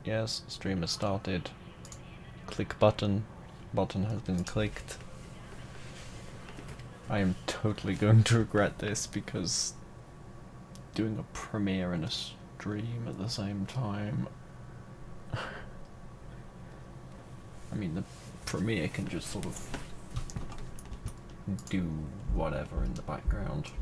Yes, stream has started. Click button. Button has been clicked. I am totally going to regret this because doing a premiere and a stream at the same time. I mean, the premiere can just sort of do whatever in the background.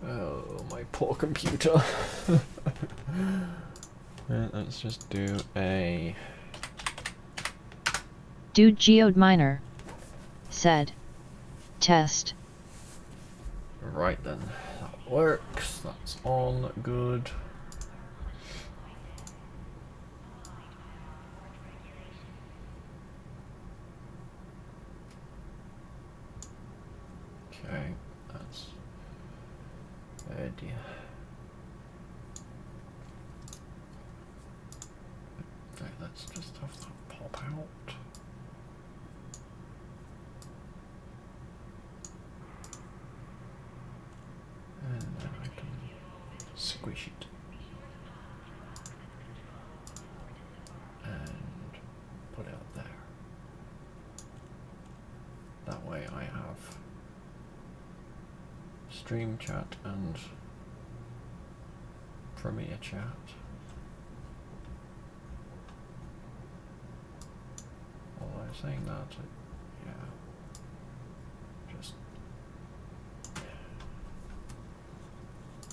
Oh, my poor computer. Right, let's just do a... Dude Geode Miner said, test. Right then, that works, that's on, good. Okay, that's... Oh dear. Okay, let's just have that pop out. And then I can squish it. And put it up there. That way I have stream chat and premiere chat. Although saying that, yeah, just,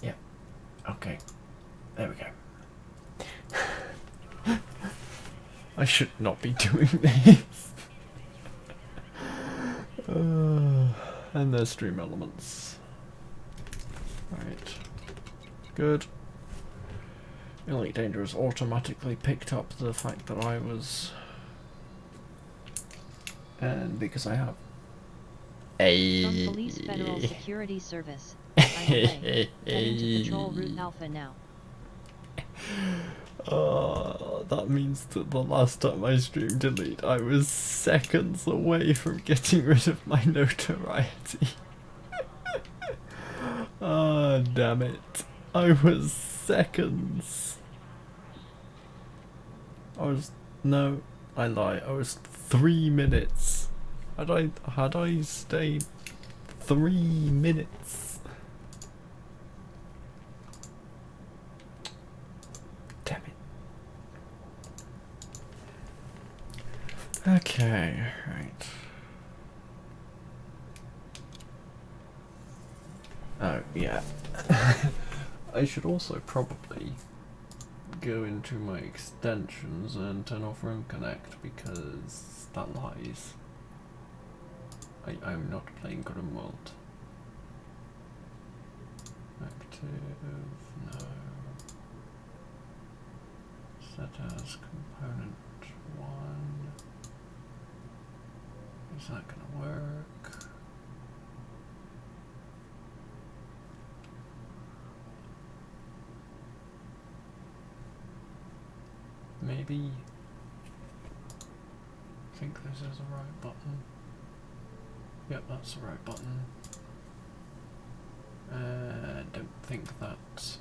yeah, okay, there we go. I should not be doing this. And there's stream elements. Right, good. Elite Dangerous automatically picked up the fact that I was, and because I have From Police Federal Security Service. Heading to Patrol Route Alpha now. That means that the last time I streamed Elite, I was seconds away from getting rid of my notoriety. Ah, damn it. I was seconds. No, I lie. I was 3 minutes. Had I stayed 3 minutes? Damn it. Okay, right. Oh, yeah. I should also probably go into my extensions and turn off Room Connect because that lies. I'm not playing Grimworld. Active, no. Set as component 1. Is that gonna work? Maybe. I think this is the right button. Yep, that's the right button. Don't think that,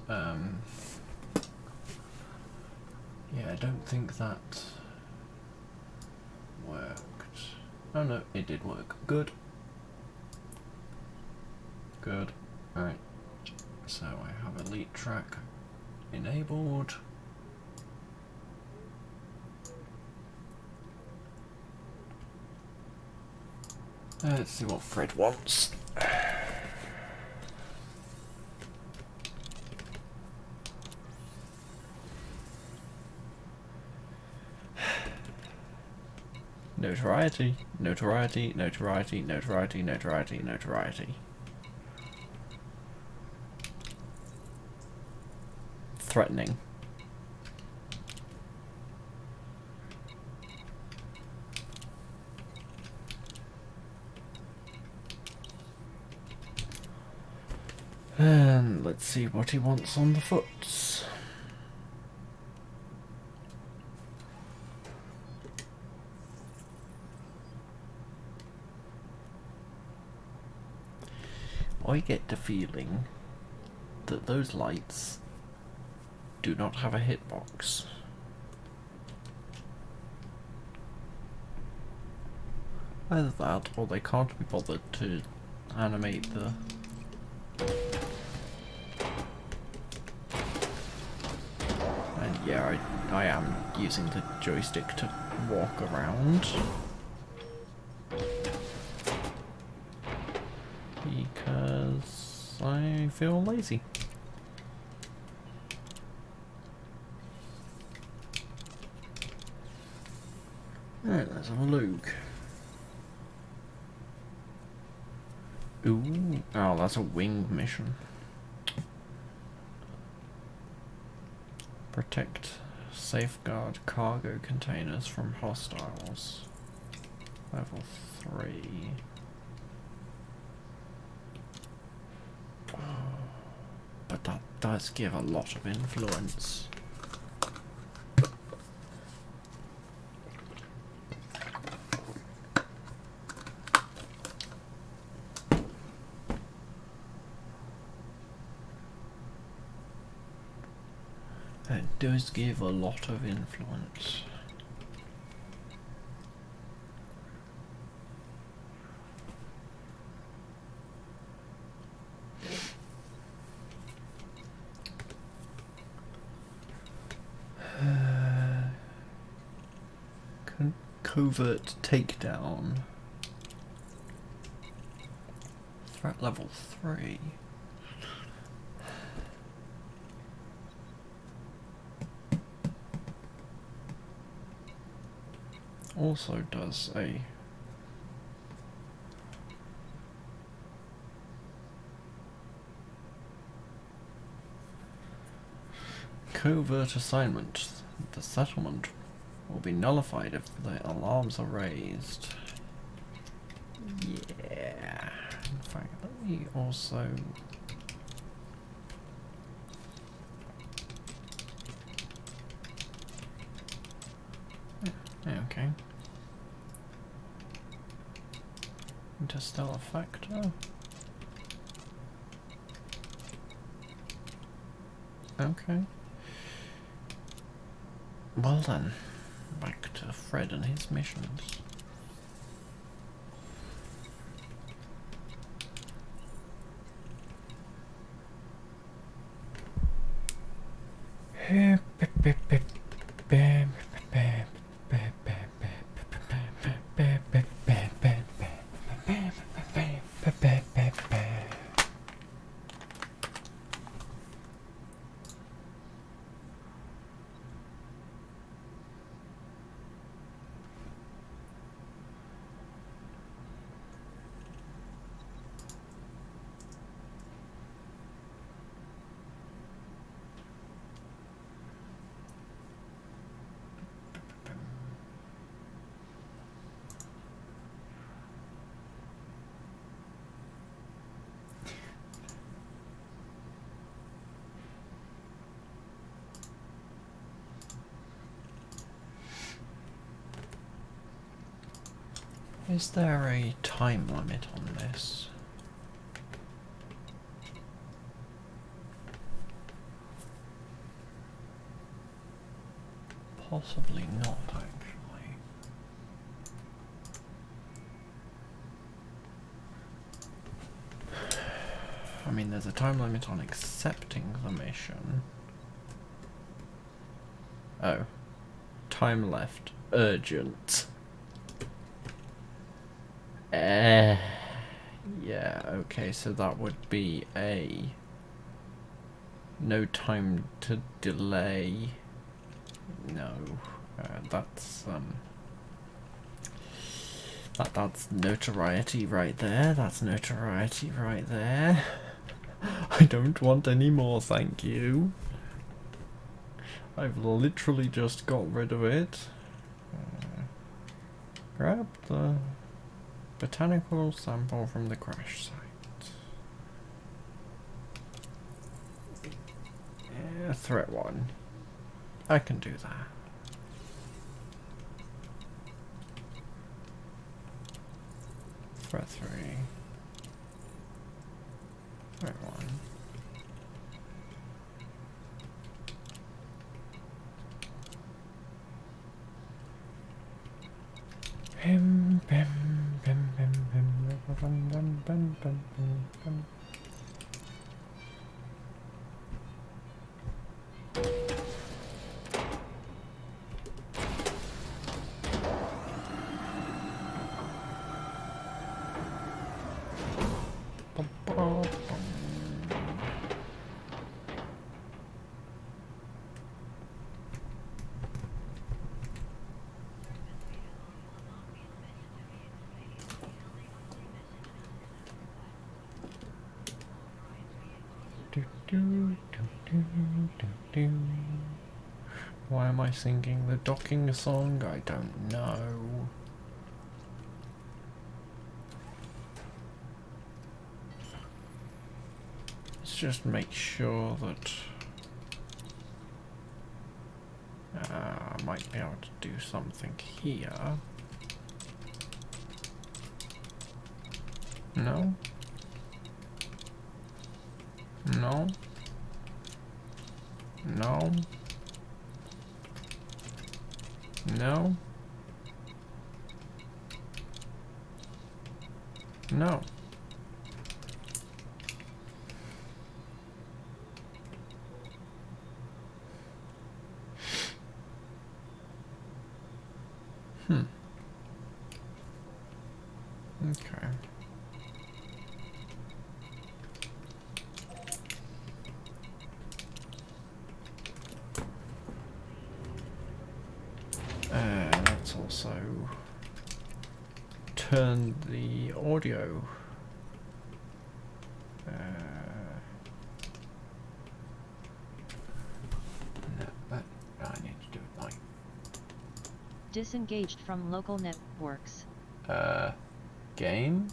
yeah, I don't think that worked. Oh no, it did work. Good. Good. Alright. So I have Elite Track enabled. Let's see what Fred wants. Notoriety, notoriety, notoriety, notoriety, notoriety, notoriety. Threatening. let's see what he wants on the foots. I get the feeling that those lights do not have a hitbox. Either that, or they can't be bothered to animate the... And yeah, I am using the joystick to walk around. Because I feel lazy. Right, let's have a look. Ooh, oh, that's a wing mission. Protect, safeguard cargo containers from hostiles. Level 3. But that does give a lot of influence. It does give a lot of influence. Covert takedown. Threat level 3. Also does a covert assignment. The settlement will be nullified if the alarms are raised. Yeah. In fact, let me also... Yeah, okay. Interstellar factor. Okay. Well then, back to Fred and his missions. Is there a time limit on this? Possibly not, actually. I mean, there's a time limit on accepting the mission. Oh. Time left. Urgent. Yeah, okay, so that would be a no time to delay. No, that's that's notoriety right there. That's notoriety right there. I don't want any more, thank you. I've literally just got rid of it. Grab the botanical sample from the crash site. threat 1. I can do that. Threat 3. Threat 1. Bim, bim, bim, bim, bim, bim, bim, bim, bim, bim. Why am I singing the docking song? I don't know. Let's just make sure that I might be able to do something here. No? No? No? No? No. Okay. Let's also turn the audio. No, but I need to do it like. Disengaged from local networks. Game?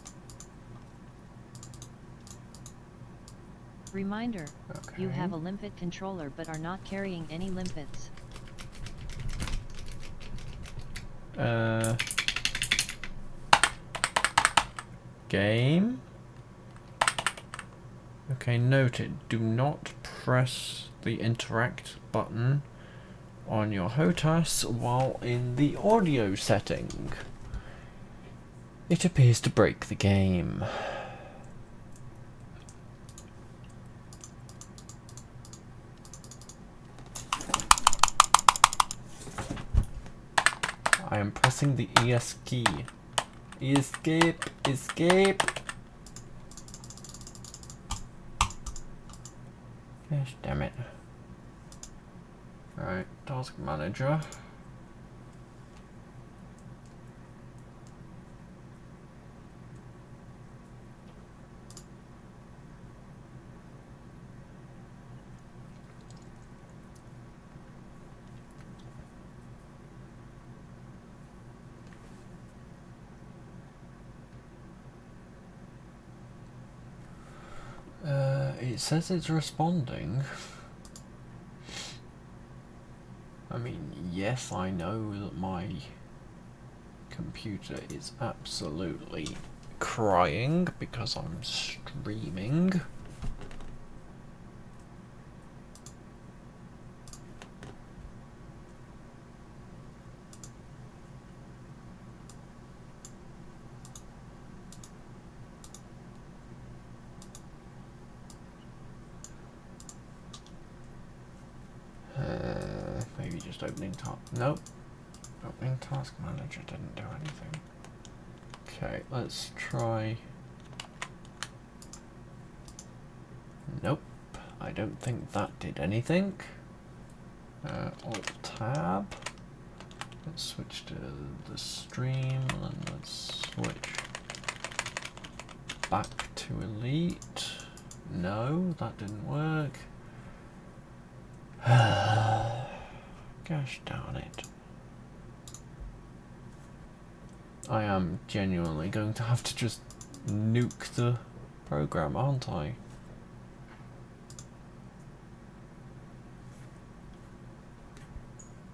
Reminder. Okay. You have a limpet controller but are not carrying any limpets. Game? Okay, noted. Do not press the interact button on your HOTAS while in the audio setting. It appears to break the game. I am pressing the ES key. Escape! Escape! Gosh damn it. Alright, task manager. It says it's responding. I mean, yes, I know that my computer is absolutely crying because I'm streaming. Maybe just opening task. Nope. Opening task manager didn't do anything. Okay, let's try. Nope. I don't think that did anything. Alt tab. Let's switch to the stream and let's switch back to Elite. No, that didn't work. Gosh darn it. I am genuinely going to have to just nuke the program, aren't I?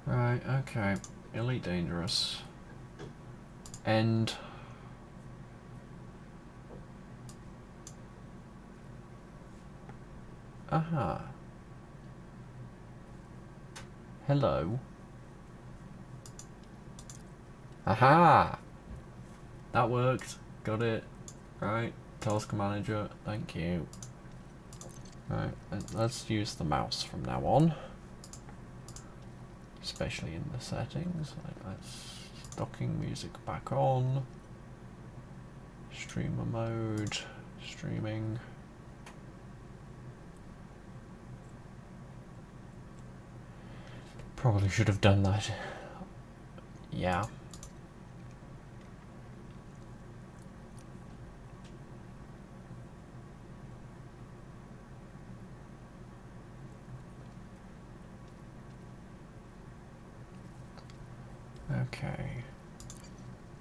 Right, okay. Elite Dangerous. End. Aha. Hello. Aha! That worked. Got it. Right. Task Manager. Thank you. Right. Let's use the mouse from now on. Especially in the settings. Let's docking music back on. Streamer mode. Streaming. Probably should have done that. Yeah. Okay.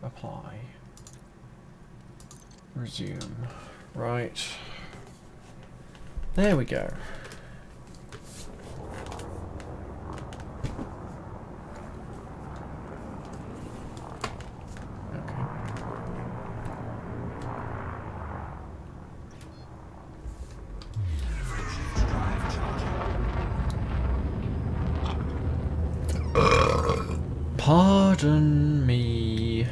Apply. Resume. Right. There we go. Pardon me.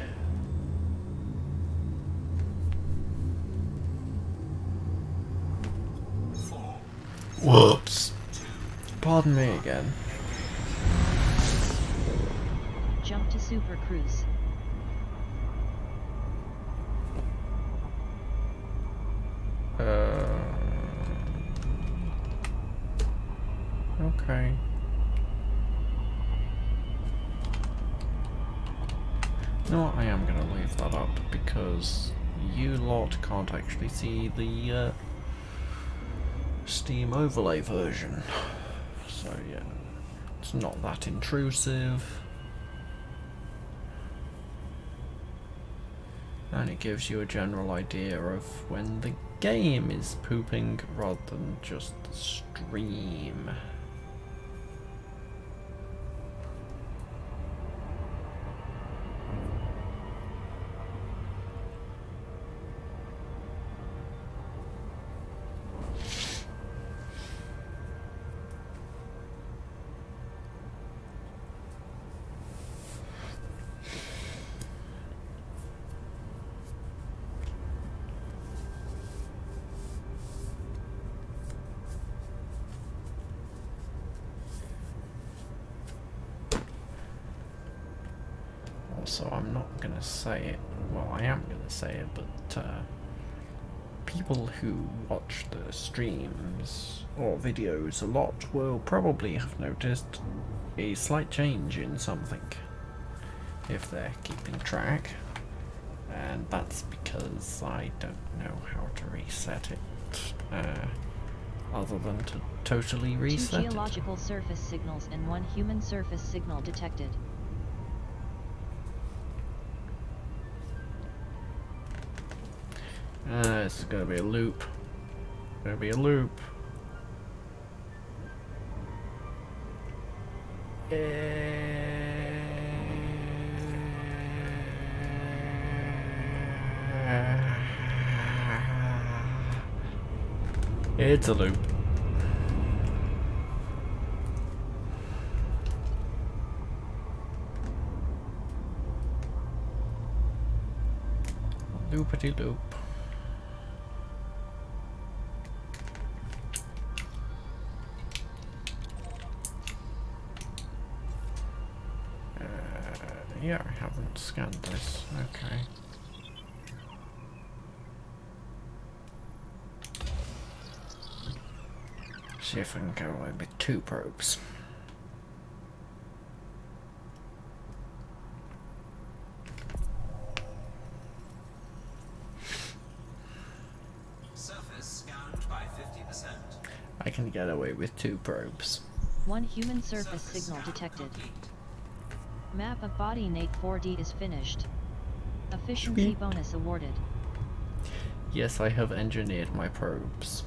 Whoops. Pardon me again. Jump to Super Cruise. Okay. No, I am gonna leave that up because you lot can't actually see the Steam overlay version. So yeah, it's not that intrusive. And it gives you a general idea of when the game is pooping rather than just the stream. Also, I'm not gonna say it, well, I am gonna say it, but people who watch the streams or videos a lot will probably have noticed a slight change in something if they're keeping track, and that's because I don't know how to reset it other than to totally reset 2 geological surface signals and 1 human surface signal detected. It's gonna be a loop. Gonna be a loop. It's a loop. Loopity loop. Yeah, I haven't scanned this. Okay. See if I can go away with 2 probes. Surface scanned by 50%. I can get away with 2 probes. 1 human surface signal detected. Map of Body Nate 4D is finished. Efficiency bonus awarded. Yes, I have engineered my probes.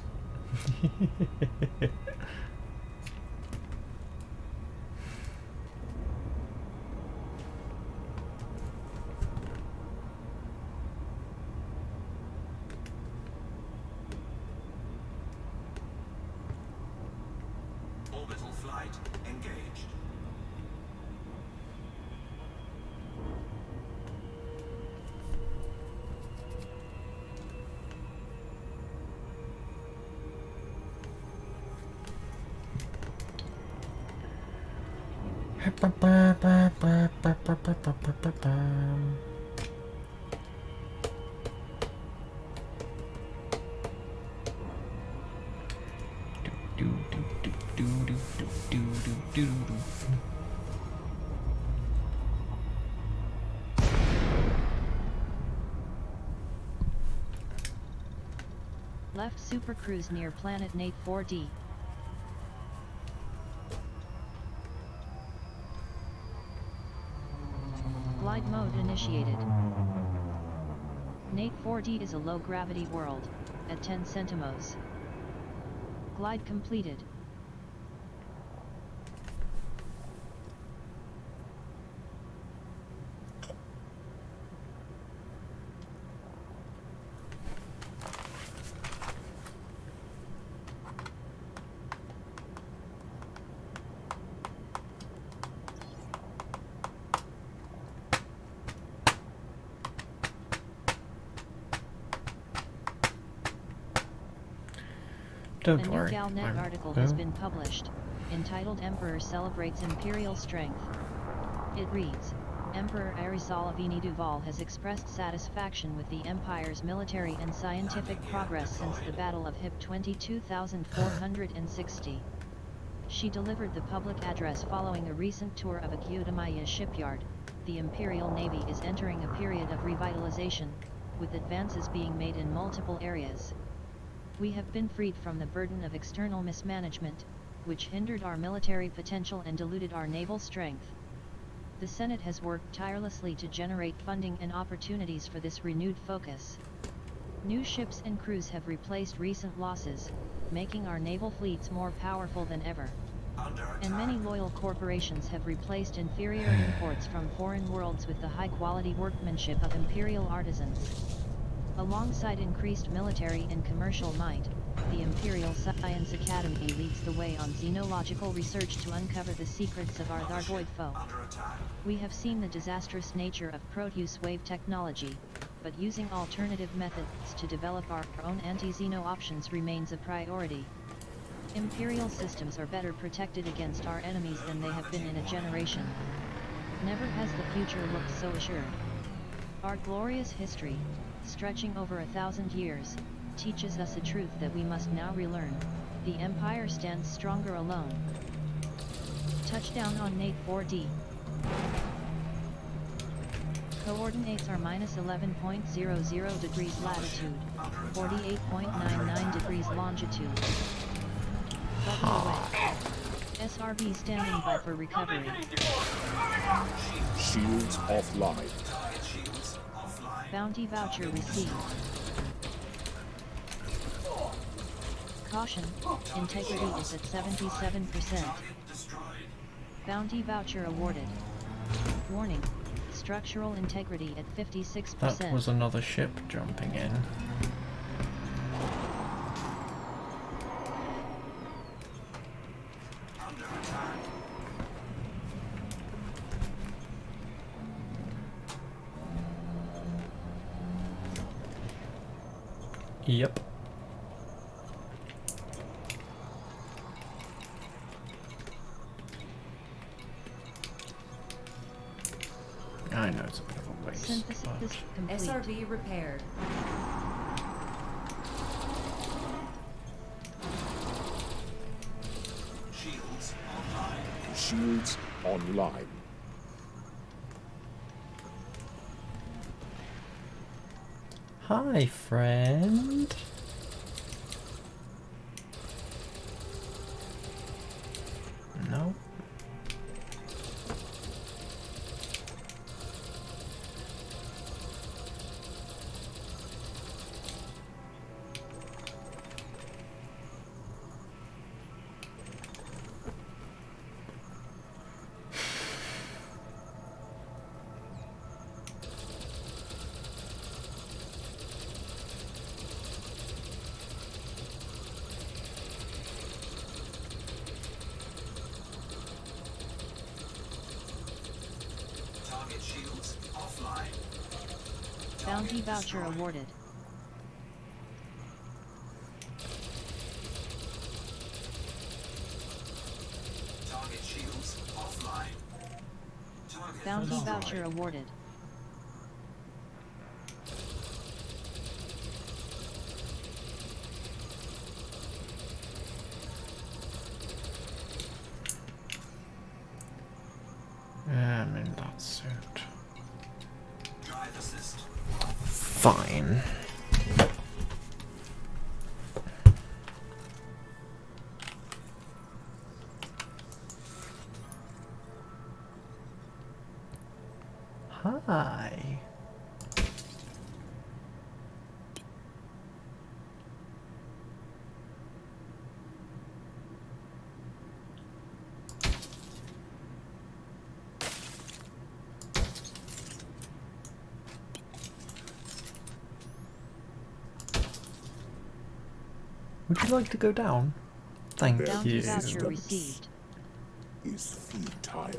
Left supercruise near planet Nate 4D. Glide mode initiated. Nate 4D is a low-gravity world, at 10 centimos. Glide completed. Don't A worry. new Galnet article has been published, entitled Emperor Celebrates Imperial Strength. It reads, Emperor Arisalavini Duval has expressed satisfaction with the Empire's military and scientific progress since the Battle of Hip 22,460. She delivered the public address following a recent tour of Akyutamaya shipyard. The Imperial Navy is entering a period of revitalization, with advances being made in multiple areas. We have been freed from the burden of external mismanagement, which hindered our military potential and diluted our naval strength. The Senate has worked tirelessly to generate funding and opportunities for this renewed focus. New ships and crews have replaced recent losses, making our naval fleets more powerful than ever. And many loyal corporations have replaced inferior imports from foreign worlds with the high-quality workmanship of imperial artisans. Alongside increased military and commercial might, the Imperial Science Academy leads the way on xenological research to uncover the secrets of our Thargoid foe. We have seen the disastrous nature of Proteus wave technology, but using alternative methods to develop our own anti-xeno options remains a priority. Imperial systems are better protected against our enemies than they have been in a generation. Never has the future looked so assured. Our glorious history, stretching over 1,000 years, teaches us a truth that we must now relearn: the Empire stands stronger alone. Touchdown on Nate 4D. Coordinates are -11.00 degrees latitude, 48.99 degrees longitude. Button away. SRB standing by for recovery. Shields offline. Bounty voucher received. Caution, integrity is at 77%. Bounty voucher awarded. Warning, structural integrity at 56%. That was another ship jumping in. Yep. I know it's a bit of a waste. Synthesis complete. SRB repaired. Shields online. Shields online. Hi, friend. No. Target shields offline. Bounty voucher awarded. Target shields offline. Bounty voucher awarded. I'm in that suit. Drive assist. Fine. Hi. Would you like to go down? Thank Their Bounty you. voucher systems received. is futile.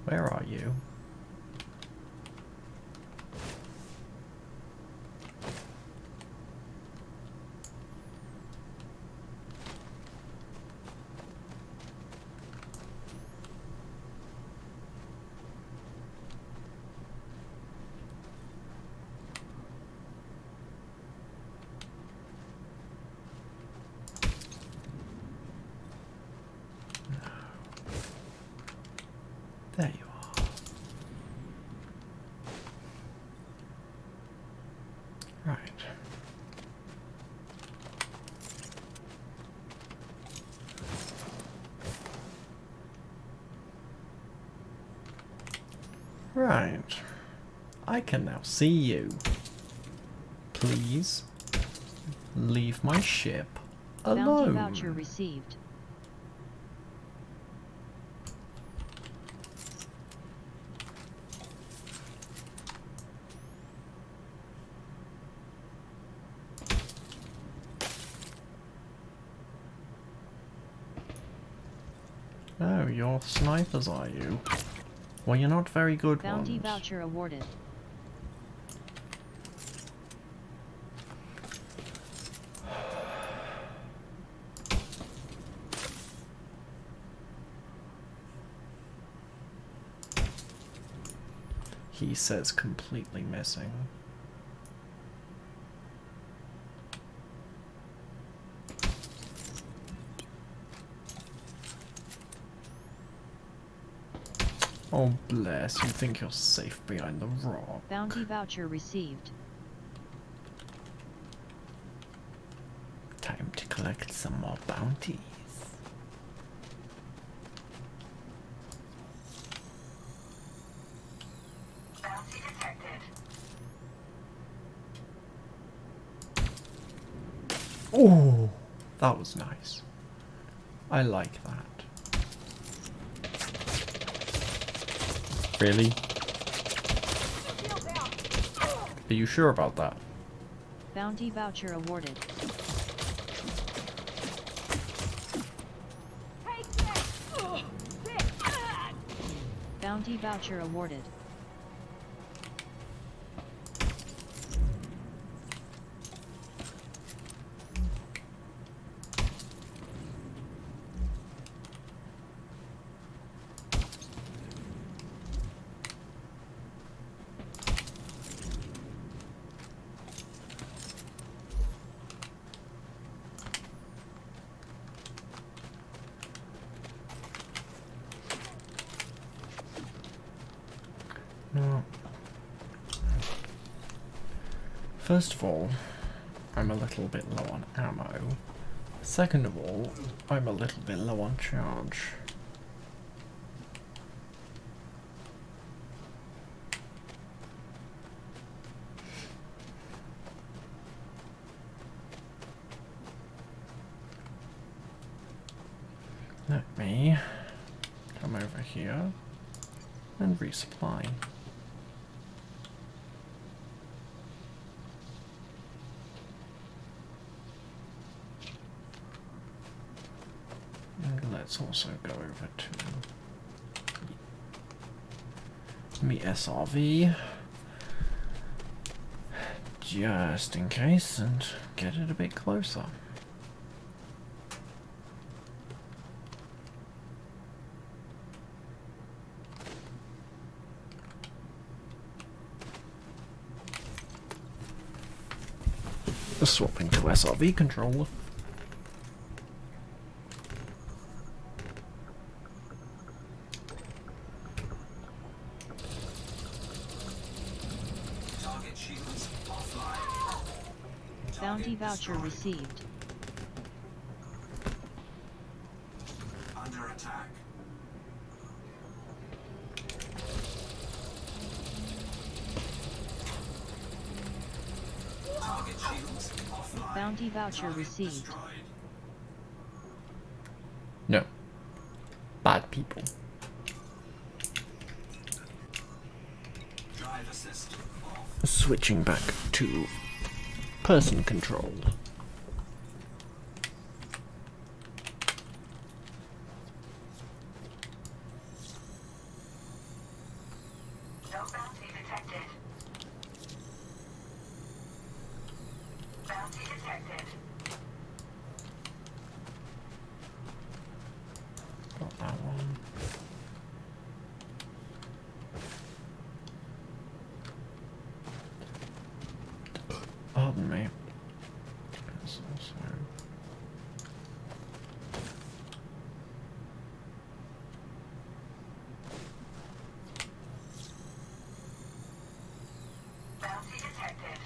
Where are you? There you are. Right. Right. I can now see you. Please leave my ship Bounty alone. voucher received. Oh, you're snipers, are you? Well, you're not very good Bounty ones. voucher awarded. He says completely missing. Oh bless, you think you're safe behind the rock. Bounty voucher received. Time to collect some more bounties. Bounty detected. Oh, that was nice. I like that. Really? Are you sure about that? Bounty voucher awarded. Bounty voucher awarded. No. First of all, I'm a little bit low on ammo. Second of all, I'm a little bit low on charge. Let me come over here and resupply. And let's also go over to me SRV. just in case, and get it a bit closer. Swapping to SRV controller. Target shields offline. Bounty Target voucher destroyed. received. Under attack. Target shields offline. Bounty voucher Target received. destroyed. No. Bad people. Drive assist off. Switching back to person control. No bounty detected. Bounty detected. Got that one. Pardon me. There's also Bounty detected.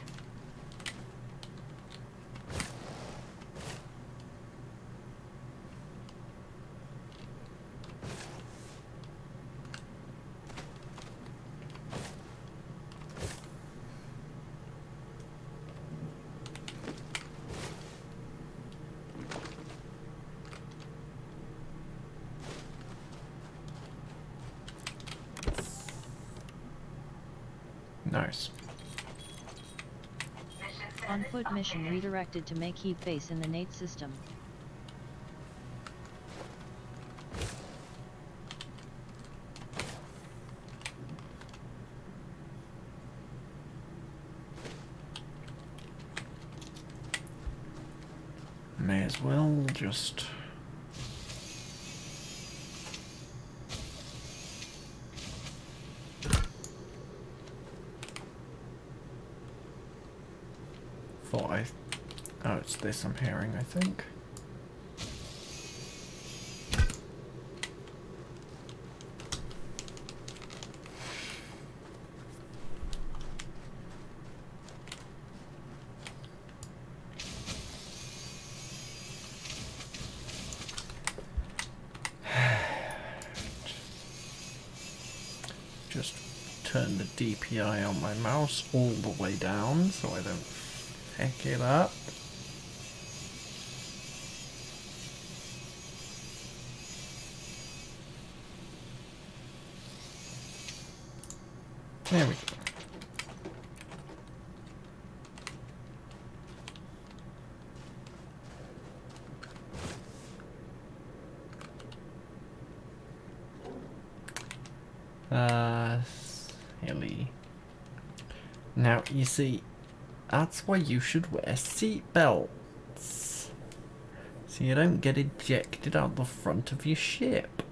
nice. Mission On status foot mission updated. redirected to make heap base in the Nate system. May as well just thought I oh, it's this I'm hearing, I think. Just turn the DPI on my mouse all the way down so I don't heck it up. There we go. Silly. Now, you see, that's why you should wear seat belts. So you don't get ejected out the front of your ship.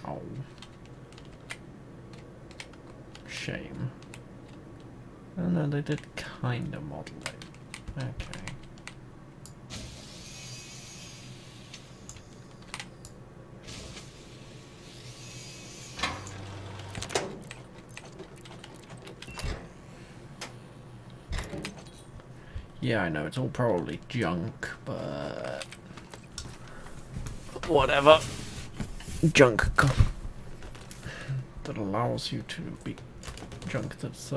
Oh. Shame. Oh no, they did kind of model it. Okay. Yeah, I know, it's all probably junk, but whatever. Junk that allows you to be junk that's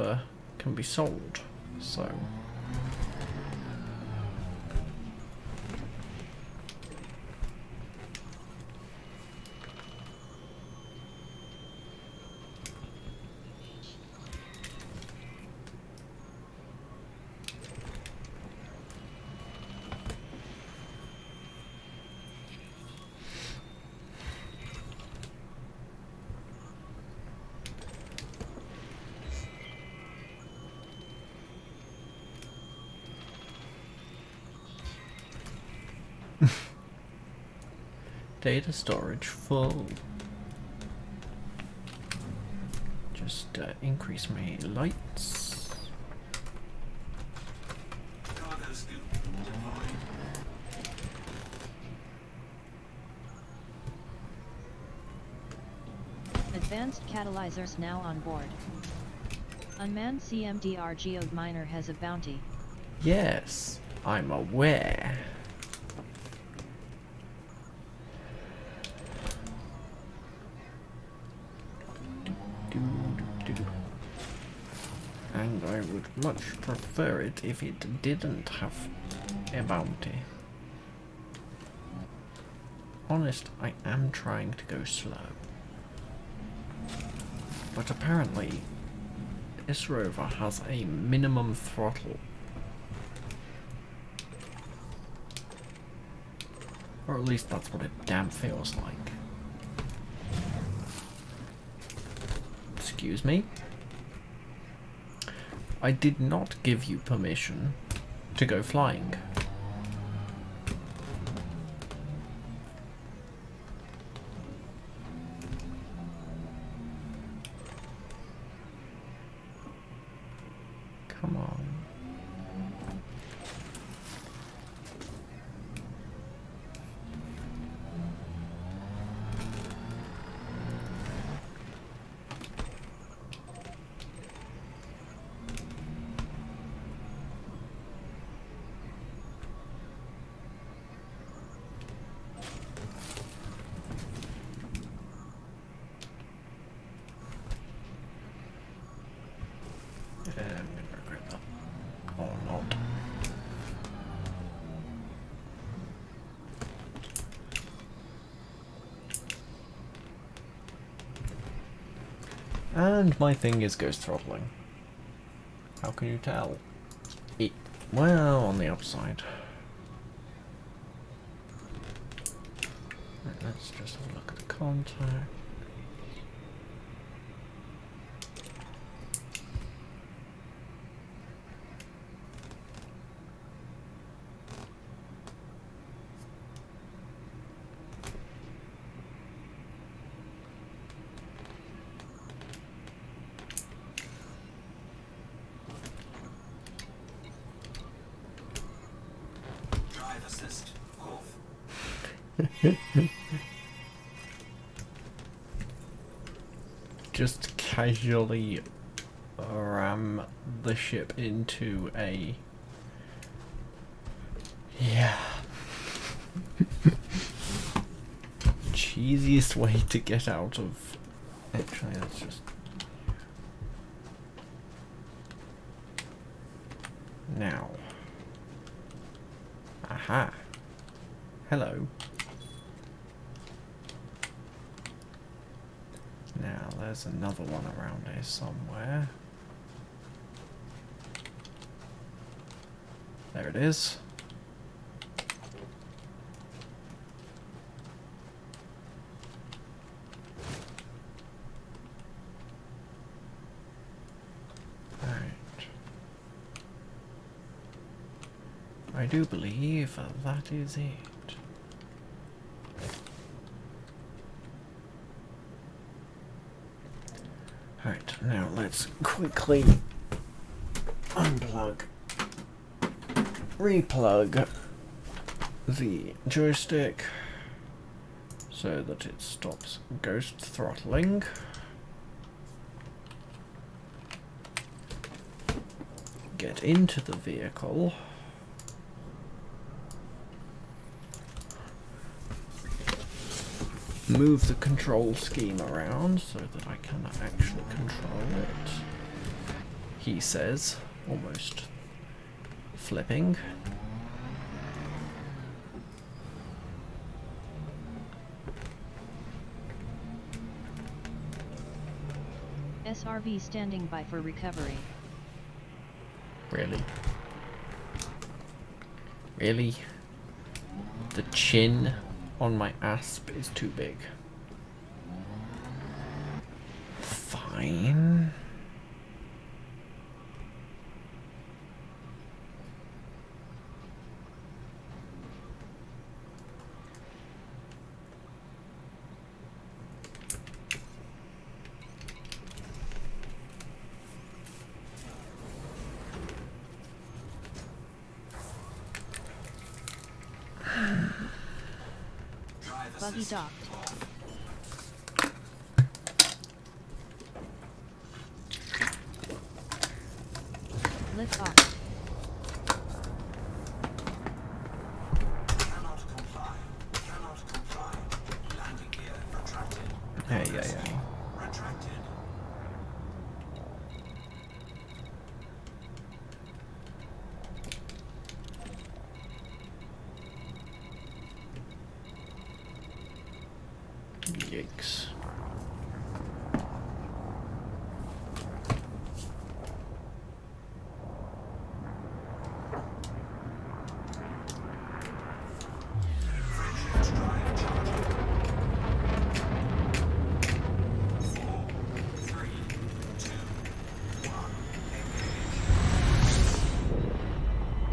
can be sold. So Data storage full. Just increase my lights. Cargo scoop deployed. Advanced catalyzers now on board. Unmanned CMDR geode miner has a bounty. Yes, I'm aware. And I would much prefer it if it didn't have a bounty. Honest, I am trying to go slow. But apparently, this rover has a minimum throttle. Or at least that's what it damn feels like. Excuse me? I did not give you permission to go flying. Come on. I'm gonna regret that. Or not. And my thing is ghost throttling. How can you tell? Well, on the upside. Right, let's just have a look at the contact. Drive assist off. Just casually ram the ship into a... Yeah. Cheesiest way to get out of... Actually, let's just... Now. Aha. Hello. Now, there's another one around here somewhere. There it is. Alright. I do believe that is it. Right, now let's quickly unplug, replug the joystick so that it stops ghost throttling. Get into the vehicle. Move the control scheme around so that I can actually control it. He says, almost flipping. SRV standing by for recovery. Really? Really? The chin on my asp is too big. Fine. Buggy assist docked. off. Lift off. Cannot comply. Cannot comply. Landing gear retracted. Hey, yeah, yeah. Retracted. Yikes. Shift drive charging. 4, 3, 2, 1.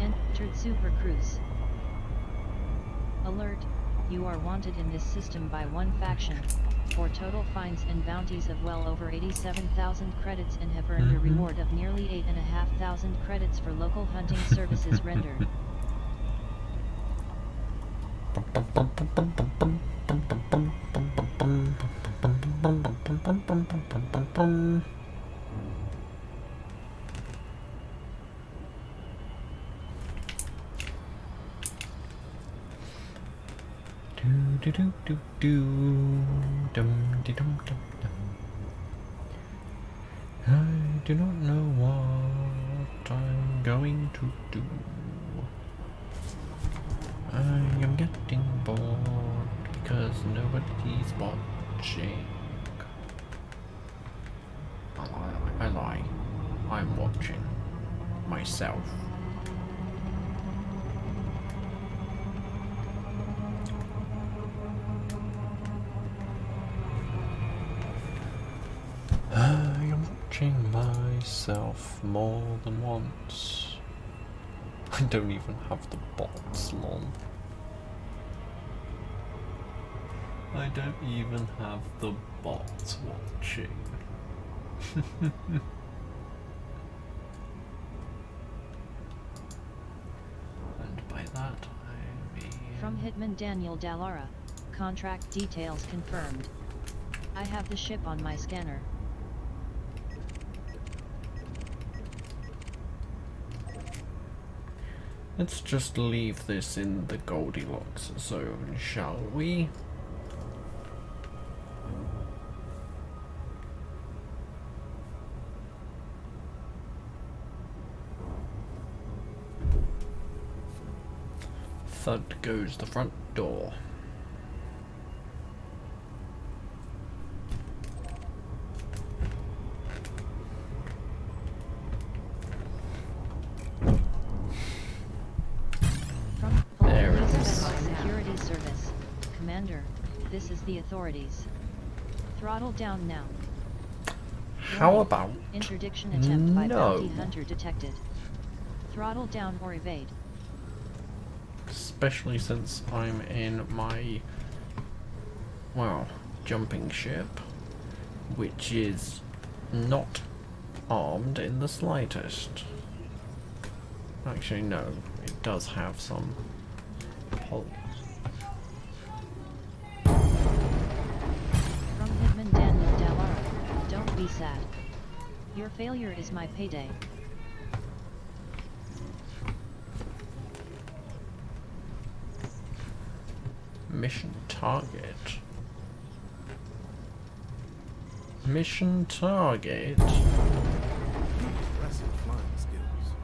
Engage. Entered Super Cruise. Alert, you are wanted in this system by one faction, for total fines and bounties of well over 87,000 credits and have earned a reward of nearly 8,500 credits for local hunting services rendered. Do do do do dum de dum dum dum. I do not know what I'm going to do. I am getting bored because nobody's watching. I lie. I'm watching myself. I am watching myself more than once. I don't even have the bots, lol. I don't even have the bots watching. And by that I mean... From Hitman Daniel Dallara, contract details confirmed. I have the ship on my scanner. Let's just leave this in the Goldilocks zone, shall we? Thud goes the front door. From There it Police is. Federal Security Service, Commander, this is the authorities. Throttle down now. How Warning, about interdiction attempt by bounty no? hunter detected. Throttle down or evade. Especially since I'm in my, well, jumping ship, which is not armed in the slightest. Actually, no, it does have some holes. From Hitman Daniel Dallara, don't be sad. Your failure is my payday. Mission target. Mission target. Impressive flying skills.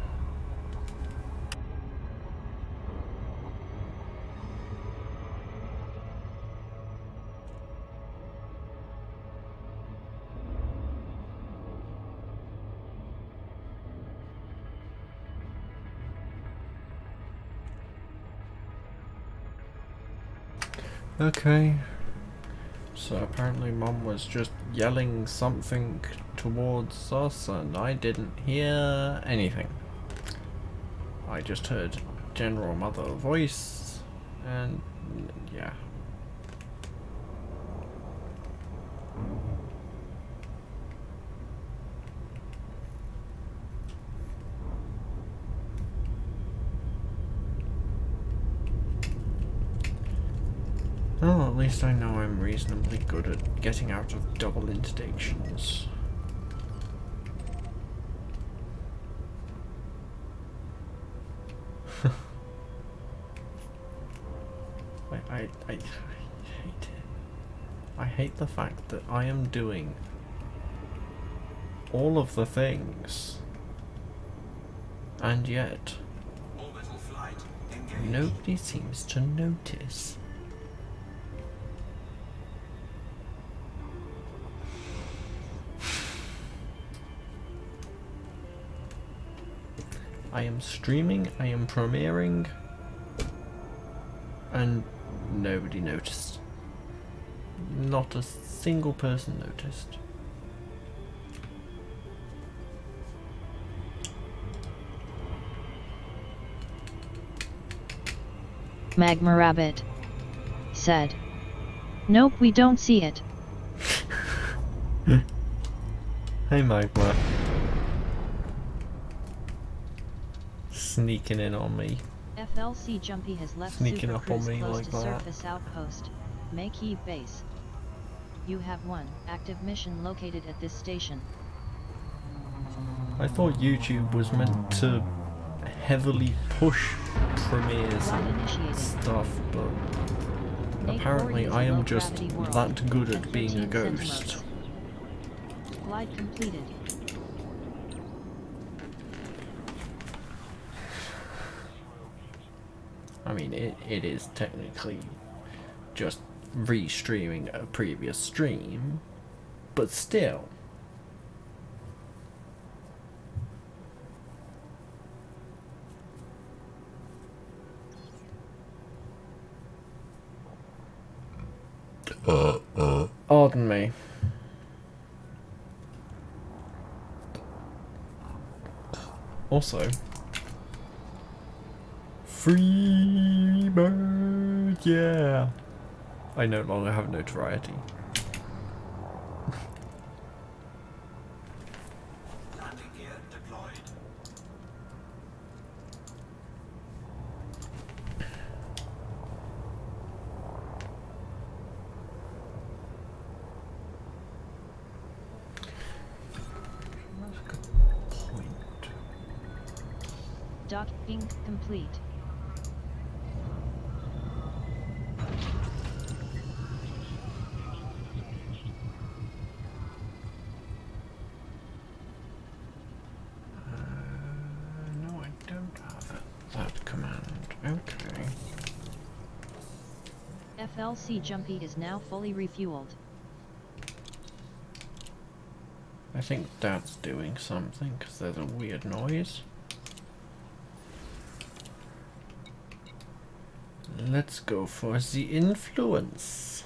Okay. So apparently Mum was just yelling something towards us and I didn't hear anything. I just heard General Mother voice and yeah. Oh, at least I know I'm reasonably good at getting out of double interdictions. I hate it. I hate the fact that I am doing all of the things, and yet Orbital flight engaged. nobody seems to notice. I am streaming, I am premiering, and nobody noticed. Not a single person noticed. Magma Rabbit said, "Nope, we don't see it." Hey Magma. Sneaking in on me. FLC Jumpy has left Sneaking Super up on Cruise me close like to that. Surface Outpost, Maykeep Base. You have one active mission located at this station. I thought YouTube was meant to heavily push premieres Flight and initiated. stuff, but Nate apparently 40 is I a am just low-gravity world that good at at being a 13 ghost. centimeters. Flight completed. I mean, it is technically just restreaming a previous stream, but still. Pardon me. Also, free bird, yeah. I no longer have notoriety. Landing gear deployed. Point. Docking complete. No, I don't have that command. Okay. FLC Jumpy is now fully refueled. I think Dad's doing something because there's a weird noise. Let's go for the influence.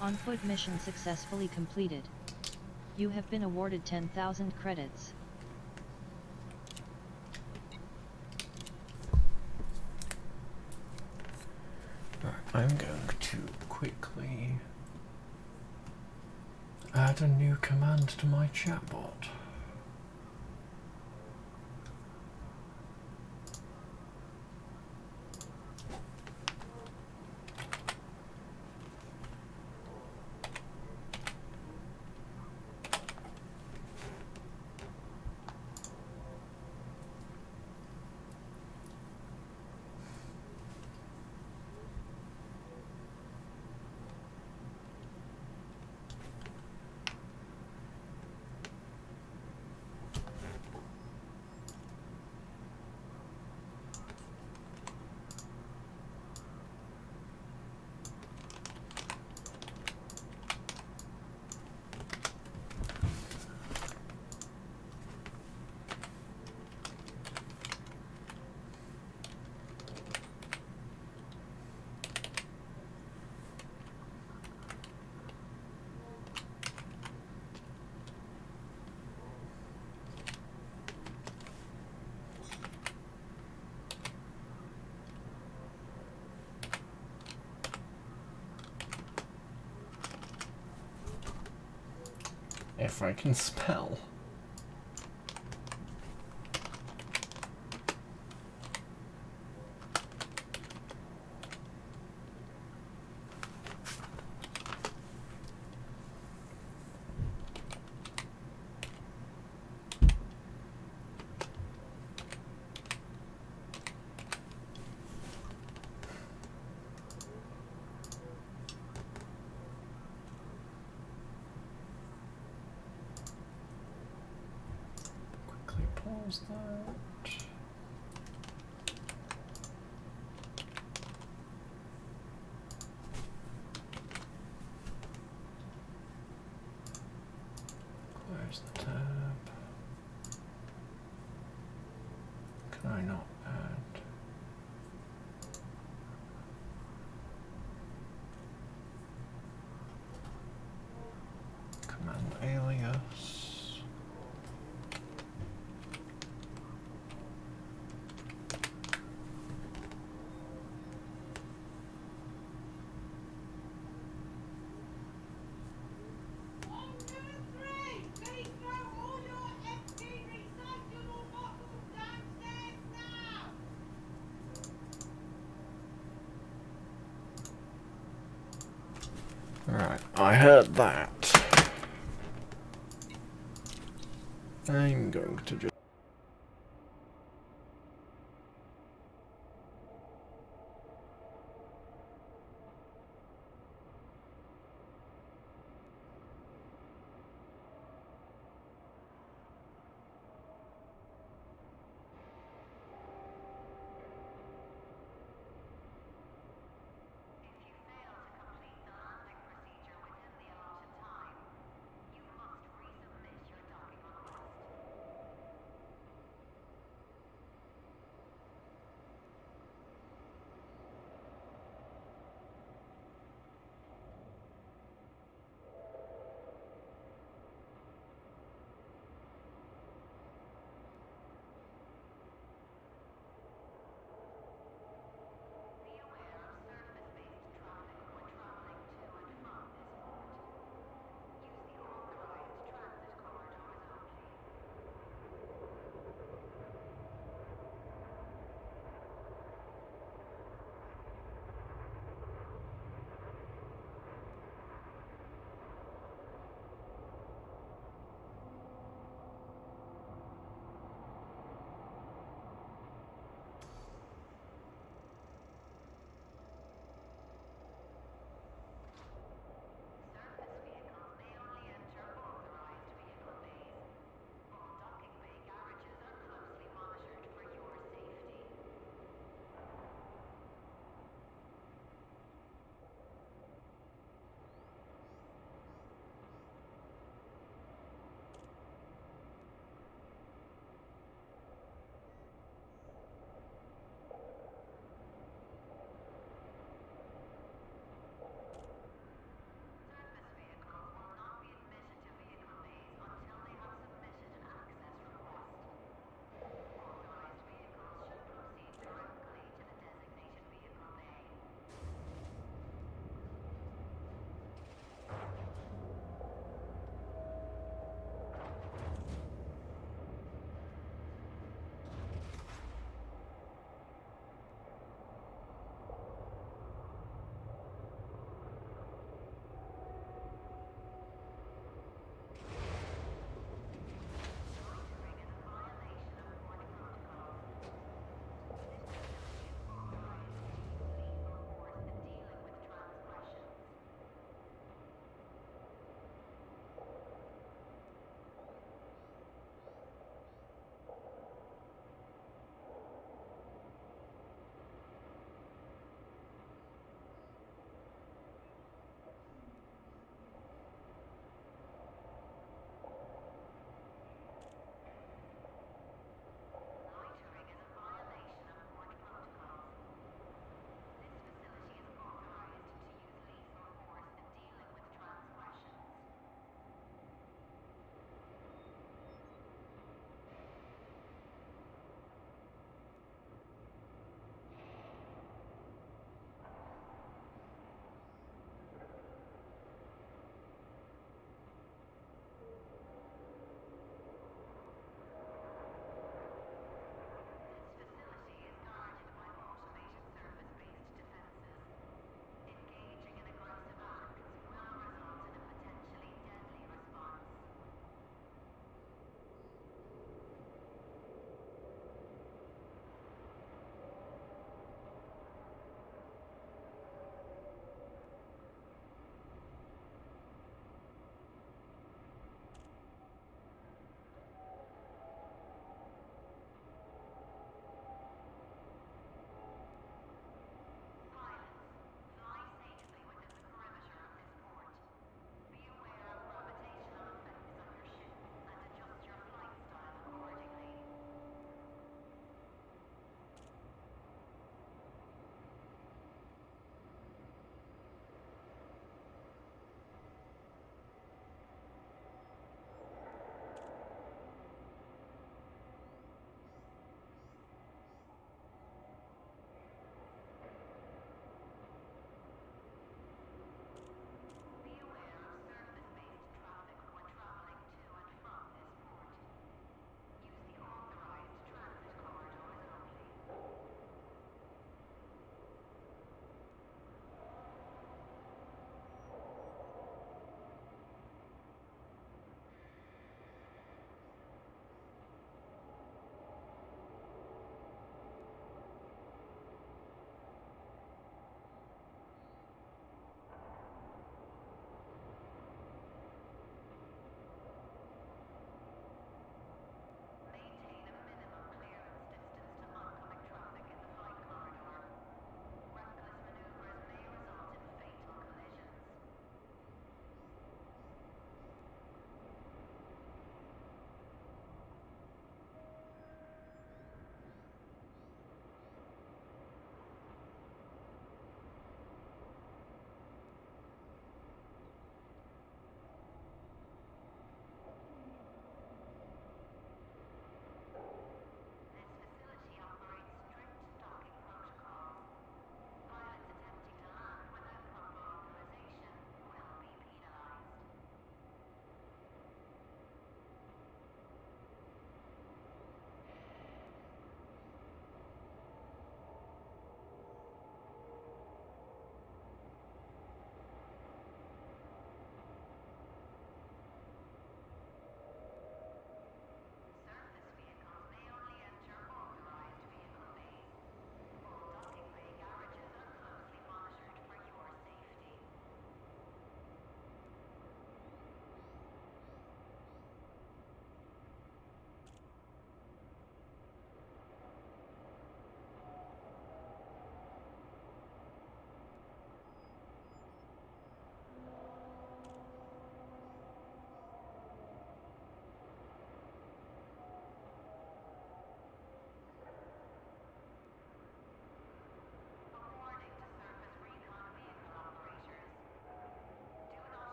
On-foot mission successfully completed. You have been awarded 10,000 credits. Right, I'm going to quickly add a new command to my chatbot. If I can spell. Close that. Close the tab. Can I not add? Command alias. Alright, I heard that. I'm going to just...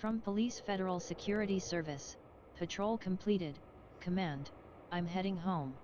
From Police Federal Security Service, patrol completed. Command, I'm heading home.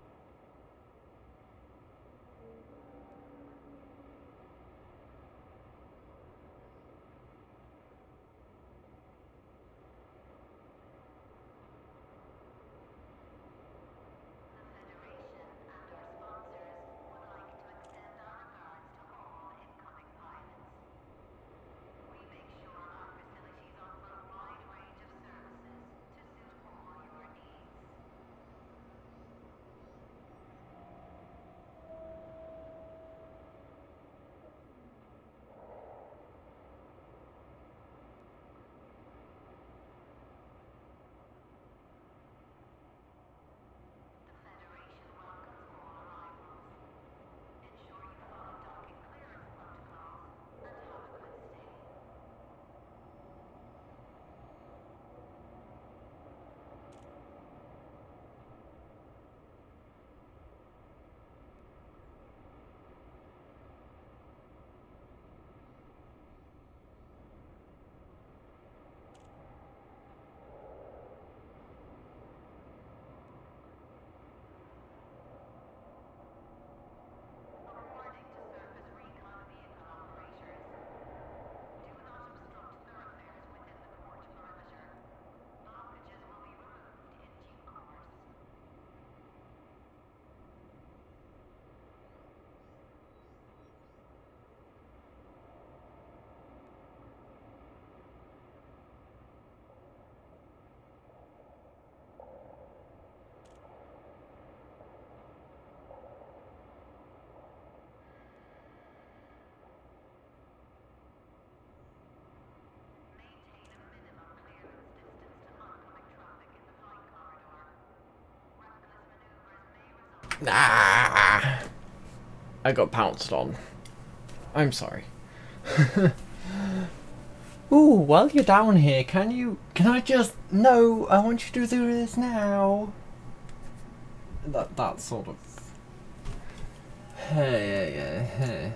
Ah! I got pounced on. I'm sorry. Ooh, while you're down here, can I just... No, I want you to do this now. That sort of... Hey.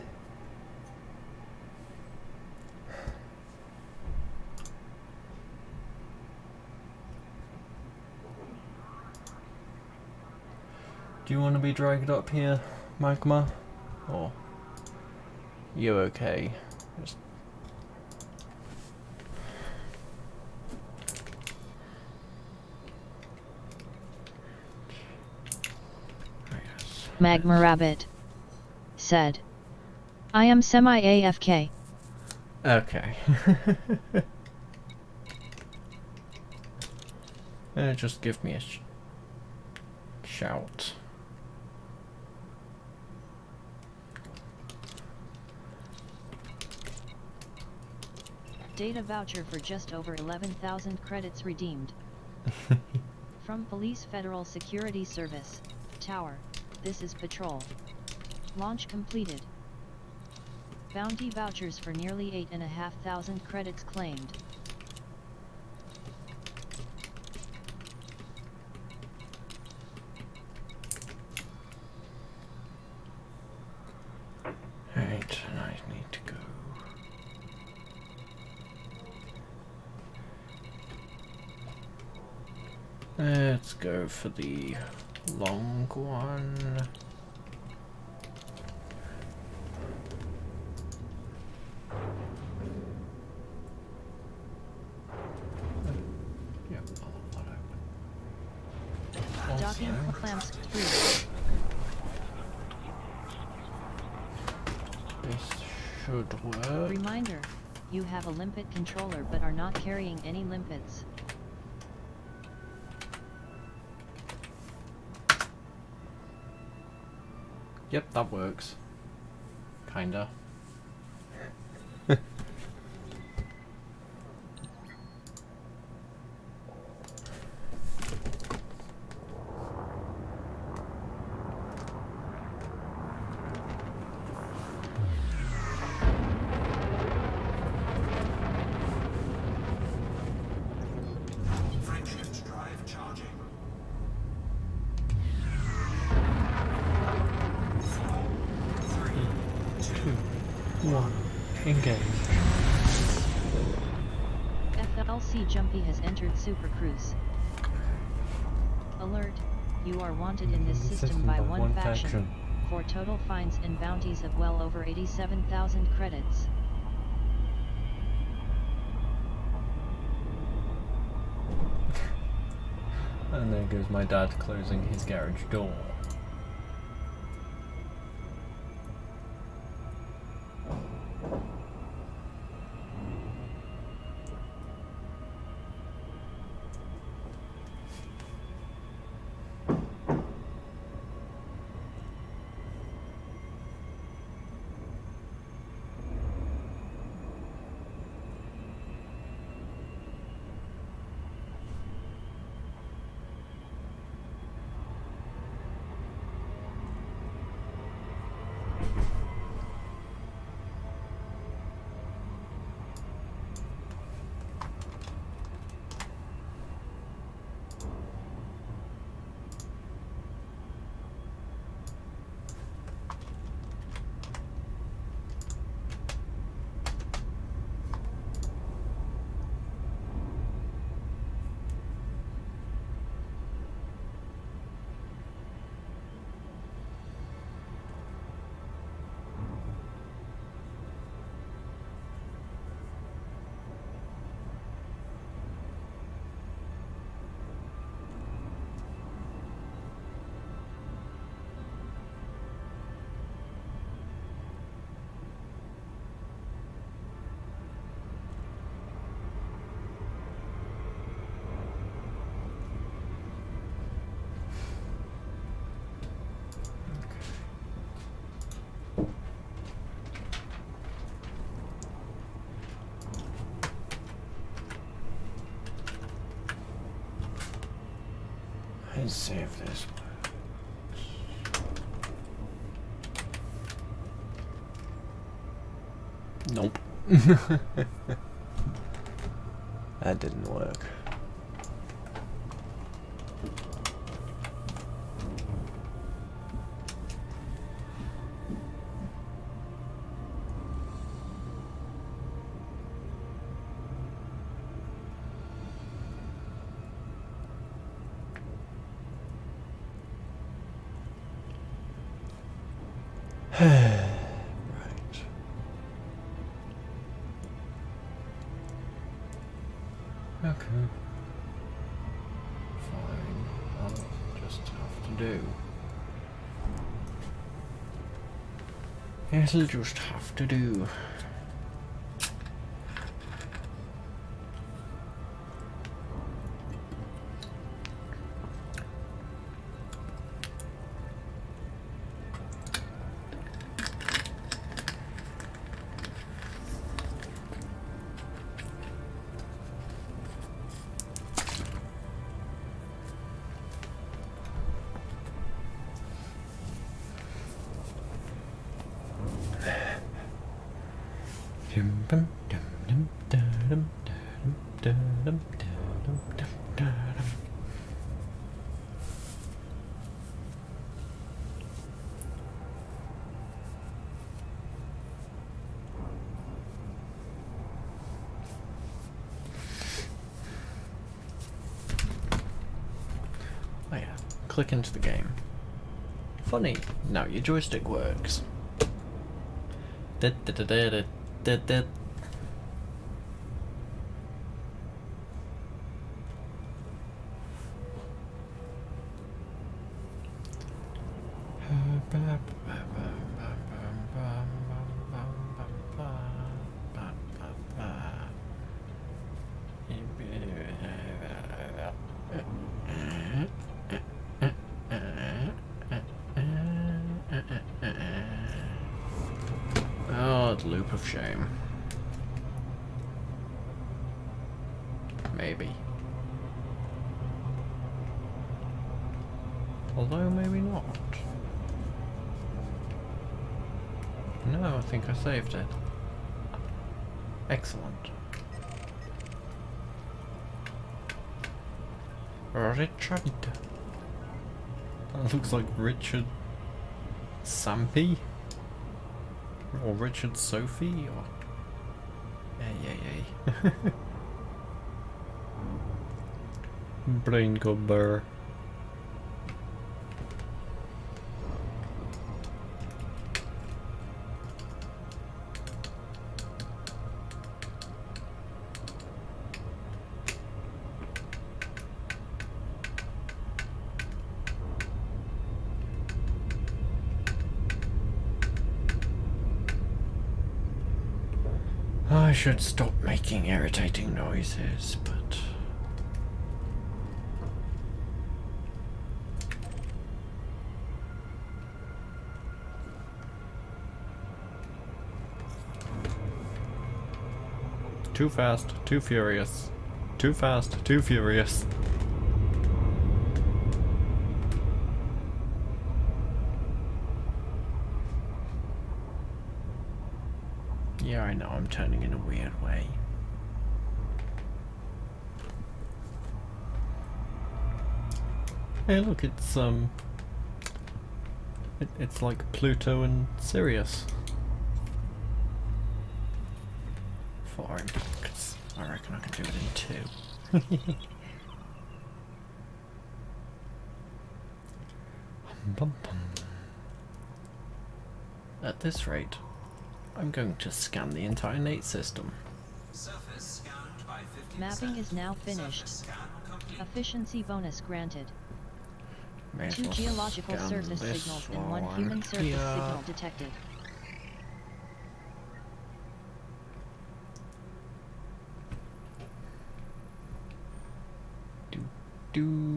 Do you want to be dragged up here, Magma? Or... You okay? Just... Magma Rabbit said, I am semi-AFK. Okay. Just give me a shout. Data voucher for just over 11,000 credits redeemed. From Police Federal Security Service, Tower, this is Patrol. Launch completed. Bounty vouchers for nearly 8,500 credits claimed. Right, and I need to go. Let's go for the long one. Yep, I'll let open. Docking Also, clamps free. this should work. Reminder, you have a limpet controller but are not carrying any limpets. Yep, that works. Kinda. Frameshift drive charging. 4, 3, 2, 1. Engage. Tulsi Jumpy has entered Super Cruise. Alert, you are wanted in this system by one faction, for total fines and bounties of well over 87,000 credits. And there goes my dad closing his garage door. Let's see if this works. Nope. That didn't work. Right. Okay. Fine. I'll just have to do. It'll just have to do. Oh yeah, click into the game. Funny, now your joystick works. Oh, the loop of shame. Maybe. Although maybe not. No, I think I saved it. Excellent. Richard. That looks like Richard Sampy? Or Richard Sophie? Or... Hey. Brain got burr. I should stop making irritating noises, but... Too fast, too furious. Too fast, too furious. Yeah, I know, I'm turning in a weird way. Hey look, it's like Pluto and Sirius. Foreign, because I reckon I can do it in 2. Bum, bum. At this rate, I'm going to scan the entire Nate system. Surface scanned by 50%. Mapping is now finished. Surface scan complete. Efficiency bonus granted. May as 2 well geological scan surface this signals and while 1 I'm human surface here. signal detected. Do.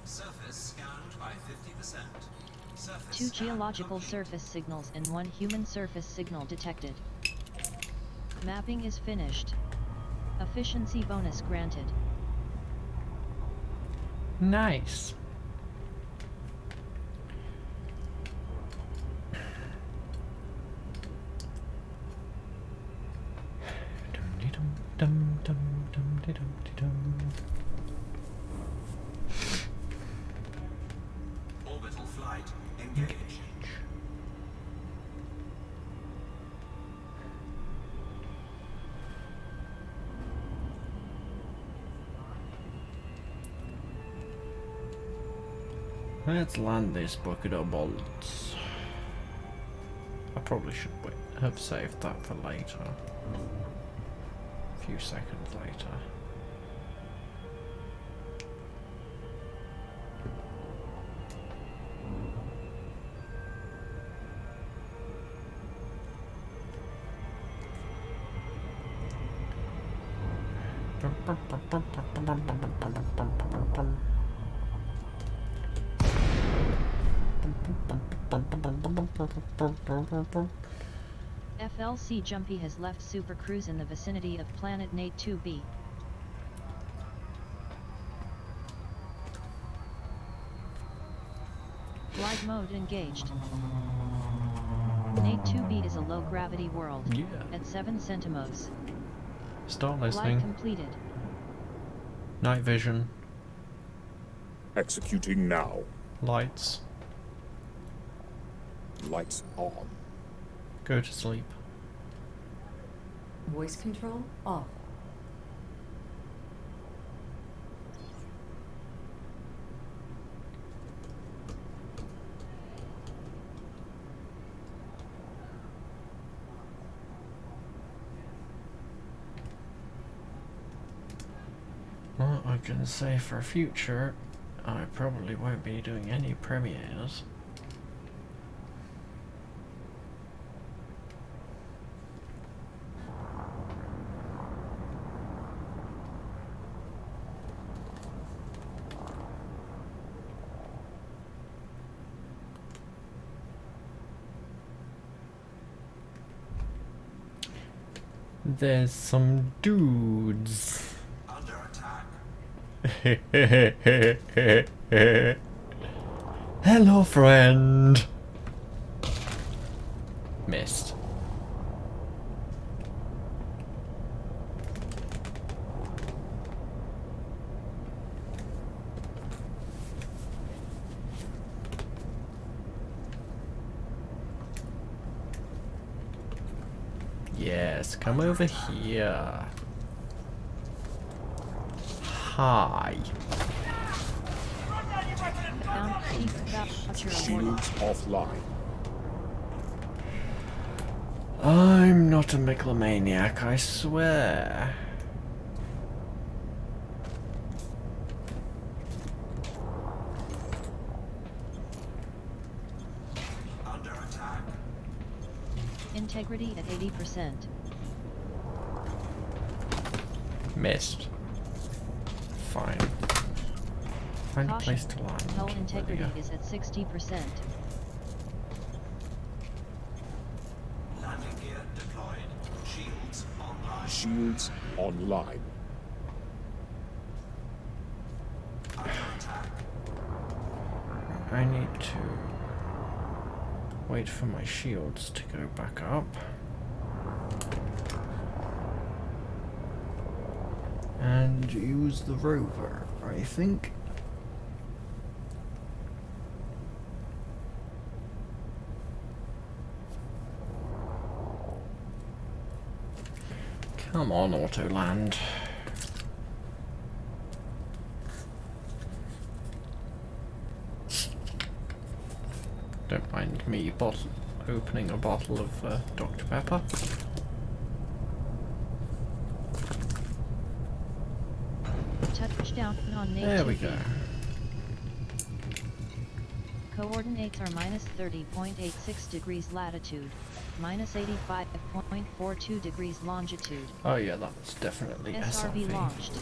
Surface scanned by 50%. Surface 2 scan geological complete. surface signals and 1 human surface signal detected. Mapping is finished. Efficiency bonus granted. Nice. Orbital flight engaged. Let's land this bucket of bolts. I probably should have saved that for later. A few seconds later. FLC Jumpy has left Super Cruise in the vicinity of planet Nate 2b. Glide mode engaged. Nate 2b is a low-gravity world, Yeah. at 7 centimos. Start Glide listening. completed. Night vision. Executing now. Lights. Lights on. Go to sleep. Voice control off. Well, I can say for future, I probably won't be doing any premieres. There's some dudes. Under attack. Hello, friend. Missed. Yes. guys, come over here. Hi. Bounty voucher awarded. Shields offline. I'm not a megalomaniac, I swear. Under attack. Integrity at 80%. Missed. Fine. Find a place to land. Hull There we integrity go. is at 60%. Landing gear deployed. Shields online. Shields online. Under attack. I need to wait for my shields to go back up. And use the rover, I think. Come on, Autoland. Don't mind me opening a bottle of Dr. Pepper. Touchdown on Nate. There we go. Coordinates are minus 30.86 degrees latitude, minus 85.42 degrees longitude. Oh yeah, that's definitely SRB SRV. launched.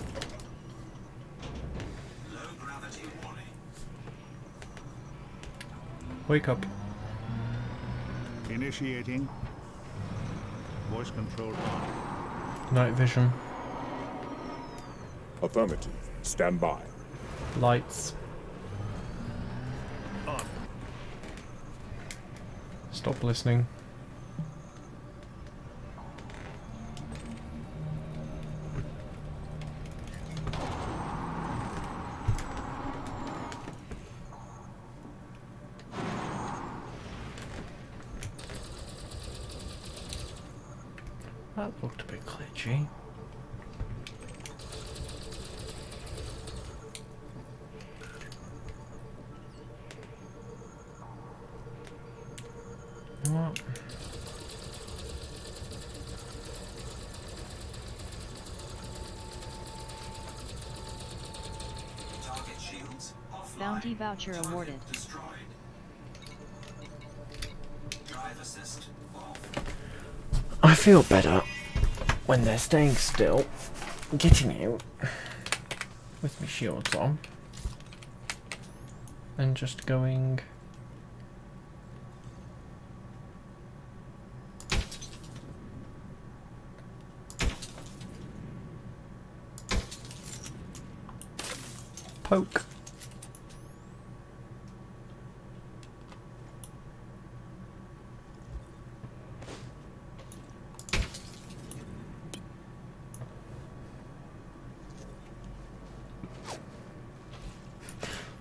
Low gravity warning. Wake up. Initiating. Voice control on. Night vision. Affirmative. Stand by. Lights. On. Stop listening. That looked a bit glitchy. What? Target shields offline. Bounty voucher Target awarded. destroyed. Drive assist off. I feel better when they're staying still, getting out with my shields on, and just going. Poke.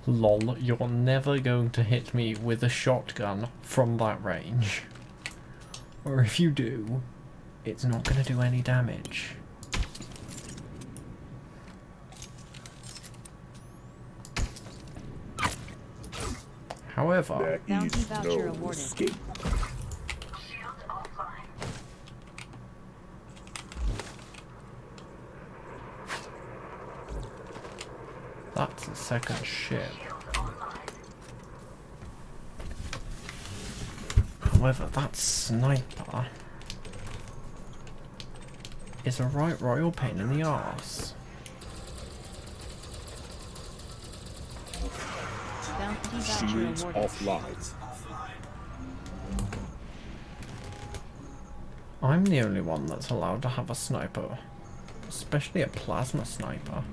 Lol, you're never going to hit me with a shotgun from that range. Or if you do, it's not going to do any damage. However, There Bounty is voucher no awarded. escape. Shields offline. that's a second ship. Shields online. However, that sniper is a right royal pain in the arse. Bounty voucher Shields awarded. offline. I'm the only one that's allowed to have a sniper, especially a plasma sniper.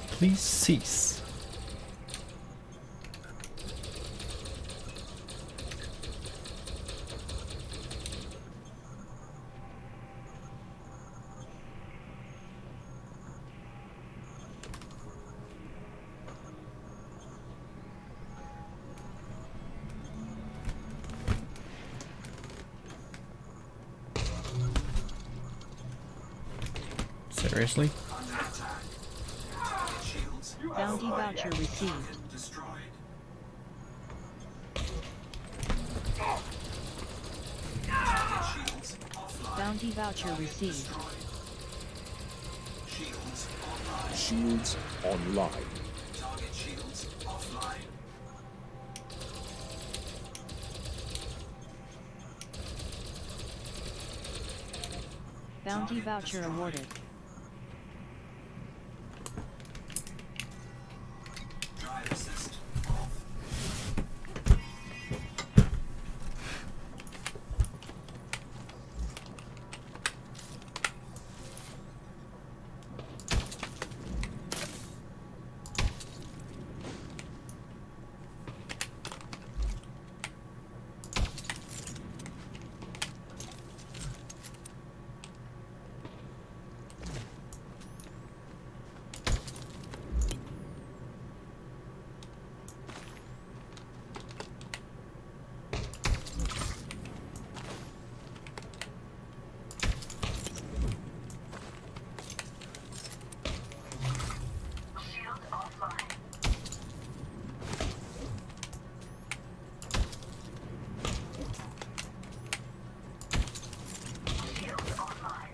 Please cease. Seriously? Under attack. Target shields Bounty voucher received. destroyed. Target shields offline. Bounty voucher received. Shields online. Shields online. Target shields offline. Bounty voucher awarded. Drive assist off. Shield offline. Shield online.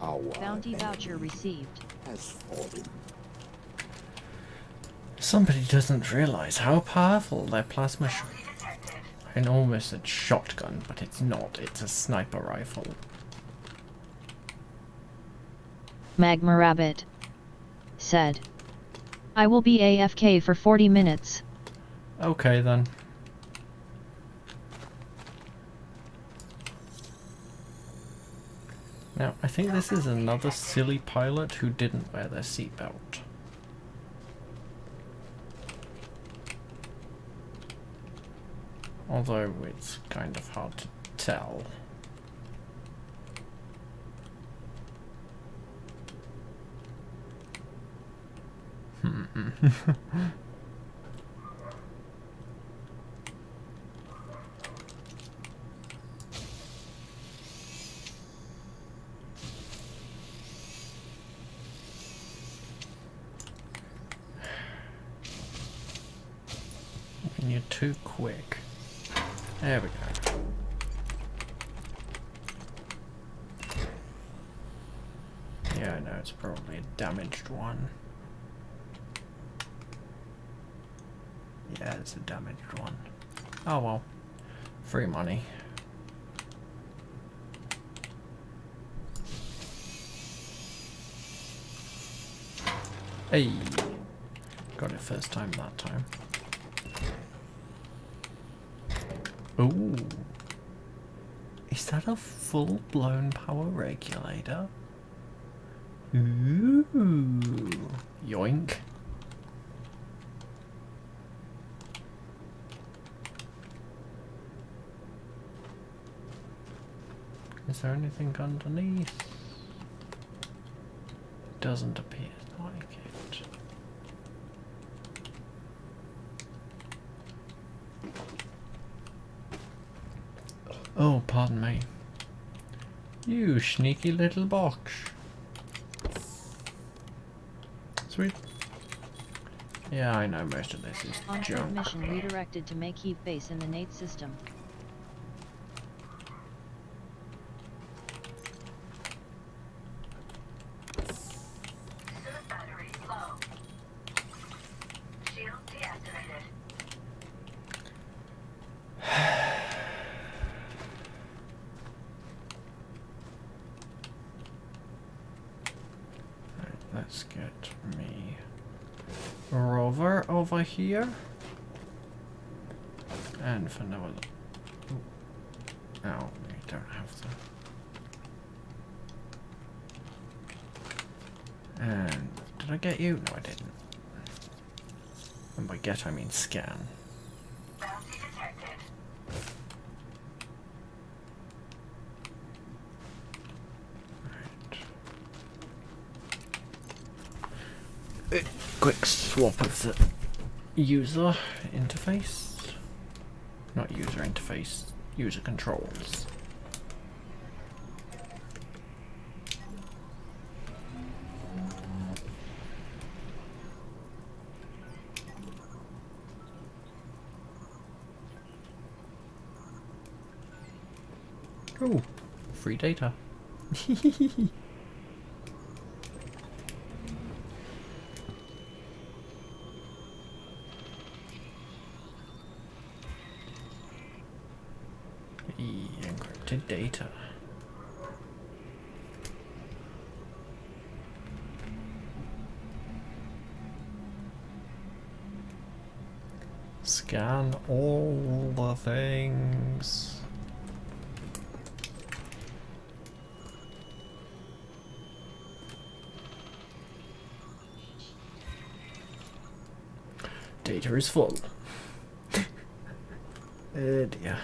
Our Bounty voucher received. has fallen. Somebody doesn't realize how powerful their plasma I almost said shotgun, but it's not. It's a sniper rifle. Magma Rabbit said, I will be AFK for 40 minutes. Okay then. Now, I think this is another silly pilot who didn't wear their seatbelt. Although it's kind of hard to tell. And you're too quick. There we go. Yeah, I know it's probably a damaged one. Yeah, it's a damaged one. Oh well. Free money. Hey! Got it first time that time. Ooh. Is that a full-blown power regulator? Ooh. Yoink. Is there anything underneath? Doesn't appear like it. Oh, pardon me. You sneaky little box. Sweet. Yeah, I know most of this is On junk. mission redirected to make heap base in the Nate system. Suit battery low. Shield deactivated. Right, let's get me a rover over here. And for no other... Ooh. No, we don't have to. And did I get you? No, I didn't. And by get, I mean scan. Bounty detected. Right. Quick swap of the user interface. Not user interface, user controls. Oh, free data. Encrypted data. Scan all the things. Data is full. Oh dear.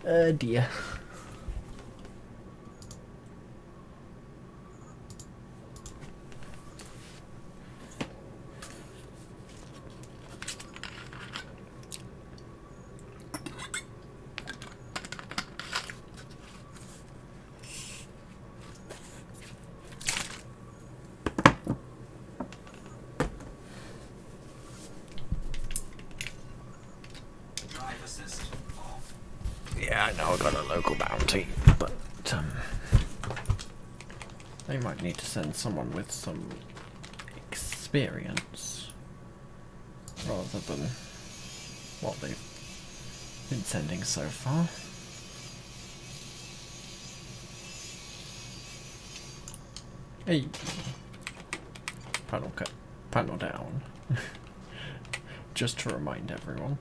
Oh dear. Drive assist off. Yeah, I know I got a local bounty, but they might need to send someone with some experience rather than what they've been sending so far. Hey, panel down. Just to remind everyone.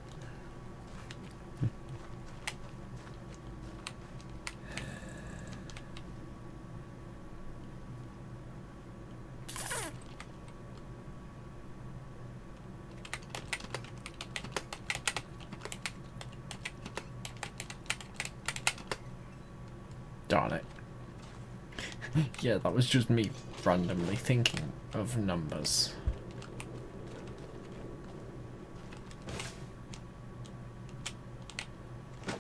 Darn it. Yeah, that was just me randomly thinking of numbers. I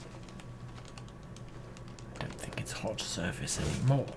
don't think it's hot surface anymore.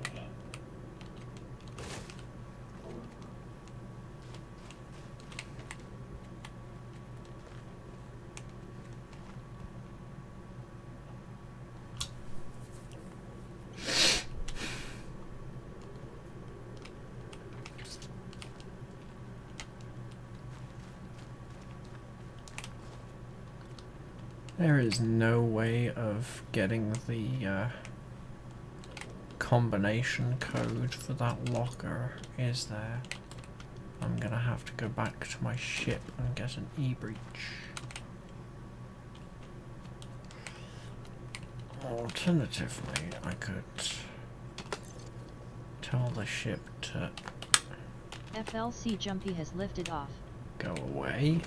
There is no way of getting the combination code for that locker, is there? I'm gonna have to go back to my ship and get an e-breach. Alternatively, I could tell the ship to FLC Jumpy has lifted off. go away.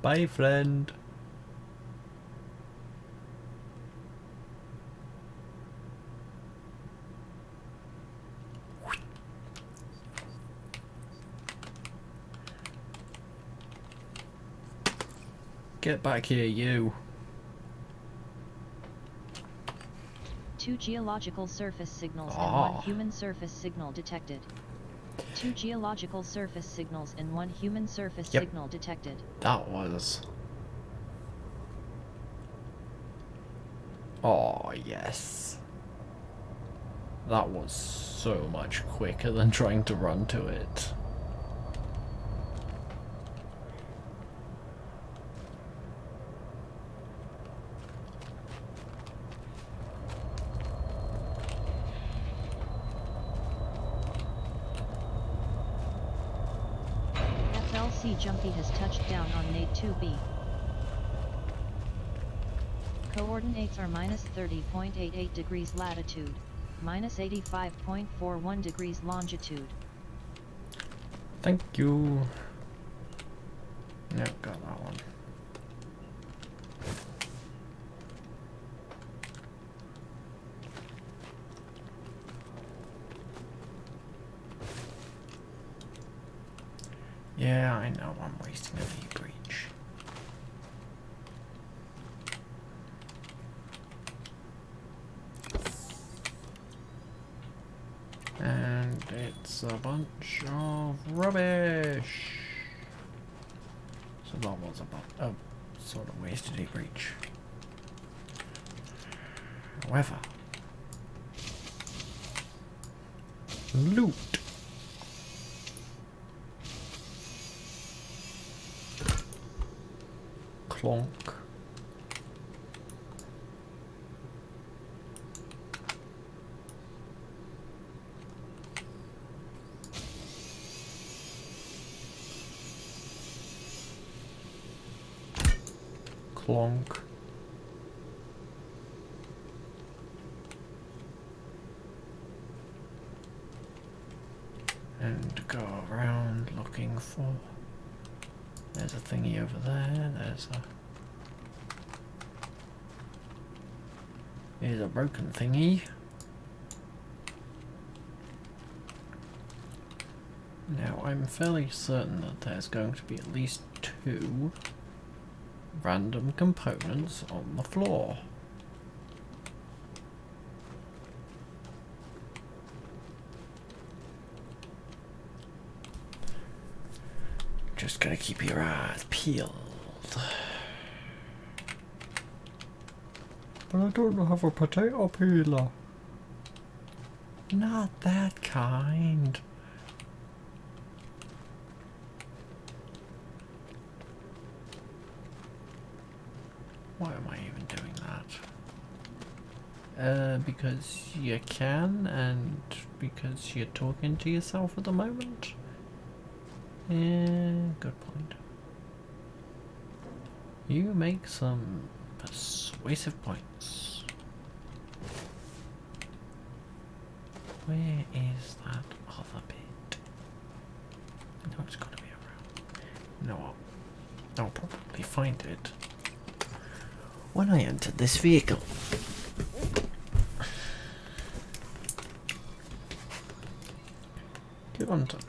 Bye, friend. Get back here, you. 2 geological surface signals and 1 human surface signal detected. 2 geological surface signals and 1 human surface signal detected. That was... Oh, yes. That was so much quicker than trying to run to it. FLC Jumpy has touched down on Nate 2B. Coordinates are -30.88 degrees latitude, -85.41 degrees longitude. Thank you. No, got that one. Yeah, I know, I'm wasting a V breach. And it's a bunch of rubbish. So that was a sort of wasted a breach. However, loot. Clonk. Clonk. And go around looking for... There's a thingy over there, Here's a broken thingy. Now I'm fairly certain that there's going to be at least 2 random components on the floor. Just gotta keep your eyes peeled. But I don't have a potato peeler. Not that kind. Why am I even doing that? Because you can, and because you're talking to yourself at the moment? Yeah, good point. You make some persuasive points. Where is that other bit? I know it's gotta be around. You know what? I'll probably find it when I enter this vehicle. Get on to it.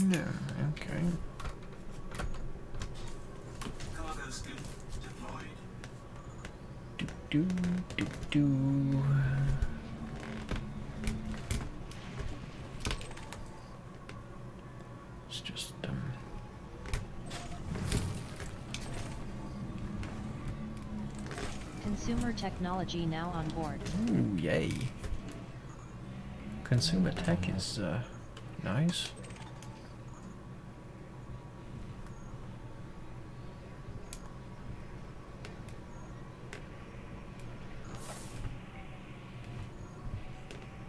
No, okay. Cargo skin deployed. Do. It's just Consumer technology now on board. Ooh, yay. Consumer tech is nice.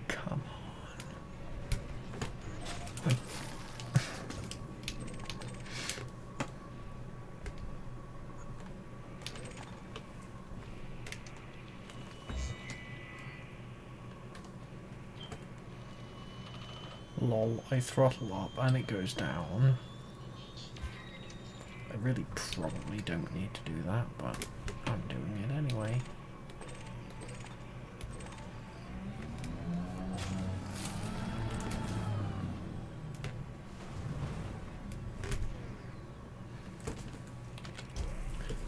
Come on. Lol, I throttle up and it goes down. I really probably don't need to do that, but I'm doing it anyway.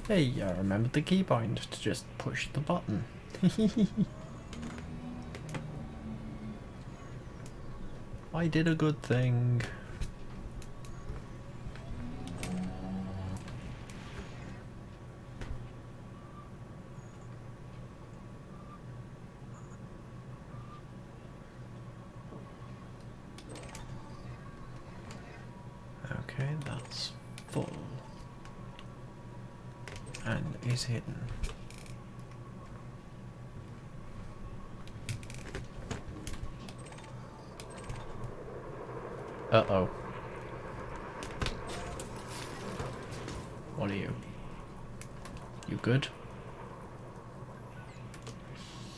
Hey, I remembered the keybind to just push the button. I did a good thing. Okay, that's full. And is hidden. Uh-oh. What are you? You good?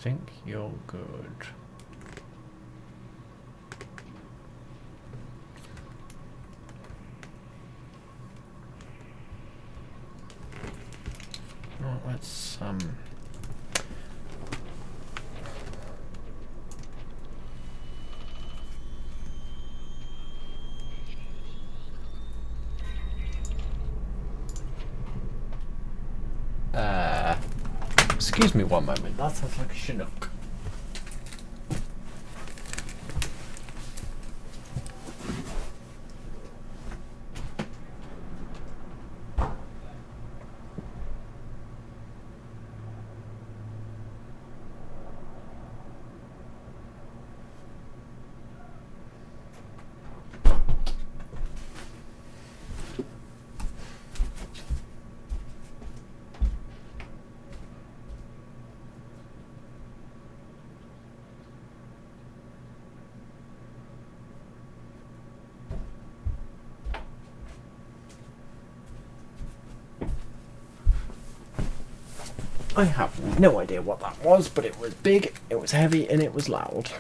Think you're good. Well, let's Excuse me one moment, that sounds like a Chinook. I have no idea what that was, but it was big, it was heavy, and it was loud.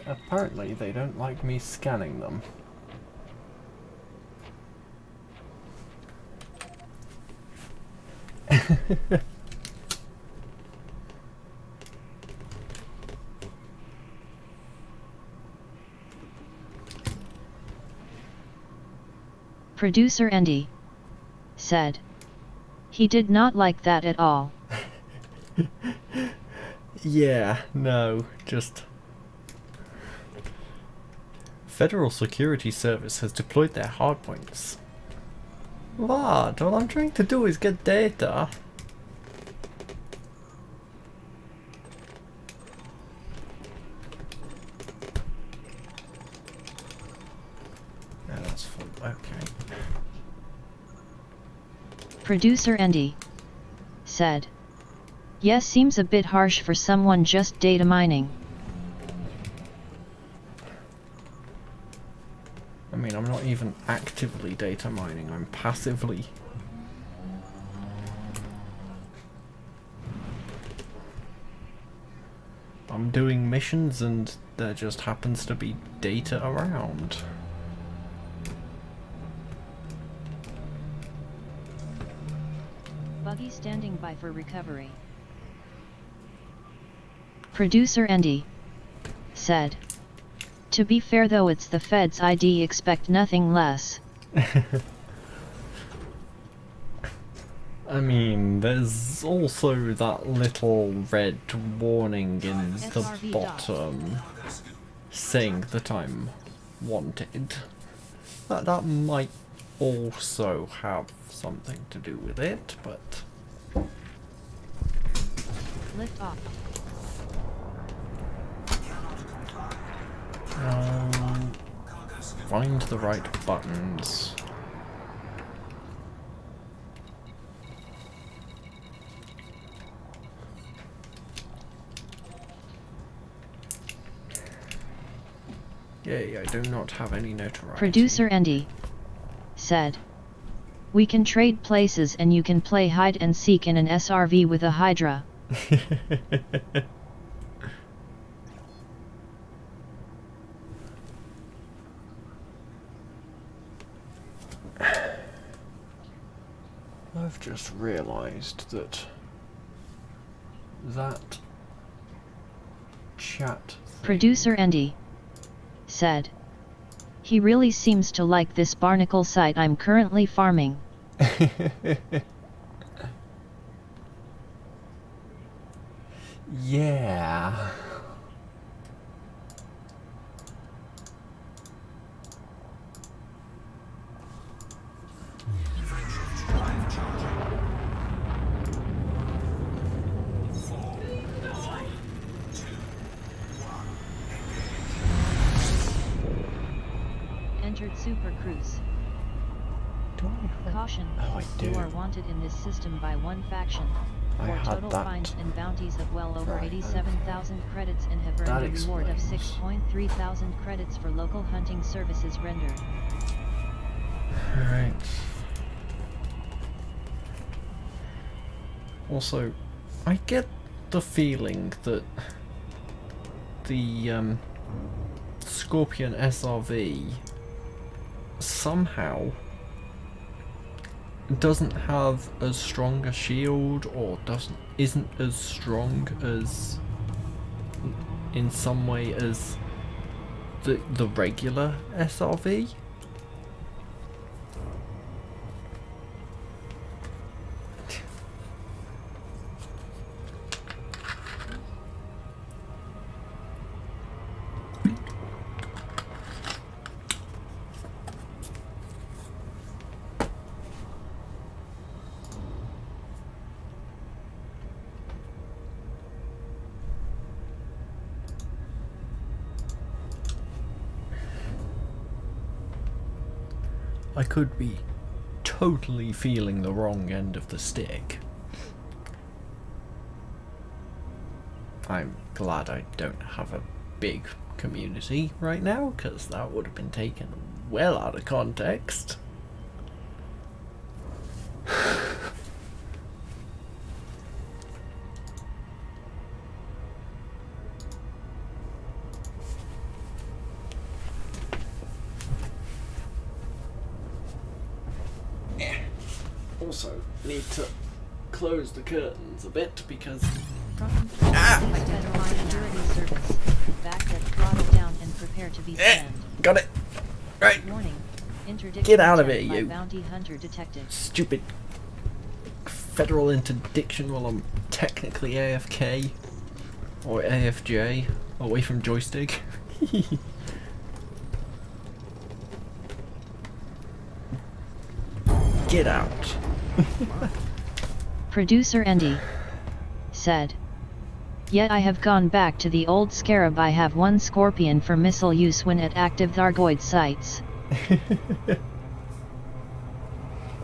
Apparently, they don't like me scanning them. Producer Andy said. He did not like that at all. Yeah, no, just... Federal Security Service has deployed their hardpoints. What? All I'm trying to do is get data. Yeah, that's full. Okay. Producer Andy said. Yes, seems a bit harsh for someone just data mining. I mean, I'm not even actively data mining, I'm passively. I'm doing missions and there just happens to be data around. Buggy standing by for recovery. Producer Andy said. To be fair though, it's the Fed's ID, expect nothing less. I mean, there's also that little red warning in the bottom saying that I'm wanted. That might also have something to do with it, but... Lift off. Find the right buttons. Yay, I do not have any notoriety. Producer Andy said. We can trade places and you can play hide and seek in an SRV with a Hydra. I've just realised that chat Producer Andy said. He really seems to like this barnacle site I'm currently farming. Yeah. Entered Super Cruise. Do I have... Caution. Oh, I do. You are wanted in this system by one faction. I For had total that. fines and bounties of well over Right, 87,000 credits and have That earned a reward of explains. 6.3 thousand credits for local hunting services rendered. Alright. Also, I get the feeling that the Scorpion SRV somehow doesn't have as strong a shield, or isn't as strong as in some way as the regular SRV. I could be totally feeling the wrong end of the stick. I'm glad I don't have a big community right now, because that would have been taken well out of context. Also, need to close the curtains a bit because Federal Security Service. Back that throttle down and prepare to be scanned. got it. Right, Warning. Interdiction Get out of checked it, by you. Bounty hunter detected. stupid federal interdiction while I'm technically AFK or AFJ, away from joystick. Get out. Producer Andy said. Yet I have gone back to the old scarab. I have one Scorpion for missile use when at active Thargoid sites.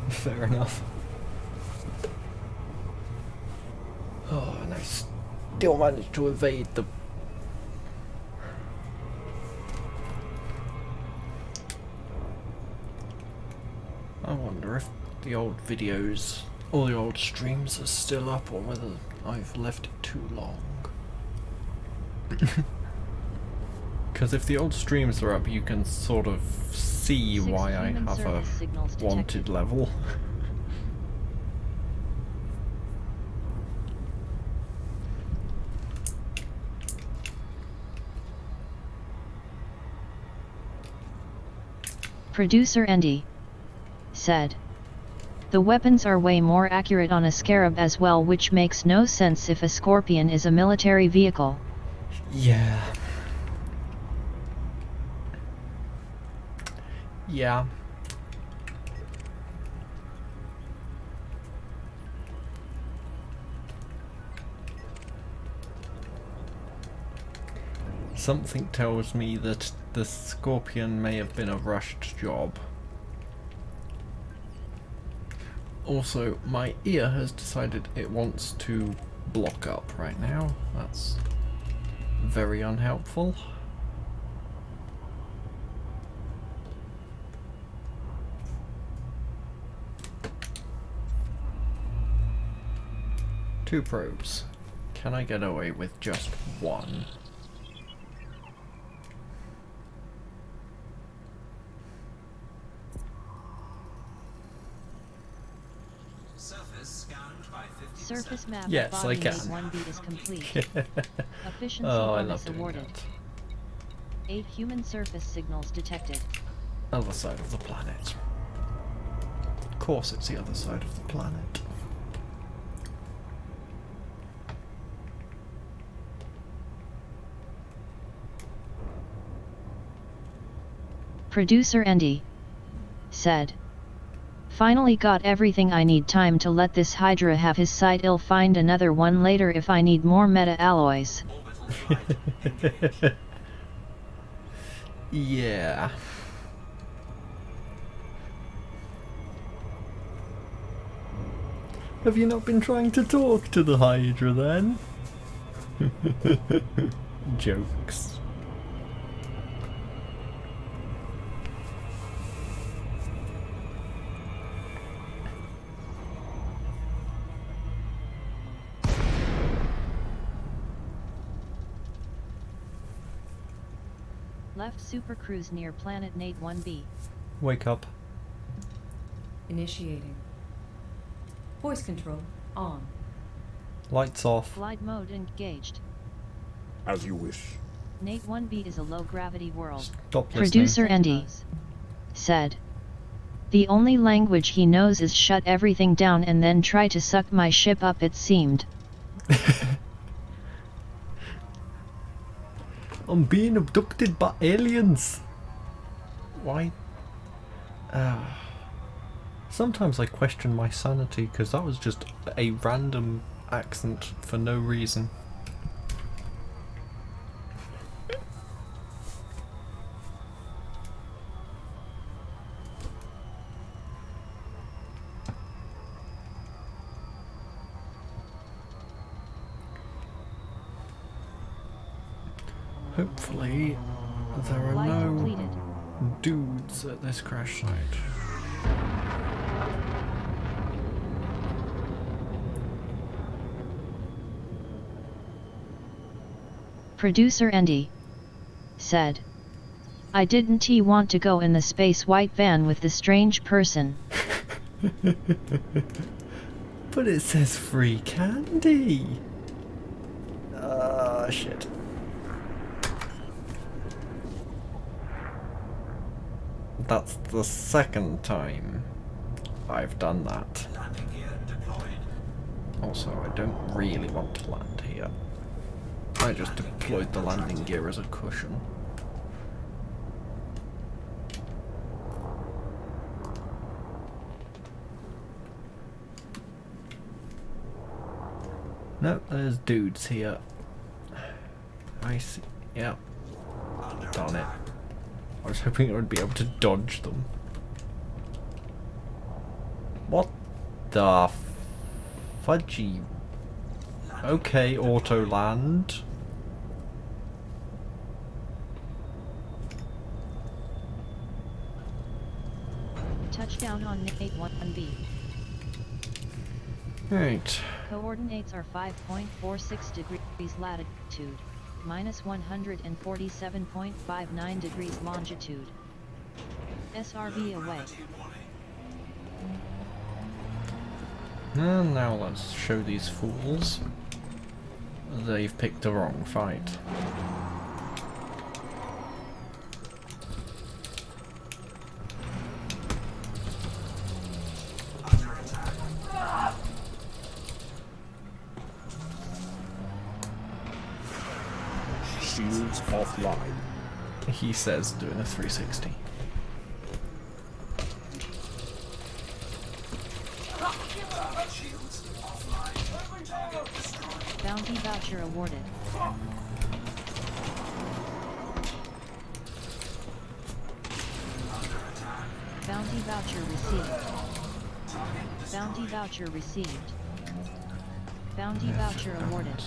Fair enough. Oh, and I still managed to evade the... I wonder if the old videos, all the old streams are still up, or whether I've left it too long. Because if the old streams are up, you can sort of see 6 why I human have a service signals detected. wanted level. Producer Andy said. The weapons are way more accurate on a Scarab as well, which makes no sense if a Scorpion is a military vehicle. Yeah. Yeah. Something tells me that the Scorpion may have been a rushed job. Also, my ear has decided it wants to block up right now. That's very unhelpful. Two probes. Can I get away with just one? Surface scanned by 50%. Surface map Yes, of I body can. 1B is complete. Efficiency Oh, I bonus love doing awarded. that. 8 human surface signals detected. Other side of the planet. Of course it's the other side of the planet. Producer Andy said. Finally got everything I need. Time to let this Hydra have his sight. I'll find another one later if I need more meta alloys. Orbital flight. Yeah. Have you not been trying to talk to the Hydra then? Jokes. Left super cruise near planet Nate 1B. Wake up. Initiating Voice control on. Lights off. Glide mode engaged. As you wish. Nate 1B is a low-gravity world. Stop listening. Producer Andy said. The only language he knows is shut everything down and then try to suck my ship up, it seemed. I'm being abducted by aliens. Why? Sometimes I question my sanity because that was just a random accent for no reason. Hopefully, there are Flight no completed. dudes at this crash site. Producer Andy said. I didn't want to go in the space white van with the strange person. But it says free candy. Shit. That's the second time I've done that. Landing gear deployed. Also, I don't really want to land here. I just deployed the landing gear as a cushion. Nope, there's dudes here. I see. Yep. Darn it. I was hoping I would be able to dodge them. What the fudgy? Okay, auto land. Touchdown on Nate 1B. Right. Coordinates are 5.46 degrees latitude, minus 147.59 degrees longitude. SRB away. And now let's show these fools they've picked the wrong fight. Shields offline. He says doing a 360. Shields offline. Target destroyed. Bounty voucher awarded. Bounty voucher received. Bounty voucher received. Bounty voucher awarded.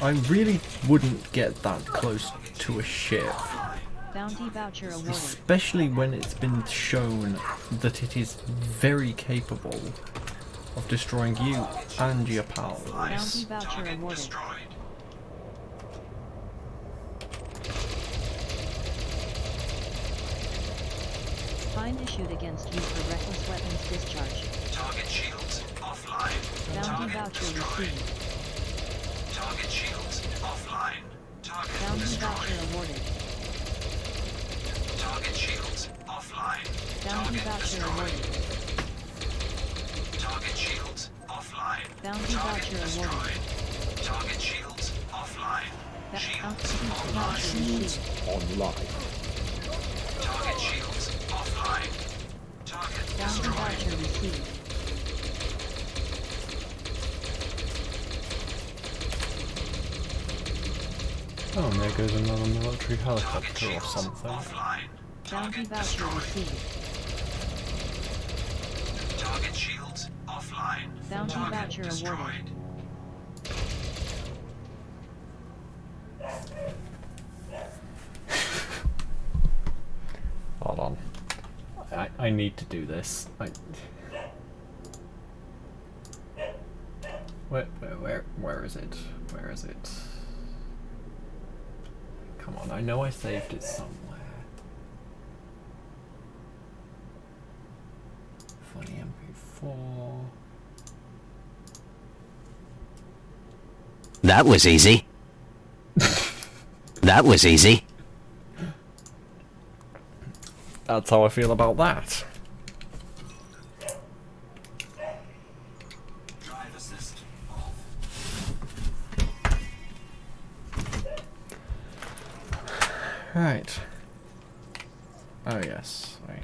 I really wouldn't get that close to a ship. Bounty voucher awarded. Especially when it's been shown that it is very capable of destroying you and your pals. Bounty voucher Target awarded. destroyed. Fine issued against you for reckless weapons discharge. Target shields offline. Bounty voucher received. Target shields offline. Target Bounty destroyed. voucher awarded. Target shields offline. Bounty Target voucher destroyed. awarded. Target shields offline. Bounty Target voucher destroyed. awarded. Target shields offline. Shields Bounty voucher Shields received. online. Target shields offline. Target Bounty destroyed. voucher received. Oh, and there goes another military helicopter or something. Offline. Bounty voucher received. Target shields offline. Bounty Target voucher destroyed. awarded. Hold on. I need to do this. Where is it? Where is it? Come on, I know I saved it somewhere. for the MP4. That was easy. That was easy. That's how I feel about that. Drive assist off. Right. Oh yes. Right.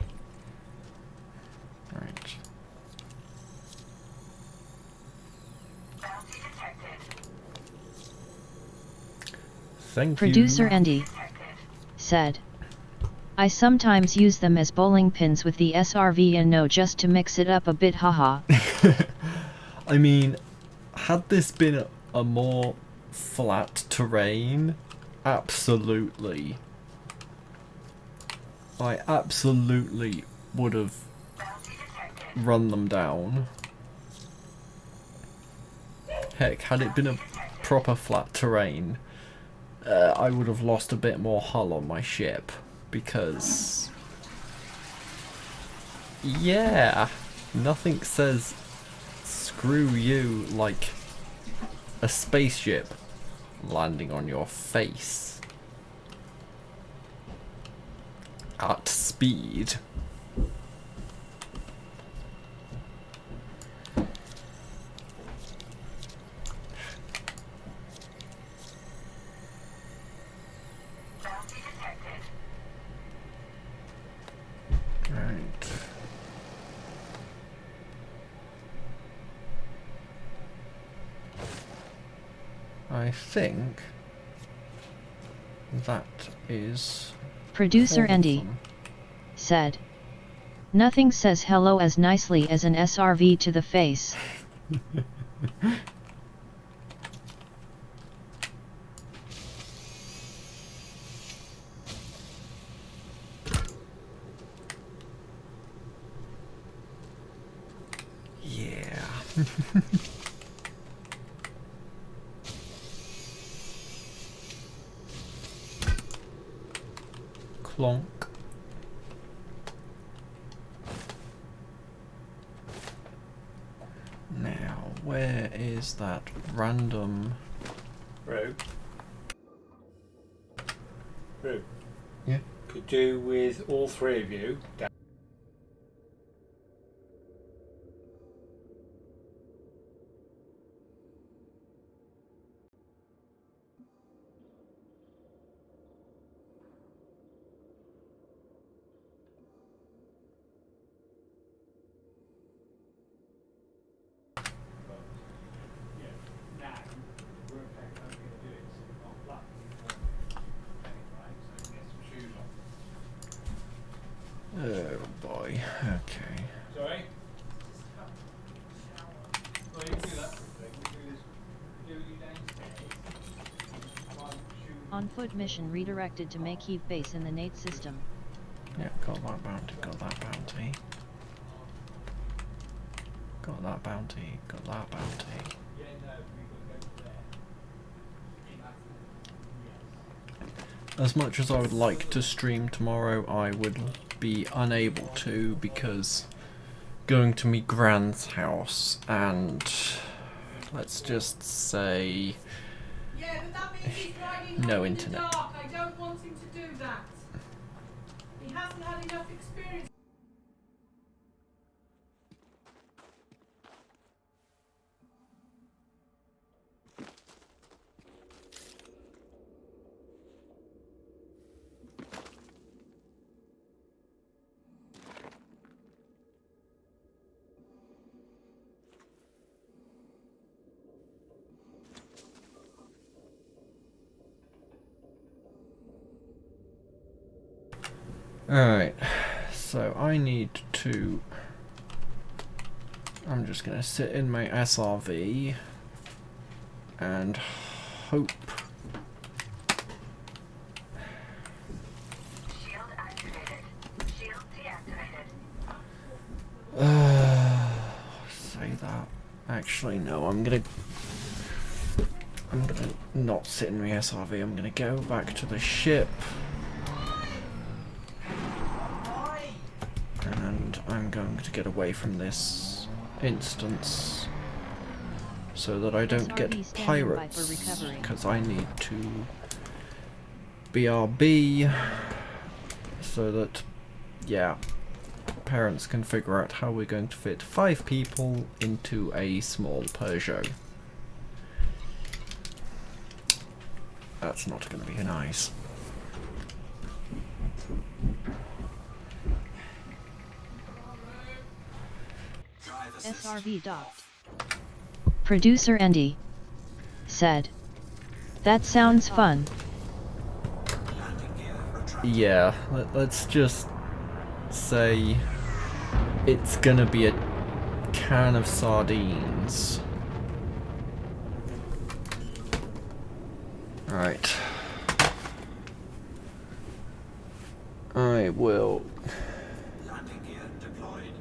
Right. Bounty detected. Thank Producer you. Andy said, I sometimes use them as bowling pins with the SRV and no just to mix it up a bit, haha. I mean, had this been a more flat terrain, absolutely. I absolutely would have Bounty detected. run them down. Heck, had it been a proper flat terrain, I would have lost a bit more hull on my ship, because yeah, nothing says screw you like a spaceship landing on your face at speed. Bounty detected. Right. I think that is Producer all of Andy them. said, nothing says hello as nicely as an SRV to the face. Yeah. Clonk. Now, where is that random... Rogue. Rogue. Yeah. Could do with all three of you. Oh boy, okay. Sorry? Well, you can do that. On foot mission redirected to Maykeep base in the Nate system. Yeah, got that bounty, got that bounty. Got that bounty, got that bounty. As much as I would like to stream tomorrow, I would be unable to because going to me grand's house and let's just say Yeah, but that means he's riding no home in internet. the dark. I don't want him to do that. He hasn't had enough experience. Alright, so I need to... I'm just gonna sit in my SRV and hope... Shield activated. Shield deactivated. say that. Actually, no, I'm gonna not sit in my SRV, I'm gonna go back to the ship. And I'm going to get away from this instance so that I don't get SRV standing by pirates, for recovery. because I need to BRB so that, yeah, parents can figure out how we're going to fit 5 people into a small Peugeot. That's not going to be nice. SRV docked. Producer Andy said, "That sounds fun." Yeah, let's just say it's gonna be a can of sardines. Right. I will. Landing gear deployed.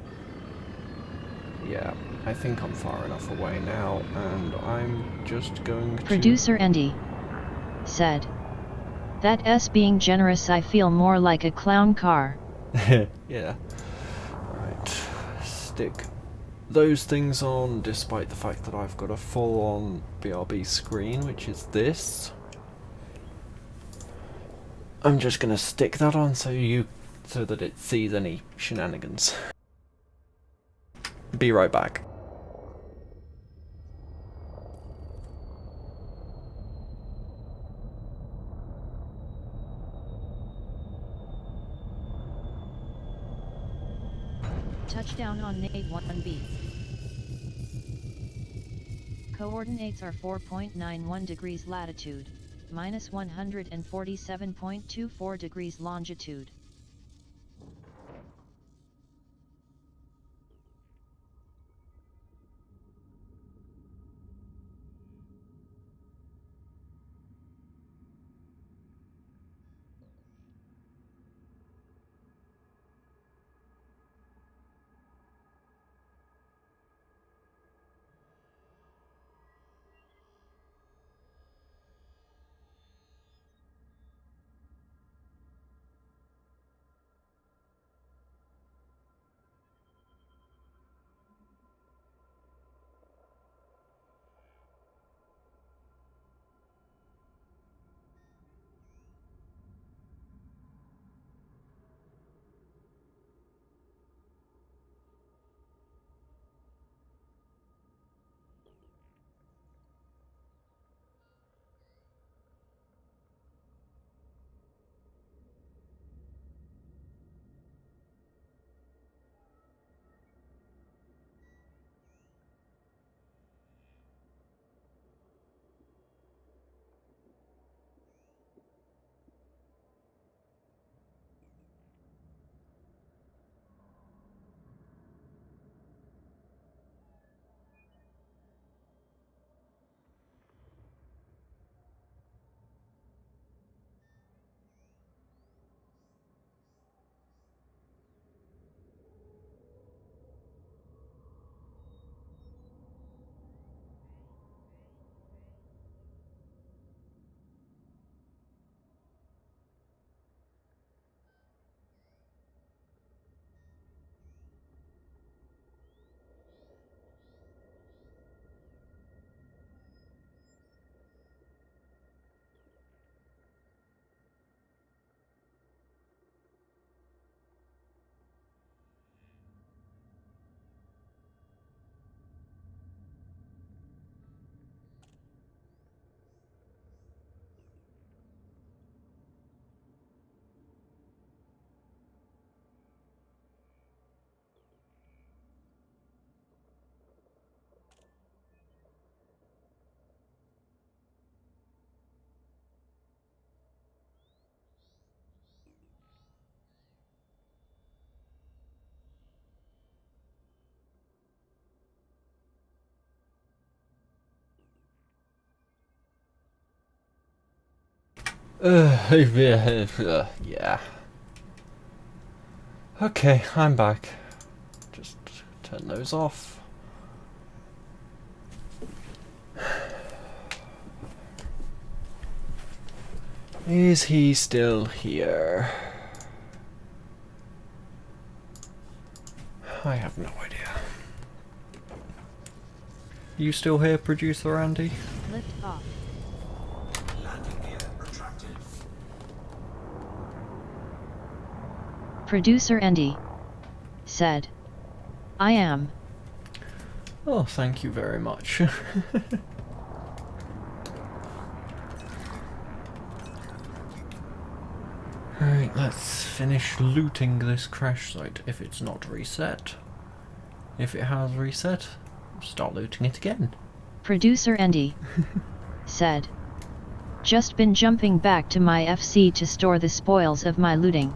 Yeah, I think I'm far enough away now, and I'm just going to... Producer Andy said, "That S being generous, I feel more like a clown car." Yeah. Right. Stick those things on, despite the fact that I've got a full-on BRB screen, which is this. I'm just gonna stick that on so that it sees any shenanigans. Be right back. Touchdown on Nate 1B. Coordinates are 4.91 degrees latitude, minus 147.24 degrees longitude. Yeah. Okay, I'm back. Just turn those off. Is he still here? I have no idea. You still here, producer Andy? Lift off. Landing gear retracted. Producer Andy said, I am. Oh, thank you very much. Alright, let's finish looting this crash site if it's not reset. If it has reset, start looting it again. Producer Andy said, just been jumping back to my FC to store the spoils of my looting.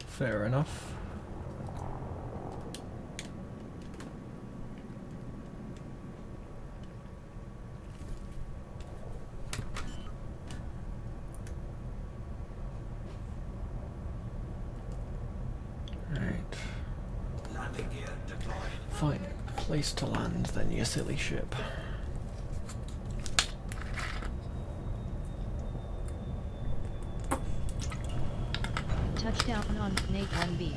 Fair enough. Right. Landing gear deployed. Fine. Place to land then, you silly ship. Touchdown on Nate 1B.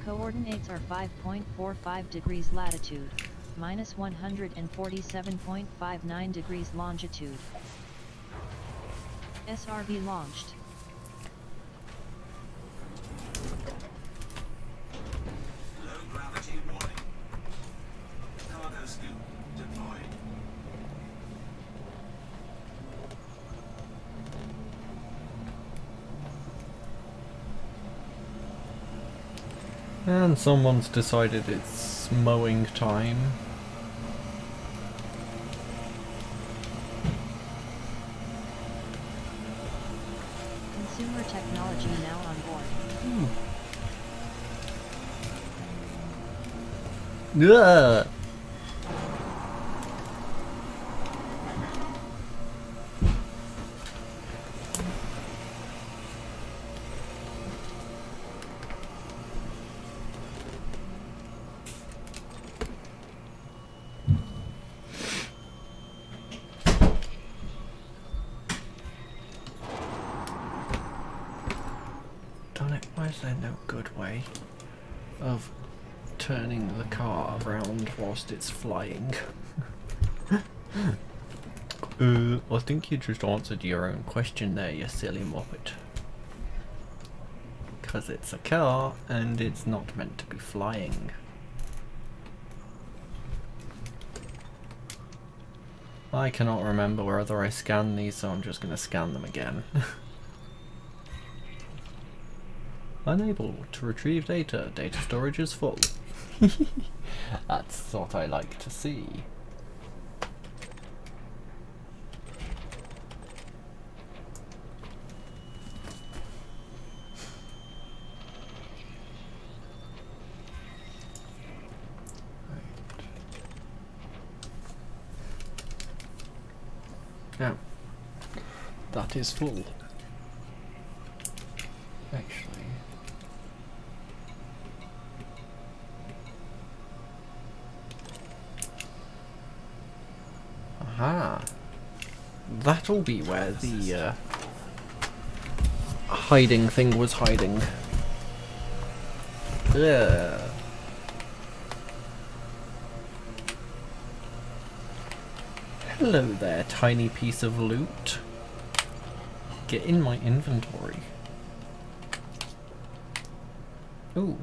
Coordinates are 5.45 degrees latitude, minus 147.59 degrees longitude. SRB launched. Low gravity warning. Cargo scoop deployed. And someone's decided it's mowing time. Consumer technology now on board. Ugh. Darn it, why is there no good way of turning the car around whilst it's flying? I think you just answered your own question there, you silly moppet. Because it's a car and it's not meant to be flying. I cannot remember whether I scanned these, so I'm just going to scan them again. Unable to retrieve data. Data storage is full. That's what I like to see. Now, that is full. Actually. Aha. That'll be where the hiding thing was hiding. Ugh. Hello there, tiny piece of loot. Get in my inventory. Ooh.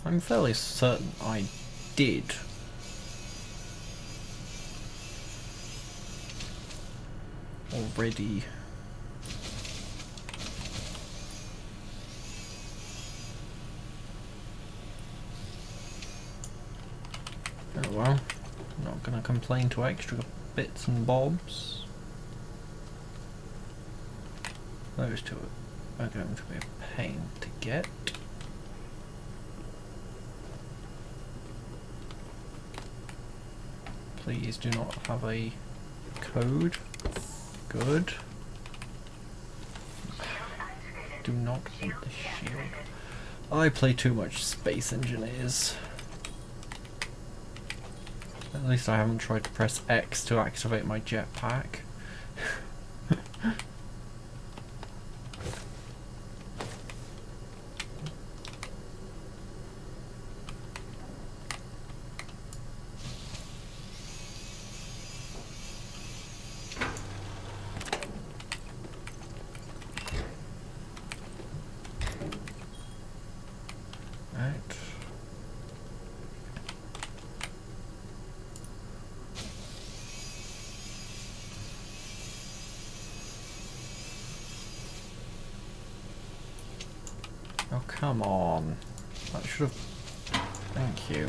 I'm fairly certain I did. Already. Oh well. Not gonna complain to extra bits and bobs. Those two are going to be a pain to get. Please do not have a code. Good. Do not want the shield. I play too much Space Engineers. At least I haven't tried to press X to activate my jetpack. Right. Oh, come on. That should have... Thank you.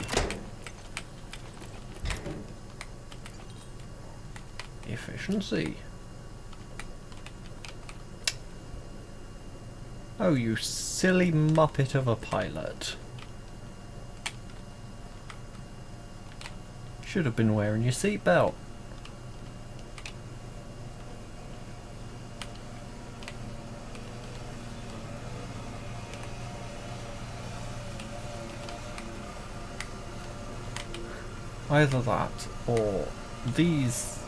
Efficiency. Oh, you silly muppet of a pilot. Should have been wearing your seatbelt. Either that, or these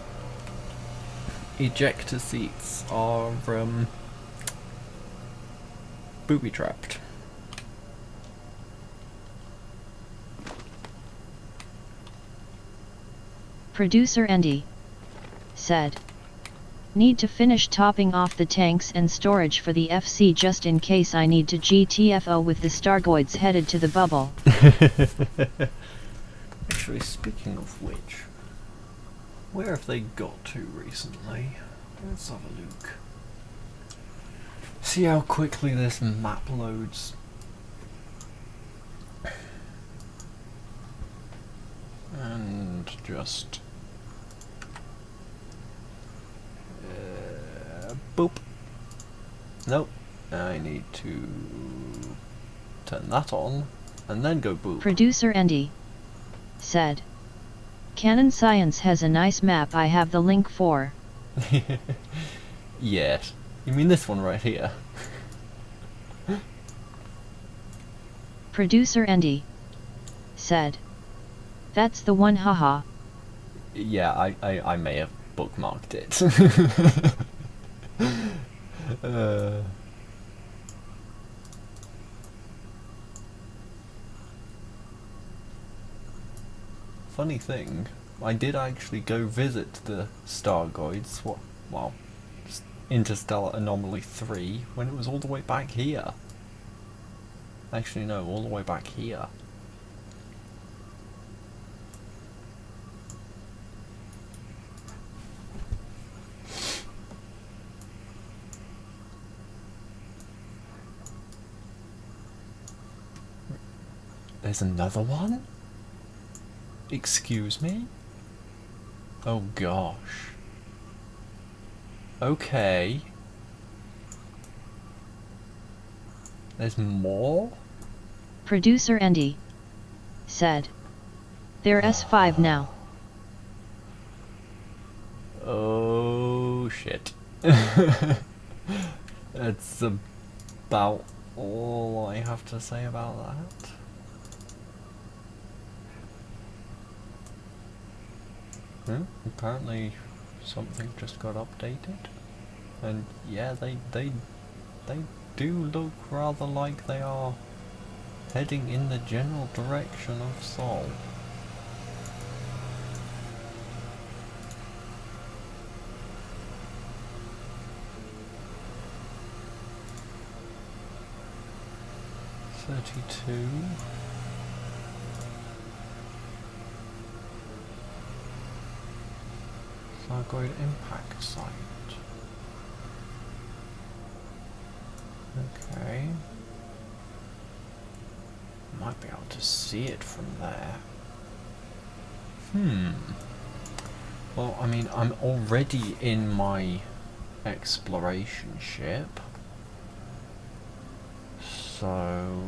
ejector seats are booby-trapped. Producer Andy said, "Need to finish topping off the tanks and storage for the FC just in case I need to GTFO with the Stargoids headed to the bubble." Actually, speaking of which, where have they got to recently? Let's have a look. See how quickly this map loads. And just... boop. Nope. I need to turn that on and then go boop. Producer Andy said, "Canon Science has a nice map, I have the link for." Yes. You mean this one right here? Producer Andy said, "That's the one, haha." Yeah, I may have bookmarked it. Funny thing, I did actually go visit the Stargoids, well, Interstellar Anomaly 3, when it was all the way back here. Actually no, all the way back here. There's another one? Excuse me? Oh gosh. Okay. There's more? Producer Andy said, "They're S5 now." Oh shit. That's about all I have to say about that. Apparently something just got updated, and yeah, they do look rather like they are heading in the general direction of Sol. (32) Stargoid impact site. Okay. Might be able to see it from there. Well, I mean, I'm already in my exploration ship. So...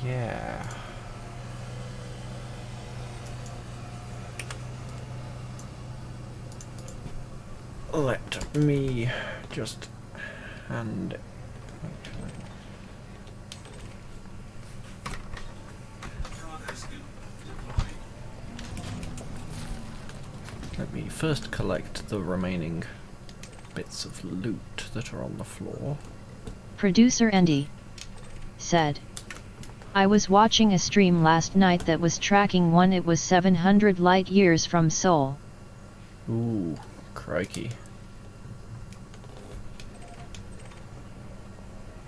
yeah. Let me just hand... Let me first collect the remaining bits of loot that are on the floor. Producer Andy said, I was watching a stream last night that was tracking one. It was 700 light years from Seoul. Ooh, crikey.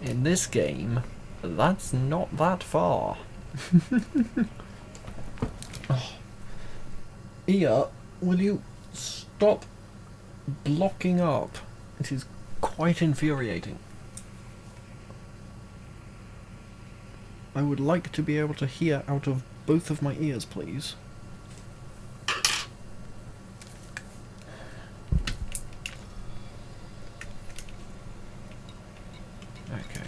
In this game, that's not that far. Oh. Ia, will you stop blocking up? It is quite infuriating. I would like to be able to hear out of both of my ears, please. Okay.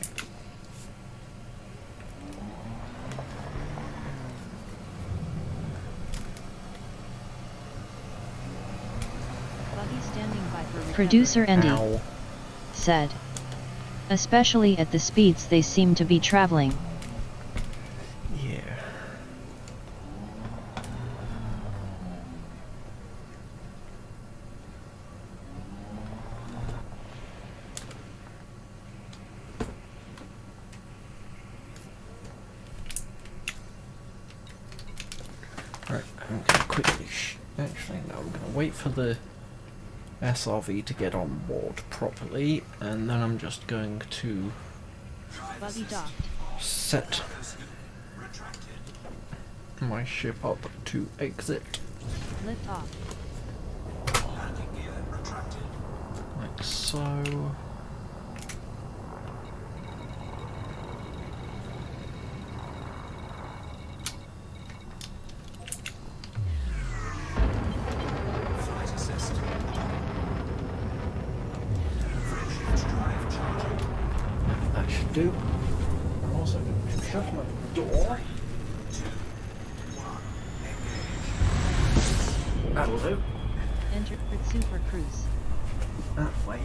Buggy standing by for recovery. Producer Andy Ow. said, especially at the speeds they seem to be traveling. Yeah. Right, I'm gonna quickly actually no, I'm gonna wait for the SRV to get on board properly, and then I'm just going to Buggy docked. set Retracted. my ship up to exit, Lift off. Landing gear retracted. like so. Flight assist. Bridge drive charging. That should do. I'm also going to shut my door. 2, 1, engage. That'll do. Entered Super Cruise. That way.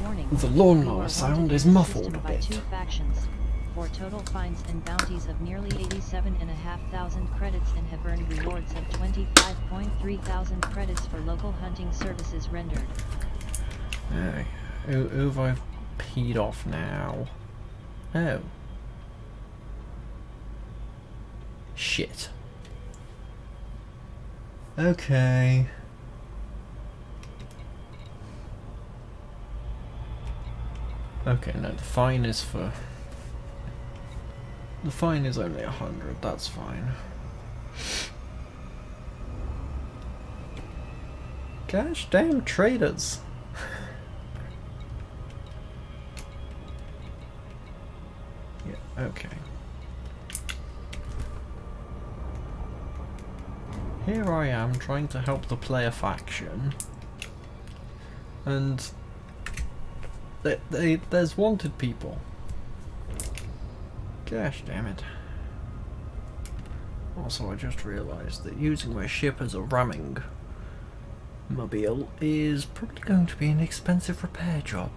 Warning. The You lawnmower are sound wanted is in the muffled system a by bit. 2 factions, for total fines and bounties of nearly 87,500 credits, and have earned rewards of 25.3 thousand credits for local hunting services rendered. Hey, who have I peed off now? Oh. Shit. Okay. Okay, no, the fine is for... The fine is only 100, that's fine. Gosh damn traders. Yeah, okay. Here I am trying to help the player faction, and there's wanted people. Gosh damn it. Also, I just realised that using my ship as a ramming mobile is probably going to be an expensive repair job.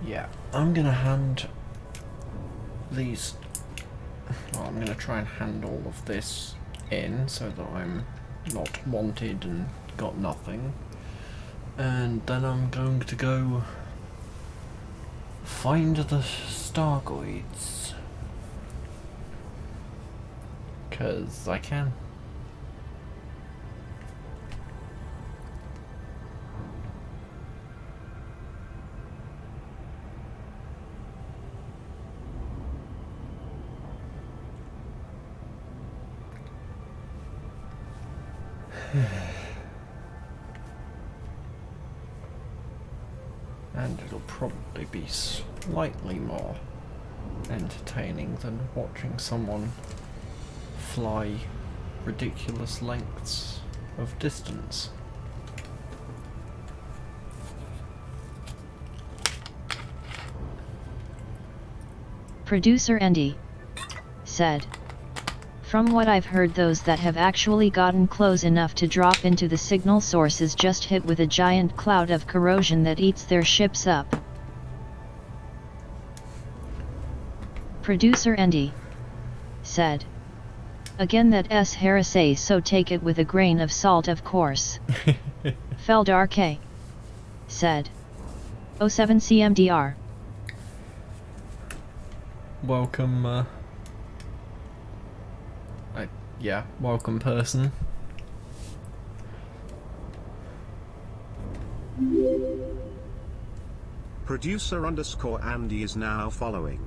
Yeah, I'm gonna hand these. Well, I'm gonna try and hand all of this in so that I'm not wanted and got nothing. And then I'm going to go find the Stargoids. 'Cause I can. And it'll probably be slightly more entertaining than watching someone fly ridiculous lengths of distance. Producer Andy said, "From what I've heard, those that have actually gotten close enough to drop into the signal source is just hit with a giant cloud of corrosion that eats their ships up." Producer Andy said, "Again, that S heresy, so take it with a grain of salt, of course." Feldar K said, 07 CMDR. Welcome, yeah, welcome person. Producer_Andy is now following.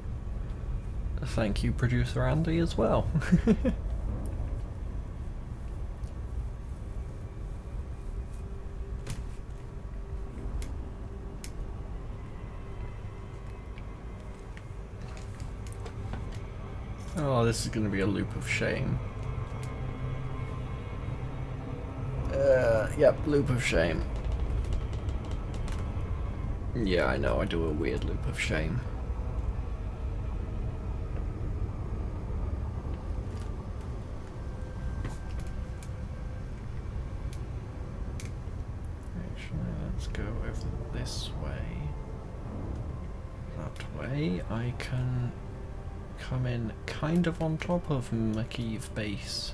Thank you, producer Andy, as well. Oh, this is going to be a loop of shame. Yep, loop of shame. Yeah, I know, I do a weird loop of shame. Actually, let's go over this way. That way, I can come in kind of on top of Makiv base.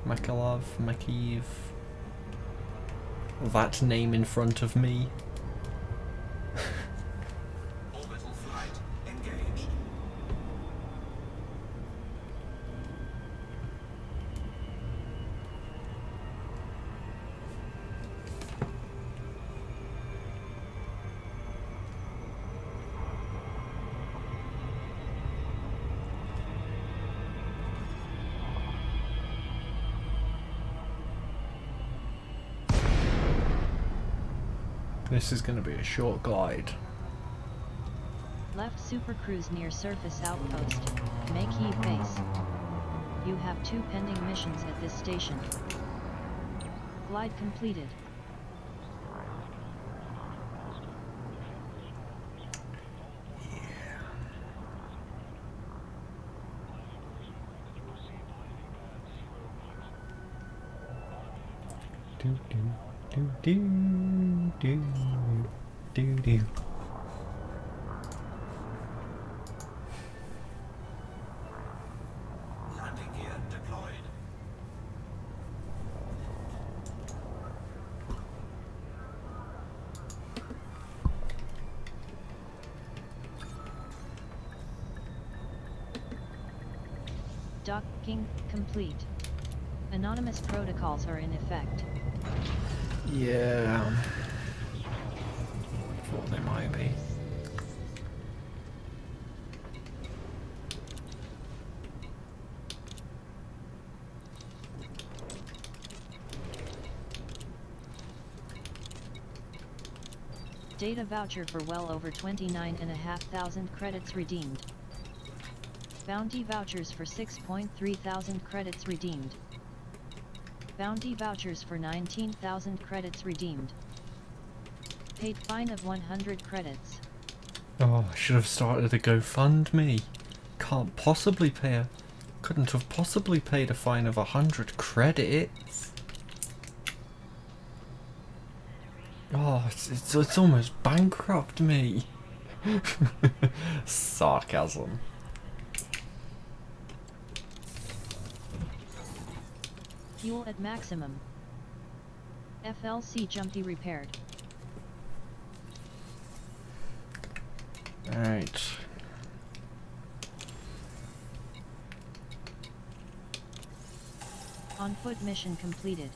Makalov, Makiv. That name in front of me. Orbital flight engaged. This is going to be a short glide. Left supercruise near surface outpost, Makiv base. You have 2 pending missions at this station. Glide completed. Do do do do do do do. Landing gear deployed. Docking complete. Anonymous protocols are in effect. Yeah. Thought they might be. Data voucher for well over 29,500 credits redeemed. Bounty vouchers for 6.3 thousand credits redeemed. Bounty vouchers for 19,000 credits redeemed. Paid fine of 100 credits. Oh, I should have started a GoFundMe. Can't possibly pay a... Couldn't have possibly paid a fine of 100 credits. Oh, it's almost bankrupt me. Sarcasm. Fuel at maximum. FLC Jumpy repaired. Alright. On foot mission completed.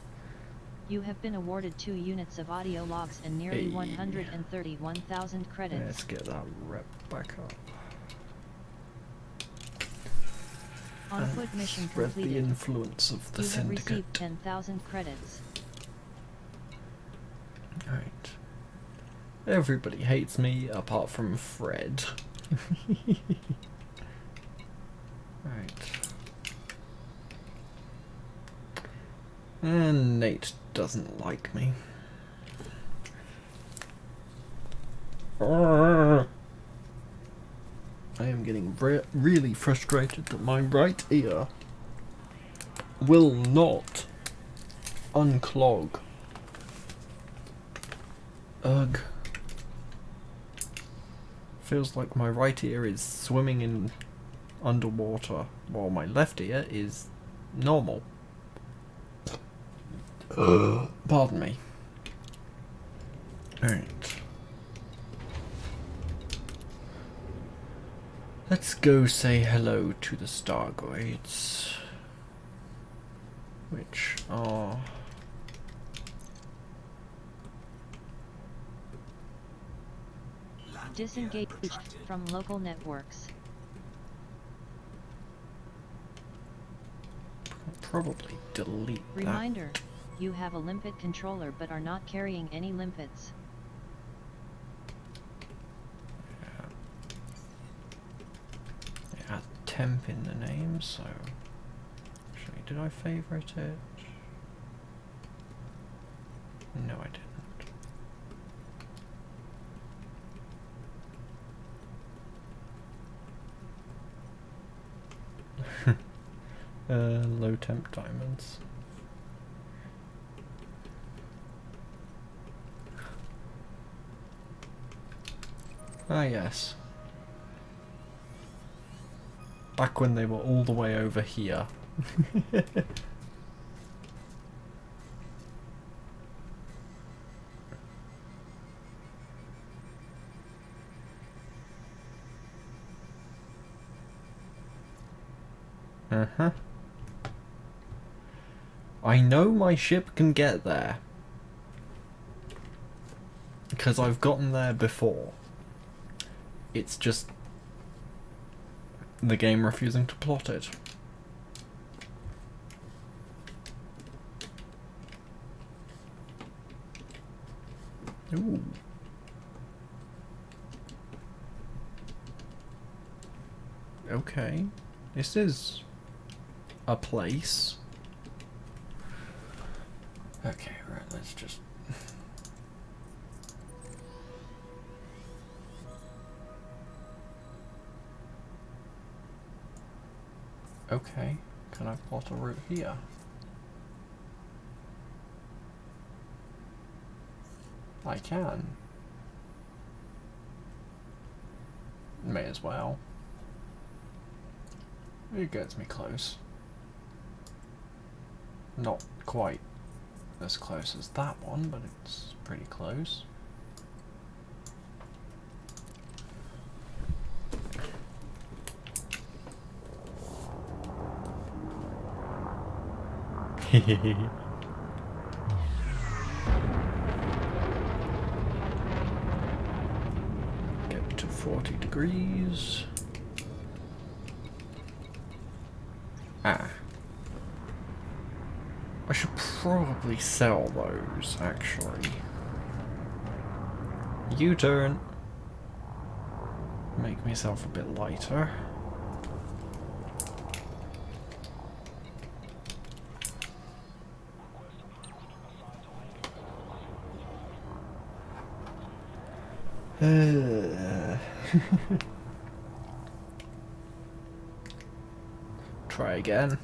You have been awarded 2 units of audio logs and nearly Hey. 131,000 credits. Let's get that rep back up. On foot mission Spread the completed. influence of the You have received syndicate. 10,000 credits. Alright. Everybody hates me apart from Fred. Right. And Nate doesn't like me. I am getting really frustrated that my right ear will not unclog. Ugh. Feels like my right ear is swimming in underwater while my left ear is normal. Pardon me. Alright. Let's go say hello to the Stargoids. Which are... Landing gear Disengaged retracted. from local networks. probably delete that. Reminder, you have a limpet controller but are not carrying any limpets. It had temp in the name, so... Actually, did I favourite it? No, I didn't. Low temp diamonds. Ah, yes. Back when they were all the way over here. Uh-huh. I know my ship can get there. Because I've gotten there before. It's just the game refusing to plot it. Ooh. Okay. This is a place. Okay, right, let's just... Okay, can I plot a route here? I can. May as well. It gets me close. Not quite as close as that one, but it's pretty close. Get to 40 degrees. Ah. I should probably sell those, actually. U-turn. Make myself a bit lighter. Try again.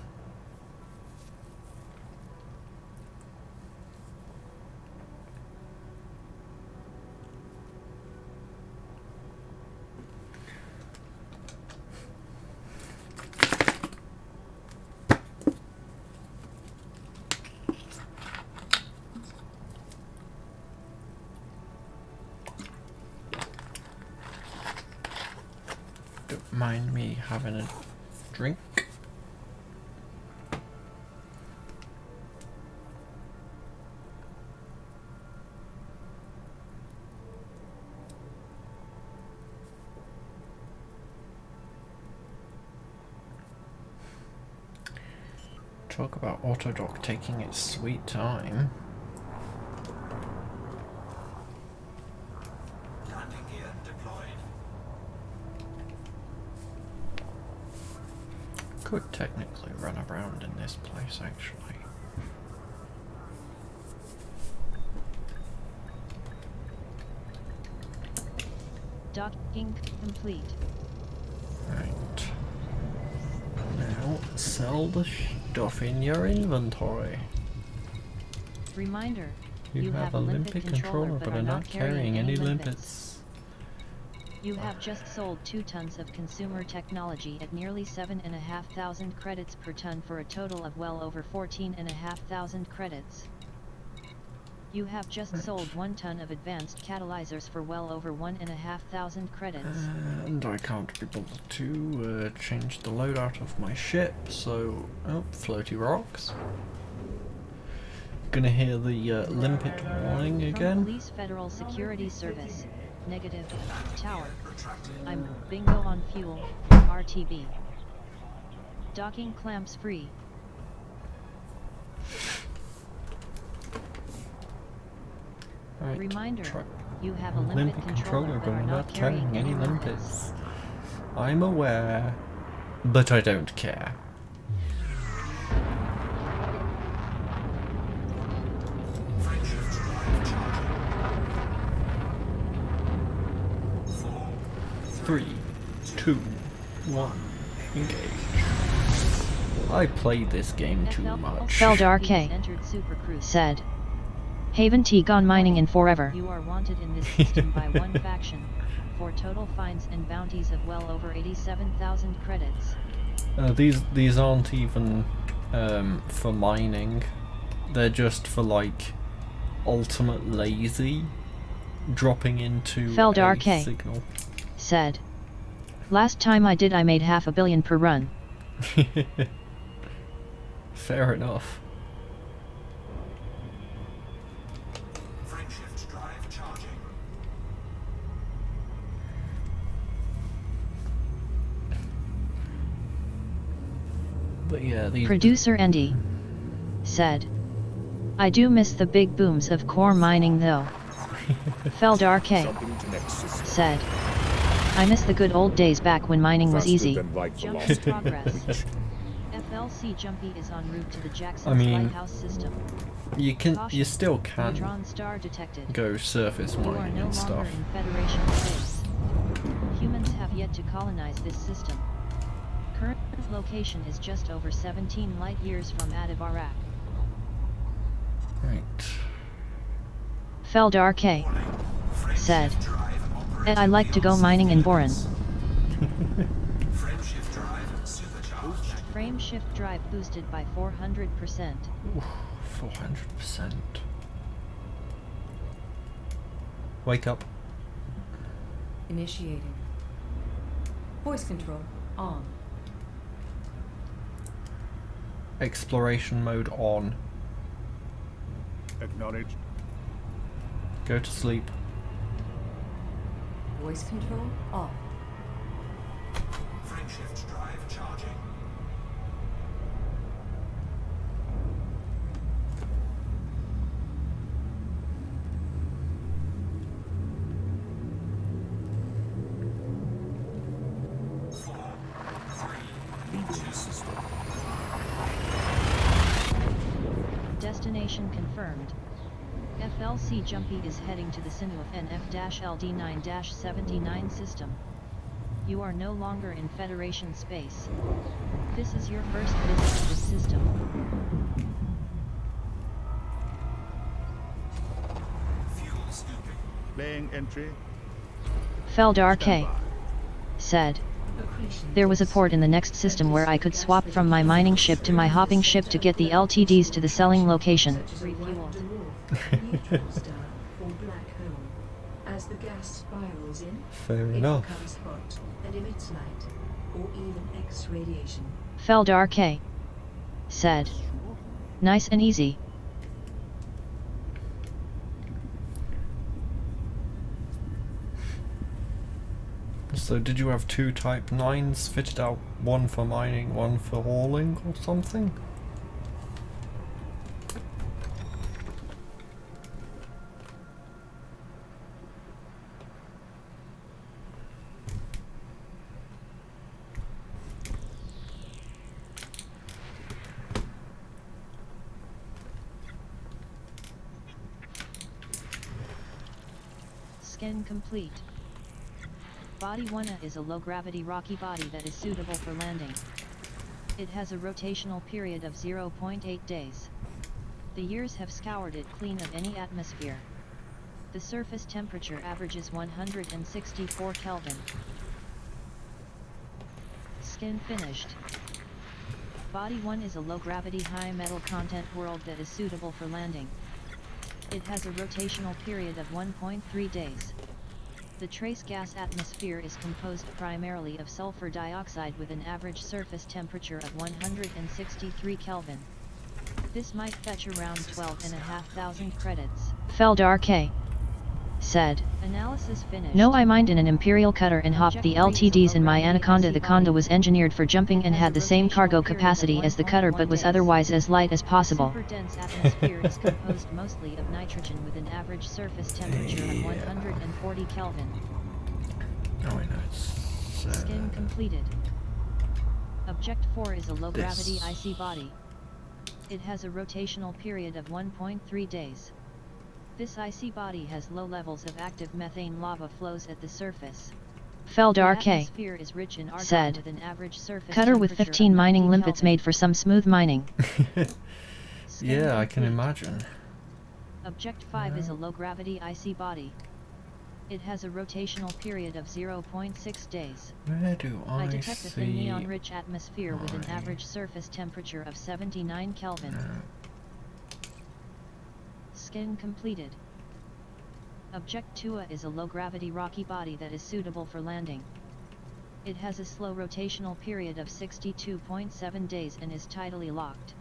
mind me having a drink? Talk about Autodoc taking its sweet time. Landing gear deployed. Could technically run around in this place, actually. Docking complete. Right. Now, sell the stuff in your inventory. Reminder, You have a limpet controller, but are not carrying any limpets. You have just sold 2 tons of consumer technology at nearly 7,500 credits per ton for a total of well over 14,500 credits. You have just sold 1 ton of advanced catalyzers for well over 1,500 credits. And I can't be bothered to change the loadout of my ship, so... Oh, floaty rocks. Gonna hear the limpet warning From again. Police Federal Security Service, negative, tower. I'm bingo on fuel, RTB. Docking clamps free. Right, Reminder, you have a limpet limpet controller but but are I'm not carrying any limpets. I'm aware, but I don't care. Three, two, one, engage. I played this game too much. Feldark said. Haven T gone mining in forever. You are wanted in this system by one faction, for total fines and bounties of well over 87,000 credits. These aren't even for mining. They're just for like ultimate lazy, dropping into Feldark a signal. Said. Last time I did I made $500 million per run. Fair enough. Frameshift drive charging. But yeah, these... Producer Andy said. I do miss the big booms of core mining though. Feldark Jumping to next system. said. I miss the good old days back when mining was Faster easy. than light Jump in velocity. progress. FLC Jumpy is en route to the Jackson's I mean, lighthouse system. you still can Neutron star detected. go surface You are mining no and stuff. longer in Federation space. Humans have yet to colonize this system. Current location is just over 17 light years from Adivarak. Right. Feldark said. And I like to go mining in Boran. Frameshift drive supercharged. Frame shift drive boosted by 400%. 400%. Wake up. Initiating. Voice control on. Exploration mode on. Acknowledged. Go to sleep. Voice control off. Frameshift drive charging. Destination confirmed. FLC Jumpy is heading to the Sinuaf NF-LD9-79 system. You are no longer in Federation space. This is your first visit to the system. Fuel scooping. Laying entry. Feldark Standby. said. There was a port in the next system where I could swap from my mining ship to my hopping ship to get the LTDs to the selling location. Such as a Refueled. neutron star or black hole. As the gas spirals in, Fair it enough. becomes hot and emits light, or even X radiation. Feldar K. said. Nice and easy. So did you have 2 Type 9s fitted out, one for mining, one for hauling or something? Skin complete. Body 1A is a low-gravity rocky body that is suitable for landing. It has a rotational period of 0.8 days. The years have scoured it clean of any atmosphere. The surface temperature averages 164 Kelvin. Skin finished. Body 1 is a low-gravity high metal content world that is suitable for landing. It has a rotational period of 1.3 days. The trace gas atmosphere is composed primarily of sulfur dioxide with an average surface temperature of 163 Kelvin. This might fetch around 12,500 credits. Feldar K. said. Analysis finished. No, I mined in an Imperial cutter and hopped the LTDs in my Anaconda. The Conda was engineered for jumping and had the same cargo capacity as the cutter but was otherwise as light as possible. The super dense atmosphere is composed mostly of nitrogen with an average surface temperature of 140 Kelvin. Oh, I know it's... Skin completed. Object 4 is a low-gravity icy body. It has a rotational period of 1.3 days. This icy body has low levels of active methane lava flows at the surface. Feldar K. said. With an average surface cutter with 15 mining limpets made for some smooth mining. Yeah, I can imagine. Object 5 is a low-gravity icy body. It has a rotational period of 0.6 days. Where do I detect a thin neon-rich atmosphere with an average surface temperature of 79 Kelvin. Skin completed. Object 2A is a low-gravity rocky body that is suitable for landing. It has a slow rotational period of 62.7 days and is tidally locked.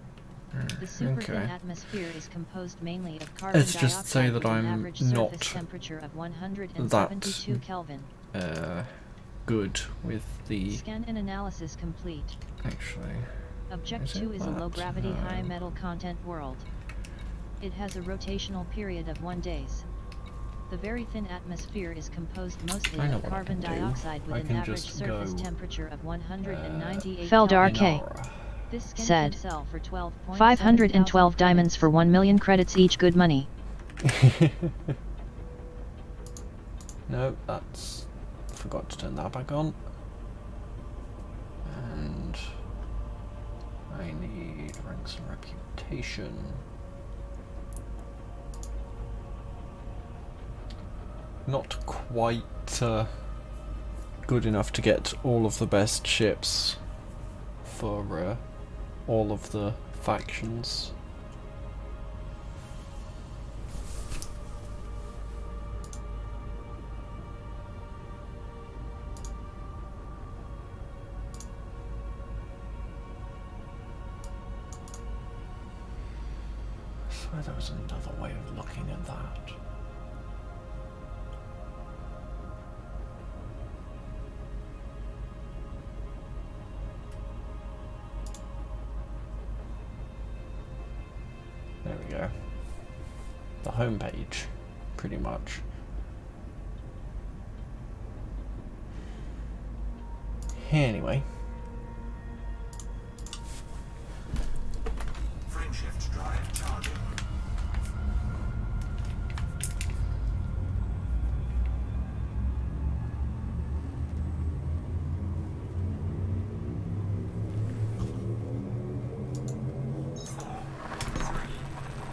The super-thin atmosphere is composed mainly of carbon dioxide just say that with an I'm average not surface temperature of 172 Kelvin. Good with the... Scan and analysis complete. Actually... Object 2 is a low-gravity high metal content world. It has a rotational period of 1 day. The very thin atmosphere is composed mostly of carbon dioxide with an average surface temperature of 198 Feldar K. said. For 512 diamonds for 1 million credits each. Good money. No, that's... forgot to turn that back on. And... I need ranks and reputation. Not quite good enough to get all of the best ships for all of the factions. I swear there was another way of looking at that. There we go. The home page, pretty much. Anyway. Frameshift drive charging.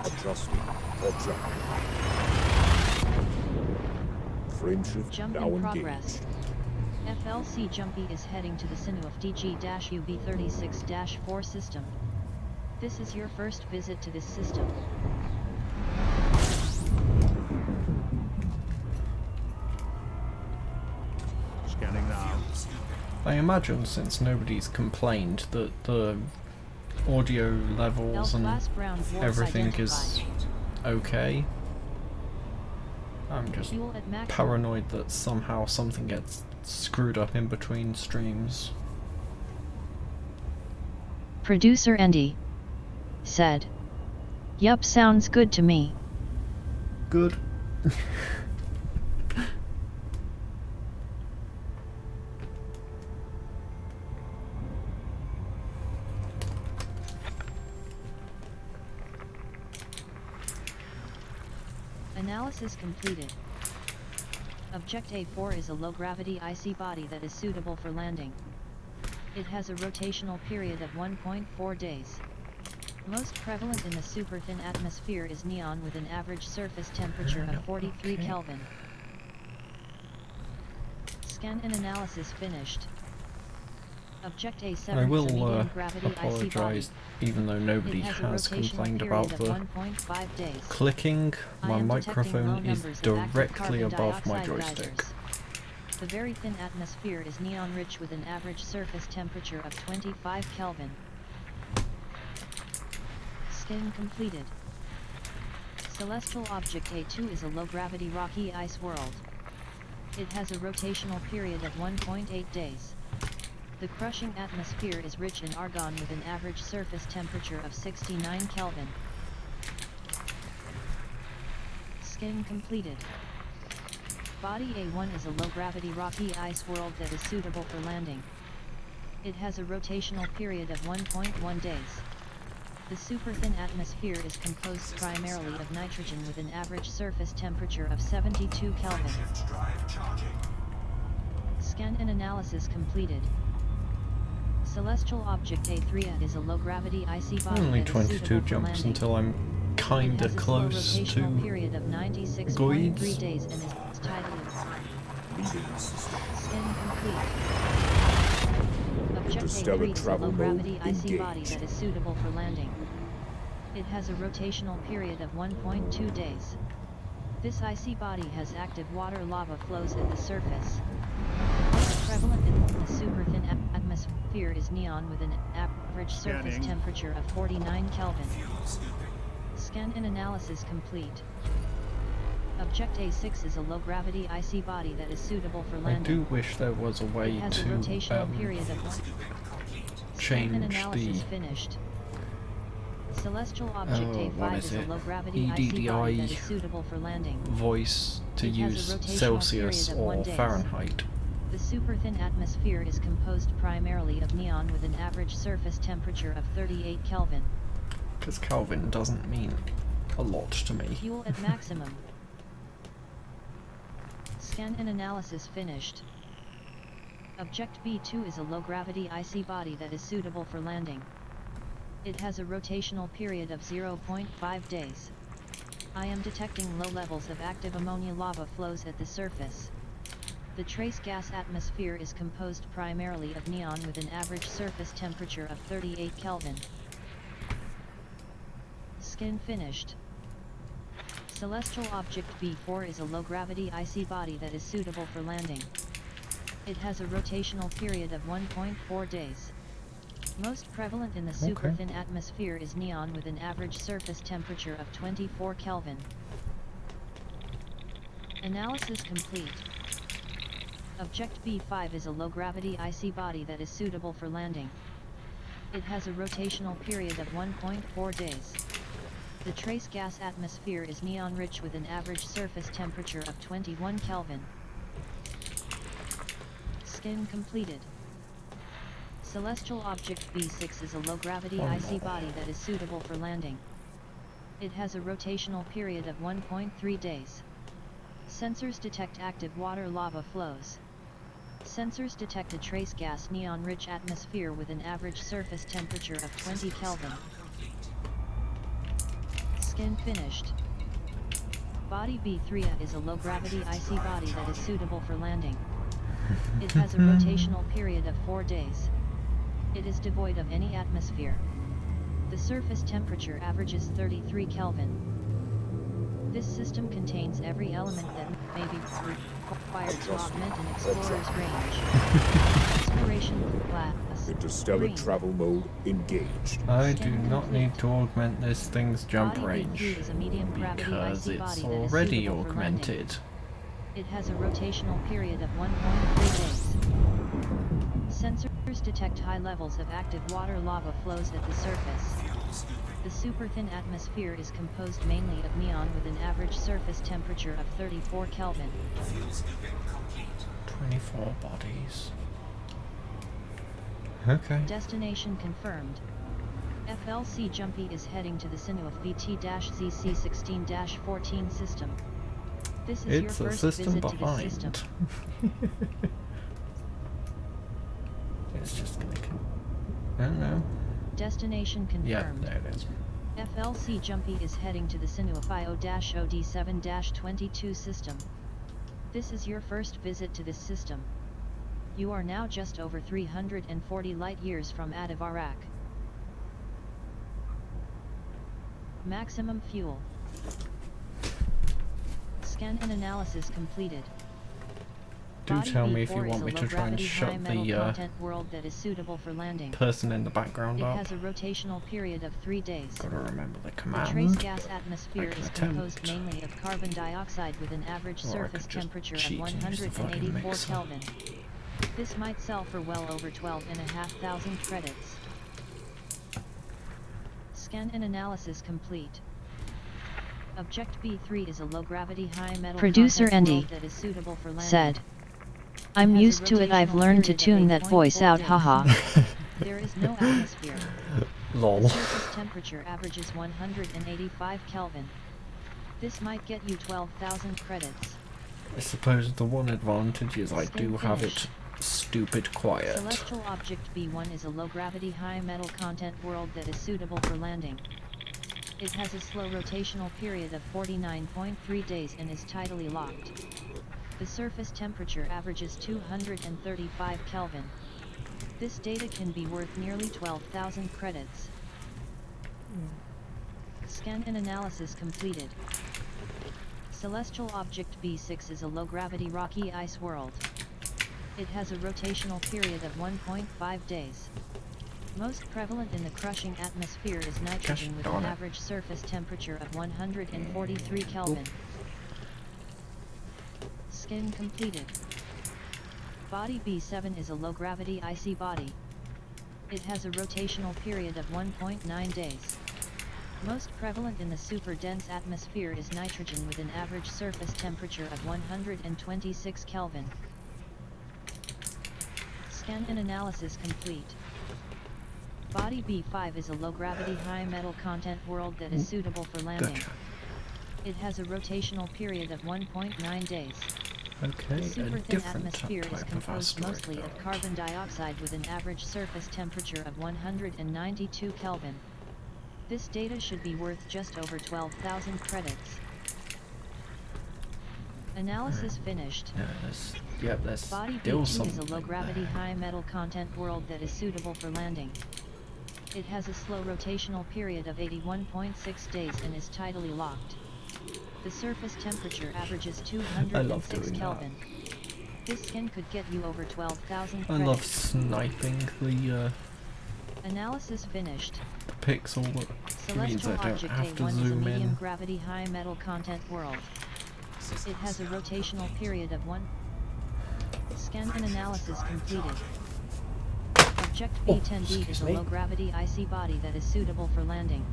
Adjusting. Adjusting. Frameshift Jump now in progress. engaged. FLC Jumpy is heading to the Sinu of DG-UB36-4 system. This is your first visit to this system. I imagine since nobody's complained that the audio levels and L-class brown dwarfs everything is identified. okay. I'm just Fuel at maximum. paranoid that somehow something gets screwed up in between streams. Producer Andy said, "Yup, sounds good to me." Good. Analysis completed. Object A4 is a low-gravity icy body that is suitable for landing. It has a rotational period of 1.4 days. Most prevalent in the super-thin atmosphere is neon with an average surface temperature of 43 Kelvin. Scan and analysis finished. Object A7 I is a will medium-gravity icy body. apologise, even though nobody It has a has rotational complained period about of the 1.5 days. clicking. I My am detecting low microphone is numbers of active directly carbon above my dioxide joystick. geysers. The very thin atmosphere is neon-rich with an average surface temperature of 25 Kelvin. Scan completed. Celestial Object A2 is a low-gravity rocky ice world. It has a rotational period of 1.8 days. The crushing atmosphere is rich in argon with an average surface temperature of 69 Kelvin. Scan completed. Body A1 is a low-gravity rocky ice world that is suitable for landing. It has a rotational period of 1.1 days. The super-thin atmosphere is composed primarily of nitrogen with an average surface temperature of 72 Kelvin. Scan and analysis completed. Celestial Object A3 is a low-gravity icy body Only that is 22 suitable for jumps landing. until I'm It kinda has a slow close rotational to period of 96.3 Goids. days and is tidally Leading system. scan complete. Object Interstellar A3 is a travel low-gravity mode icy body engaged. that is suitable for landing. It has a rotational period of 1.2 days. This icy body has active water lava flows at the surface. Most prevalent in the super-thin atmosphere is neon with an average surface Scanning. temperature of 49 Kelvin. Scan and analysis complete. Object A6 is a low-gravity icy body that is suitable for I landing. do wish there was a way It has a to rotational period of 1. Scan and change analysis the finished. Celestial Object what A5 is is a it? low-gravity icy body that is EDDI suitable for landing. voice to It has a use rotational Celsius period of 1 or day. Fahrenheit. The super-thin atmosphere is composed primarily of neon with an average surface temperature of 38 Kelvin. Because Kelvin doesn't mean a lot to me. Fuel at maximum. Scan and analysis finished. Object B2 is a low-gravity icy body that is suitable for landing. It has a rotational period of 0.5 days. I am detecting low levels of active ammonia lava flows at the surface. The trace gas atmosphere is composed primarily of neon with an average surface temperature of 38 Kelvin. Scan finished. Celestial Object B4 is a low-gravity icy body that is suitable for landing. It has a rotational period of 1.4 days. Most prevalent in the super-thin atmosphere is neon with an average surface temperature of 24 Kelvin. Analysis complete. Object B5 is a low-gravity icy body that is suitable for landing. It has a rotational period of 1.4 days. The trace gas atmosphere is neon-rich with an average surface temperature of 21 Kelvin. Scan completed. Celestial Object B6 is a low-gravity icy body that is suitable for landing. It has a rotational period of 1.3 days. Sensors detect active water lava flows. Sensors detect a trace gas neon-rich atmosphere with an average surface temperature of 20 Kelvin. Scan finished. Body B3 is a low-gravity icy body that is suitable for landing. It has a rotational period of 4 days. It is devoid of any atmosphere. The surface temperature averages 33 Kelvin. This system contains every element that may be required to augment an explorer's range. Exploration class. Interstellar Green. travel mode engaged. I do not need to augment this thing's jump Body range B3 is a medium gravity because icy it's body that is already suitable for landing. augmented. It has a rotational period of 1.3 days. Sensors detect high levels of active water lava flows at the surface. The super-thin atmosphere is composed mainly of neon with an average surface temperature of 34 Kelvin. 24 bodies. Okay. Destination confirmed. FLC Jumpy is heading to the Sinua VT-ZC16-14 system. This is It's your a first system visit to this system. behind. It's just gonna. I don't know. Destination Yeah, confirmed. there it is. FLC Jumpy is heading to the Sinua FIO-OD7-22 system. This is your first visit to this system. You are now just over 340 light-years from Adivarak. Maximum fuel. Scan and analysis completed. Do Body tell me if you B4 is want a me to try and low-gravity shut high-metal the content world that is suitable for landing. person in the background It up. has a rotational period of 3 days. Gotta remember the The command. trace gas atmosphere I can is composed attempt. mainly of carbon dioxide with an average Or I surface could just temperature cheat of and use the fucking 184 mixer. Kelvin. This might sell for well over 12,500 credits. Scan and analysis complete. Object B3 is a low-gravity high-metal Producer content Andy world that is suitable for landing. said, I'm Has a used to it, I've rotational learned to period of tune that 8.4 voice out, days. haha. There is no atmosphere. Lol. The surface temperature averages 185 Kelvin. This might get you 12,000 credits. I suppose the one advantage is I Skin do have finish. it stupid quiet. Celestial Object B1 is a low-gravity high-metal content world that is suitable for landing. It has a slow rotational period of 49.3 days and is tidally locked. The surface temperature averages 235 Kelvin. This data can be worth nearly 12,000 credits. Scan and analysis completed. Celestial Object B6 is a low-gravity rocky ice world. It has a rotational period of 1.5 days. Most prevalent in the crushing atmosphere is nitrogen with an average surface temperature of 143 Kelvin. Skin completed. Body B7 is a low-gravity icy body. It has a rotational period of 1.9 days. Most prevalent in the super-dense atmosphere is nitrogen with an average surface temperature of 126 Kelvin. Scan and analysis complete. Body B5 is a low-gravity high-metal content world that is suitable for landing. Gotcha. It has a rotational period of 1.9 days. Okay, The a super-thin different atmosphere is type of composed asteroid. mostly of carbon dioxide with an average surface temperature of 192 Kelvin. This data should be worth just over 12,000 credits. Analysis finished. There's Body still B2 is a something low-gravity there. high-metal content world that is suitable for landing. It has a slow rotational period of 81.6 days and is tidally locked. The surface temperature averages I love 206 doing Kelvin. This skin could get you over 12,000 I credits. love sniping the Analysis finished. pixel. It means Celestial I don't Object have to A1 is a zoom medium in. gravity high metal content world. It has a rotational period of 1. Scan and analysis completed. Object B10B is a low gravity icy body that is suitable for landing.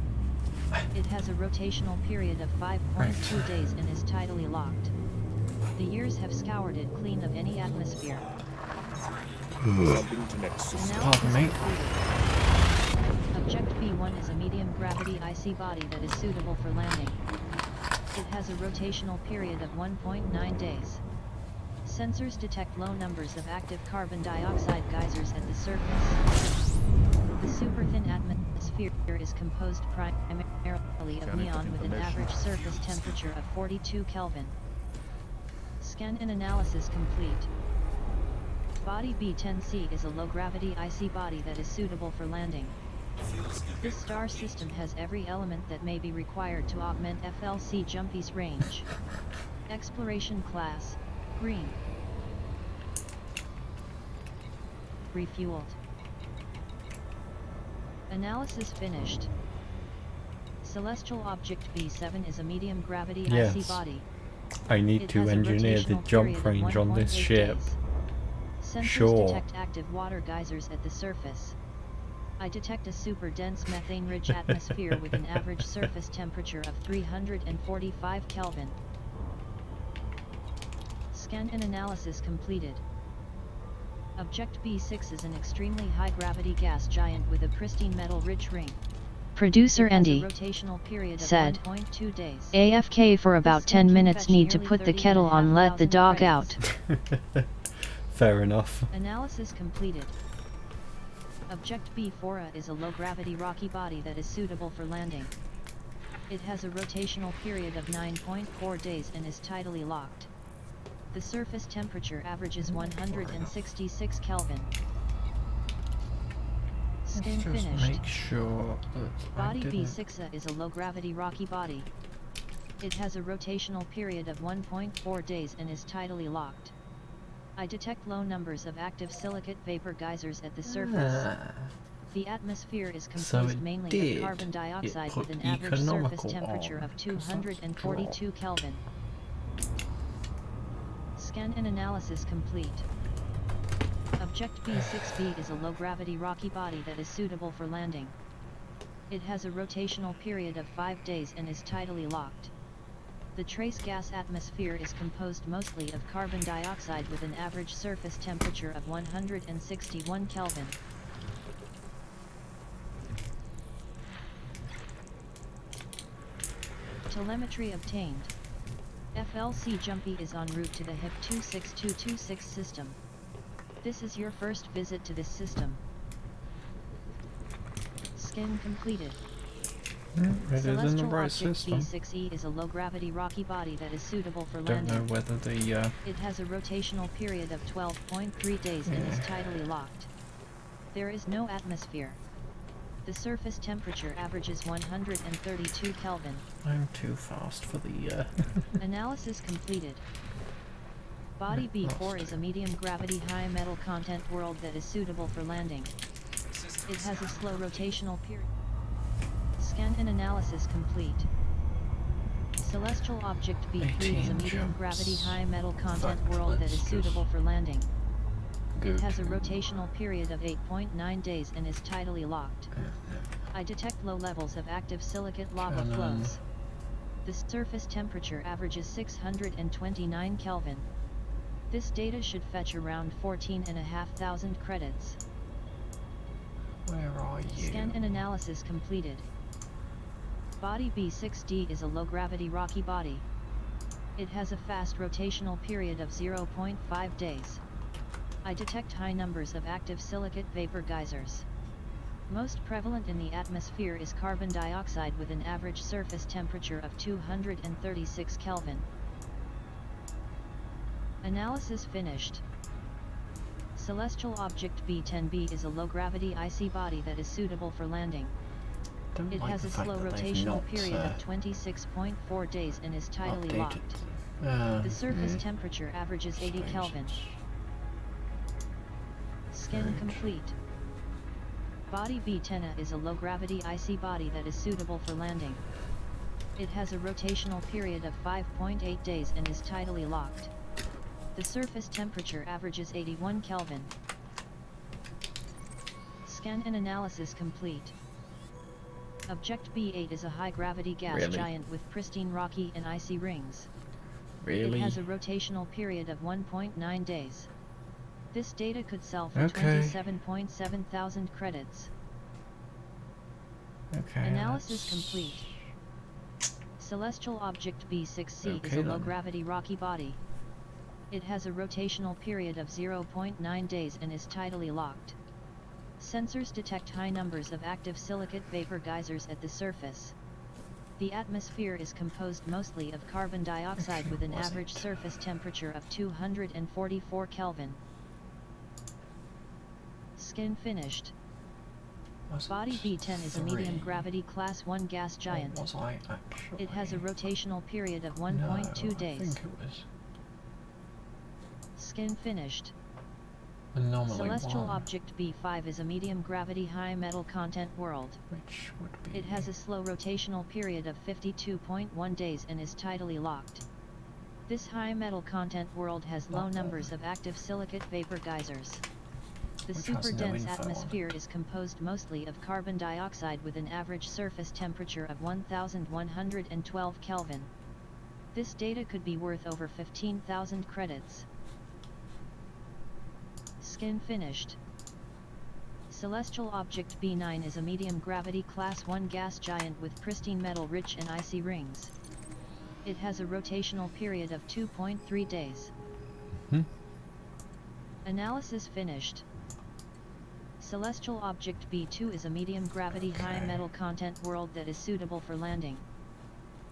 It has a rotational period of 5.2 days and is tidally locked. The years have scoured it clean of any atmosphere. Jumping to next system. Pardon me. Object B1 is a medium gravity icy body that is suitable for landing. It has a rotational period of 1.9 days. Sensors detect low numbers of active carbon dioxide geysers at the surface. The super-thin atmosphere is composed primarily of neon with an average surface temperature of 42 Kelvin. Scan and analysis complete. Body B10C is a low-gravity icy body that is suitable for landing. This star system has every element that may be required to augment FLC Jumpy's range. Exploration class, Green. Refueled. Analysis finished. Celestial Object B7 is a medium gravity Yes. icy body. I need It to has a engineer the rotational jump period of range on this 1.8 ship. days. Sensors Sure. detect active water geysers at the surface. I detect a super dense methane-rich atmosphere with an average surface temperature of 345 Kelvin. Scan and analysis completed. Object B6 is an extremely high-gravity gas giant with a pristine metal-rich ring. Producer It has a Andy rotational period of said, 1.2 days. AFK for about 10 minutes, need to put the kettle on, let the dog out. Fair enough. Analysis completed. Object B4 is a low-gravity rocky body that is suitable for landing. It has a rotational period of 9.4 days and is tidally locked. The surface temperature averages 166 Kelvin. Skin Let's just finished. make sure that Body I didn't... B6 is a low-gravity rocky body. It has a rotational period of 1.4 days and is tidally locked. I detect low numbers of active silicate vapor geysers at the surface. The atmosphere is So composed it mainly did. of carbon dioxide It with put an average surface economical temperature on, of 'cause that's 242 Kelvin. Scan and analysis complete. Object B6B is a low-gravity rocky body that is suitable for landing. It has a rotational period of 5 days and is tidally locked. The trace gas atmosphere is composed mostly of carbon dioxide with an average surface temperature of 161 Kelvin. Telemetry obtained. FLC Jumpy is en route to the HIP 26226 system. This is your first visit to this system. Scan completed. It is in the Celestial right Object system. B6E is a low-gravity rocky body that is suitable for Don't landing. know whether the It has a rotational period of 12.3 days and is tidally locked. There is no atmosphere. The surface temperature averages 132 Kelvin. I'm too fast for the Analysis completed. Body B4 is a medium gravity high metal content world that is suitable for landing. It has a slow rotational period. Scan and analysis complete. Celestial Object B3 is a medium gravity high metal content world that is suitable for landing. It has a rotational period of 8.9 days and is tidally locked. I detect low levels of active silicate lava flows. The surface temperature averages 629 Kelvin. This data should fetch around 14,500 credits. Where are you? Scan and analysis completed. Body B6D is a low-gravity rocky body. It has a fast rotational period of 0.5 days. I detect high numbers of active silicate vapor geysers. Most prevalent in the atmosphere is carbon dioxide with an average surface temperature of 236 Kelvin. Analysis finished. Celestial Object B10B is a low-gravity icy body that is suitable for landing. It has a slow rotational period of 26.4 days and is tidally locked. The surface temperature averages 80 Kelvin. Scan complete. Body B10 is a low-gravity icy body that is suitable for landing. It has a rotational period of 5.8 days and is tidally locked. The surface temperature averages 81 Kelvin. Scan and analysis complete. Object B8 is a high-gravity gas giant with pristine rocky and icy rings. It has a rotational period of 1.9 days. This data could sell for 27.7 thousand credits. Analysis complete. Celestial Object B6C is a low-gravity rocky body. It has a rotational period of 0.9 days and is tidally locked. Sensors detect high numbers of active silicate vapor geysers at the surface. The atmosphere is composed mostly of carbon dioxide with an average surface temperature of 244 Kelvin. Scan finished. Body B10 is a medium gravity class 1 gas giant. It has a rotational period of 1.2 days. Skin finished. Anomaly Celestial 1. Object B5 is a medium gravity high metal content world. Which would be... It has a slow rotational period of 52.1 days and is tidally locked. This high metal content world has low numbers of active silicate vapor geysers. The Which super has no dense info on atmosphere is composed mostly of carbon dioxide with an average surface temperature of 1112 Kelvin. This data could be worth over 15,000 credits. Skin finished. Celestial Object B9 is a medium gravity class 1 gas giant with pristine metal rich and icy rings. It has a rotational period of 2.3 days. Analysis finished. Celestial Object B2 is a medium gravity high metal content world that is suitable for landing.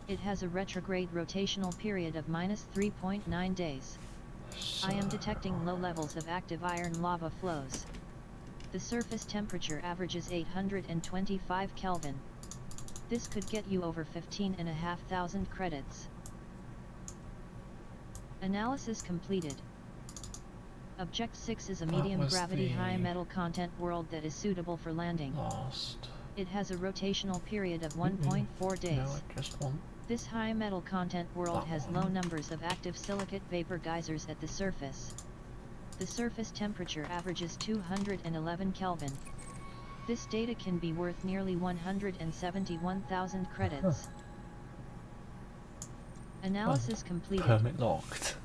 It has a retrograde rotational period of -3.9 days. I am detecting low levels of active iron lava flows. The surface temperature averages 825 Kelvin. This could get you over 15,500 credits. Analysis completed. Object 6 is a medium gravity high metal content world that is suitable for landing. Lost. It has a rotational period of 1.4 days. No, I just want... This high metal content world has low numbers of active silicate vapor geysers at the surface. The surface temperature averages 211 Kelvin. This data can be worth nearly 171,000 credits. Analysis completed. Permit locked.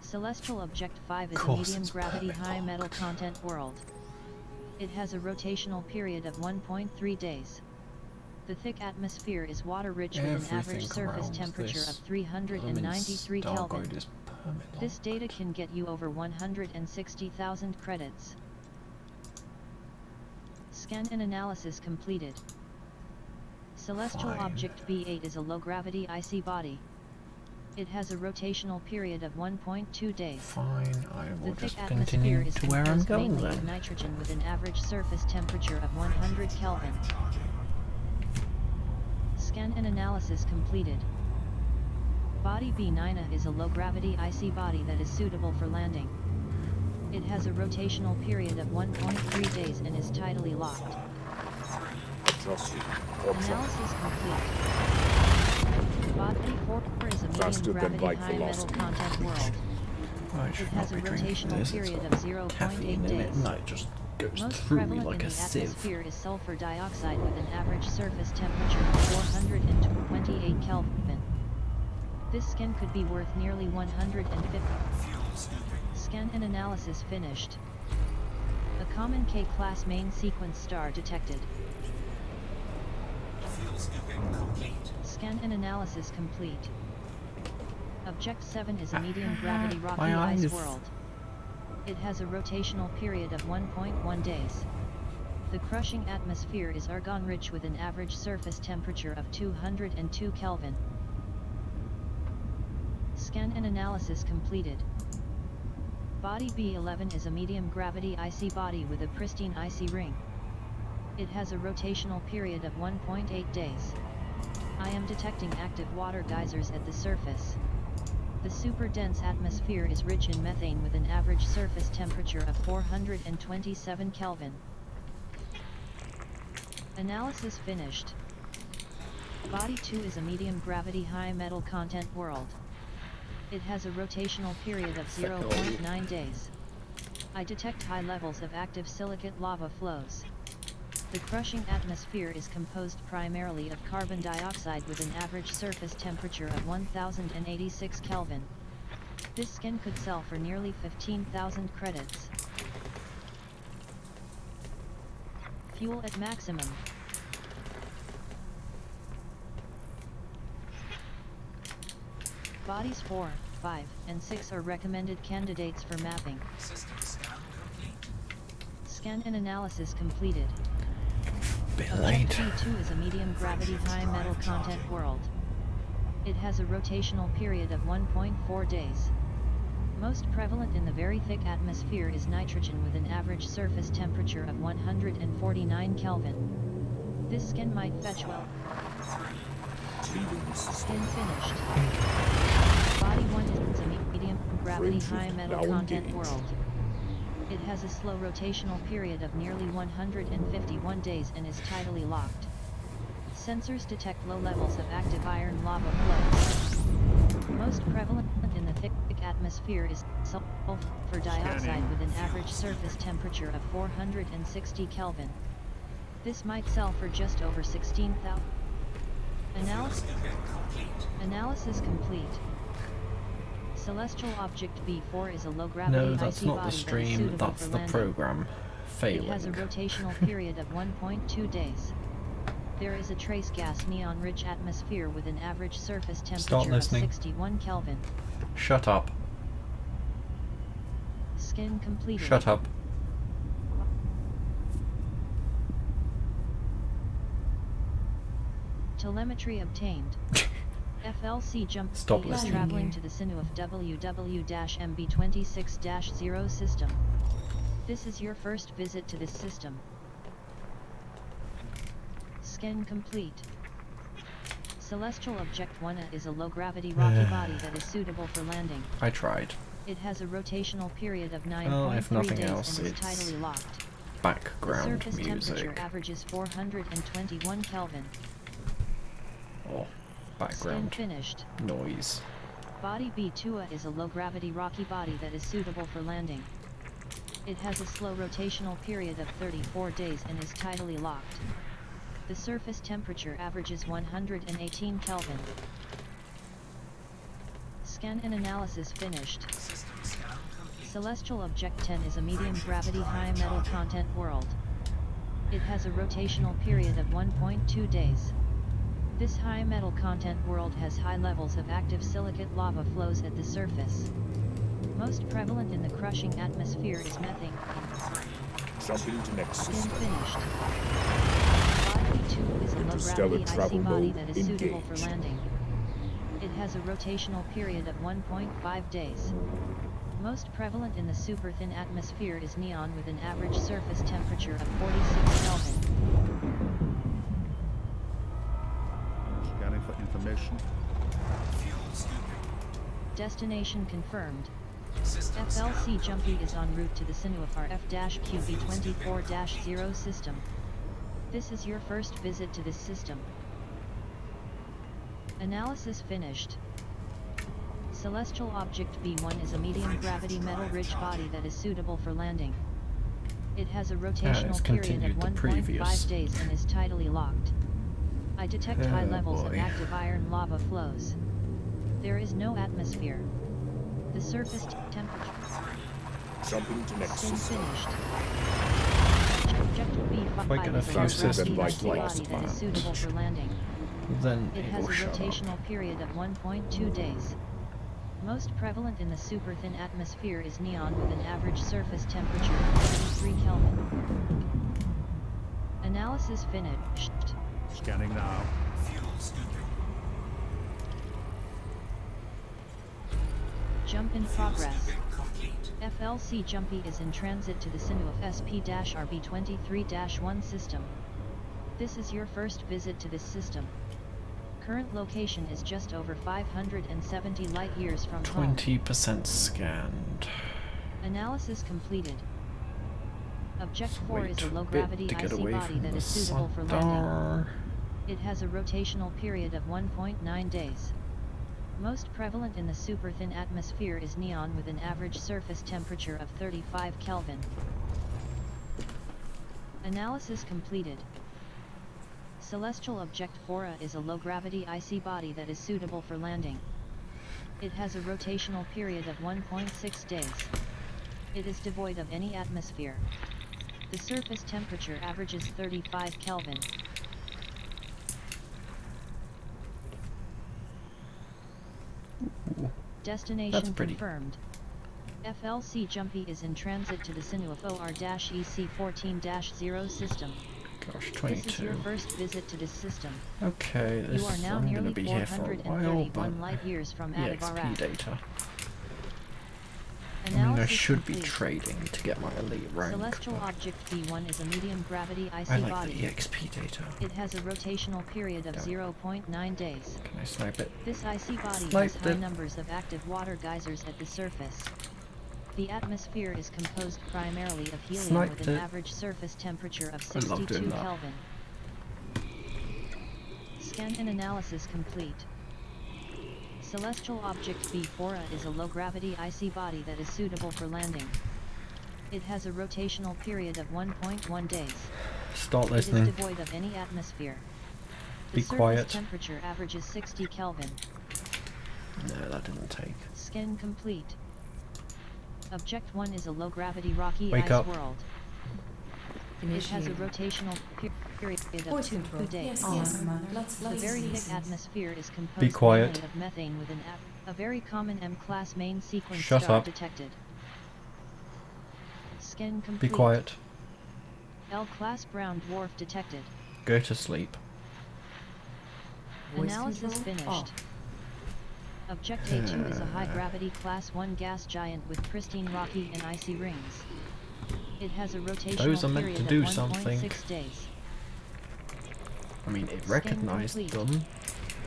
Celestial Object 5 is a medium gravity high metal content world. It has a rotational period of 1.3 days. The thick atmosphere is water-rich with an average surface temperature of 393 Kelvin. This data can get you over 160,000 credits. Scan and analysis completed. Celestial Object B8 is a low-gravity icy body. It has a rotational period of 1.2 days. Fine, I will the just thick continue atmosphere is to where I'm composed going mainly of then. nitrogen with an average surface temperature of 100 Kelvin. Scan and analysis completed. Body B9 is a low-gravity icy body that is suitable for landing. It has a rotational period of 1.3 days and is tidally locked. Analysis complete. Body 4 is a medium gravity high metal content world. It has a rotational period of 0.8 days. And it just goes Most through me prevalent like in a the sieve. atmosphere is sulfur dioxide with an average surface temperature of 428 Kelvin. This scan could be worth nearly 150. Scan and analysis finished. A common K-class main sequence star detected. Scan and analysis complete. Object 7 is a medium gravity rocky ice world. It has a rotational period of 1.1 days. The crushing atmosphere is argon-rich with an average surface temperature of 202 Kelvin. Scan and analysis completed. Body B11 is a medium gravity icy body with a pristine icy ring. It has a rotational period of 1.8 days. I am detecting active water geysers at the surface. The super dense atmosphere is rich in methane with an average surface temperature of 427 Kelvin. Analysis finished. Body 2 is a medium gravity high metal content world. It has a rotational period of 0.9 days. I detect high levels of active silicate lava flows. The crushing atmosphere is composed primarily of carbon dioxide with an average surface temperature of 1086 Kelvin. This skin could sell for nearly 15,000 credits. Fuel at maximum. Bodies 4, 5, and 6 are recommended candidates for mapping. System scan complete. Scan and analysis completed. Bit Object late. B2 is a medium gravity high metal content world. It has a rotational period of 1.4 days. Most prevalent in the very thick atmosphere is nitrogen with an average surface temperature of 149 Kelvin. This skin might fetch well. Skin finished. Body 1 is a medium low-gravity Friendship high metal now content engaged. world. It has a slow rotational period of nearly 151 days and is tidally locked. Sensors detect low levels of active iron lava flows. Most prevalent in the thick atmosphere is sulfur dioxide with an average surface temperature of 460 Kelvin. This might sell for just over 16,000. Analysis complete. Celestial Object B4 is a low-gravity No, that's icy not the body that is stream, suitable that's for the landing. program It has a failing. rotational period of 1.2 days. There is a trace gas neon-rich atmosphere with an average surface temperature of listening. 61 Kelvin. Shut up. Skin completed. Shut up. Telemetry obtained. FLC Jump Stop is listening. traveling to the Sinnoh WW-MB26-0 system. This is your first visit to this system. Scan complete. Celestial Object 1 is a low-gravity rocky body that is suitable for landing. I tried. It has a rotational period of 9.3 Well, if nothing days else, and is it's tidally locked. The background surface temperature music. averages 421 Kelvin. Or Scan background finished. noise. Body B2 is a low-gravity rocky body that is suitable for landing. It has a slow rotational period of 34 days and is tidally locked. The surface temperature averages 118 Kelvin. Scan and analysis finished. Celestial Object 10 is a medium-gravity high metal content world. It has a rotational period of 1.2 days. This high metal content world has high levels of active silicate lava flows at the surface. Most prevalent in the crushing atmosphere is methane. Jumping to next Skin system. finished. Body 2 is a Interstellar low-gravity icy travel body mode that is suitable for engaged. landing. It has a rotational period of 1.5 days. Most prevalent in the super-thin atmosphere is neon with an average surface temperature of 46 Kelvin. Scanning for information. Destination confirmed. FLC Jumpy is en route to the Sinnoh RF-QB24-0 system. This is your first visit to this system. Analysis finished. Celestial Object B1 is a medium-gravity metal-rich body that is suitable for landing. It has a rotational period of 1.5 days and is tidally locked. I detect high levels of active iron lava flows. There is no atmosphere. The surface temperature. Jumping to next Skin system. finished. Object B5 If I get a is few low-gravity systems icy like body that is suitable for landing. Then It it has will a shut up. rotational period of 1.2 days. Most prevalent in the super-thin atmosphere is neon with an average surface temperature of 53 Kelvin. Analysis finished. Scanning now. Jump in progress. FLC Jumpy is in transit to the Sinnoh SP-RB23-1 system. This is your first visit to this system. Current location is just over 570 light-years from home. 20% scanned. Analysis completed. Object 4 is a Wait low-gravity bit to get icy away body from that the is suitable for landing. radar. It has a rotational period of 1.9 days. Most prevalent in the super-thin atmosphere is neon with an average surface temperature of 35 Kelvin. Analysis completed. Celestial Object 4 is a low-gravity icy body that is suitable for landing. It has a rotational period of 1.6 days. It is devoid of any atmosphere. The surface temperature averages 35 Kelvin. Destination confirmed. FLC Jumpy is in transit to the Sinnoh OR-EC14-0 system. Gosh, This is your 22. first visit to this system. Okay, this You are now I'm nearly gonna be here for a while, but 431 light-years from EXP Adavaraf. data. Analysis I Analysis should be complete. trading to get my elite rank. Celestial but Object B1 is a medium gravity icy I like body. the EXP data. It has a rotational period of Damn. 0.9 days. Can I snipe it? This icy body Sniped has high it. numbers of active water geysers at the surface. The atmosphere is composed primarily of helium Sniped with an it. average surface temperature of I love 62 doing that. Kelvin. Scan and analysis complete. Celestial Object B4A is a low-gravity icy body that is suitable for landing. It has a rotational period of 1.1 days. Start It listening. is devoid of any atmosphere. The Be surface quiet. temperature averages 60 Kelvin. No, that didn't take. Scan complete. Object 1 is a low-gravity rocky Wake ice up. world. It has a rotational period of Voice 2 control. days. Yes, yes, mother. Let's The play very thick seasons. atmosphere is composed Be quiet. mainly of methane with a very common M-class main sequence Shut star up. detected. Scan complete. Be quiet. L-class brown dwarf detected. Go to sleep. Voice Analysis control finished. off. Object A2 is a high-gravity Class 1 gas giant with pristine rocky and icy rings. It has a rotational Those are meant period to of do 1.6 something. days. I mean, it Scan recognized complete. them,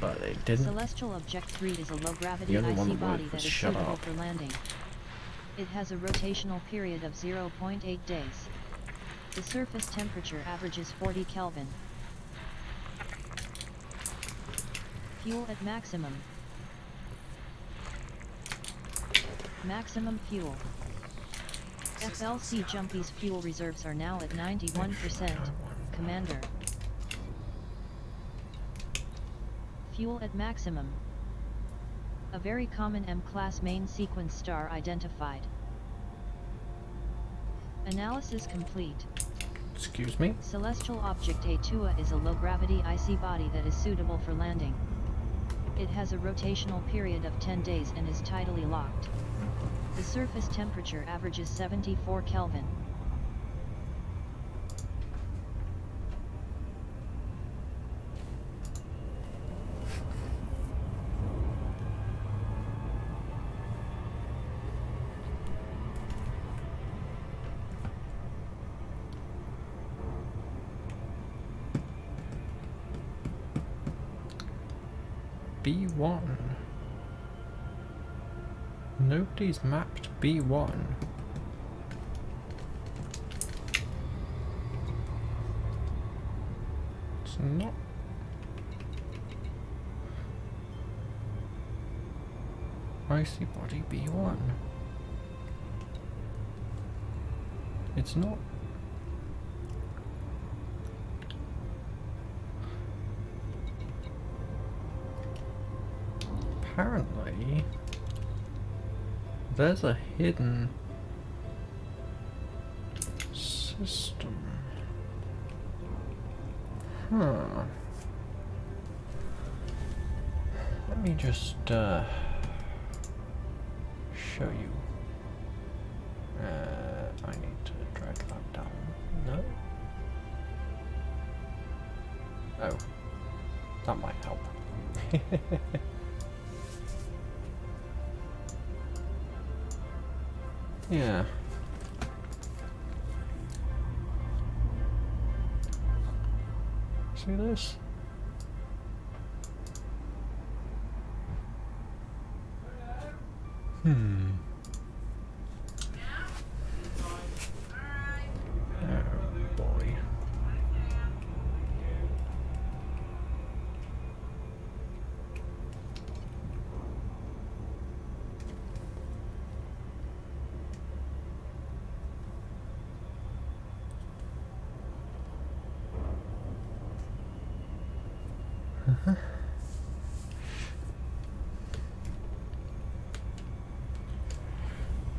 but it didn't. Celestial Object 3 is a low-gravity The only one icy that body worked that was is shut suitable up. for landing. It has a rotational period of 0.8 days. The surface temperature averages 40 Kelvin. Fuel at maximum. Maximum fuel. FLC Jumpy's fuel reserves are now at 91%. Commander. Fuel at maximum. A very common M-class main sequence star identified. Analysis complete. Excuse me? Celestial Object A2A is a low-gravity icy body that is suitable for landing. It has a rotational period of 10 days and is tidally locked. The surface temperature averages 74 Kelvin. B1. Nobody's mapped B1. It's not. Icy body B1. It's not. Apparently, there's a hidden system. Huh. Let me just show you. I need to drag that down. No? Oh. That might help. Yeah. See this? Hmm. Oh boy.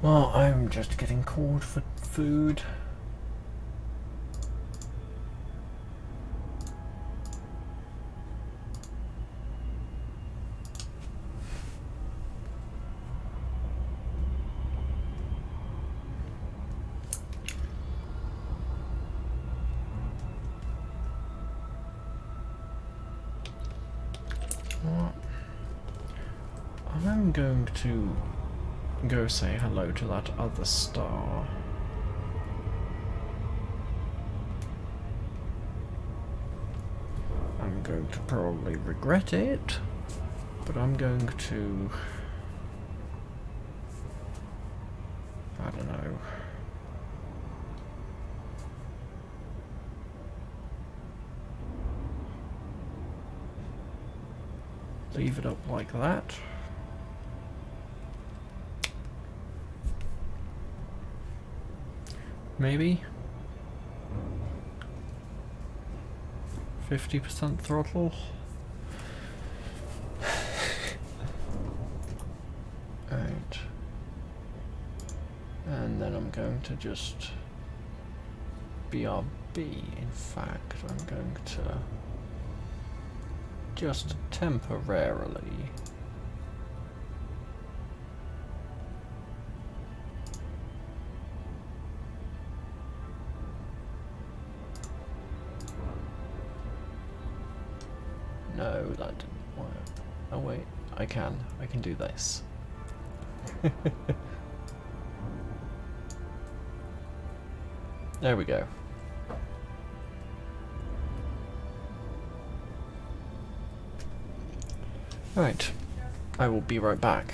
Well, I'm just getting called for food. What? I'm going to go say hello to that other star. I'm going to probably regret it, but I'm going to... I don't know. Leave it up like that. Maybe 50% throttle. Right. And then I'm going to just BRB. In fact, I'm going to just temporarily no, that didn't work. Oh wait, I can do this. There we go. Right, I will be right back.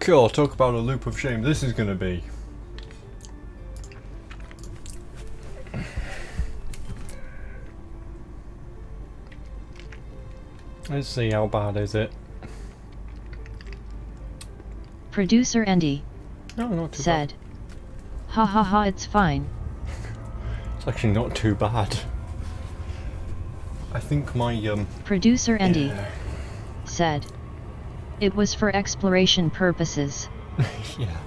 Cool, talk about a loop of shame this is gonna be. Let's see, how bad is it? Producer Andy No, not too said, "Ha ha ha, it's fine." bad. It's actually not too bad. I think my Producer Andy yeah. said, "It was for exploration purposes." Yeah.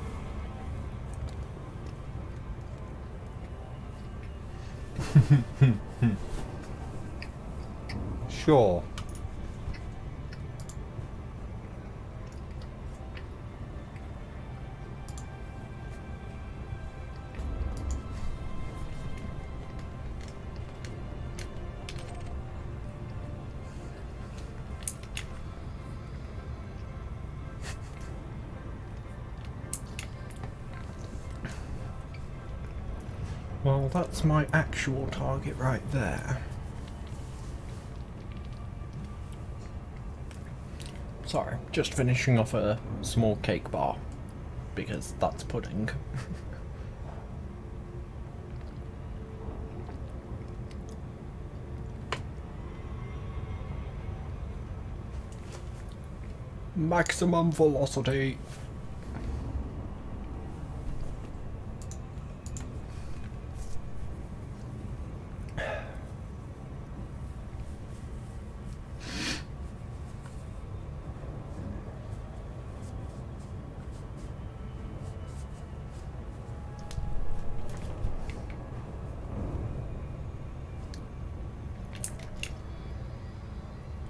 Sure. Well, that's my actual target right there. Sorry, just finishing off a small cake bar, because that's pudding. Maximum velocity.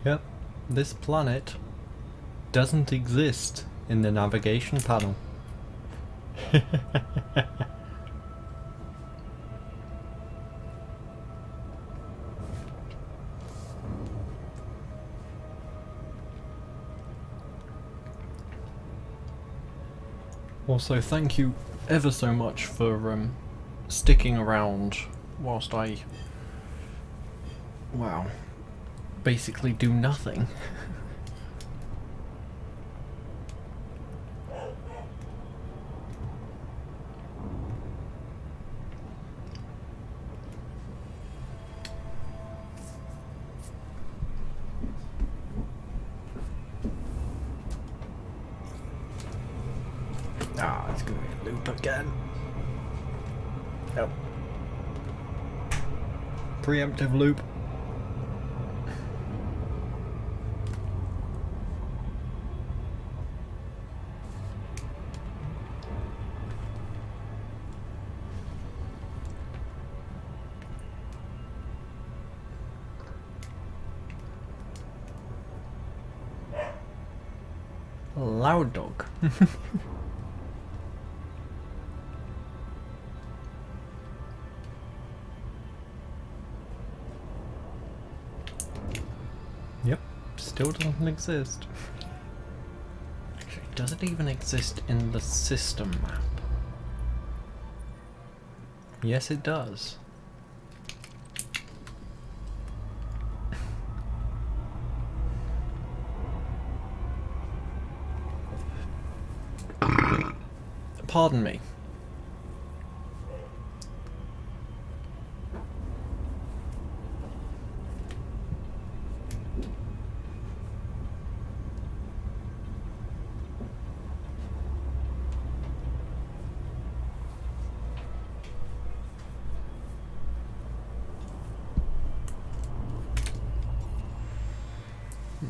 Yep, this planet doesn't exist in the navigation panel. Also, thank you ever so much for sticking around whilst I, wow, basically do nothing. Ah, it's gonna be a loop again. Yep. Preemptive loop. Loud dog. Yep, still doesn't exist. Actually, does it even exist in the system map? Yes, it does. Pardon me.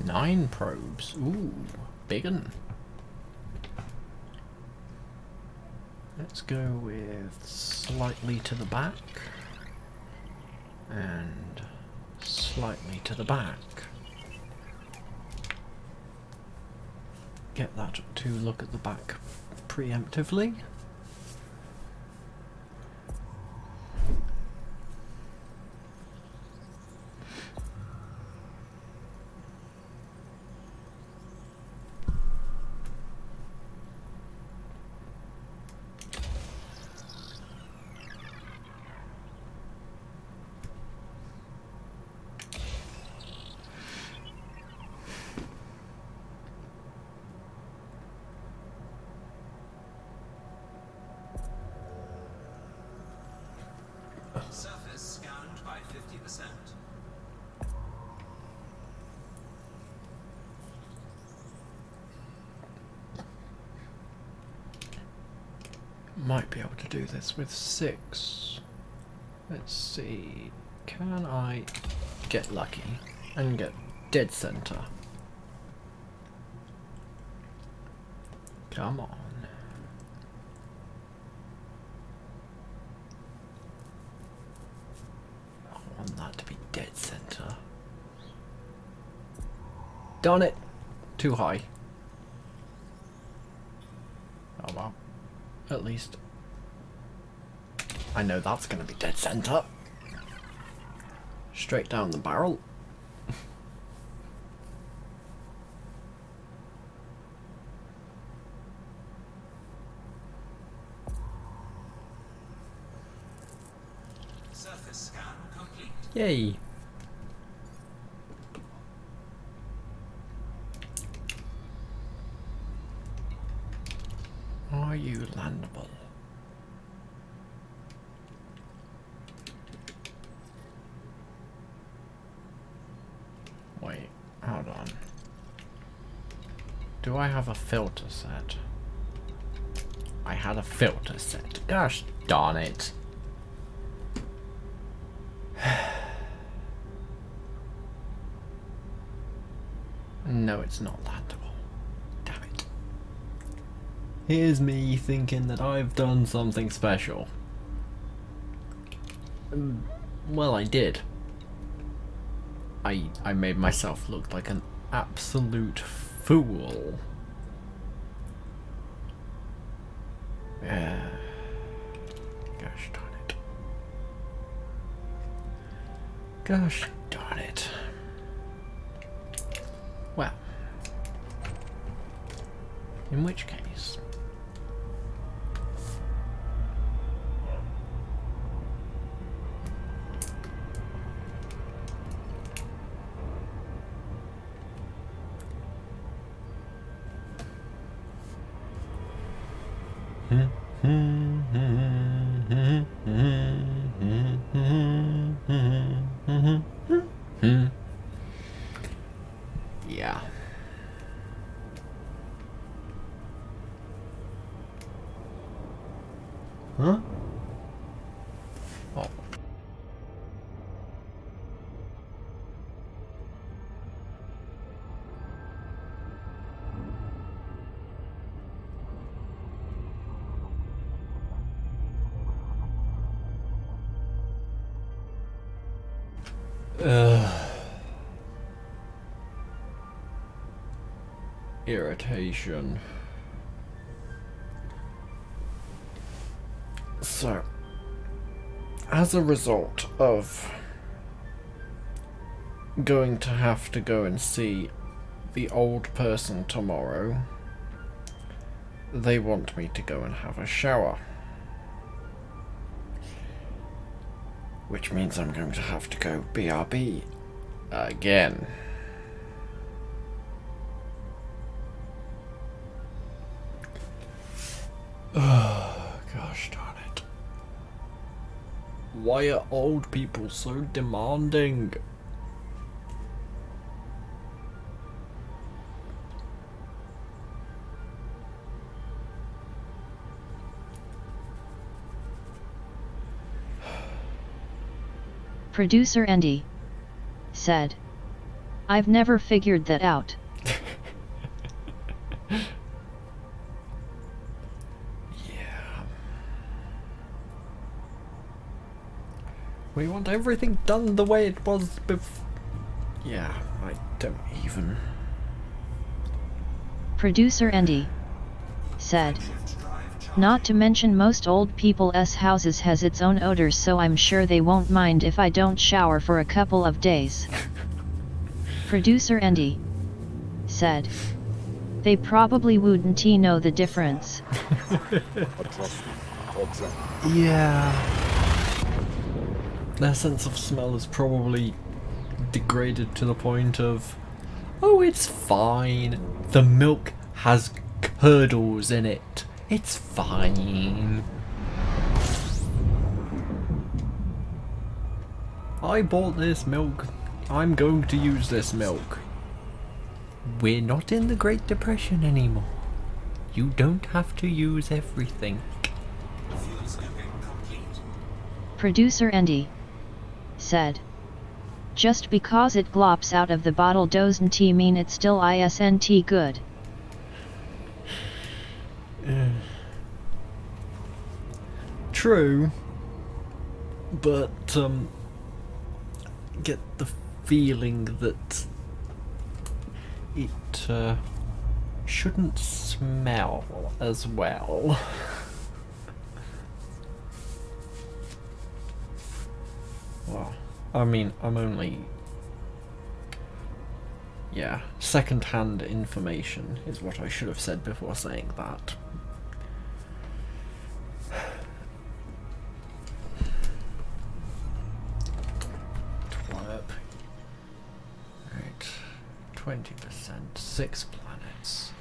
Nine probes. Ooh, big un. Let's go with slightly to the back and slightly to the back. Get that to look at the back preemptively. 30%. Might be able to do this with 6. Let's see. Can I get lucky and get dead center? Come on. I want that to be dead center. Darn it! Too high. Oh well. At least I know that's going to be dead center. Straight down the barrel. Surface scan complete. Yay. Are you landable? Wait, hold on. Do I have a filter set? I had a filter set. Gosh darn it. No, it's not landable. Damn it. Here's me thinking that I've done something special. Well, I did. I made myself look like an absolute fool. Yeah. Gosh darn it. Gosh darn it. Well, in which case, yeah. Huh? Oh. Irritation. So, as a result of going to have to go and see the old person tomorrow, they want me to go and have a shower. Which means I'm going to have to go BRB again. Gosh darn it. Why are old people so demanding? Producer Andy said, "I've never figured that out." We want everything done the way it was before. Yeah, I don't even. Producer Andy said, "Not to mention most old people's houses has its own odors, so I'm sure they won't mind if I don't shower for a couple of days." Producer Andy said, "They probably wouldn't know the difference." Yeah. Their sense of smell is probably degraded to the point of, oh, it's fine. The milk has curdles in it. It's fine. I bought this milk. I'm going to use this milk. We're not in the Great Depression anymore. You don't have to use everything. Fuel scooping complete. Producer Andy said. Just because it glops out of the bottle doesn't mean it's still isn't good. True. But, get the feeling that it, shouldn't smell as well. Well, I mean, I'm only... Yeah, second-hand information is what I should have said before saying that. Twerp. Right, 20%, 6 planets.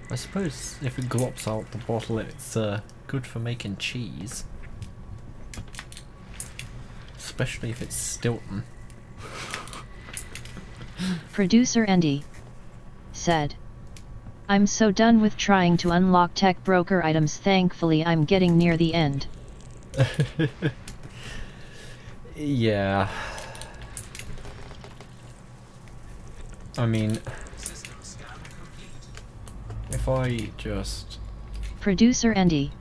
I suppose if it glops out the bottle, it's good for making cheese. Especially if it's Stilton. Producer Andy said. I'm so done with trying to unlock tech broker items. Thankfully I'm getting near the end. Yeah. I mean, System scan complete. if I just... Producer Andy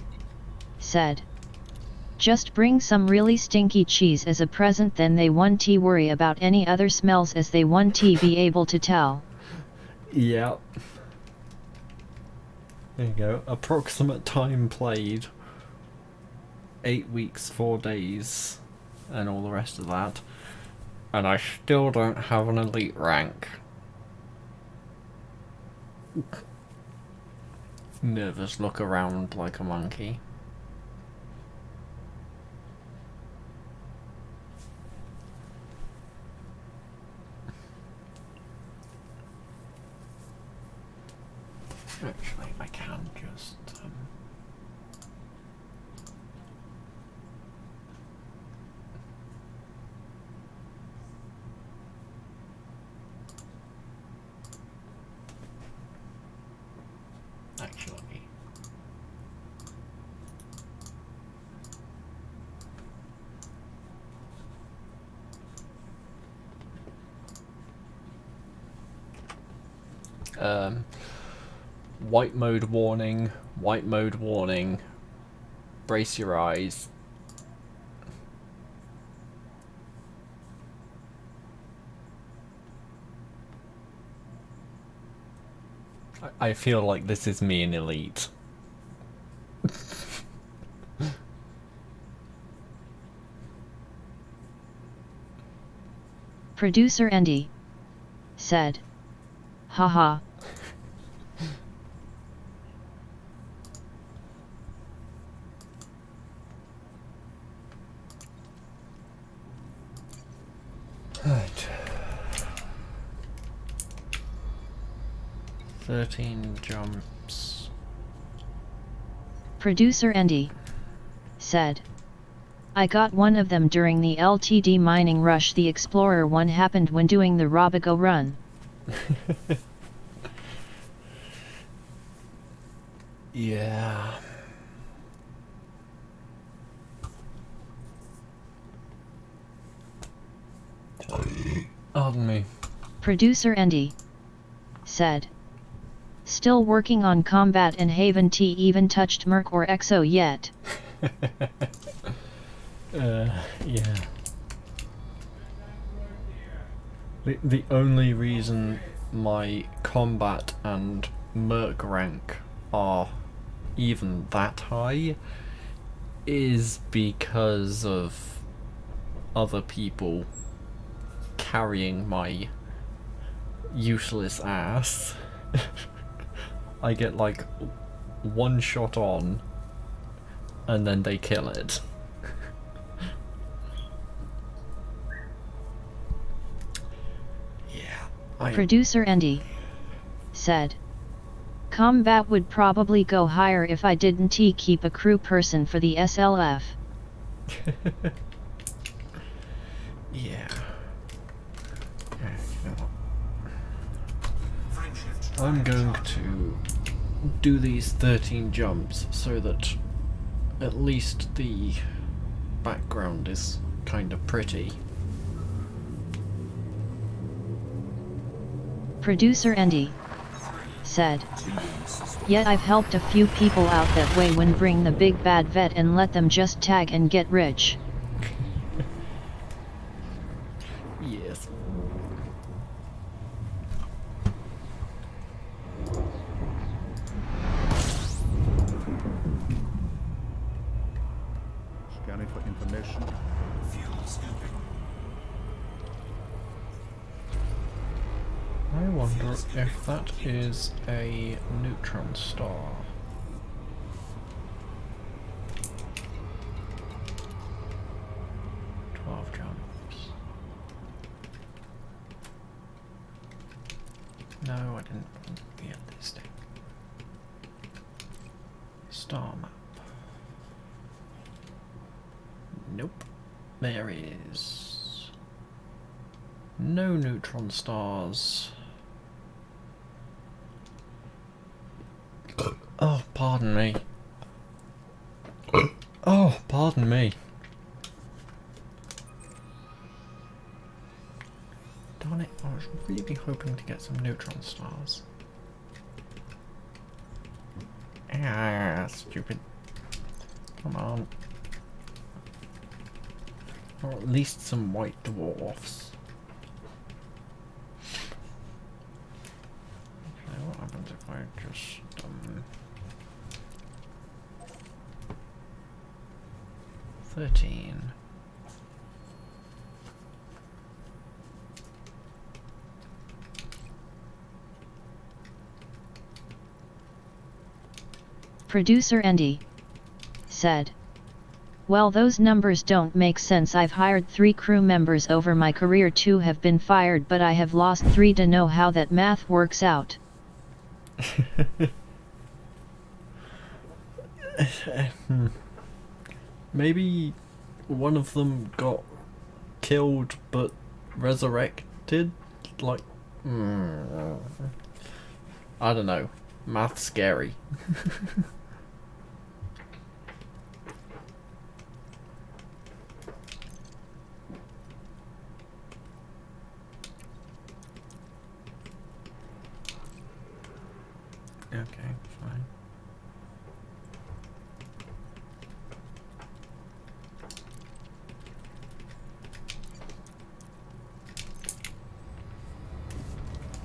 said. Just bring some really stinky cheese as a present, then they won't worry about any other smells as they won't be able to tell. Yeah. There you go. Approximate time played. 8 weeks, 4 days, and all the rest of that. And I still don't have an elite rank. Nervous look around like a monkey. Actually, I can just... Actually... White mode warning, brace your eyes. I feel like this is me in Elite. Producer Andy said. Haha. Right. 13 jumps. Producer Andy said. I got one of them during the LTD mining rush. The Explorer one happened when doing the Robigo run. Yeah. Pardon me. Producer Andy said. Still working on combat and haven't even touched Merc or Exo yet. Yeah. The only reason my combat and Merc rank are even that high is because of other people carrying my useless ass. I get like one shot on and then they kill it. Yeah. Producer Andy said. Combat would probably go higher if I didn't keep a crew person for the SLF. Yeah. Yeah, you know what? Frameshift I'm going charge. to do these 13 jumps so that at least the background is kind of pretty. Producer Andy said, "Yet I've helped a few people out that way when bring the big bad vet and let them just tag and get rich." Yes. Scanning for information. Fuel scooping. I wonder if that is a neutron star. No, I didn't get this thing. Star map. Nope. There is no neutron stars. Oh, pardon me. Oh, pardon me. Darn it, I was really hoping to get some neutron stars. Ah, stupid. Come on. Or at least some white dwarfs. Okay, what happens if I just, 13. Producer Andy said, "Well, those numbers don't make sense. I've hired 3 crew members over my career, 2 have been fired, but I have lost 3 to know how that math works out." Maybe one of them got killed but resurrected? Like, I don't know. Math's scary. Okay, fine.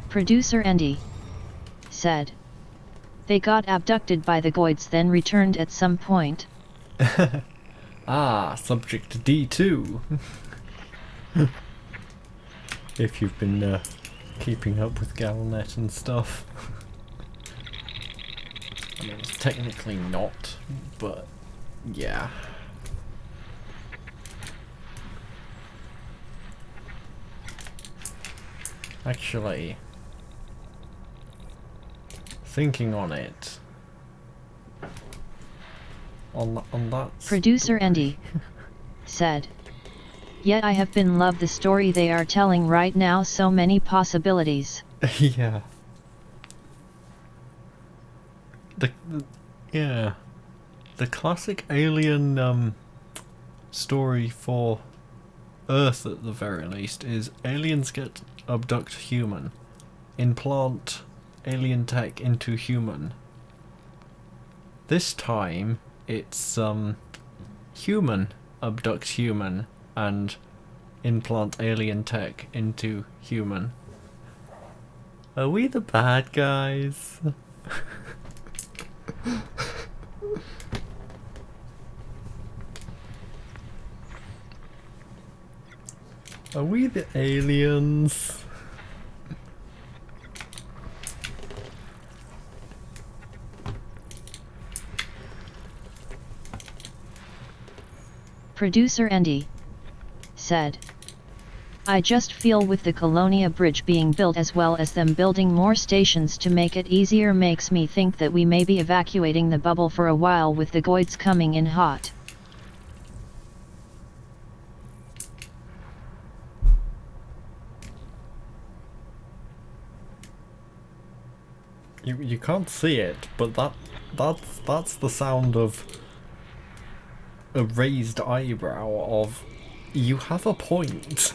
Producer Andy said, "They got abducted by the Goids, then returned at some point." Ah, subject to D2. If you've been keeping up with Galnet and stuff. I mean, it's technically not, but yeah. Actually, thinking on it, on that. Producer Andy said, "Yet I have been loved the story they are telling right now, so many possibilities." Yeah. The classic alien story for Earth, at the very least, is aliens get abduct human, implant alien tech into human. This time it's human abduct human and implant alien tech into human. Are we the bad guys? Are we the aliens? Producer Andy said, I just feel with the Colonia Bridge being built as well as them building more stations to make it easier makes me think that we may be evacuating the bubble for a while with the Goids coming in hot. You can't see it, but that's the sound of a raised eyebrow of you have a point.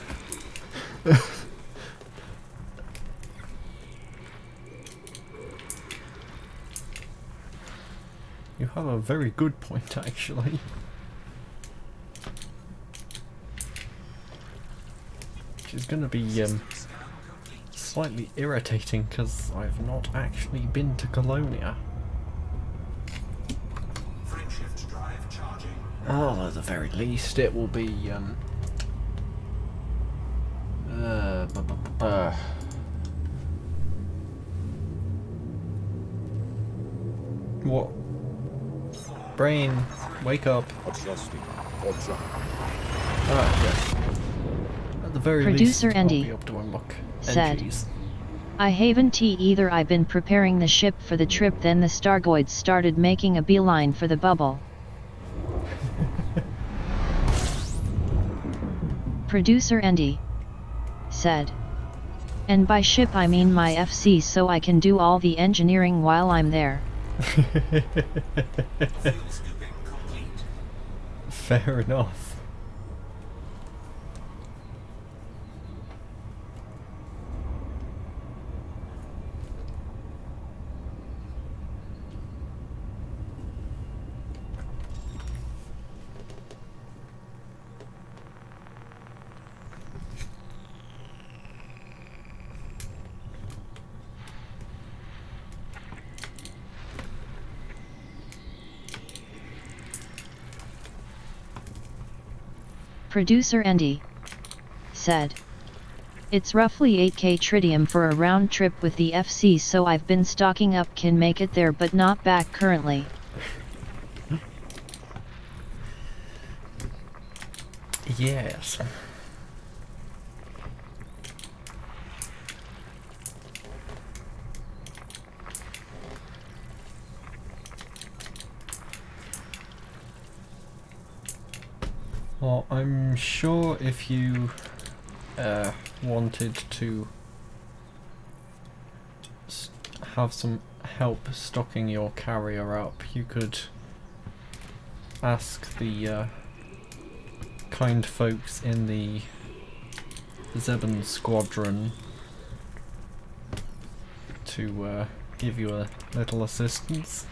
You have a very good point, actually. Which is gonna be slightly irritating because I've not actually been to Colonia. Frameshift drive charging. Oh, at the very least, it will be what? Brain, wake up. Adjusting. Observe. Ah, yes. At the very Producer least, Andy I'll be able to unlock said, entries. I haven't either. I've been preparing the ship for the trip, then the Stargoids started making a beeline for the bubble. Producer Andy said, and by ship I mean my FC, so I can do all the engineering while I'm there. Fuel scooping complete. Fair enough. Producer Andy said, it's roughly 8k tritium for a round trip with the FC, so I've been stocking up, can make it there but not back currently. Yes. Well, I'm sure if you wanted to have some help stocking your carrier up, you could ask the kind folks in the Zebun Squadron to give you a little assistance.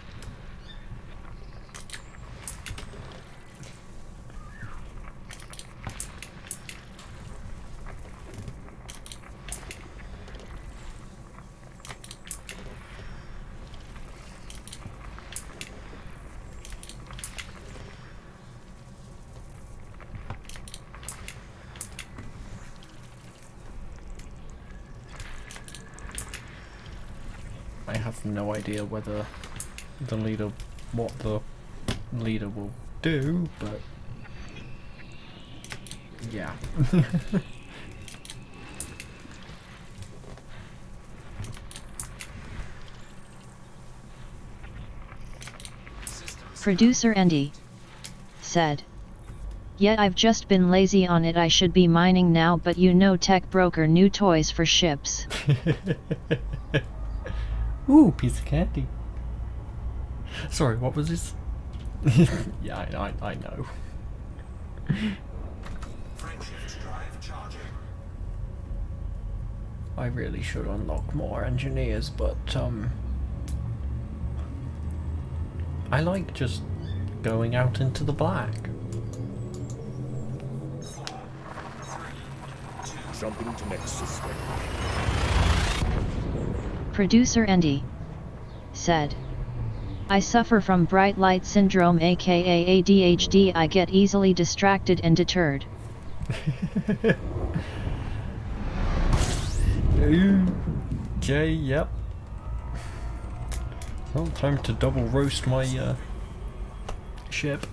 I have no idea whether the leader, what the leader will do, but yeah. Producer Andy said, yeah, I've just been lazy on it. I should be mining now, but you know, tech broker, new toys for ships. Ooh, piece of candy. Sorry, what was this? Yeah, I know. Frameshift drive charging. I really should unlock more engineers, but I like just going out into the black. Jumping to next system. Producer Andy said, I suffer from bright light syndrome, aka ADHD. I get easily distracted and deterred. Okay, yep. Well, time to double roast my ship.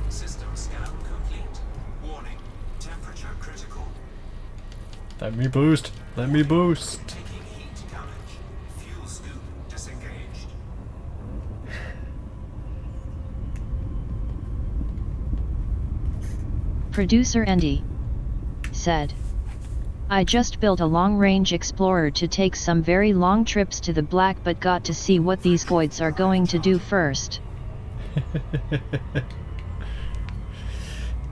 System scan complete. Warning, temperature critical. Let me boost. Let me boost. Taking heat damage. Fuel scoop disengaged. Producer Andy said, I just built a long-range explorer to take some very long trips to the black, but got to see what these goids are going to do first.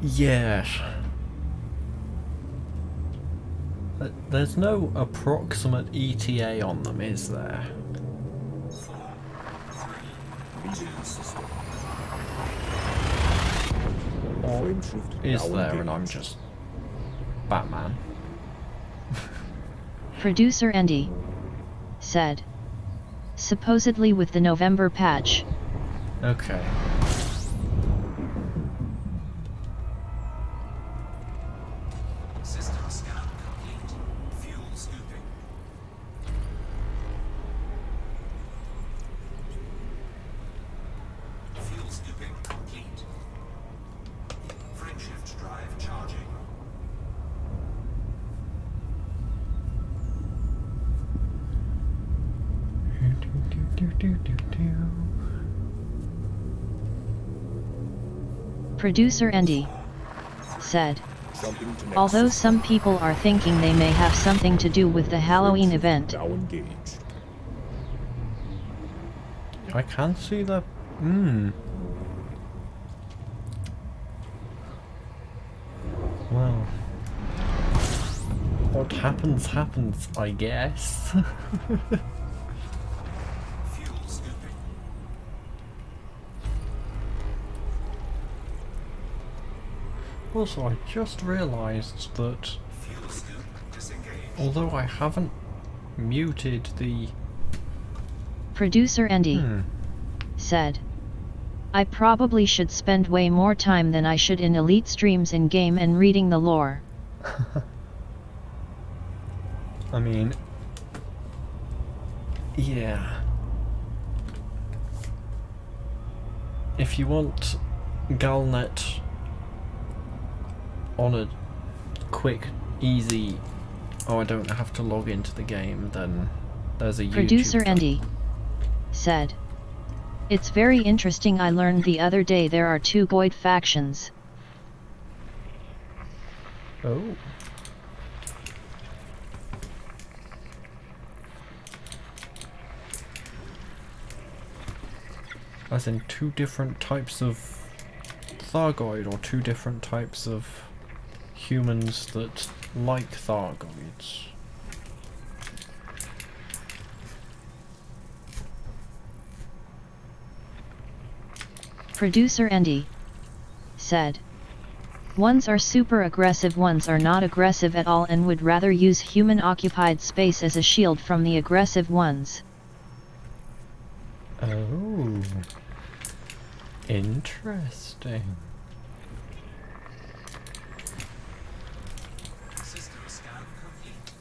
Yeah. There's no approximate ETA on them, is there? 4, 3, Leaving system. Or Frame shift is now there and engaged. I'm just Batman? Producer Andy said, supposedly with the November patch. Okay. system scan complete. Fuel scooping. Fuel scooping complete. Frameshift drive charging. Producer Andy said, Jumping to next although system. some people are thinking they may have something to do with the Halloween Frame shift event. Now engaged. I can see the... Well... What happens, happens, I guess. Fuel scooping. Also, I just realised that Fuel scoop disengaged. although I haven't muted the... Producer Andy said, I probably should spend way more time than I should in elite streams in game and reading the lore. I mean... Yeah. If you want Galnet on a quick, easy, oh I don't have to log into the game, then there's a Producer YouTube Andy said, it's very interesting. I learned the other day there are 2 Goid factions. Oh. As in 2 different types of Thargoid, or 2 different types of humans that like Thargoids. Producer Andy said, ones are super aggressive, ones are not aggressive at all and would rather use human occupied space as a shield from the aggressive ones. Oh. Interesting. System scan complete.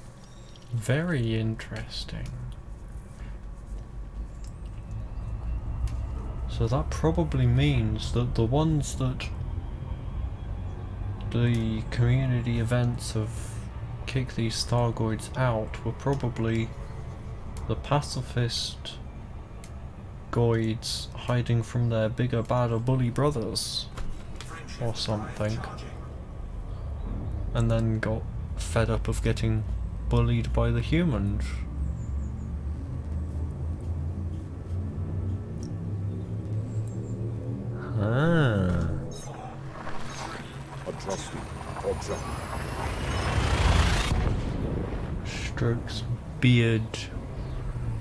Very interesting. So that probably means that the ones that the community events have kicked these Thargoids out were probably the pacifist Goids hiding from their bigger, badder bully brothers Frameshift or drive something, charging. and then got fed up of getting bullied by the humans. Ah. Adjusting or jump. Strokes beard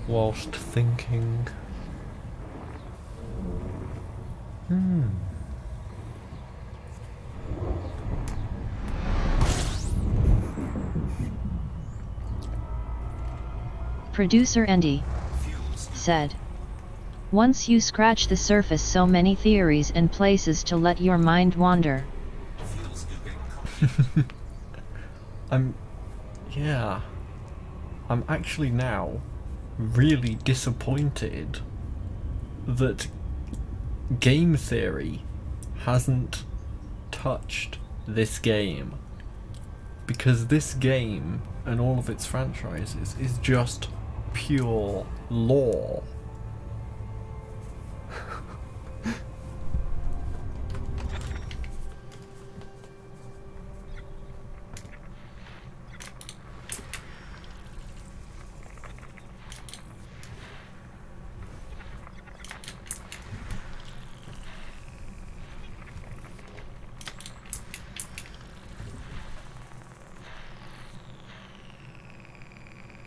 whilst thinking. Producer Andy said, once you scratch the surface, so many theories and places to let your mind wander. Fuel scooping complete. Yeah. I'm actually now really disappointed that game theory hasn't touched this game, because this game and all of its franchises is just pure lore.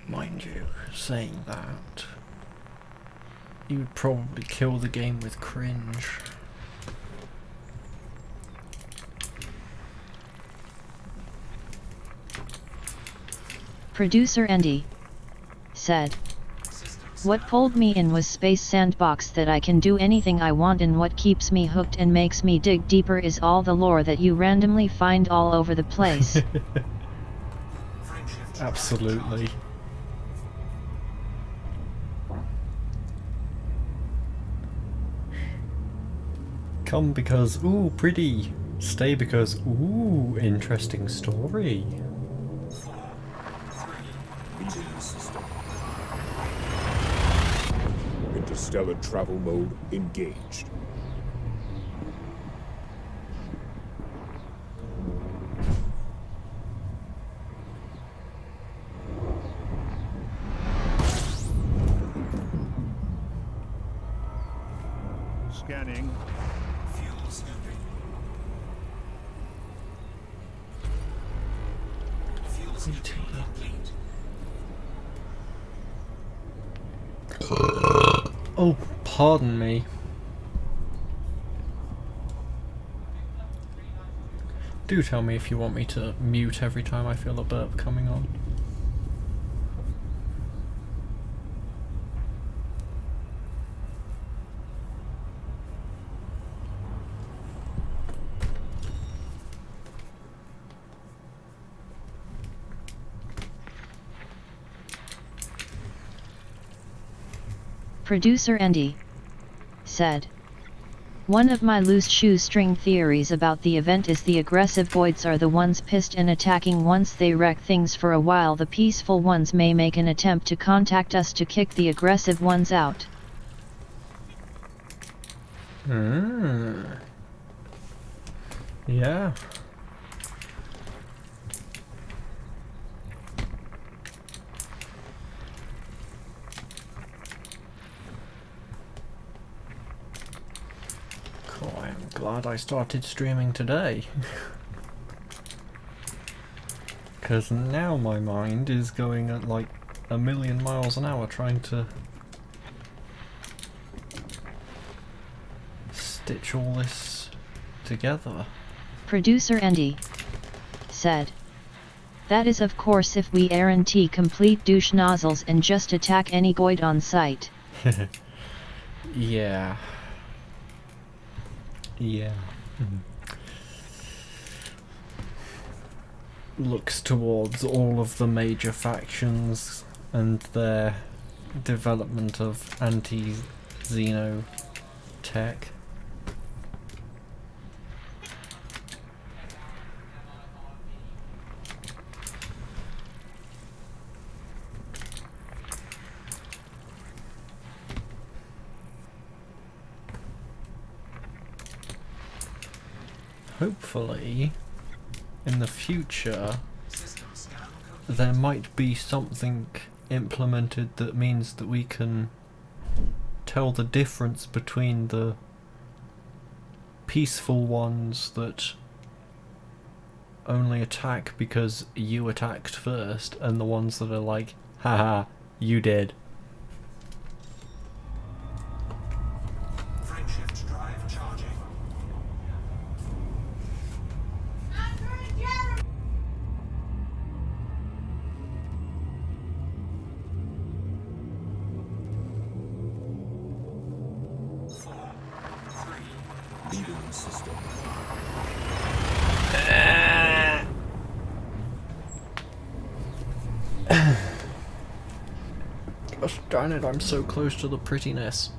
Mind you, saying that, you would probably kill the game with cringe. Producer Andy said, "What pulled me in was Space Sandbox, that I can do anything I want, and what keeps me hooked and makes me dig deeper is all the lore that you randomly find all over the place." Absolutely. Come because, ooh, pretty. Stay because, ooh, interesting story. Leaving system. Interstellar travel mode engaged. Scanning. Fuel scooping. Fuel scooping complete. Oh, pardon me. Do tell me if you want me to mute every time I feel a burp coming on. Producer Andy said, "One of my loose shoestring theories about the event is the aggressive voids are the ones pissed and attacking. Once they wreck things for a while, the peaceful ones may make an attempt to contact us to kick the aggressive ones out." Yeah. Cool, I'm glad I started streaming today. Because now my mind is going at like 1,000,000 miles an hour trying to stitch all this together. Producer Andy said, "That is of course if we guarantee complete douche nozzles and just attack any goid on sight." Yeah. Yeah. Looks towards all of the major factions and their development of anti-Xeno tech. Hopefully, in the future, there might be something implemented that means that we can tell the difference between the peaceful ones that only attack because you attacked first, and the ones that are like, haha, you did. Frameshift drive charging. Leaving system. Gosh darn it, I'm so close to the prettiness.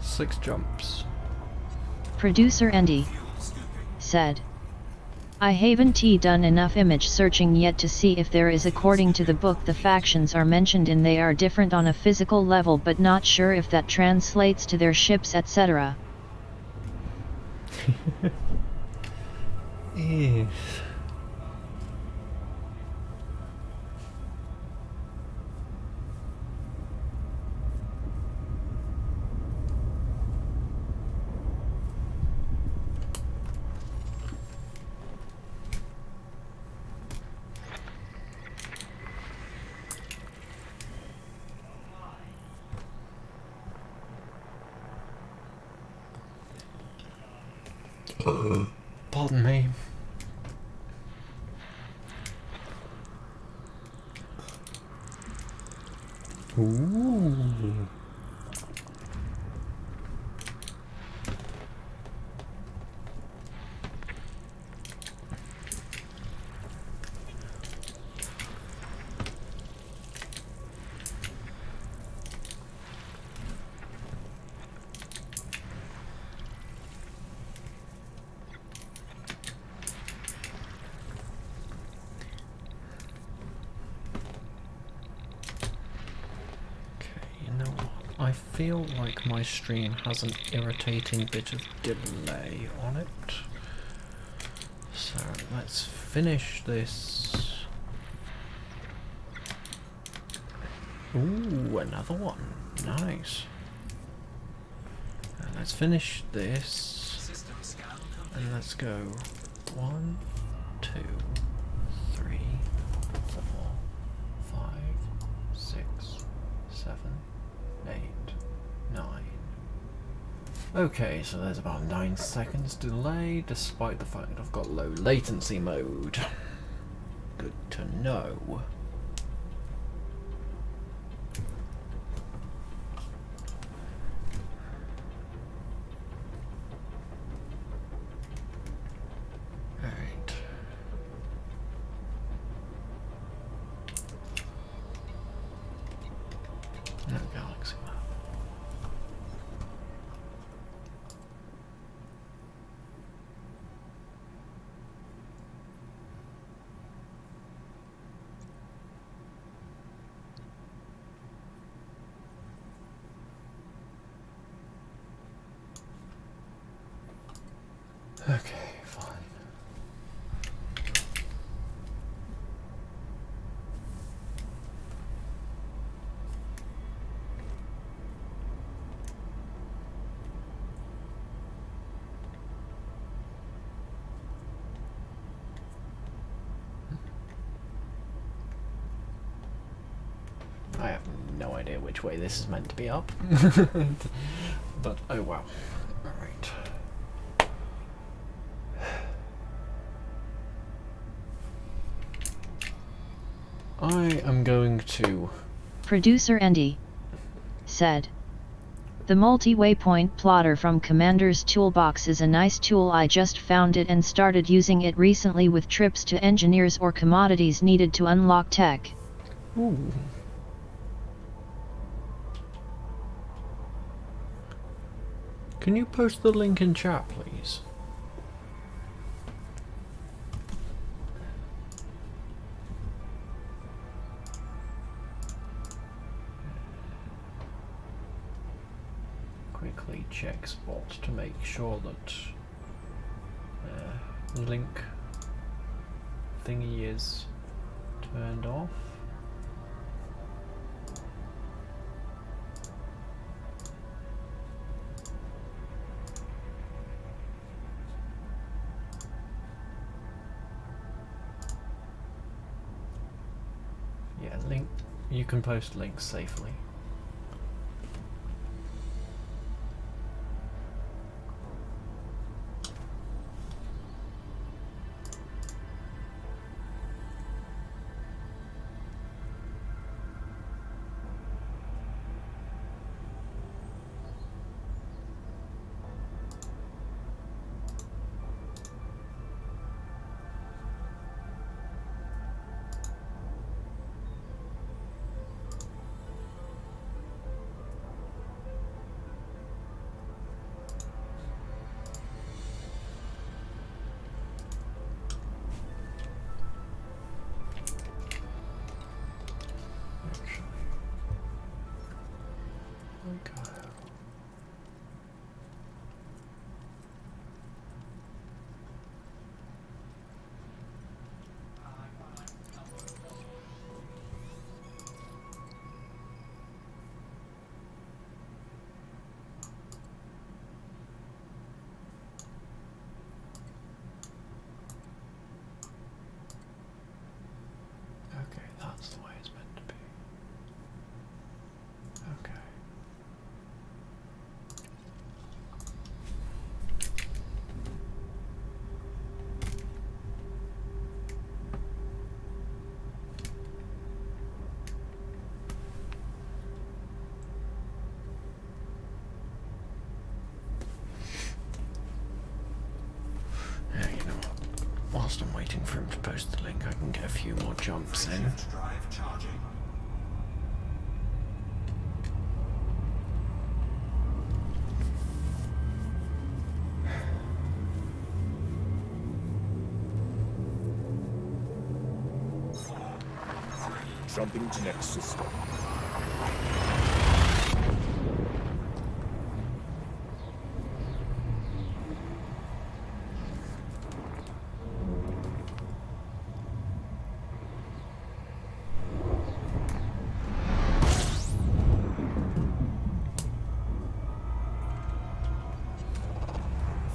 Six jumps. Producer Andy said, I haven't done enough image searching yet to see if there is, according to the book the factions are mentioned in they are different on a physical level, but not sure if that translates to their ships etc. Yes. Pardon me. Ooh. I feel like my stream has an irritating bit of delay on it. So let's finish this. Ooh, another one. Nice. And let's finish this. And let's go 1, 2, 3, 4, 5, 6, 7, 8, 9. Okay, so there's about 9 seconds delay, despite the fact that I've got low latency mode. Good to know. Alright. No galaxy map. Okay, fine. I have no idea which way this is meant to be up. But oh well. Alright. I am going to... Producer Andy said, the multi-waypoint plotter from Commander's Toolbox is a nice tool. I just found it and started using it recently with trips to engineers or commodities needed to unlock tech. Ooh. Can you post the link in chat, please? Quickly check spot to make sure that link thingy is turned off. Yeah, link. You can post links safely. few more jumps in. Frameshift drive charging. Jumping to next system.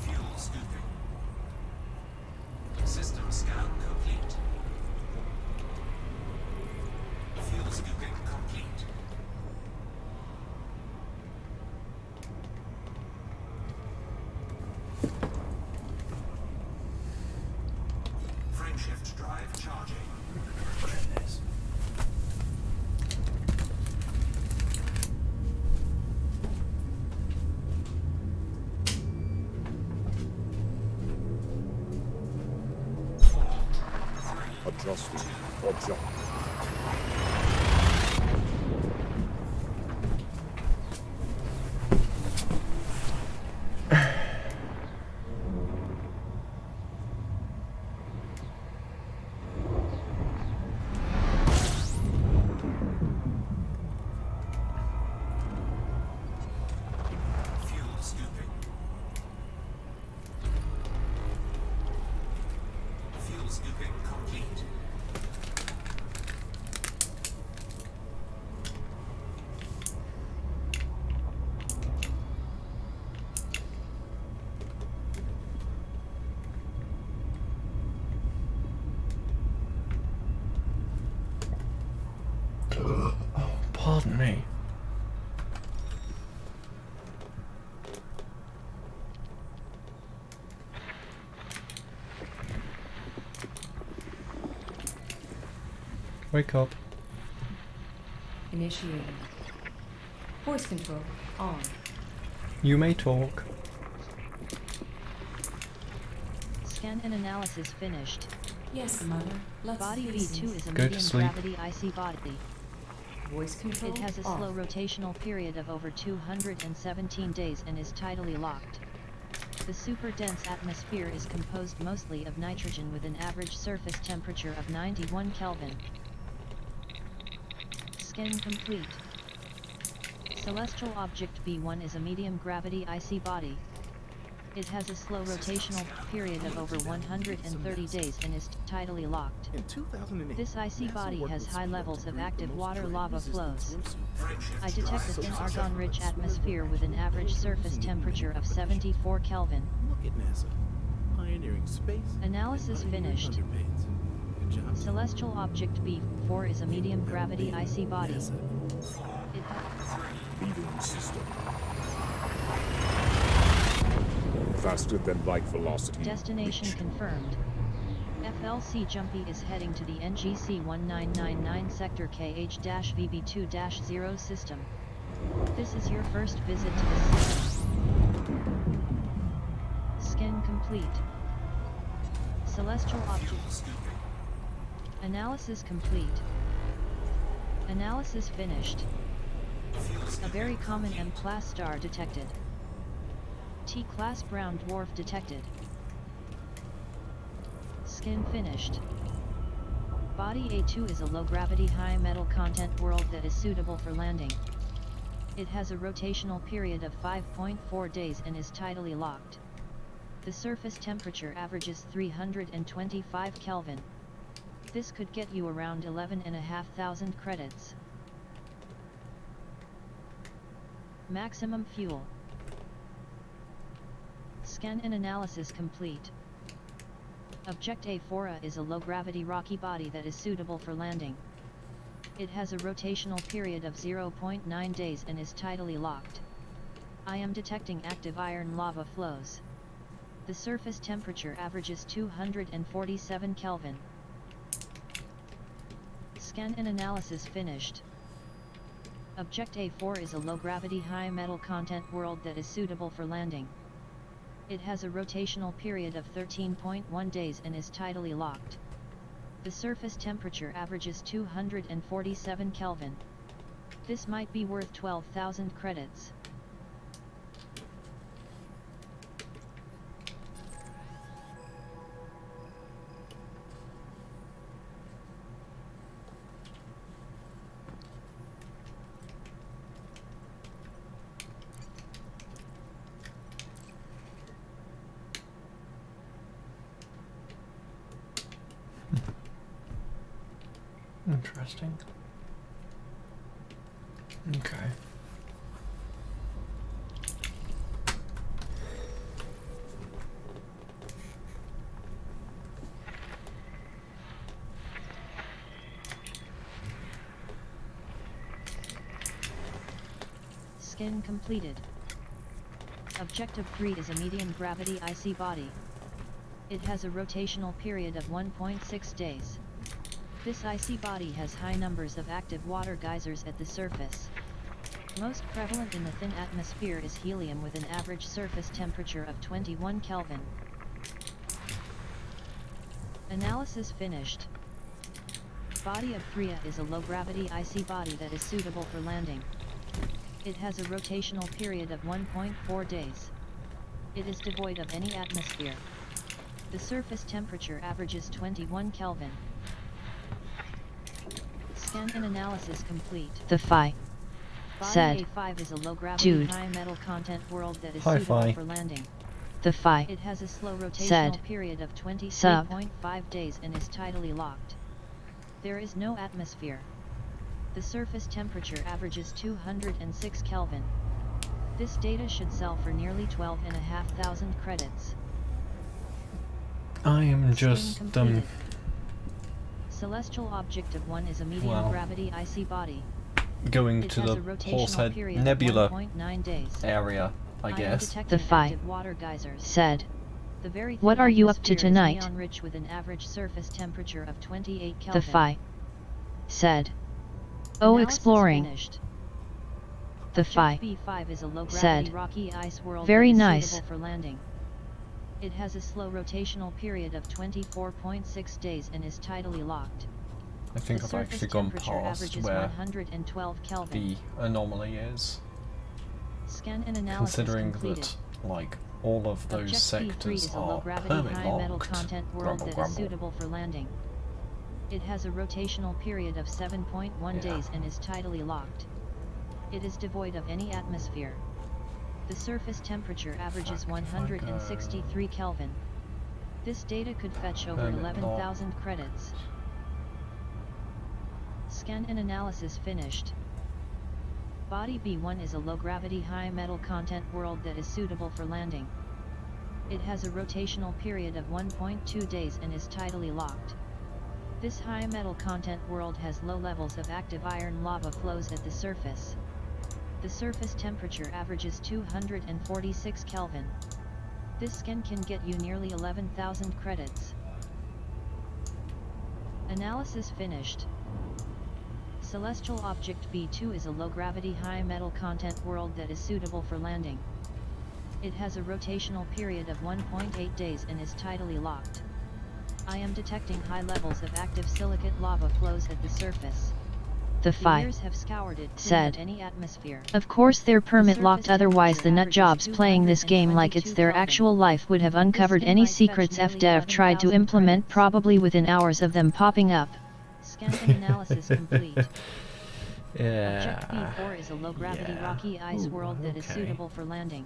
Fuel scooping. System scan complete. Fuel scooping complete. Frameshift drive charging. Goodness. Adjusting or jump. Fuel scooping. Fuel scooping complete. Pardon me. Wake up. Initiating. Voice control on. You may talk. Scan and analysis finished. Yes, Mother. Let's Body face V2 it. is a Go to medium sleep. gravity IC body. Voice control It has a off. slow rotational period of over 217 days and is tidally locked. The super dense atmosphere is composed mostly of nitrogen with an average surface temperature of 91 Kelvin. Scan complete. Celestial Object B1 is a medium gravity IC body. It has a slow rotational period of over 130 days and is tidally locked. In 2008, This IC body worked has with high Speed levels to of create the active most water current lava resistant flows. swimsuit. I detect a thin So argon-rich swimmers atmosphere will with an actually average use surface using temperature of information. 74 Kelvin. Look at NASA, pioneering space. Analysis and pioneering finished. underpays. Good job. Celestial Object B4 is a medium gravity IC body. NASA. It has Leaving system. Faster than light velocity. destination reach. confirmed. FLC Jumpy is heading to the NGC 1999 sector KH-VB2-0 system. This is your first visit to the system. Scan complete. Celestial Object. Fuel scooping. Analysis complete. Analysis finished. Fuel A scooping very common complete. M-class star detected. T-class brown dwarf detected. Scan finished. Body A2 is a low-gravity high metal content world that is suitable for landing. It has a rotational period of 5.4 days and is tidally locked. The surface temperature averages 325 Kelvin. This could get you around 11,500 credits. Maximum fuel. Scan and analysis complete. Object A4A is a low-gravity rocky body that is suitable for landing. It has a rotational period of 0.9 days and is tidally locked. I am detecting active iron lava flows. The surface temperature averages 247 Kelvin. Scan and analysis finished. Object A4 is a low-gravity high metal content world that is suitable for landing. It has a rotational period of 13.1 days and is tidally locked. The surface temperature averages 247 Kelvin. This might be worth 12,000 credits. Interesting. Okay. Scan completed. Objective 3 is a medium gravity icy body. It has a rotational period of 1.6 days. This icy body has high numbers of active water geysers at the surface. Most prevalent in the thin atmosphere is helium with an average surface temperature of 21 Kelvin. Analysis finished. Body of Freya is a low-gravity icy body that is suitable for landing. It has a rotational period of 1.4 days. It is devoid of any atmosphere. The surface temperature averages 21 Kelvin. Scan and analysis complete. The Phi said, A5 is a low-gravity Jude. high-metal content world that is Hi, suitable Phi. for landing. The Phi It has a slow rotational said, period of Sub. 23.5 days and is tidally locked. There is no atmosphere. The surface temperature averages 206 Kelvin. This data should sell for nearly 12,500 credits. I am Scan just completed. Celestial Object of 1 is a medium Wow. gravity icy body. going It to has the a rotational Horsehead period Nebula of 1.9 days. area, I am guess. detecting The Phi active water geysers. said, The very What thin are you up to atmosphere is tonight? neon-rich with an average surface temperature of 28 Kelvin. The Phi said, Oh, Analysis exploring. finished. The Object Phi B5 is a low-gravity said, rocky ice world Very that is nice. suitable for landing. It has a slow rotational period of 24.6 days and is tidally locked. I think The I've surface actually gone temperature past averages where 112 Kelvin. the anomaly is, Scan and analysis considering completed. that, like, all of those Object B3 sectors is a are low-gravity high-metal permit-locked. content world Grumble, that grumble. is suitable for landing. It has a rotational period of 7.1 Yeah. days and is tidally locked. It is devoid of any atmosphere. The surface temperature averages Fuck, 163 Kelvin. This data could fetch over Permit 11,000 credits. Scan and analysis finished. Body B1 is a low-gravity high-metal content world that is suitable for landing. It has a rotational period of 1.2 days and is tidally locked. This high-metal content world has low levels of active iron lava flows at the surface. The surface temperature averages 246 Kelvin. This scan can get you nearly 11,000 credits. Analysis finished. Celestial Object B2 is a low-gravity high-metal content world that is suitable for landing. It has a rotational period of 1.8 days and is tidally locked. I am detecting high levels of active silicate lava flows at the surface. The Phi years have scoured it, said, cleaned of any atmosphere. Of course they're permit locked, surface otherwise the temperature nut jobs averages playing this game like it's their 222 actual life would have uncovered skin any might fetch secrets nearly FDev tried to 11,000 implement credits. probably within hours of them popping up. Scan and analysis complete. Yeah. Object B4 is a low-gravity Yeah. rocky ice Ooh, world that is okay. suitable for landing.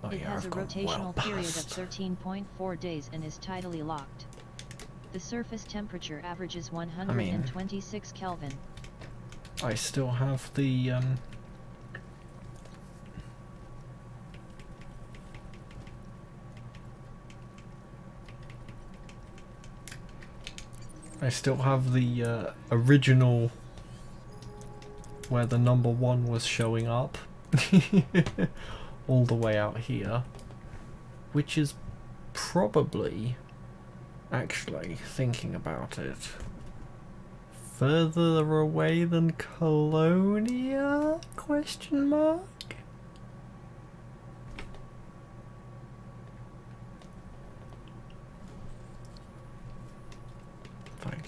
Oh, It yeah, has a I've gone rotational well period of past. 13.4 days and is tidally locked. The surface temperature averages 126 Kelvin. I still have the original where the number 1 was showing up all the way out here, which is probably, actually thinking about it, further away than Colonia? Question mark? Thank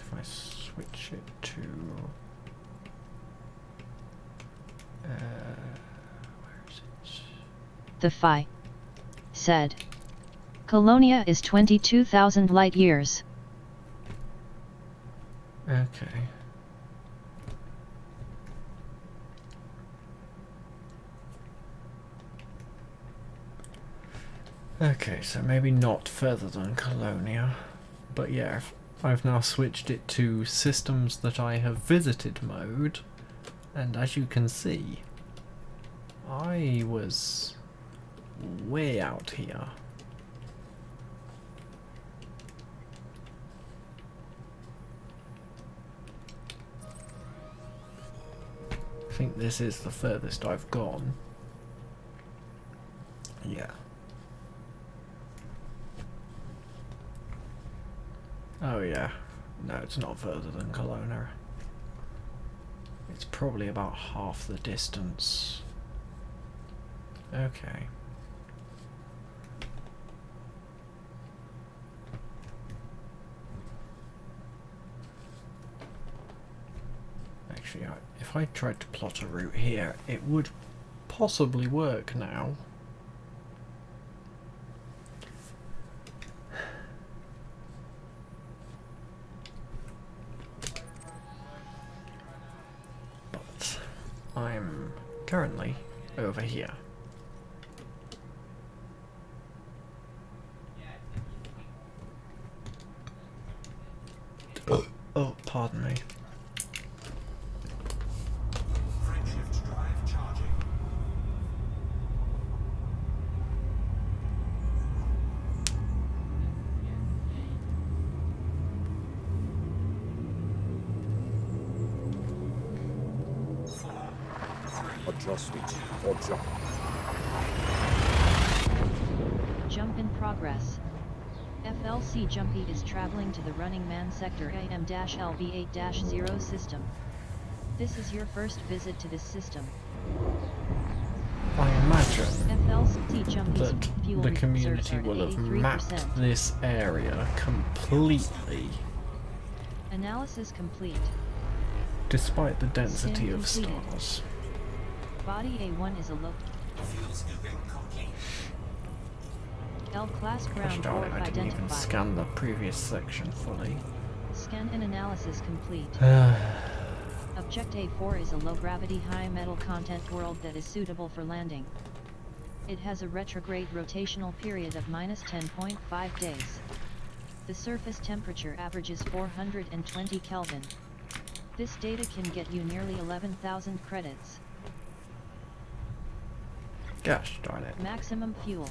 The Phi said. Colonia is 22,000 light years. Okay. Okay, so maybe not further than Colonia, but yeah, I've now switched it to systems that I have visited mode, and as you can see, I was way out here. I think this is the furthest I've gone. Yeah. Oh yeah, no, it's not further than Kelowna. It's probably about half the distance. Okay. Actually, if I tried to plot a route here, it would possibly work now. I'm currently over here. Oh, pardon me. Frameshift drive charging. Adjusting or jump. Jump in progress. FLC Jumpy is traveling to the Running Man Sector AM-LV8-0 system. This is your first visit to this system. I imagine FLC Jumpy's that fuel the reserves community are at will have 83%. mapped this area completely, Analysis complete. despite the density Scan of completed. stars. Body A1 is a low Fuel scooping complete. L-class Gosh ground darn it, dwarf I didn't even identified. scan the previous section fully. Scan and analysis complete. Object A4 is a low-gravity, high-metal content world that is suitable for landing. It has a retrograde rotational period of -10.5 days. The surface temperature averages 420 Kelvin. This data can get you nearly 11,000 credits. Gosh darn it. Maximum fuel.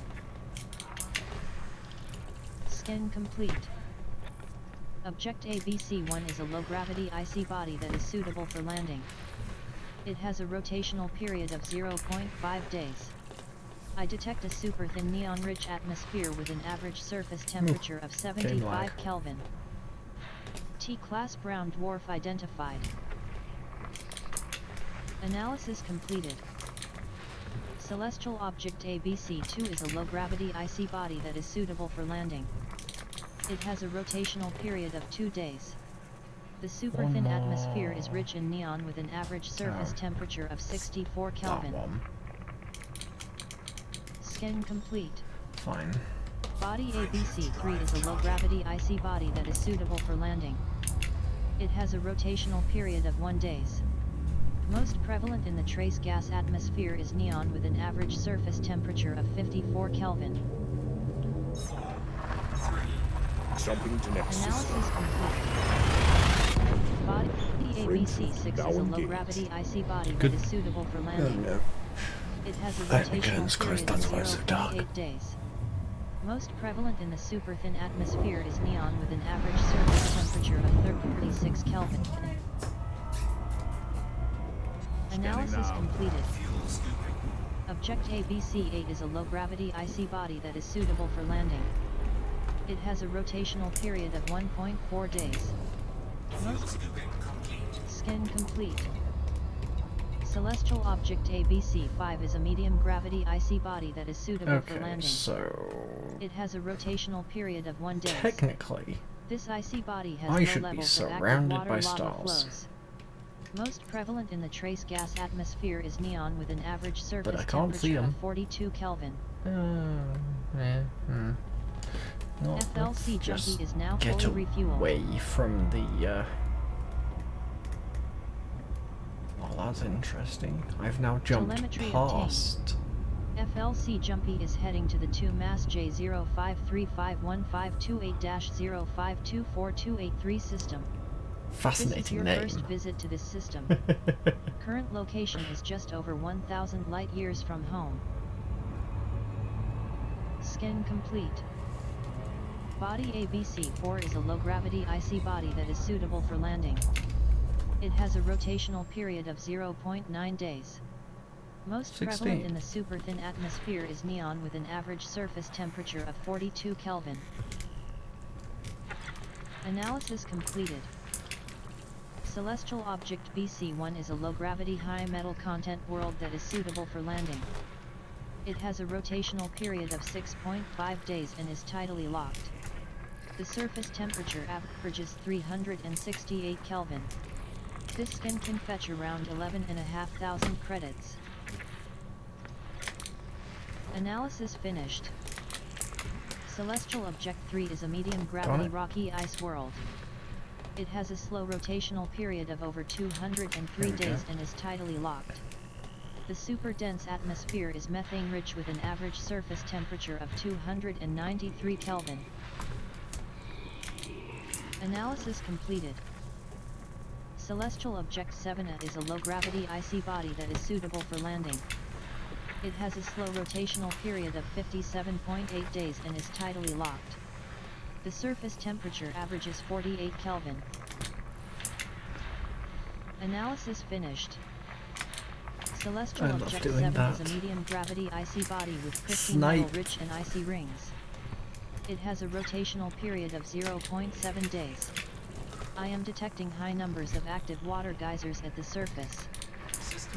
Scan complete. Object ABC-1 is a low-gravity icy body that is suitable for landing. It has a rotational period of 0.5 days. I detect a super-thin neon-rich atmosphere with an average surface temperature of 75 Kelvin. T-class brown dwarf identified. Analysis completed. Celestial object ABC-2 is a low-gravity icy body that is suitable for landing. It has a rotational period of 2 days. The super-thin atmosphere is rich in neon with an average surface temperature of 64 Kelvin. Scan complete. Fine. Body ABC-3 is a low-gravity icy body that is suitable for landing. It has a rotational period of 1 day. Most prevalent in the trace gas atmosphere is neon with an average surface temperature of 54 Kelvin. Jumping to next system. Analysis complete. Body ABC-6 is a low-gravity icy body that is suitable for landing. It has a rotational period of 0.8 days. Most prevalent in the super-thin atmosphere is neon with an average surface temperature of 36 Kelvin. Analysis completed. Object ABC-8 is a low-gravity icy body that is suitable for landing. It has a rotational period of 1.4 days. Most scan complete. Celestial object ABC-5 is a medium-gravity icy body that is suitable for landing. So it has a rotational period of 1 day. Technically, this icy body has I low should be levels of active surrounded water by lava stars. flows. Most prevalent in the trace gas atmosphere is neon with an average surface I can't see temperature of 'em. 42 Kelvin. Not, FLC let's just Jumpy is now get fully refueled. away from the. Oh, that's interesting. I've now jumped Telemetry past. FLC Jumpy is heading to the 2 Mass J05351528-0524283 system. Fascinating This is your name. first visit to this system. Current location is just over 1,000 light years from home. Scan complete. Body ABC-4 is a low-gravity icy body that is suitable for landing. It has a rotational period of 0.9 days. Most 16. prevalent in the super-thin atmosphere is neon with an average surface temperature of 42 Kelvin. Analysis completed. Celestial Object BC-1 is a low-gravity high-metal content world that is suitable for landing. It has a rotational period of 6.5 days and is tidally locked. The surface temperature averages 368 Kelvin. This scan can fetch around 11,500 credits. Analysis finished. Celestial Object 3 is a medium-gravity rocky ice world. It has a slow rotational period of over 203 days and is tidally locked. The super-dense atmosphere is methane-rich with an average surface temperature of 293 Kelvin. Analysis completed. Celestial Object 7A is a low-gravity icy body that is suitable for landing. It has a slow rotational period of 57.8 days and is tidally locked. The surface temperature averages 48 Kelvin. Analysis finished. Celestial Object 7 is a medium-gravity icy body with pristine metal-rich and icy rings. It has a rotational period of 0.7 days. I am detecting high numbers of active water geysers at the surface.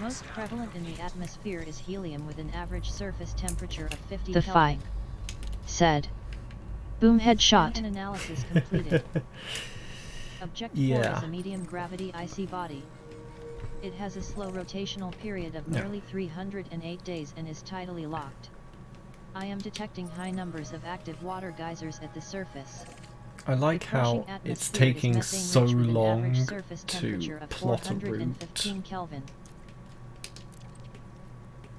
Most prevalent in the atmosphere is helium with an average surface temperature of 50 The Kelvin. Phi said. Boom headshot. An analysis completed. Object 4 is a medium-gravity icy body. It has a slow rotational period of nearly 308 days and is tidally locked. I am detecting high numbers of active water geysers at the surface. I like how it's taking so long to plot a route. Kelvin.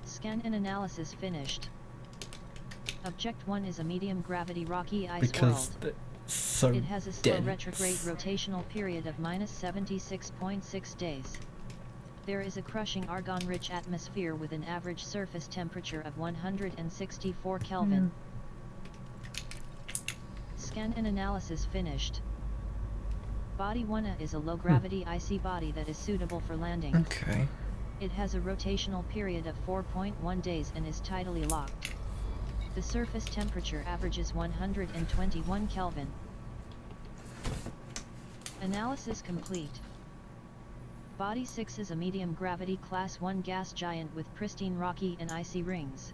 Scan and analysis finished. Object 1 is a medium-gravity rocky ice Because world. it's so It has a slow dense. retrograde rotational period of -76.6 days. There is a crushing argon-rich atmosphere with an average surface temperature of 164 Kelvin. Scan and analysis finished. Body 1A is a low-gravity icy body that is suitable for landing. Okay. It has a rotational period of 4.1 days and is tidally locked. The surface temperature averages 121 Kelvin. Analysis complete. Body 6 is a medium-gravity Class 1 gas giant with pristine rocky and icy rings.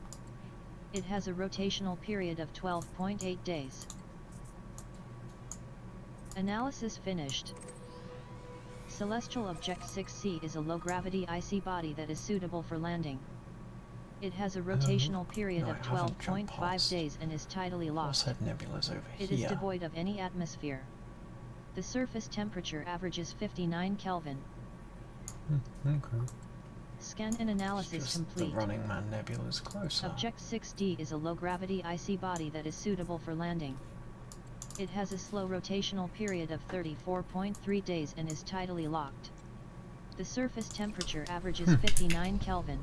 It has a rotational period of 12.8 days. Analysis finished. Celestial Object 6C is a low-gravity icy body that is suitable for landing. It has a rotational period of 12.5 days and is tidally locked. Nebula's over It is devoid of any atmosphere. The surface temperature averages 59 Kelvin. Okay. Scan and analysis complete. The Running Man Nebula's closer. Object 6D is a low-gravity icy body that is suitable for landing. It has a slow rotational period of 34.3 days and is tidally locked. The surface temperature averages 59 Kelvin.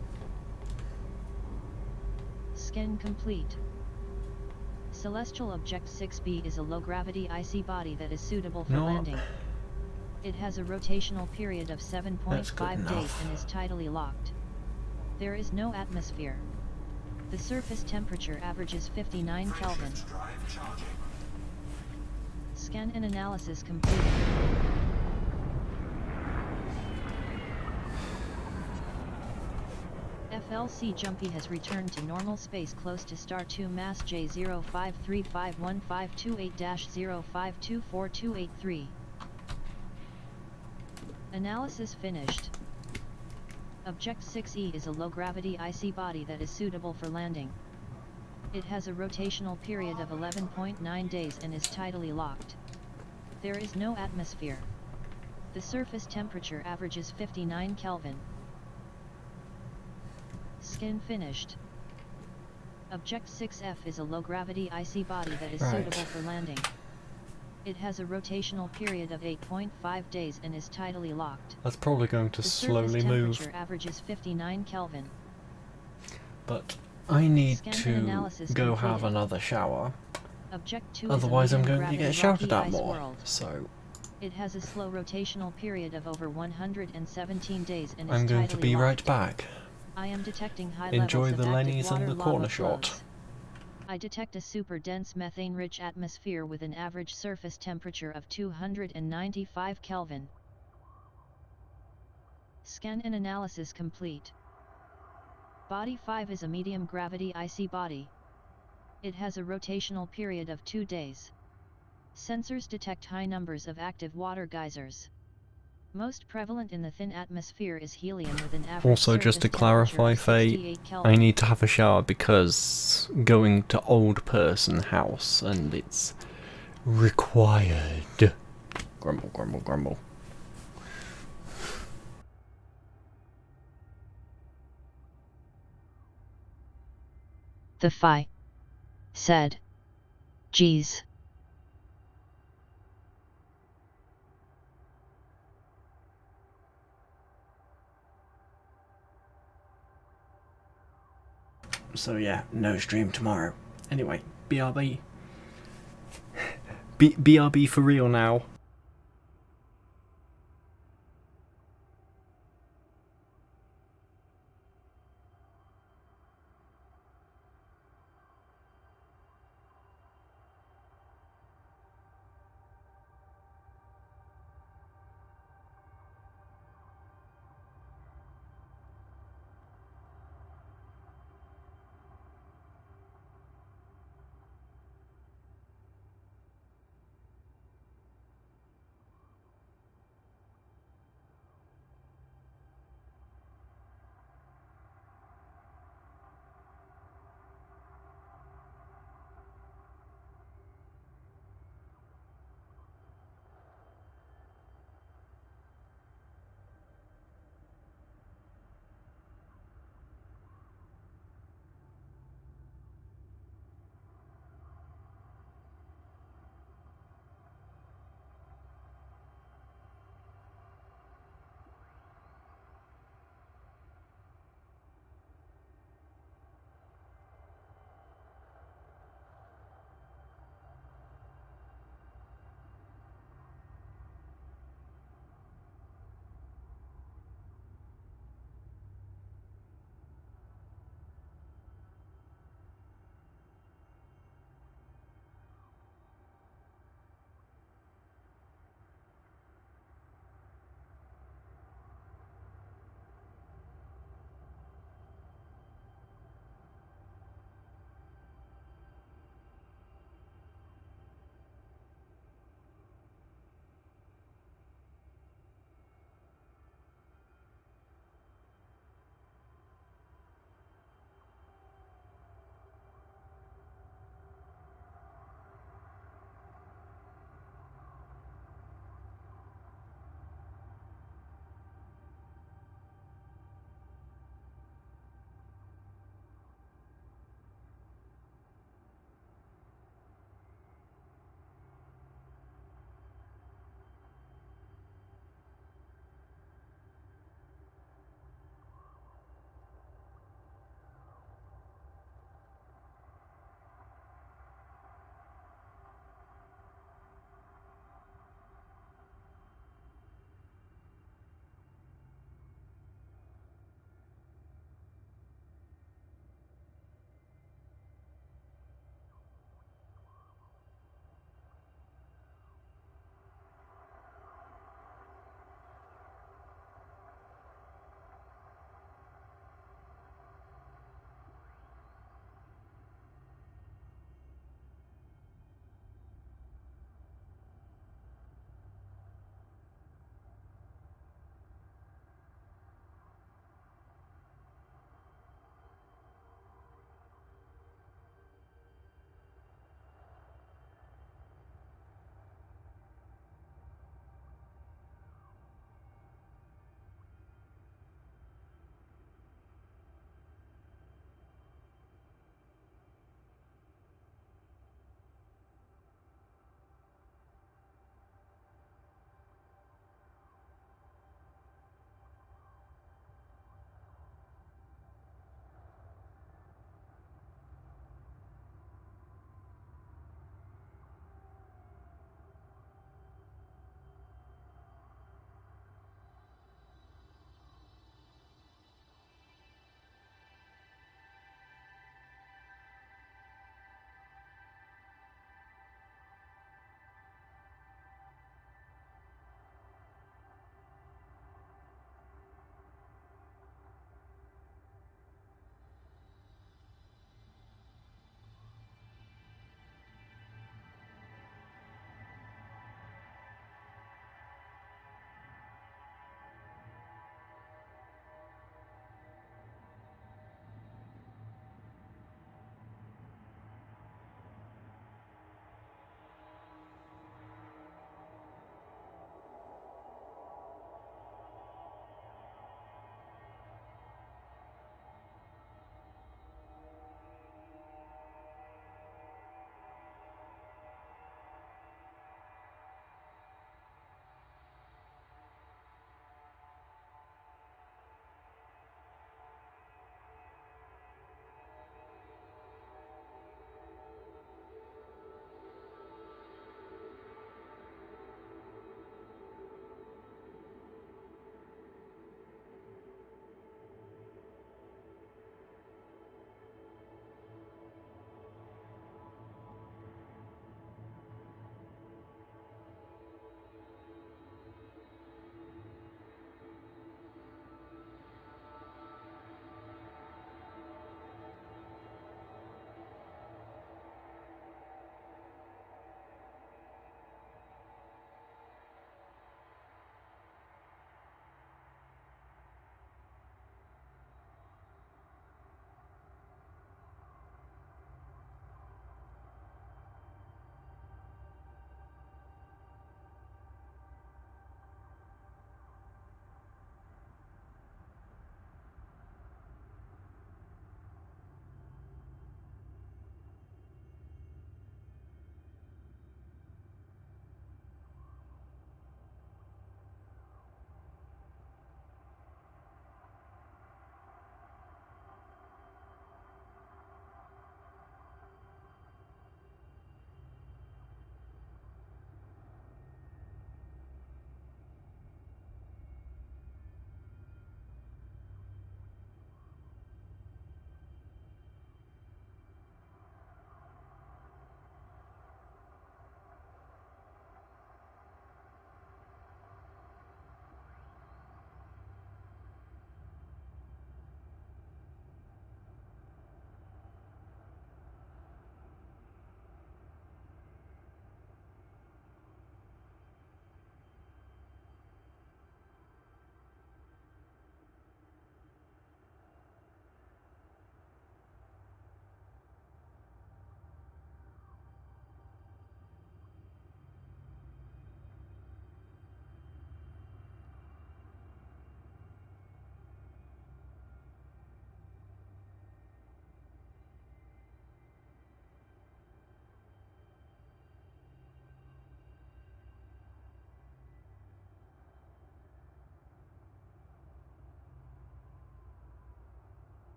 Scan complete. Celestial Object 6B is a low-gravity icy body that is suitable for landing. It has a rotational period of 7.5 days and is tidally locked. There is no atmosphere. The surface temperature averages 59 Kelvin. Scan and analysis completed. FLC Jumpy has returned to normal space close to Star 2 Mass J05351528-0524283. Analysis finished. Object 6E is a low-gravity icy body that is suitable for landing. It has a rotational period of 11.9 days and is tidally locked. There is no atmosphere. The surface temperature averages 59 Kelvin. Skin finished. Object 6F is a low-gravity icy body that is suitable for landing. It has a rotational period of 8.5 days and is tidally locked. That's probably going to The slowly surface move. temperature averages 59 Kelvin. But I need Scan and to analysis go completed. have another shower. Object 2 Otherwise is a I'm going to medium-gravity get shouted at rocky ice more. world. So It has a slow rotational period of over 117 days and is I'm going to tidally be right locked. back. I am detecting high Enjoy levels of the active Lennies and water the lava corner shot. flows. I detect a super dense methane-rich atmosphere with an average surface temperature of 295 Kelvin. Scan and analysis complete. Body 5 is a medium-gravity icy body. It has a rotational period of 2 days. Sensors detect high numbers of active water geysers. Most prevalent in the thin atmosphere is helium with an average Also, just to surface temperature clarify, of Faye, 68 Kelvin. I need to have a shower because going to old person house and it's required. Grumble, grumble, grumble. The Phi said, "Geez." So yeah, no stream tomorrow. Anyway, BRB. BRB for real now.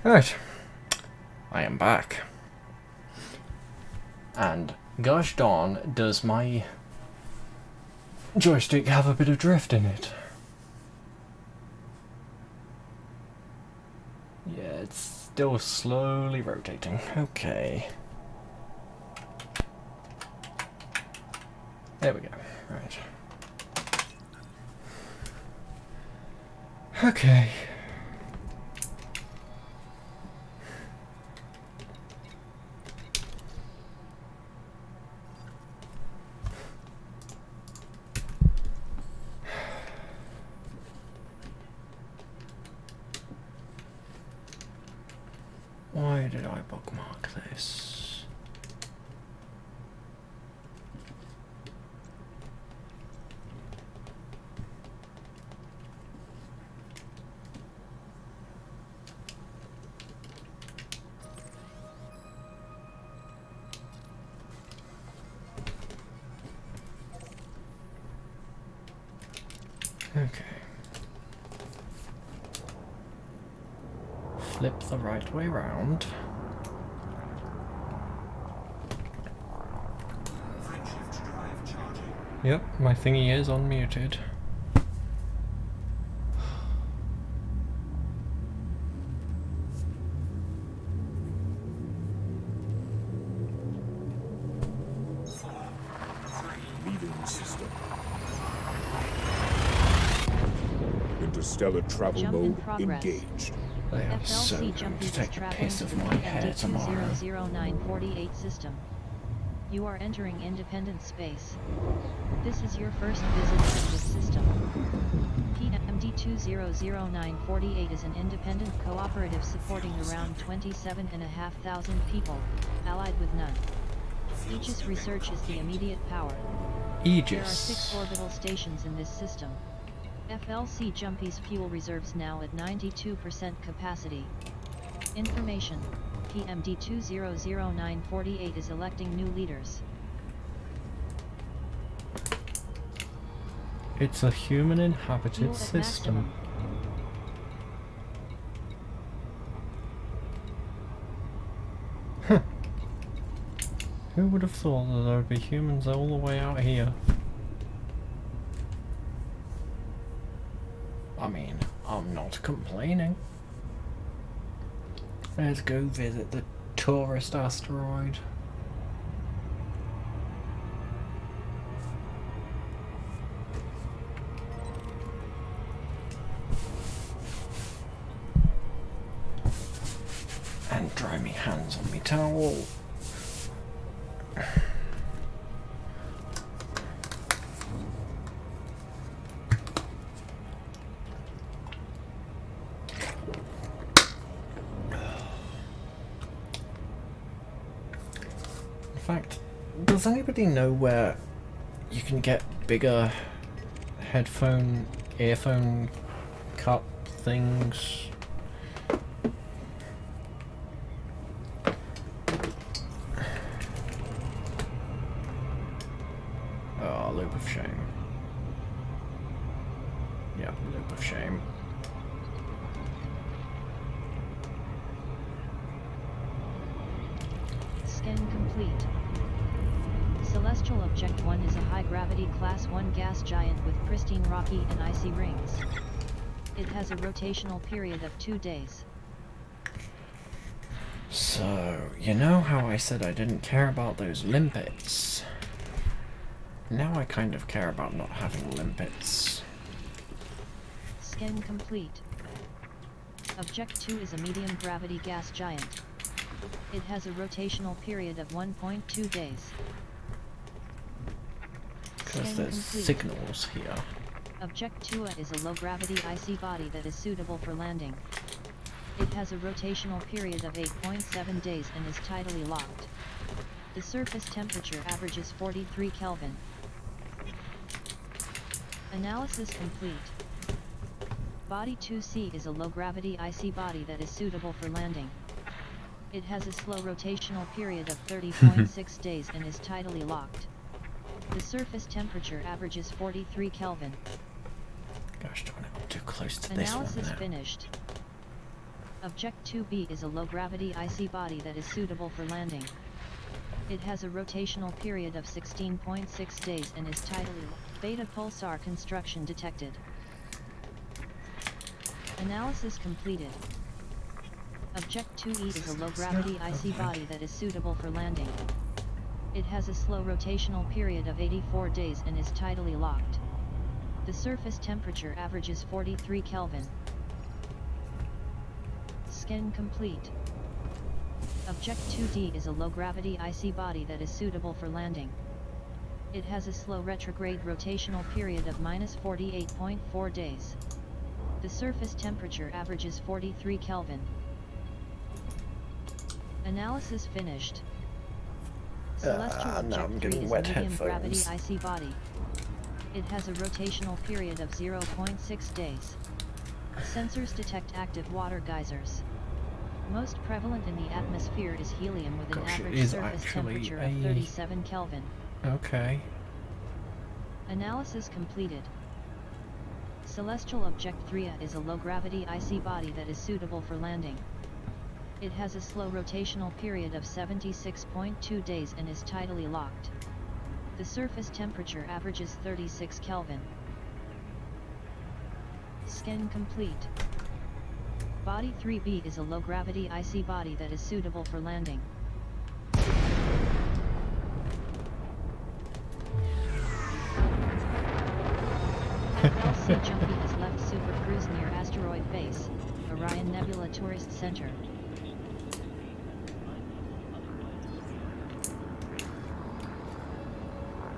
Right, I am back. And gosh darn, does my joystick have a bit of drift in it. Yeah, it's still slowly rotating. Okay. There we go. Right. Okay. Why did I bookmark this? Okay. Flip the right way round. Frameshift drive charging. Yep, my thingy is unmuted. Leaving system. Interstellar travel Jump in mode progress. engaged. They are so FLC going Jumpy to is take the traveling piss to of the my hair tomorrow. MD2000948 system. You are entering independent space. This is your first visit to this system. PMD2000948 is an independent cooperative supporting around 27,500 people, allied with none. Aegis Research is the immediate power. There are 6 Aegis. orbital stations in this system. FLC Jumpy's fuel reserves now at 92% capacity. Information: PMD2000948 is electing new leaders. It's a human inhabited Fuel at system. maximum. Huh. Who would have thought that there would be humans all the way out here? I mean, I'm not complaining. Let's go visit the tourist asteroid. And dry me hands on me towel. In fact, does anybody know where you can get bigger headphone, earphone cup things? Oh, loop of shame. Yep, loop of shame. Scan complete. Celestial Object 1 is a high-gravity Class 1 gas giant with pristine rocky and icy rings. It has a rotational period of 2 days. So, you know how I said I didn't care about those limpets? Now I kind of care about not having limpets. Scan complete. Object 2 is a medium gravity gas giant. It has a rotational period of 1.2 days. Because Scan there's complete. signals here. Object 2 is a low-gravity icy body that is suitable for landing. It has a rotational period of 8.7 days and is tidally locked. The surface temperature averages 43 Kelvin. Analysis complete. Body 2C is a low-gravity icy body that is suitable for landing. It has a slow rotational period of 30.6 days and is tidally locked. The surface temperature averages 43 Kelvin. Gosh darn it, I'm too close to this one Analysis now. finished. Object 2B is a low-gravity icy body that is suitable for landing. It has a rotational period of 16.6 days and is tidally locked. Beta pulsar construction detected. Analysis completed. Object 2E is a low-gravity icy body that is suitable for landing. It has a slow rotational period of 84 days and is tidally locked. The surface temperature averages 43 Kelvin. Scan complete. Object 2D is a low-gravity icy body that is suitable for landing. It has a slow retrograde rotational period of -48.4 days. The surface temperature averages 43 Kelvin. Analysis finished. Celestial now I'm Object 3 getting is wet a medium-gravity headphones. icy body. It has a rotational period of 0.6 days. Sensors detect active water geysers. Most prevalent in the atmosphere is helium with an Gosh, it average is surface actually temperature a- of 37 Kelvin. Okay. Analysis completed. Celestial Object 3A is a low-gravity icy body that is suitable for landing. It has a slow rotational period of 76.2 days and is tidally locked. The surface temperature averages 36 Kelvin. Scan complete. Body 3B is a low-gravity icy body that is suitable for landing. FLC Jumpy has left Super Cruise near Asteroid Base, Orion Nebula Tourist Center.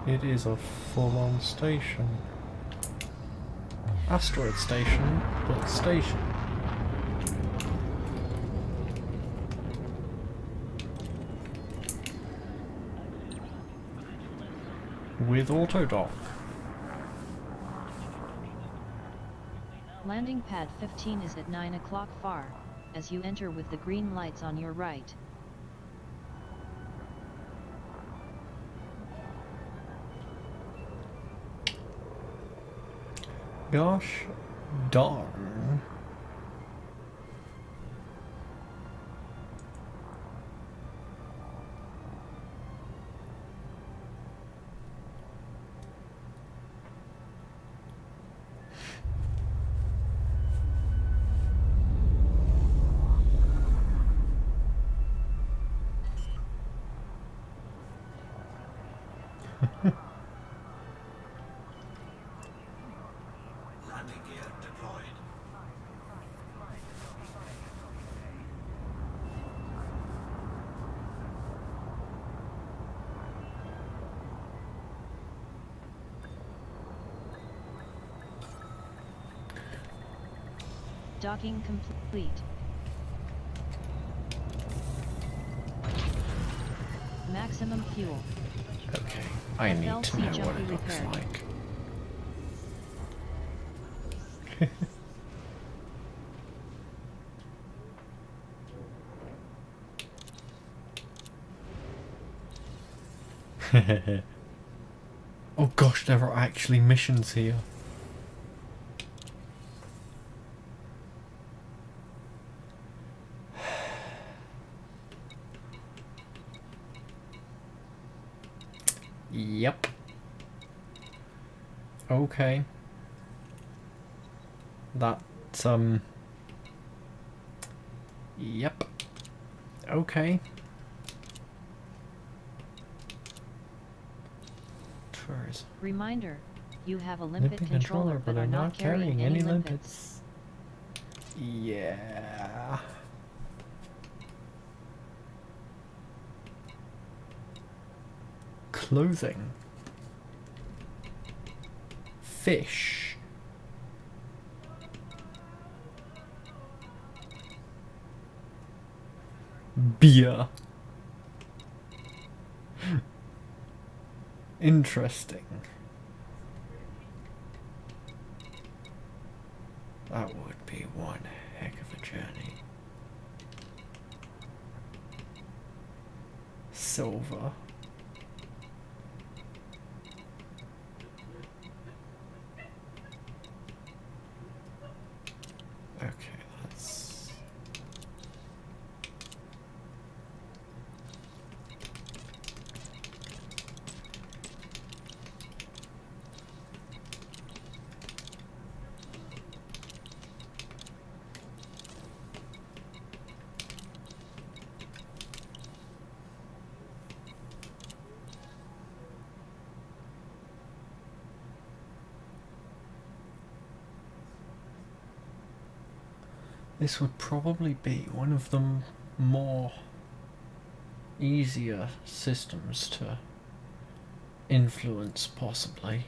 It is a full-on station. Asteroid station, but station. With autodock. Landing pad 15 is at 9 o'clock far, as you enter with the green lights on your right. Gosh darn. Landing gear deployed. Docking complete. Maximum fuel. Okay, I need to FLC know what Jumpy it looks repaired. like. Oh gosh, there are actually missions here. Yep. Okay. That's Yep. Okay. Tours. Reminder, you have a limpet controller but are not carrying any limpets. Yeah. Clothing. Fish. Beer. Interesting. That would be one heck of a journey. Silver. Okay, that's This would probably be one of the more easier systems to influence, possibly.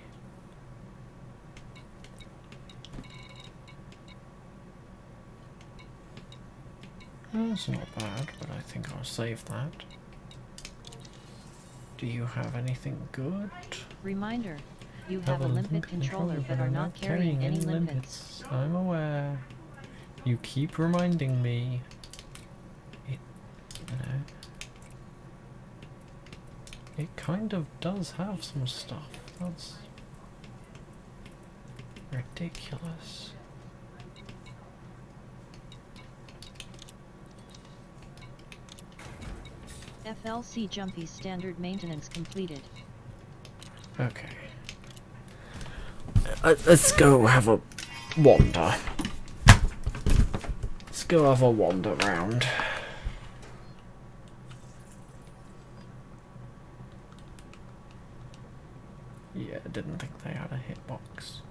That's not bad, but I think I'll save that. Do you have anything good? Reminder, you have a limpet controller but are not carrying any limpets. I'm aware. You keep reminding me. It, it kind of does have some stuff. That's ridiculous. FLC Jumpy standard maintenance completed. Okay. Let's go have a wander. Let's go have a wander round. Yeah, I didn't think they had a hitbox.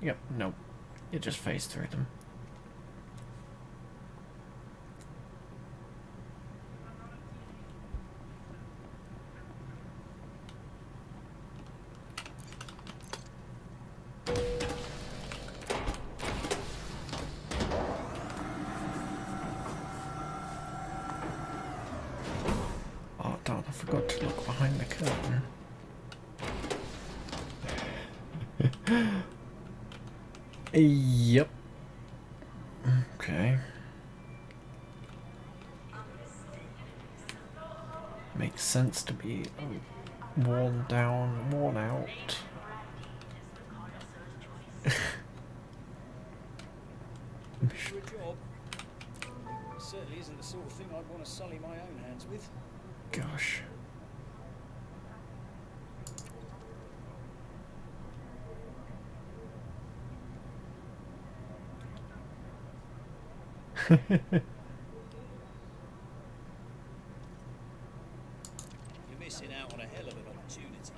Yep, nope. You just phase through them. Oh darn, I forgot to look behind the curtain. Yep. Okay. Makes sense to be worn down, worn out. Good job. Certainly isn't the sort of thing I'd want to sully my own hands with. Gosh. You're missing out on a hell of an opportunity.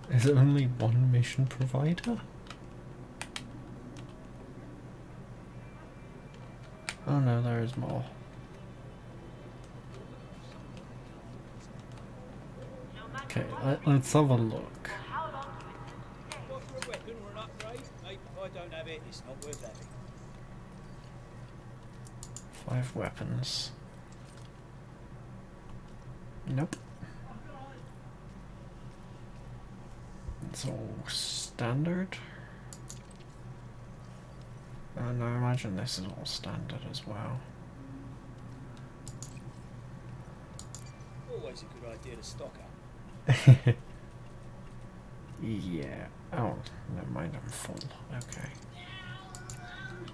Is it only one mission provider? Oh no, there is more. Okay, let's have a look. What for a weapon or an upgrade? Mate, if I don't have it, it's not worth having. 5 weapons. Nope. It's all standard. And I imagine this is all standard as well. Always a good idea to stock up. Yeah. Oh, never mind, I'm full. Okay.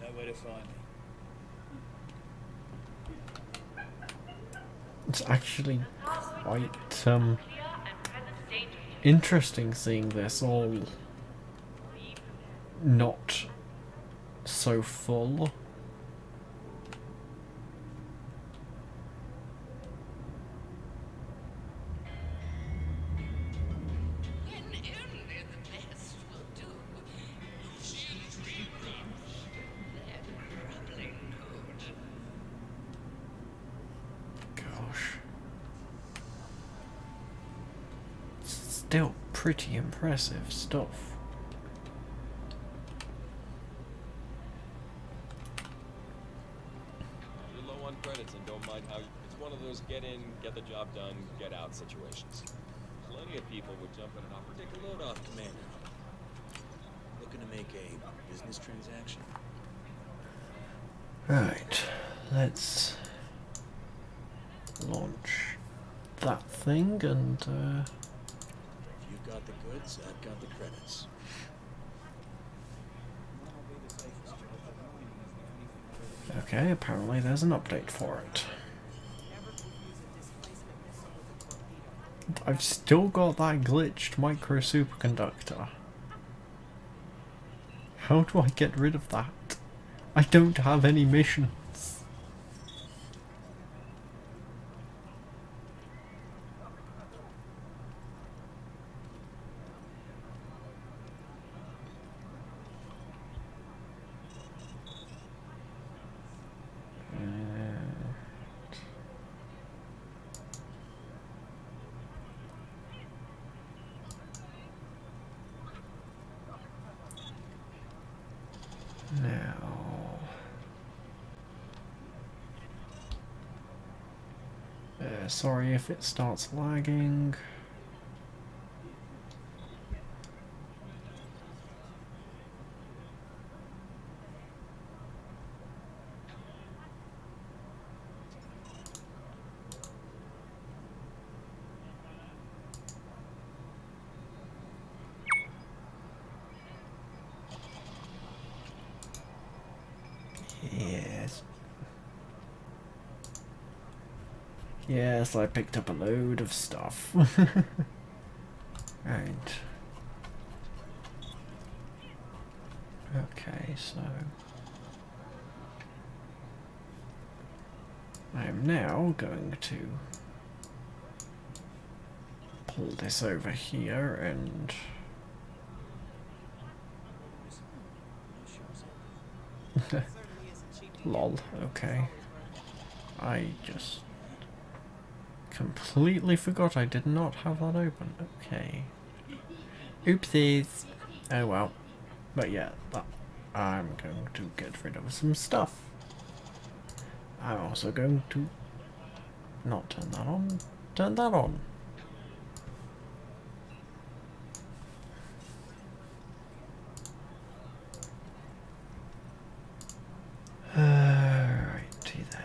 Nowhere to find me. It's actually quite interesting seeing this all not so full. Gosh. Still pretty impressive stuff. You're low on credits and don't mind how it's one of those get in, get the job done, get out situations. Plenty of people would jump in and offer take a load off, Commander, looking to make a business transaction. Right, let's launch that thing and If you've got the goods, I've got the credits. okay, apparently there's an update for it. I've still got that glitched micro superconductor. How do I get rid of that? I don't have any missions. Sorry if it starts lagging. Yes. Yes, I picked up a load of stuff. Right. Okay, so I am now going to pull this over here and lol, okay. I just completely forgot I did not have that open. Okay. Oopsies. Oh well. But yeah, I'm going to get rid of some stuff. I'm also going to not turn that on. Turn that on. Righty then.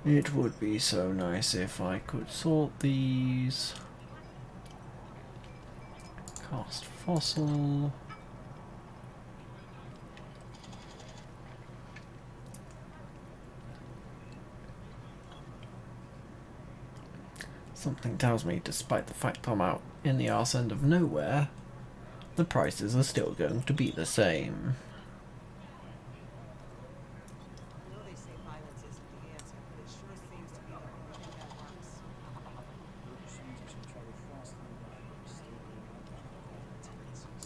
It would be so nice if I could sort these. Cast fossil. Something tells me, despite the fact I'm out in the arse end of nowhere, the prices are still going to be the same.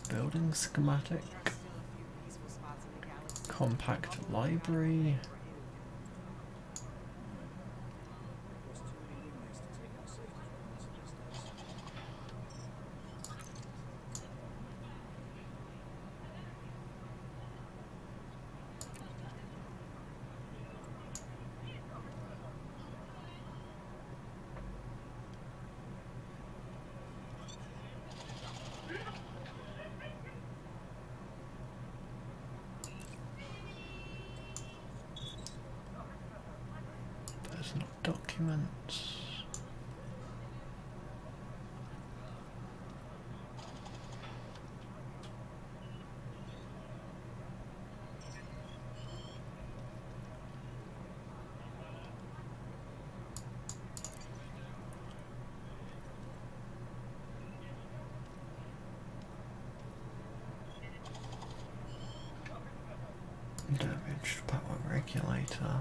Building schematic, compact library. Personal documents. Damaged power regulator.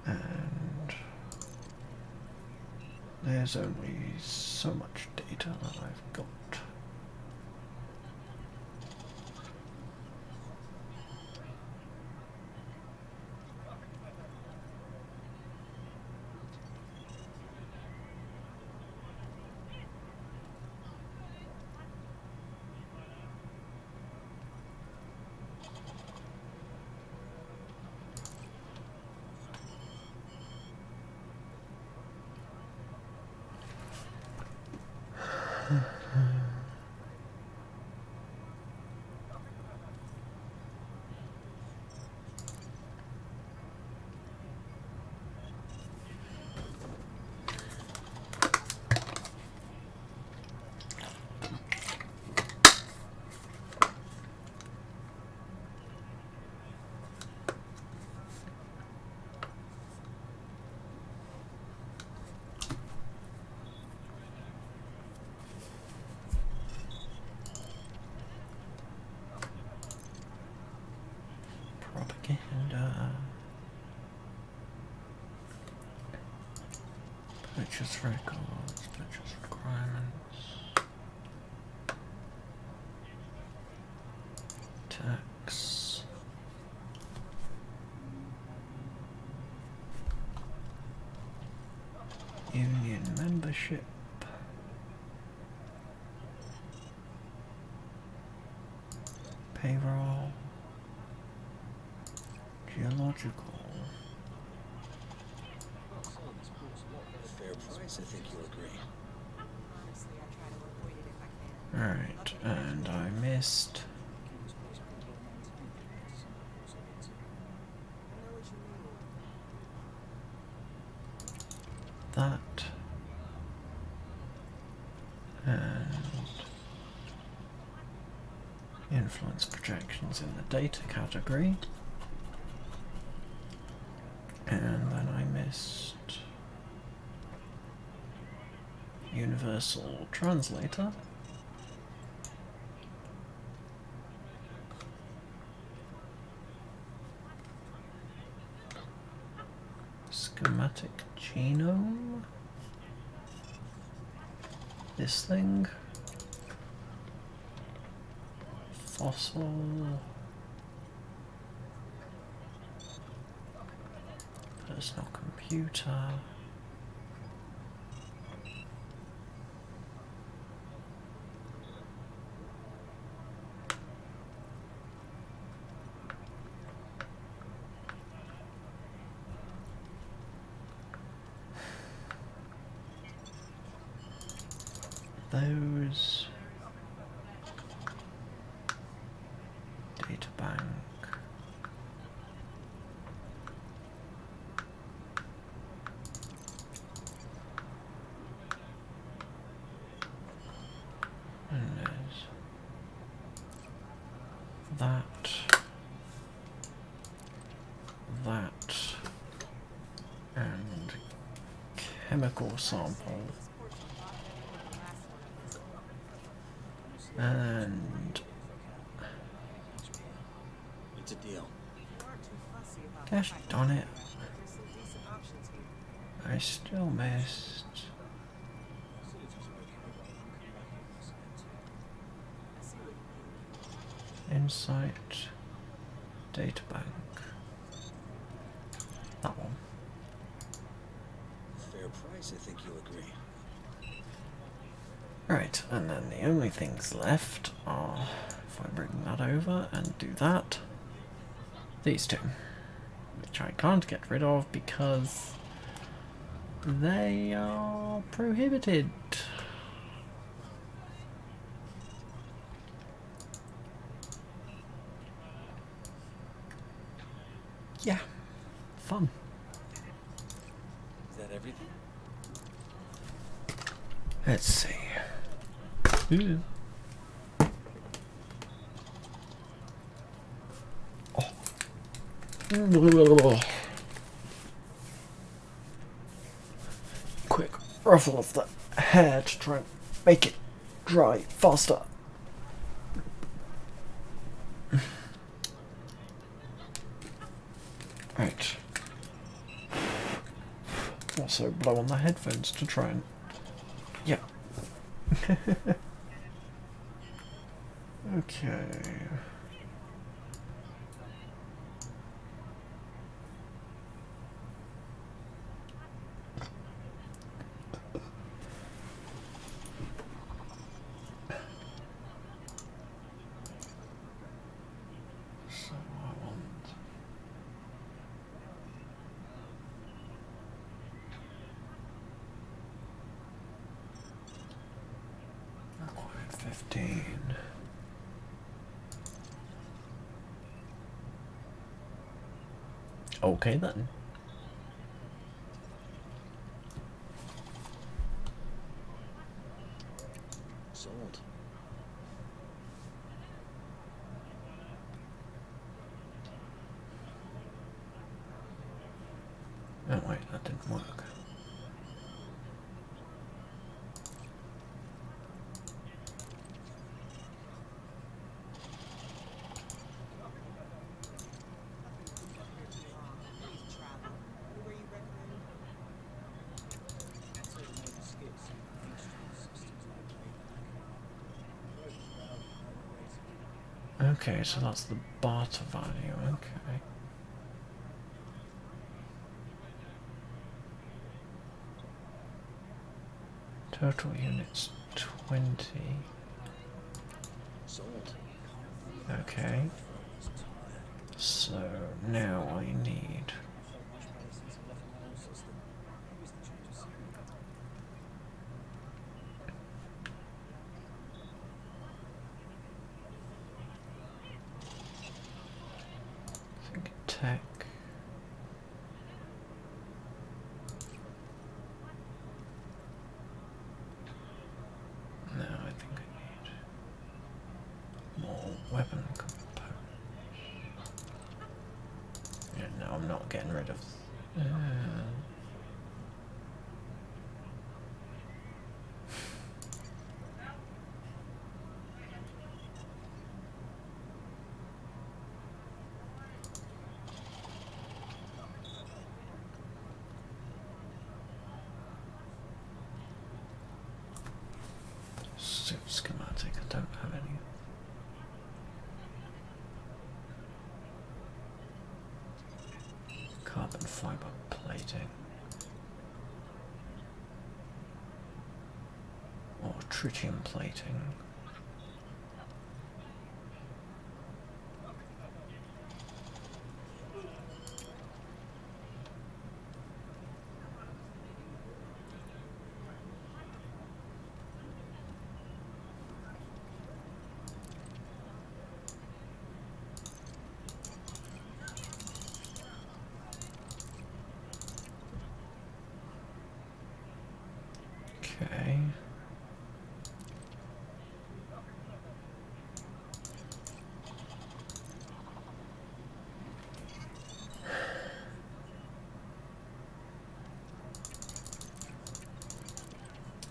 And there's only so much data that I've got. Propaganda. Purchase records, purchase requirements. ship. Payroll. Geological. A fair price, I think you'll agree. Alright, and I missed that and influence projections in the data category, and then I missed universal translator. Schematic genome. This thing. Fossil. Personal computer. Those data bank. And there's that, and chemical sample. And It's a deal. gosh darn it, I still missed Insight Data Bank. That one. Fair price, I think you'll agree. Right, and then the only things left are, if I bring that over and do that, these two, which I can't get rid of because they are prohibited. Yeah, fun. Is that everything? Let's see. Yeah. Oh. Quick ruffle of the hair to try and make it dry faster. Right. Also blow on the headphones to try and... yeah. Okay. So I want... required 15. Okay then. Sold. Oh wait, that didn't work. Okay, so that's the barter value, okay. Total units 20. Sold. Okay. So now I need. I think tech. No, I think I need more weapon components. Yeah, no, I'm not getting rid of. Suit schematic, I don't have any. Carbon fiber plating. Or tritium plating. Okay.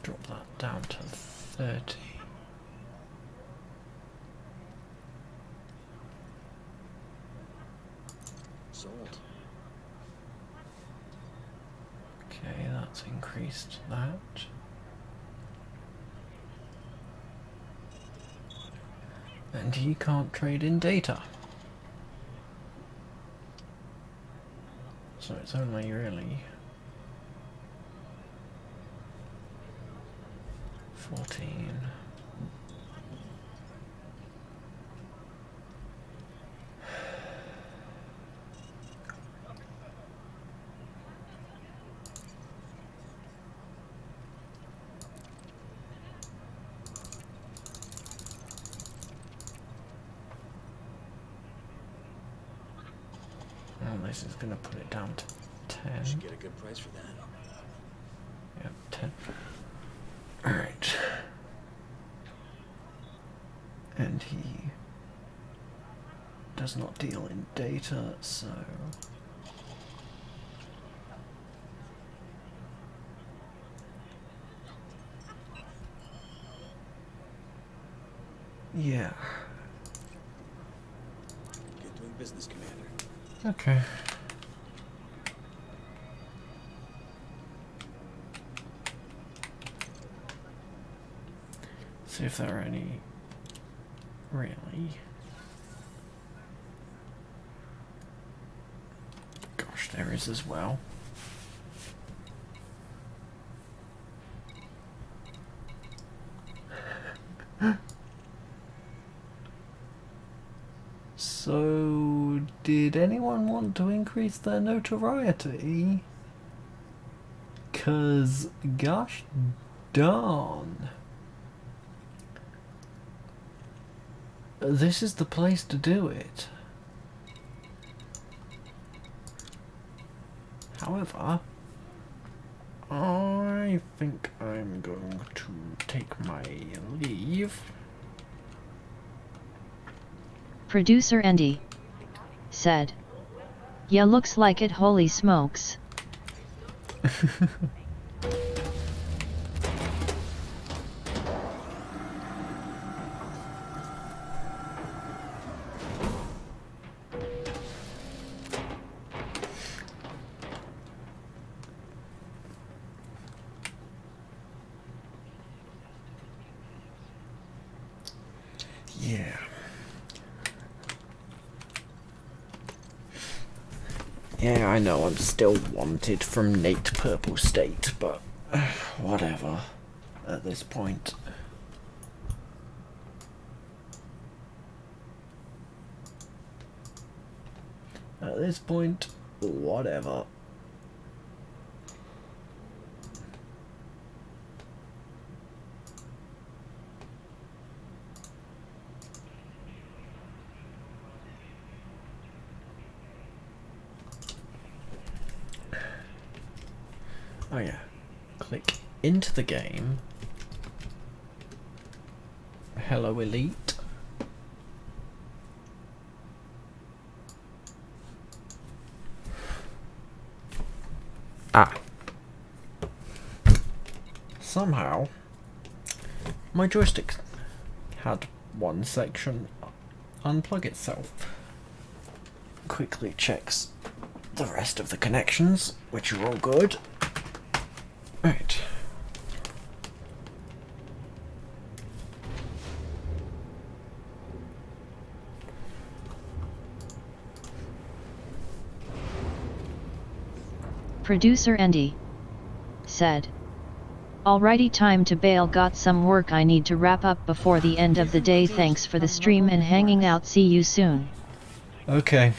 Drop that down to 30. Sold. Okay, that's increased that. And he can't trade in data. So it's only really 14. Oh, this is going to put it down to 10. Should get a good price for that. Yep, 10. Alright. And he does not deal in data, so... yeah. Get doing business, Commander. Okay. See if there are any really. Gosh, there is as well. So, did anyone want to increase their notoriety? 'Cause, gosh darn. This is the place to do it. However, I think I'm going to take my leave. Producer Andy said, "Yeah, looks like it, holy smokes." Yeah. Yeah, I know I'm still wanted from Nate Purple State, but whatever. at this point. At this point, whatever. Oh yeah, click into the game. Hello Elite. Ah. Somehow, my joystick had one section unplug itself. Quickly checks the rest of the connections, which are all good. Right. Producer Andy said, "Alrighty, time to bail, got some work I need to wrap up before the end of the day. Thanks for the stream and hanging out, see you soon." Okay.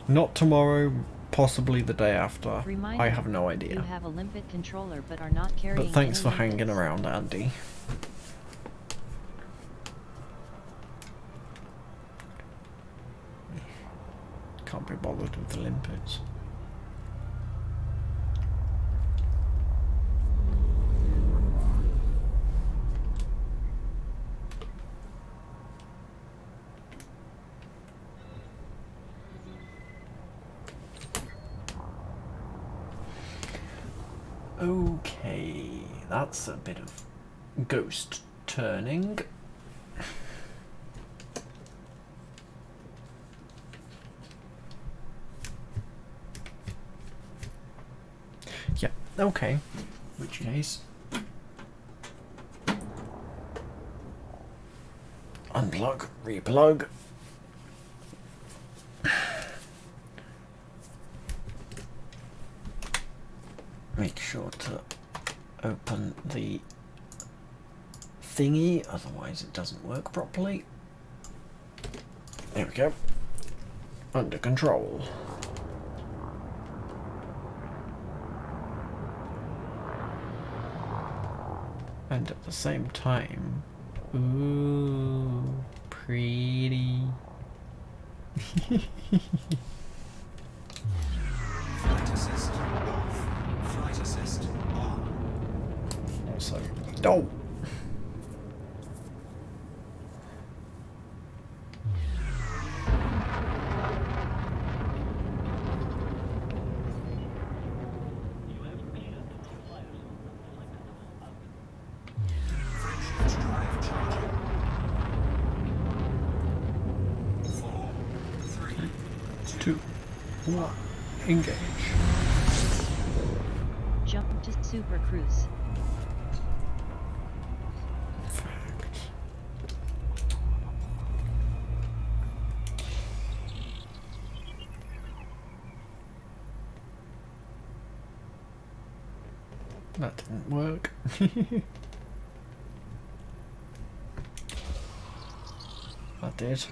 Not tomorrow, possibly the day after. Reminder, I have no idea. You have a limpet controller but are not carrying But thanks for any hanging limpets. around, Andy. Can't be bothered with the limpets. Okay, that's a bit of ghost turning. Yeah, okay. Which case, unplug, replug. Make sure to open the thingy, otherwise it doesn't work properly. There we go. Under control. And at the same time, ooh, pretty. Flight assist off. Flight assist on. Also, oh. French drive charging. 4, 3, 2, 1, engage. Jump to Super Cruise. That didn't work. That did.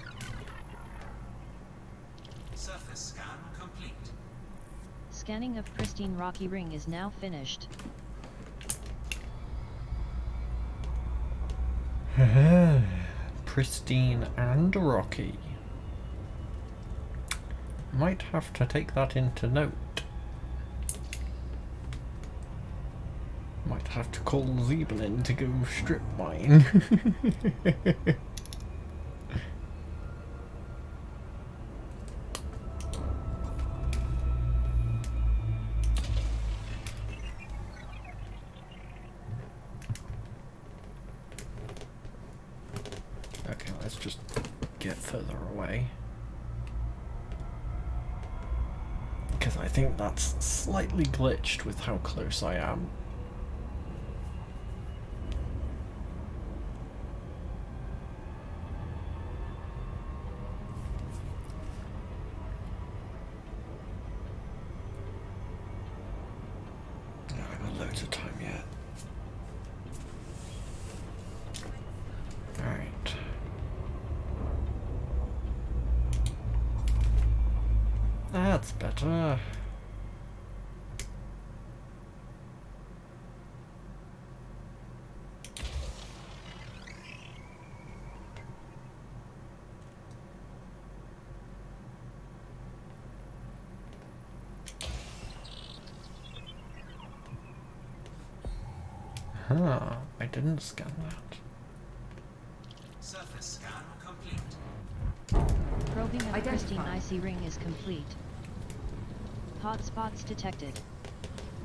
surface scan complete. Scanning of pristine rocky ring is now finished. Pristine and rocky. Might have to take that into note. Might have to call Zeebelin to go strip mine. Okay, let's just get further away. Because I think that's slightly glitched with how close I am. I haven't got loads of time yet. That's better. Huh, I didn't scan that. Surface scan complete. Probing of Identify. Christine Icy Ring is complete. Hotspots detected.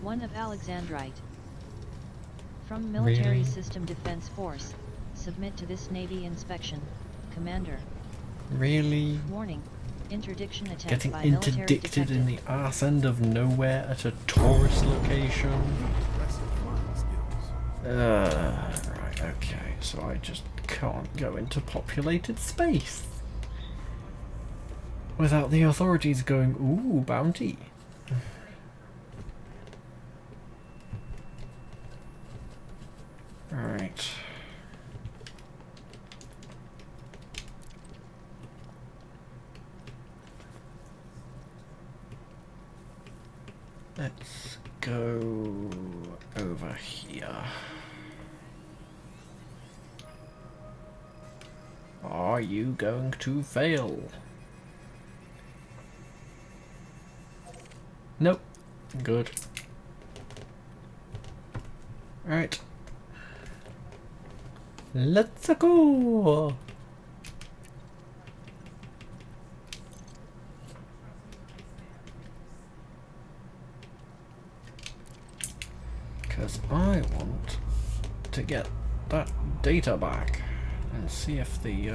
One of Alexandrite. From Military Really? System Defense Force. Submit to this Navy inspection. Commander. Really? Warning. Interdiction attempt Getting by military interdicted detected. in the arse end of nowhere at a tourist location. Right, okay, so I just can't go into populated space without the authorities going, ooh, bounty. Right. Let's go over here. Are you going to fail? Nope. Good. Right. Let's go! Because I want to get that data back and see if the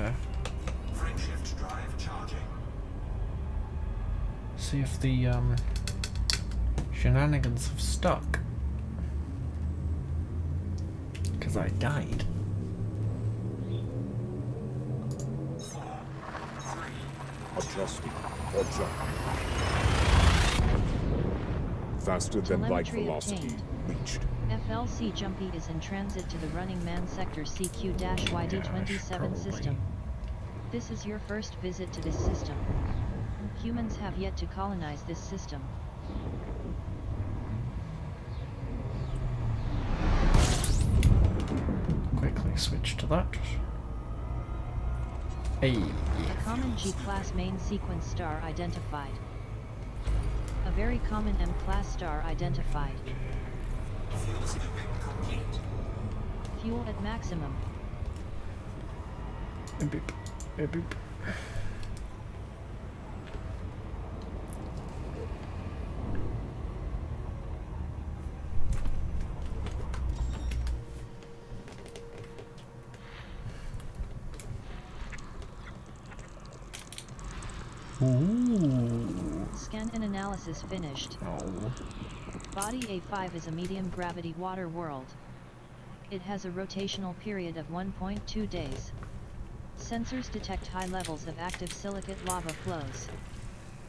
Frameshift drive charging. see if the shenanigans have stuck. Because I died. 4, 3, Adjusting. Adjust. Faster than light Telemetry velocity. obtained. Reached. FLC Jumpy is in transit to the Running Man Sector CQ-YD27 system. This is your first visit to this system. Humans have yet to colonize this system. Quickly switch to that. Hey. A common G-class main sequence star identified. A very common M-class star identified. fuel scooping complete. Fuel at maximum. Boop. Boop. Ooh. Scan and analysis finished. Oh. Body A5 is a medium gravity water world. It has a rotational period of 1.2 days. Sensors detect high levels of active silicate lava flows.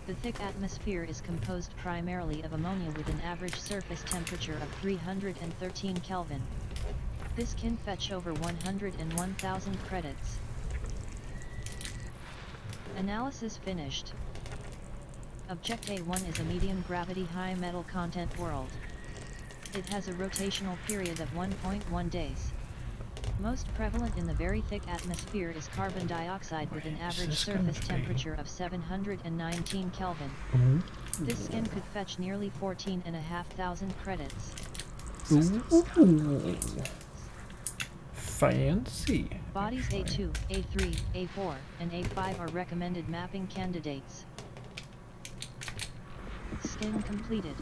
The thick atmosphere is composed primarily of ammonia with an average surface temperature of 313 Kelvin. This can fetch over 101,000 credits. Analysis finished. Object A1 is a medium gravity high metal content world. It has a rotational period of 1.1 days. Most prevalent in the very thick atmosphere is carbon dioxide with an average surface temperature of 719 Kelvin. This skin could fetch nearly 14,500 credits. Ooh. Fancy. Bodies A2, A3, A4, and A5 are recommended mapping candidates. Skin completed.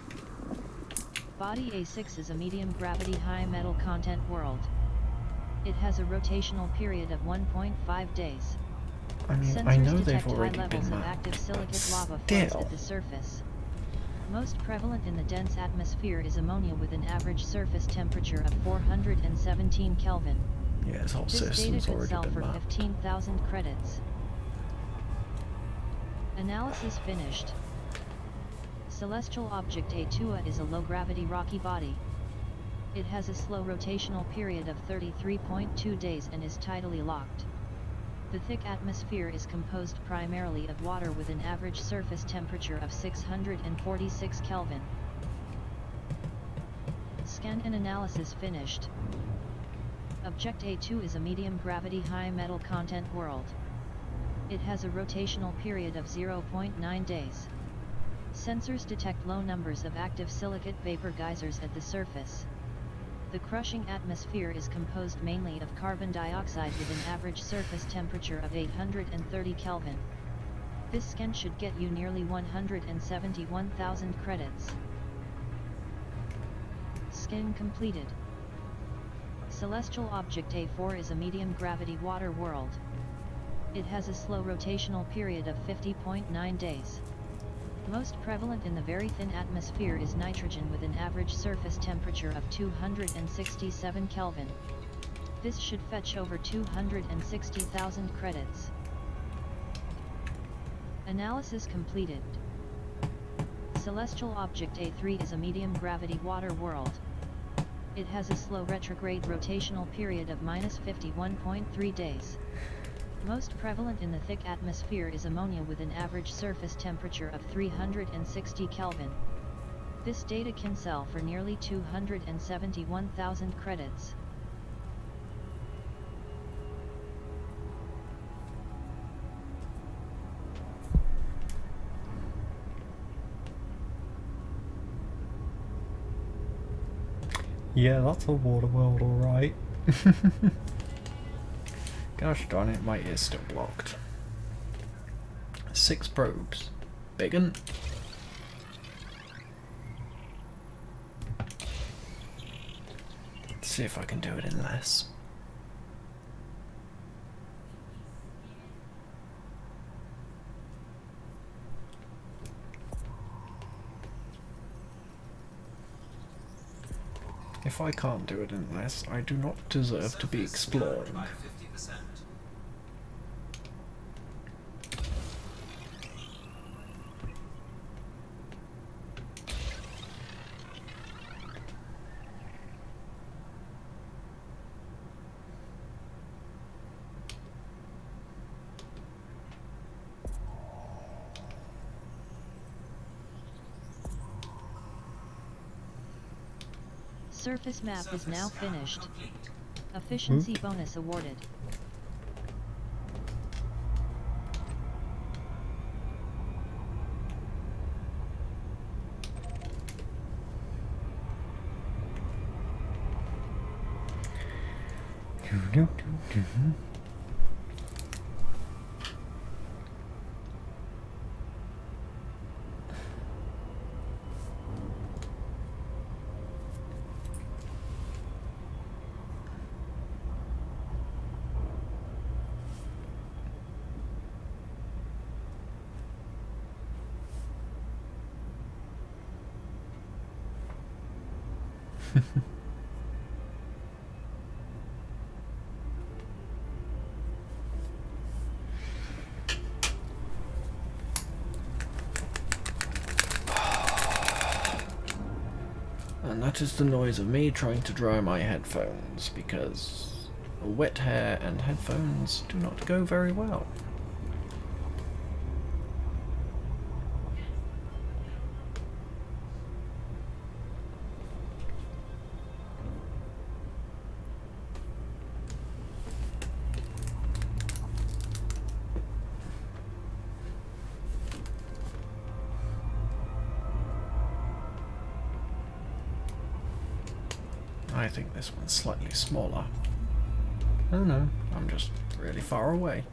Body A6 is a medium gravity high metal content world. It has a rotational period of 1.5 days. I mean, Sensors I know they've detect already high been levels of mapped, active silicate but lava flows still. at the surface. Most prevalent in the dense atmosphere is ammonia with an average surface temperature of 417 Kelvin. Yeah, this whole This data system's could already sell been for mapped. 15,000 credits. Analysis finished. Celestial Object A2A is a low-gravity rocky body. It has a slow rotational period of 33.2 days and is tidally locked. The thick atmosphere is composed primarily of water with an average surface temperature of 646 Kelvin. Scan and analysis finished. Object A2 is a medium gravity high metal content world. It has a rotational period of 0.9 days. Sensors detect low numbers of active silicate vapor geysers at the surface. The crushing atmosphere is composed mainly of carbon dioxide with an average surface temperature of 830 Kelvin. This scan should get you nearly 171,000 credits. Scan completed. Celestial Object A4 is a medium gravity water world. It has a slow rotational period of 50.9 days. Most prevalent in the very thin atmosphere is nitrogen with an average surface temperature of 267 Kelvin. This should fetch over 260,000 credits. Analysis completed. Celestial Object A3 is a medium gravity water world. It has a slow retrograde rotational period of -51.3 days. Most prevalent in the thick atmosphere is ammonia with an average surface temperature of 360 Kelvin. This data can sell for nearly 271,000 credits. Yeah, that's a water world, alright. Gosh darn it, my ear's still blocked. 6 probes. Biggin. Let's see if I can do it in less. If I can't do it in less, I do not deserve to be exploring. By 50%. Surface map is now finished. Efficiency bonus awarded. And that is the noise of me trying to dry my headphones, because wet hair and headphones do not go very well. I think this one's slightly smaller. Oh no, I'm just really far away.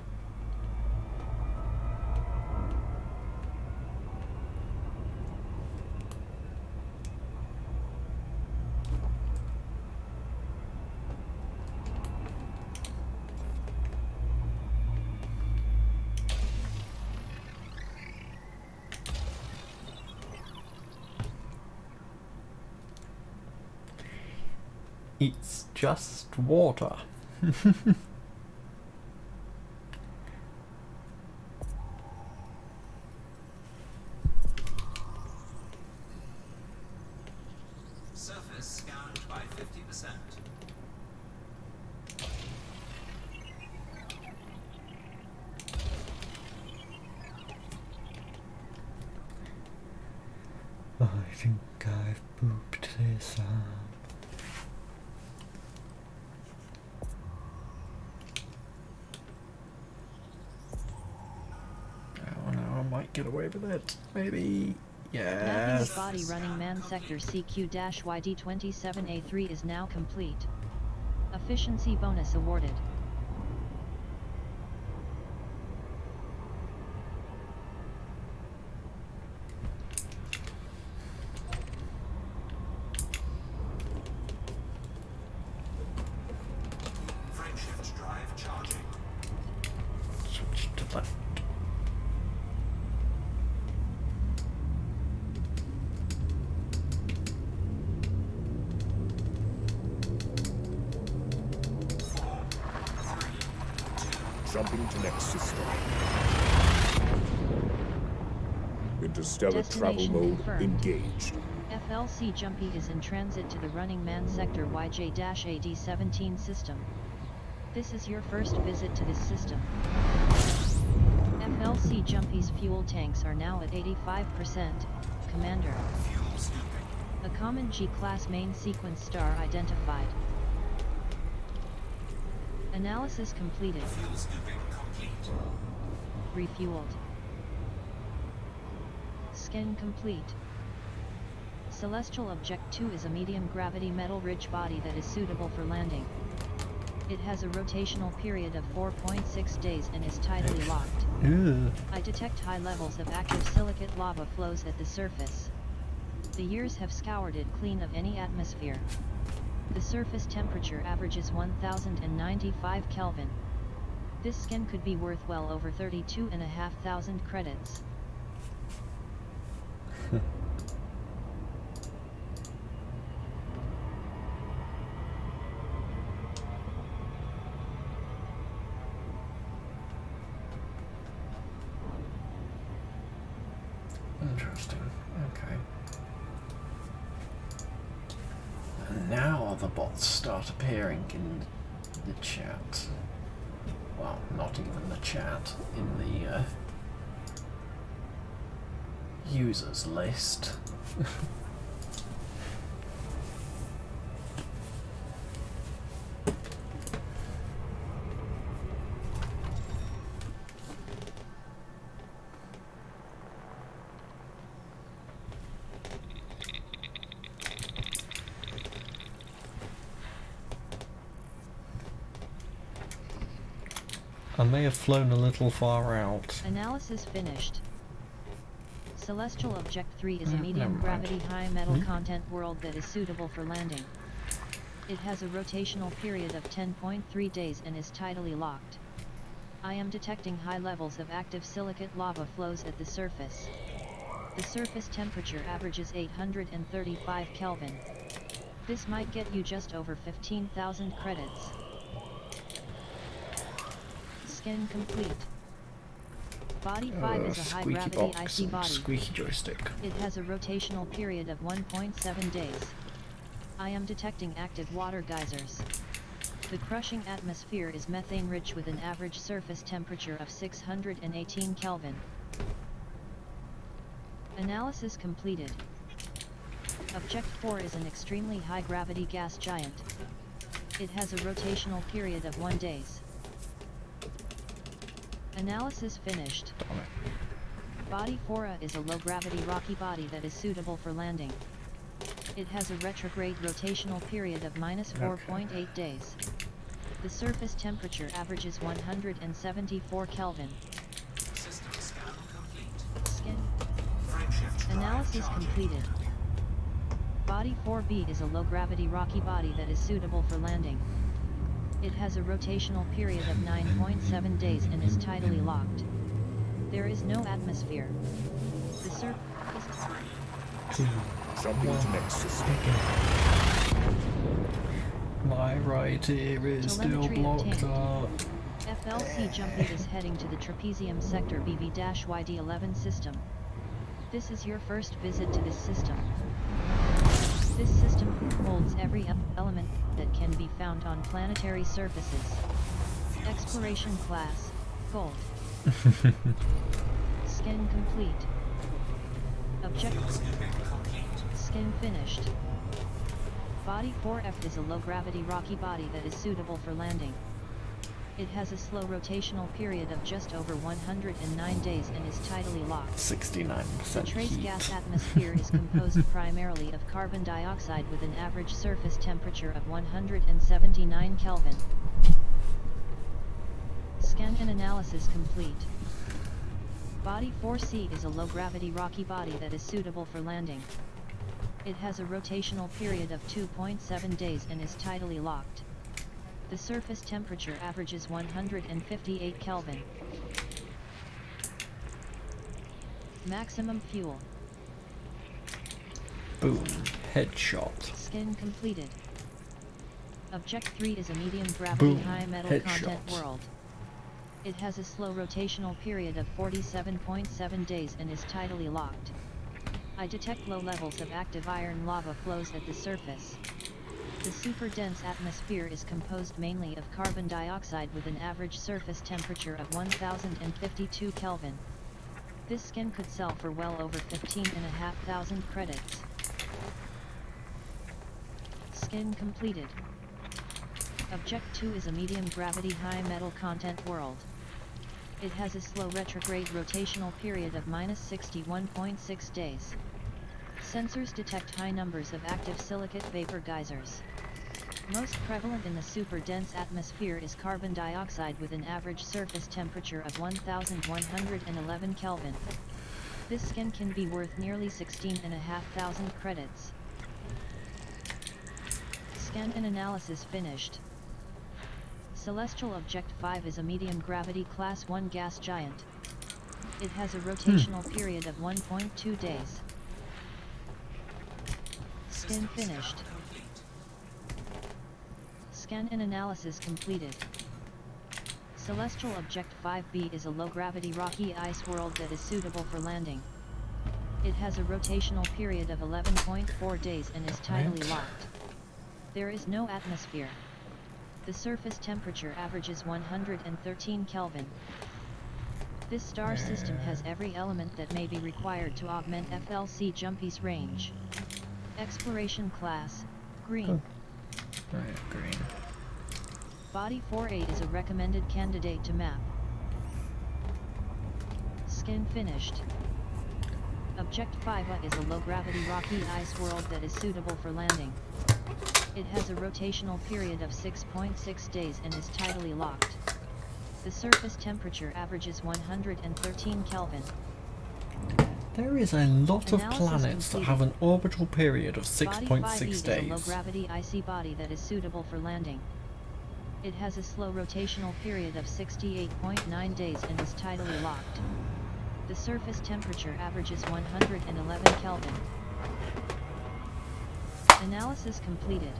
It's just water. Surface scanned by 50%. I think I've pooped this up. Oh no, I might get away with it. Maybe. Mapping Yes. the body running man sector CQ-YD27A3 is now complete. Efficiency bonus awarded. Frameshift drive charging. Switch to that. Jumping to next system. Interstellar travel Destination mode confirmed. engaged. FLC Jumpy is in transit to the running man sector YJ-AD17 system. This is your first visit to this system. FLC Jumpy's fuel tanks are now at 85%. Commander. Fuel scooping. A common G-class main sequence star identified. Analysis completed. Fuel scooping complete. Refueled. Scan complete. Celestial Object 2 is a medium-gravity metal-rich body that is suitable for landing. It has a rotational period of 4.6 days and is tidally locked. Ugh. I detect high levels of active silicate lava flows at the surface. The years have scoured it clean of any atmosphere. The surface temperature averages 1095 Kelvin. This skin could be worth well over 32,500 credits. Interesting. Okay. And now the bots start appearing in the chat. Well, not even the chat, in the users list. I may have flown a little far out. Analysis finished. Celestial Object 3 is a Never medium mind. gravity high metal content world that is suitable for landing. It has a rotational period of 10.3 days and is tidally locked. I am detecting high levels of active silicate lava flows at the surface. The surface temperature averages 835 Kelvin. This might get you just over 15,000 credits. Scan complete. Body 5 is a Squeaky high-gravity box icy and body. squeaky joystick. It has a rotational period of 1.7 days. I am detecting active water geysers. The crushing atmosphere is methane-rich with an average surface temperature of 618 Kelvin. Analysis completed. Object 4 is an extremely high-gravity gas giant. It has a rotational period of 1 day. Analysis finished. Body 4A is a low-gravity rocky body that is suitable for landing. It has a retrograde rotational period of -4.8 days. The surface temperature averages 174 Kelvin. System scan complete. Scan. Frameshift drive Analysis charging. completed. Body 4B is a low-gravity rocky body that is suitable for landing. It has a rotational period of 9.7 days and is tidally locked. There is no atmosphere. The surface... Jumping to next system. My right ear is still Telemetry blocked obtained. up. FLC Jumpy is heading to the Trapezium Sector BV-YD11 system. This is your first visit to this system. This system holds every element that can be found on planetary surfaces. Exploration class, Gold. Scan complete. Objective. Skin finished. Body 4F is a low-gravity rocky body that is suitable for landing. It has a slow rotational period of just over 109 days and is tidally locked. 69% The trace heat. gas atmosphere is composed primarily of carbon dioxide with an average surface temperature of 179 Kelvin. Scan and analysis complete. Body 4C is a low-gravity rocky body that is suitable for landing. It has a rotational period of 2.7 days and is tidally locked. The surface temperature averages 158 Kelvin. Maximum fuel. Boom. Headshot. Skin completed. Object 3 is a medium gravity Boom. high metal content world. It has a slow rotational period of 47.7 days and is tidally locked. I detect low levels of active iron lava flows at the surface. The super dense atmosphere is composed mainly of carbon dioxide with an average surface temperature of 1052 Kelvin. This skin could sell for well over 15,500 credits. Skin completed. Object 2 is a medium gravity high metal content world. It has a slow retrograde rotational period of -61.6 days. Sensors detect high numbers of active silicate vapor geysers. Most prevalent in the super dense atmosphere is carbon dioxide with an average surface temperature of 1111 Kelvin. This skin can be worth nearly 16,500 credits. Scan and analysis finished. Celestial Object 5 is a medium gravity class 1 gas giant. It has a rotational period of 1.2 days. Skin finished. Scan and analysis completed. Celestial Object 5B is a low-gravity rocky ice world that is suitable for landing. It has a rotational period of 11.4 days and is tidally locked. There is no atmosphere. The surface temperature averages 113 Kelvin. This star system has every element that may be required to augment FLC Jumpy's range. Exploration class, green. Right, green. Body 4A is a recommended candidate to map. Skin finished. Object 5A is a low-gravity rocky ice world that is suitable for landing. It has a rotational period of 6.6 days and is tidally locked. The surface temperature averages 113 Kelvin. There is a lot of Analysis planets that completed. have an orbital period of Body 6.6 5E is a days. low-gravity icy body that is suitable for landing. It has a slow rotational period of 68.9 days and is tidally locked. The surface temperature averages 111 Kelvin. Analysis completed.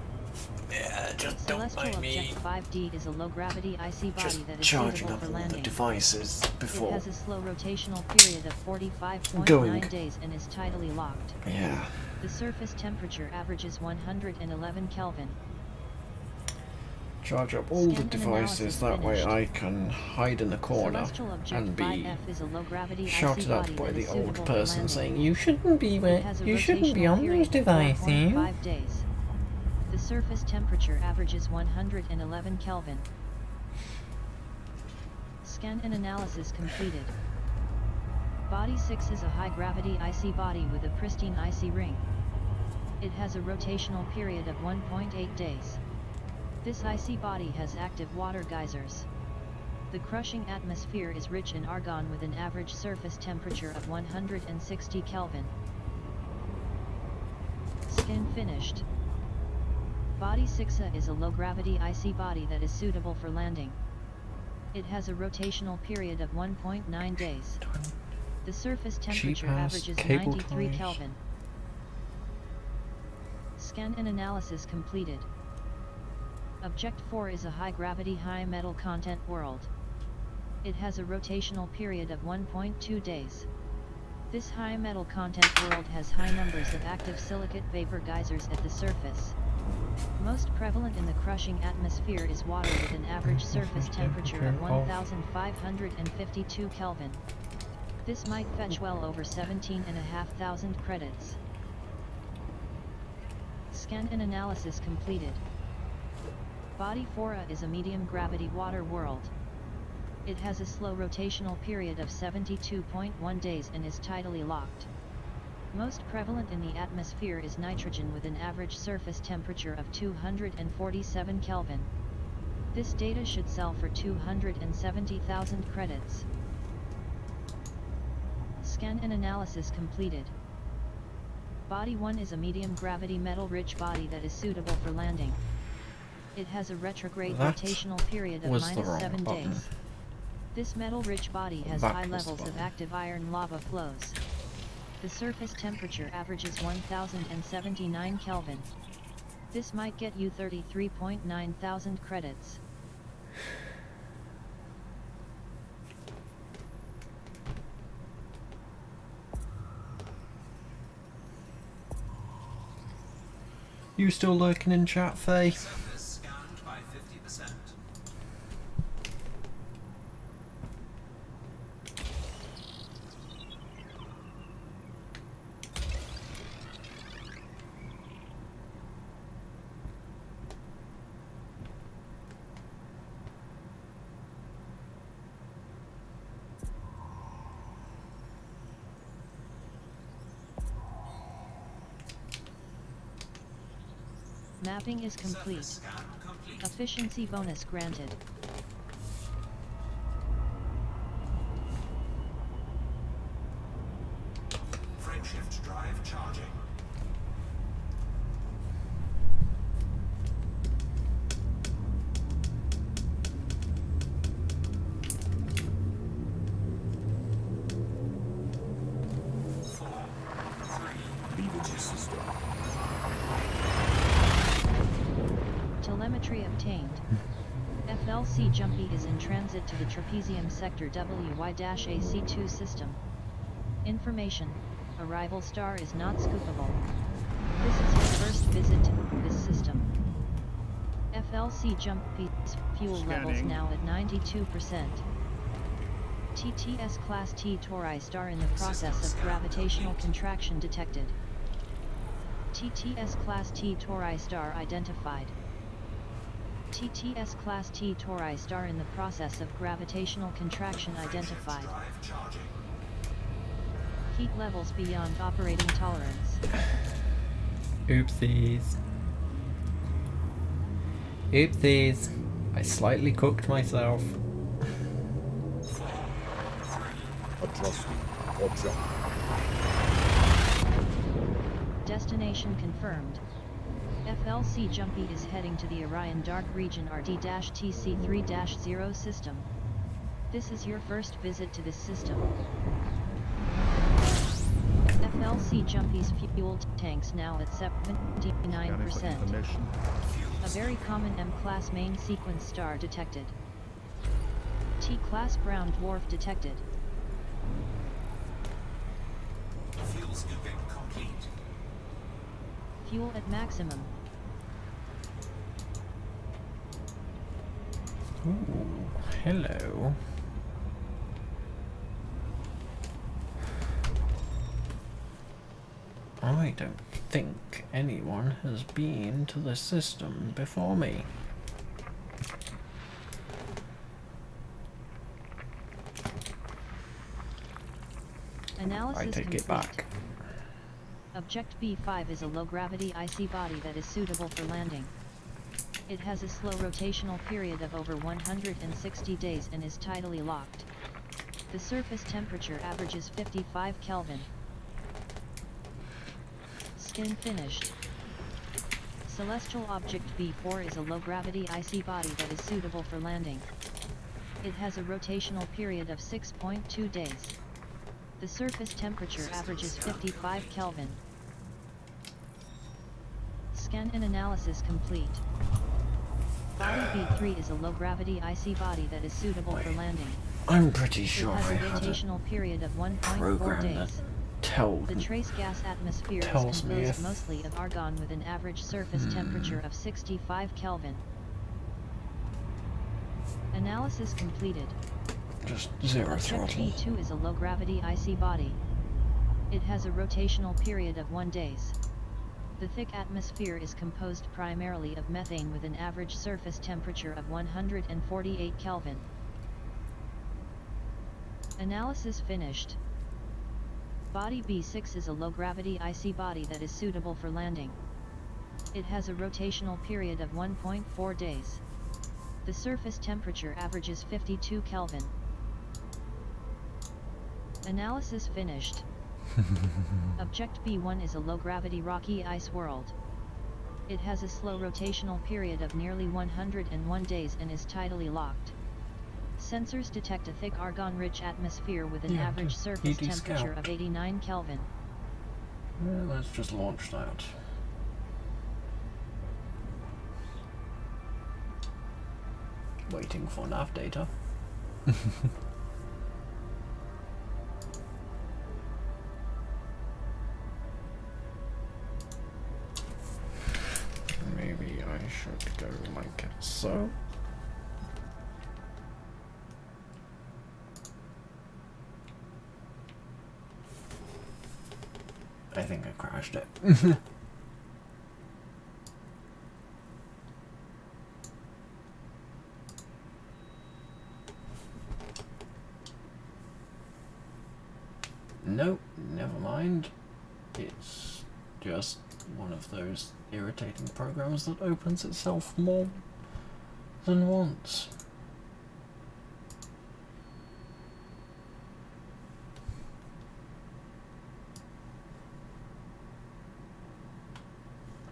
Yeah, just don't Celestial mind me Object 5D is a low-gravity icy body just that is charging suitable up for all the landing. devices It before. has a slow rotational period of 45.9 Going. days and is tidally locked. Yeah. The surface temperature averages 111 Kelvin. Charge up all the Scan and devices, analysis that way finished. I can hide in the corner Celestial Object and be 5F is a low-gravity icy shouted body at by that the is old suitable for person landing. saying, "You shouldn't be It has a you shouldn't be rotational on period those of devices." 4.5 days. The surface temperature averages 111 Kelvin. Scan and analysis completed. Body 6 is a high-gravity icy body with a pristine icy ring. It has a rotational period of 1.8 days. This icy body has active water geysers. The crushing atmosphere is rich in argon with an average surface temperature of 160 Kelvin. Skin finished. Body 6A is a low-gravity icy body that is suitable for landing. It has a rotational period of 1.9 days. The surface temperature Cheap-ass averages cable 93 ties. Kelvin. Scan and analysis completed. Object 4 is a high-gravity high metal content world. It has a rotational period of 1.2 days. This high metal content world has high numbers of active silicate vapor geysers at the surface. Most prevalent in the crushing atmosphere is water with an average surface temperature of 1552 Kelvin. This might fetch well over 17,500 credits. Scan and analysis completed. Body Fora is a medium gravity water world. It has a slow rotational period of 72.1 days and is tidally locked. Most prevalent in the atmosphere is nitrogen with an average surface temperature of 247 Kelvin. This data should sell for 270,000 credits. Scan and analysis completed. Body 1 is a medium gravity metal-rich body that is suitable for landing. It has a retrograde rotational period of -7 days. This metal-rich body has high levels of active iron lava flows. The surface temperature averages 1079 Kelvin. This might get you 33.9 thousand credits. You still lurking in chat, Faye? Surface scanned by 50%. Mapping is complete. Efficiency bonus granted. Frameshift drive charging. Leaving the system. Telemetry obtained. FLC Jumpy is in transit to the Trapezium Sector WY-AC2 system. Information: arrival star is not scoopable. This is your first visit to this system. FLC Jumpy's fuel levels now at 92%. TTS Class T Tori star in the process of gravitational contraction detected. TTS Class T Tori star identified. TTS Class T Tori star in the process of gravitational contraction identified. Heat levels beyond operating tolerance. Oopsies. Oopsies. I slightly cooked myself. Adjusting. Object. Destination confirmed. FLC Jumpy is heading to the Orion Dark Region RD-TC3-0 system. This is your first visit to this system. FLC Jumpy's fuel tanks now at 79%. A very common M-class main sequence star detected. T-class brown dwarf detected. Fuel scooping complete. Fuel at maximum. Ooh, hello. I don't think anyone has been to the system before me. Analysis I take complete. it back. Object B5 is a low-gravity icy body that is suitable for landing. It has a slow rotational period of over 160 days and is tidally locked. The surface temperature averages 55 Kelvin. Skin finished. Celestial Object B4 is a low-gravity icy body that is suitable for landing. It has a rotational period of 6.2 days. The surface temperature averages 55 Kelvin. Scan and analysis complete. Body B3 is a low-gravity icy body that is suitable for landing. I'm pretty sure it has I a had a rotational period of 1.4 program that days. tells The trace gas atmosphere is tells me composed if- mostly of argon with an average surface temperature of 65 Kelvin. Analysis completed. Just zero Object throttle. B2 is a low-gravity icy body. It has a rotational period of 1 day. The thick atmosphere is composed primarily of methane with an average surface temperature of 148 Kelvin. Analysis finished. Body B6 is a low-gravity icy body that is suitable for landing. It has a rotational period of 1.4 days. The surface temperature averages 52 Kelvin. Analysis finished. Object B1 is a low-gravity rocky ice world. It has a slow rotational period of nearly 101 days and is tidally locked. Sensors detect a thick argon-rich atmosphere with an average surface temperature of 89 Kelvin. Well, let's just launch that. Waiting for nav data. Maybe I should go like so. I think I crashed it. Nope, never mind. It's just one of those irritating programs that opens itself more than once.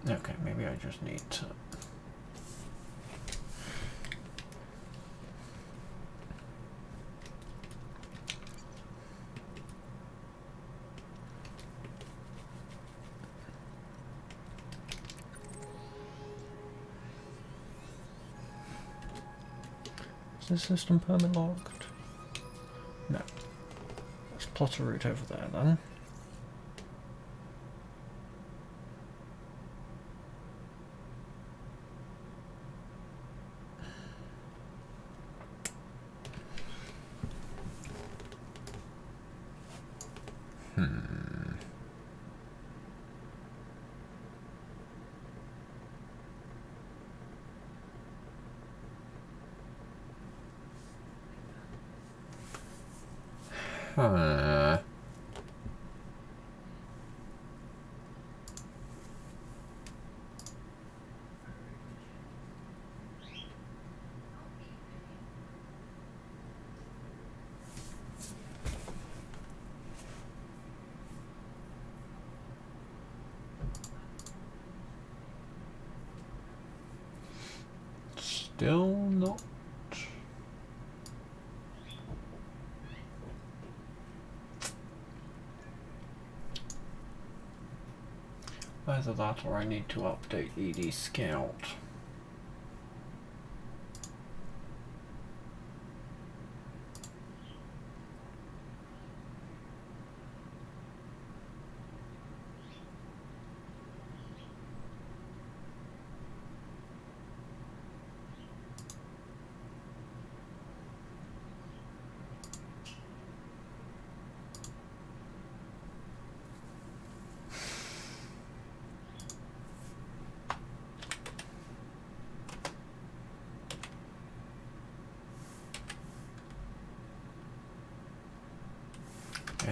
Okay, maybe I just need to... Is this system perma-logged? No. Let's plot a route over there then. Still not. Either that or I need to update ED Scout.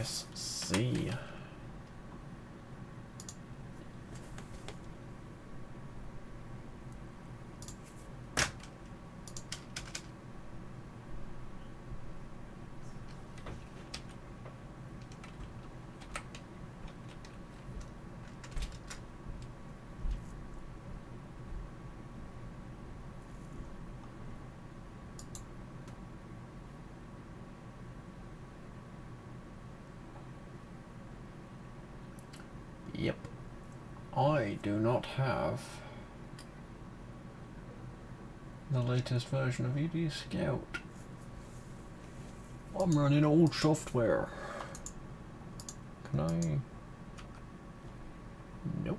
SC. Yep, I do not have the latest version of ED Scout. I'm running old software. Can I? Nope.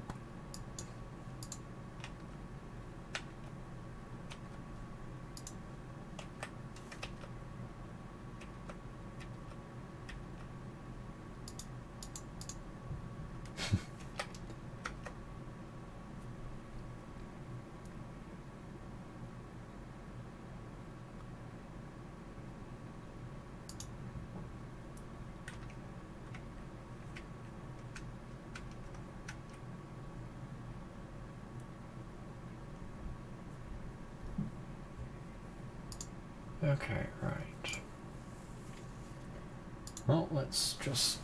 Okay, right. Well, let's just...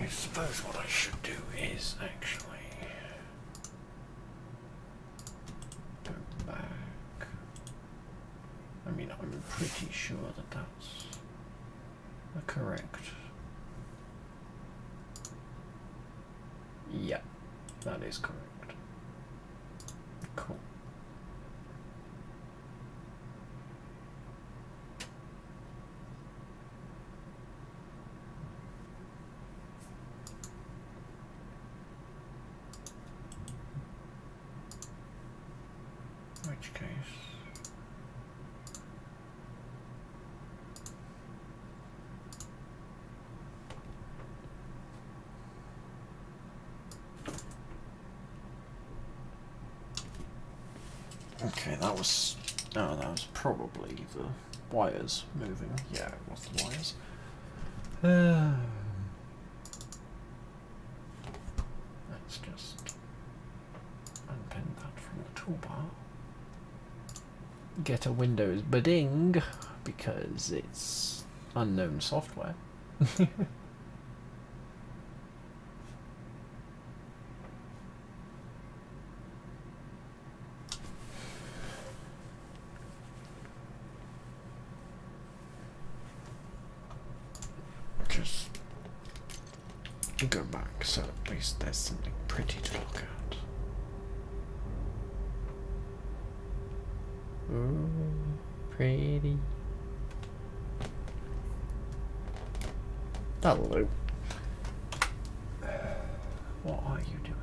I suppose what I should do is actually go back. I mean, I'm pretty sure that that's the correct. Yeah, that is correct. Cool. Which case? Okay, that was... No, that was probably the wires moving. Yeah, it was the wires. Let's just unpin that from the toolbar. Get a Windows bidding because it's unknown software. Just go back so at least there's something pretty to look at. Ooh, pretty. That'll do. What are you doing?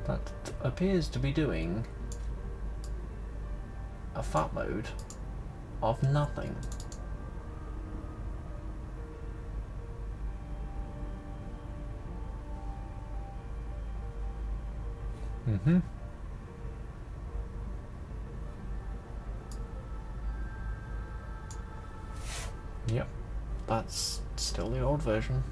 That appears to be doing a fat load of nothing. Mm-hmm. Yep, that's still the old version.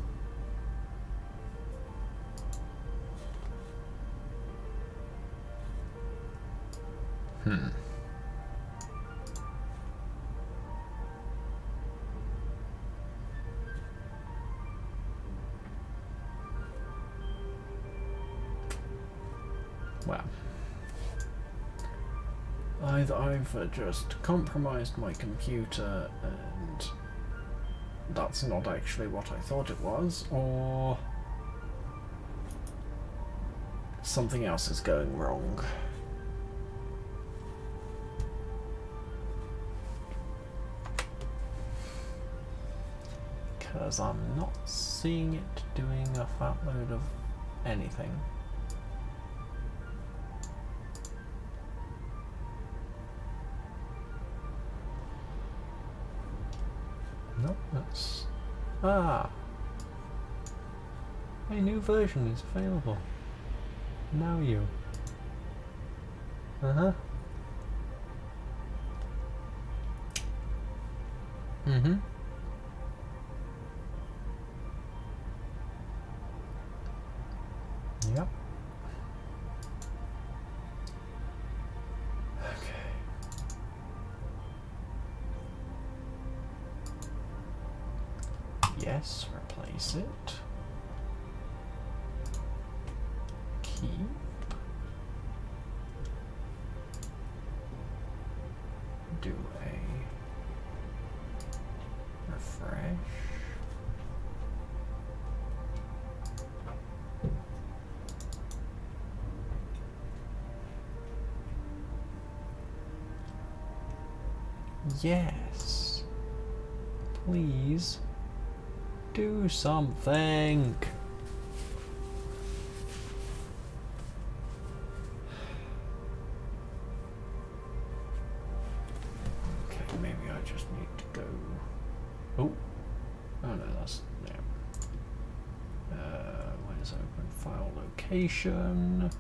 Well, either I've just compromised my computer and that's not actually what I thought it was, or something else is going wrong. Because I'm not seeing it doing a fat load of anything. Nope, that's... Ah! A new version is available. Now you. Uh-huh. Mm-hmm. Yes, replace it. Keep. Do a refresh. Yes. Please do something. Okay, maybe I just need to go. Oh, oh no, that's yeah. Where's open file location?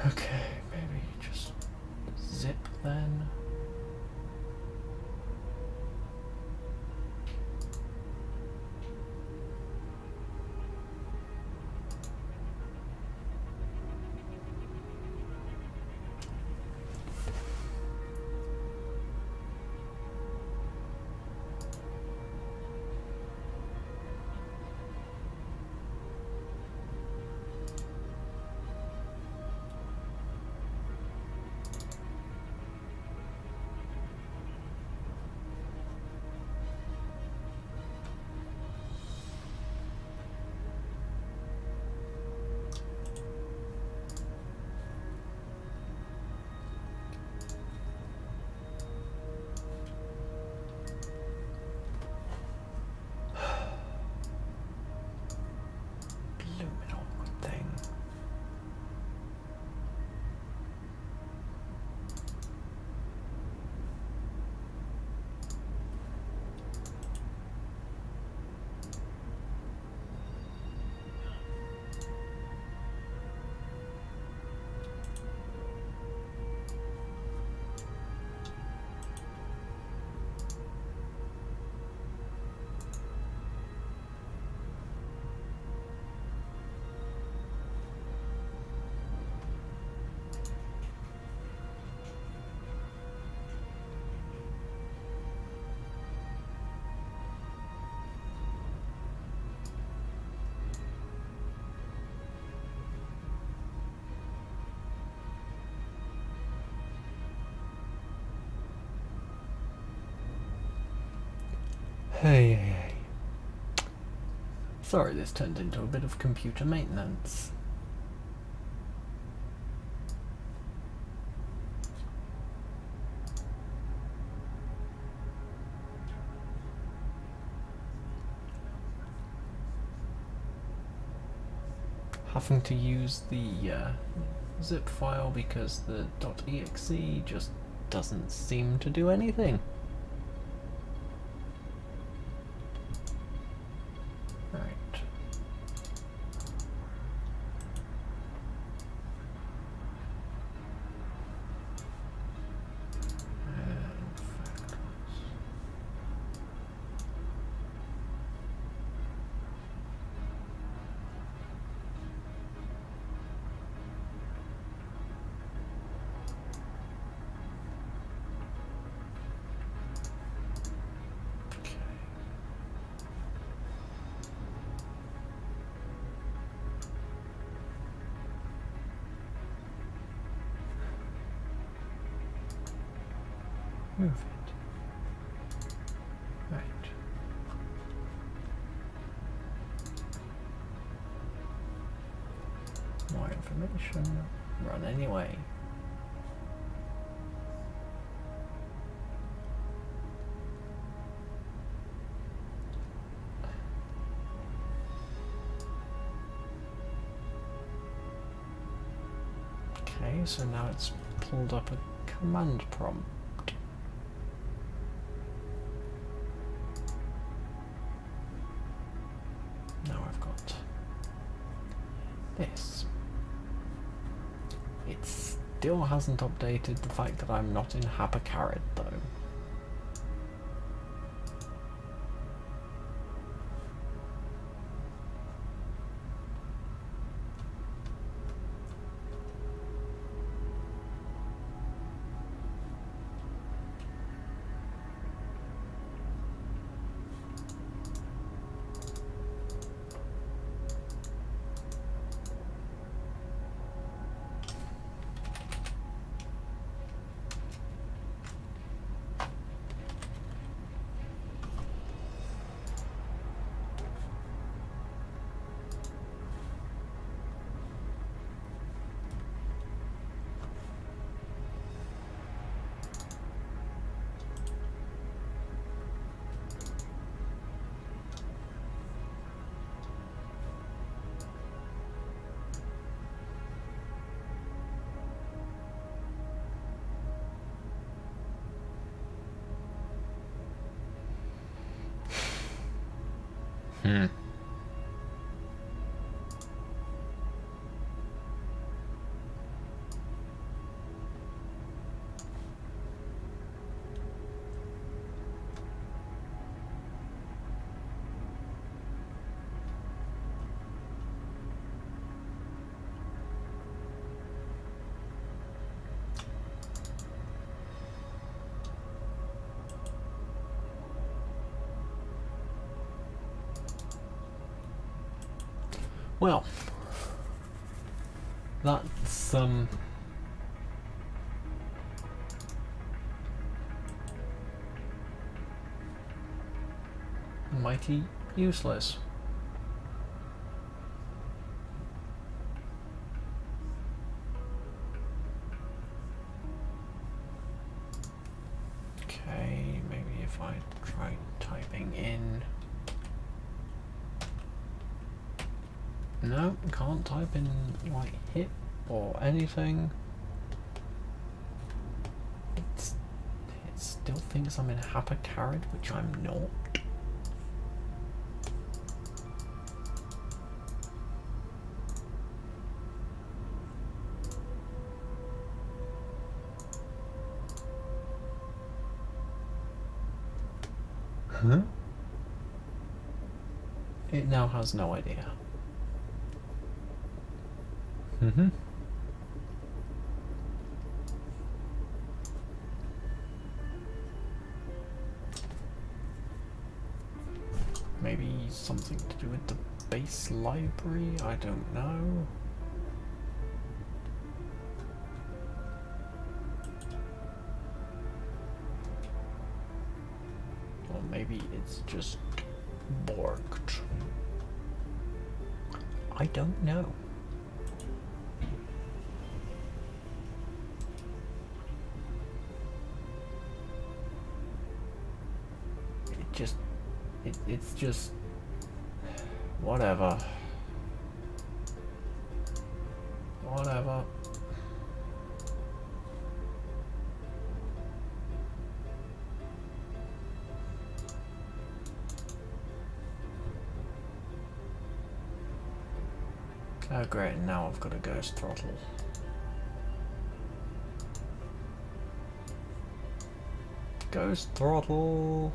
Okay, maybe just zip then. Hey. Sorry this turned into a bit of computer maintenance. Having to use the zip file because the .exe just doesn't seem to do anything. Move it. Right. More information. Run anyway. Okay, so now it's pulled up a command prompt. Now I've got this. It still hasn't updated the fact that I'm not in Hapacarid though. Well, that's mighty useless. Okay, maybe if I try typing in. No, can't type in like hip or anything. It still thinks I'm in Hapacarid, which I'm not. Huh? It now has no idea. Maybe something to do with the base library? I don't know. Or maybe it's just borked. I don't know. It's just whatever. Whatever. Oh great, now I've got a ghost throttle. Ghost throttle.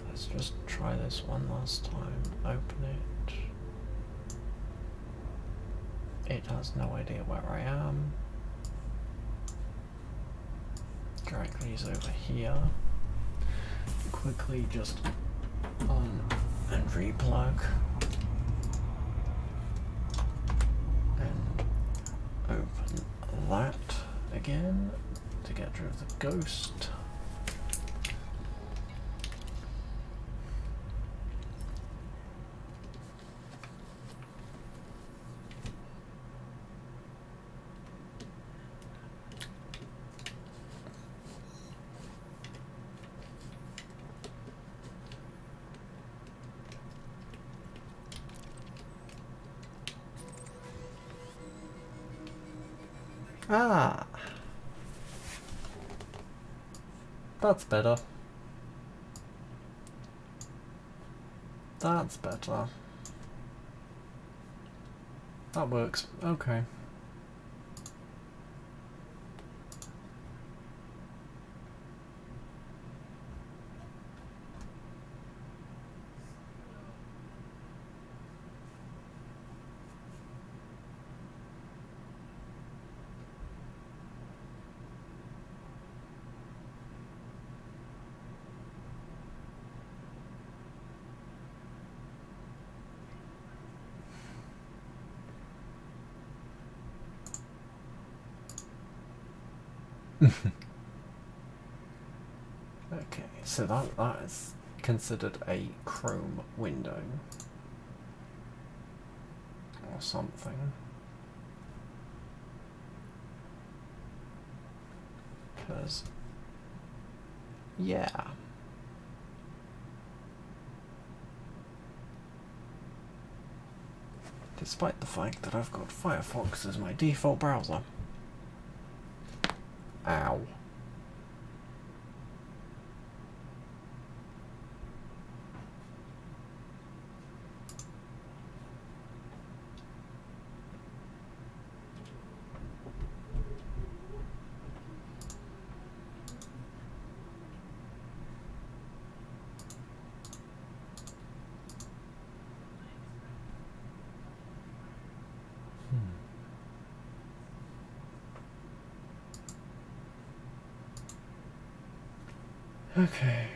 Let's just try this one last time. Open it. It has no idea where I am. Directly is over here. Quickly just on and replug. And open that again to get rid of the ghost. Ah. That's better. That's better. That works. Okay. Okay, so that is considered a Chrome window or something. Because, yeah. Despite the fact that I've got Firefox as my default browser. Ow. Okay, right.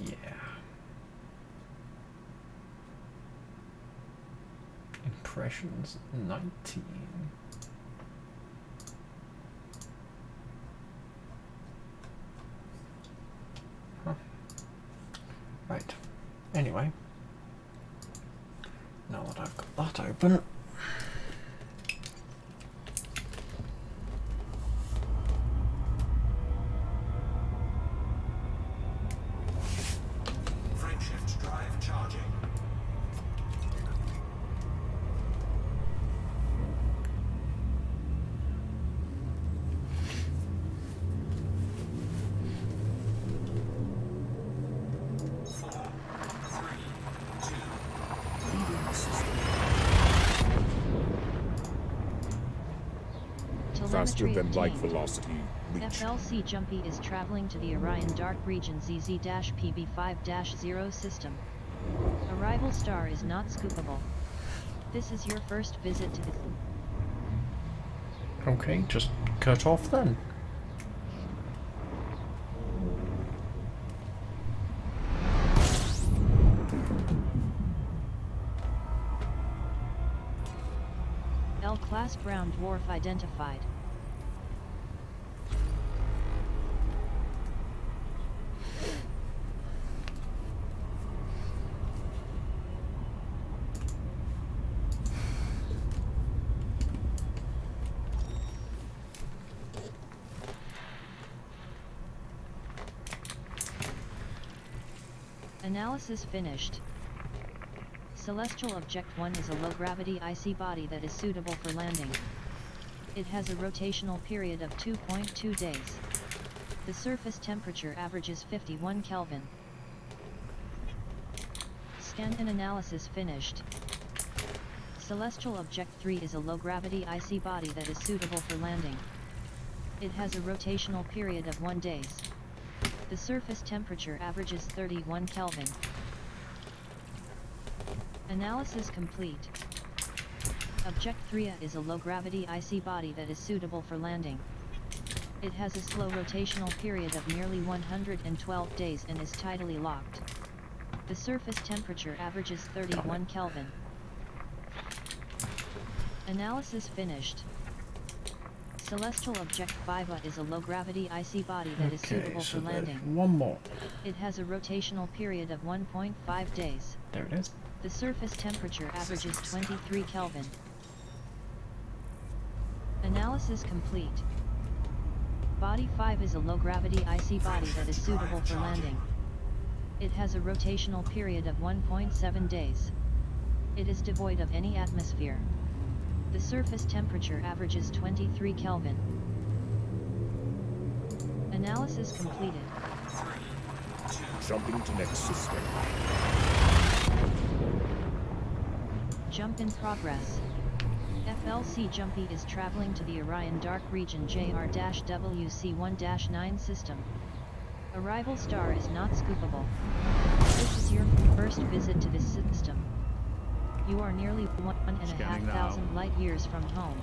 Yeah. Impressions 19. Huh. Right. Anyway. Now that I've got that open. Frameshift drive charging. Faster than light obtained. velocity reach. FLC Jumpy is traveling to the Orion Dark Region ZZ-PB5-0 system. Arrival star is not scoopable. This is your first visit to the... Okay, just cut off then. L-class brown dwarf identified. Analysis finished. Celestial Object 1 is a low-gravity icy body that is suitable for landing. It has a rotational period of 2.2 days. The surface temperature averages 51 Kelvin. Scan and analysis finished. Celestial Object 3 is a low-gravity icy body that is suitable for landing. It has a rotational period of 1 day. The surface temperature averages 31 Kelvin. Analysis complete. Object 3A is a low-gravity icy body that is suitable for landing. It has a slow rotational period of nearly 112 days and is tidally locked. The surface temperature averages 31 Kelvin. Celestial Object 5A is a low-gravity icy body that is suitable so for landing. there's one more. It has a rotational period of 1.5 days. There it is. The surface temperature averages 23 Kelvin. Analysis complete. Body 5 is a low-gravity icy body that is suitable for landing. It has a rotational period of 1.7 days. It is devoid of any atmosphere. The surface temperature averages 23 Kelvin. Analysis completed. Jumping to next system. Jump in progress. FLC Jumpy is traveling to the Orion Dark Region JR-WC1-9 system. Arrival star is not scoopable. This is your first visit to this system. You are nearly 1,500 light years from home.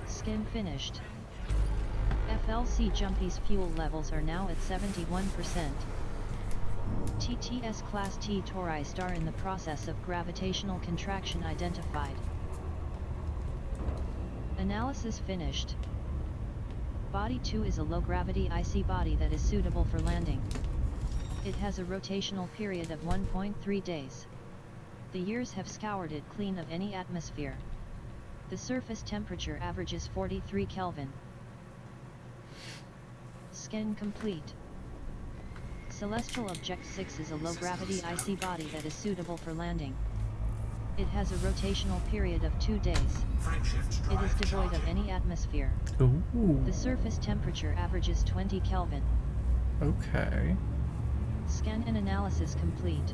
Skin finished. FLC Jumpy's fuel levels are now at 71%. TTS Class T Tori star in the process of gravitational contraction identified. Analysis finished. Body 2 is a low-gravity icy body that is suitable for landing. It has a rotational period of 1.3 days. The years have scoured it clean of any atmosphere. The surface temperature averages 43 Kelvin. Scan complete. Celestial Object 6 is a low-gravity icy body that is suitable for landing. It has a rotational period of 2 days. It is devoid of any atmosphere. Ooh. The surface temperature averages 20 Kelvin. Okay. Scan and analysis complete.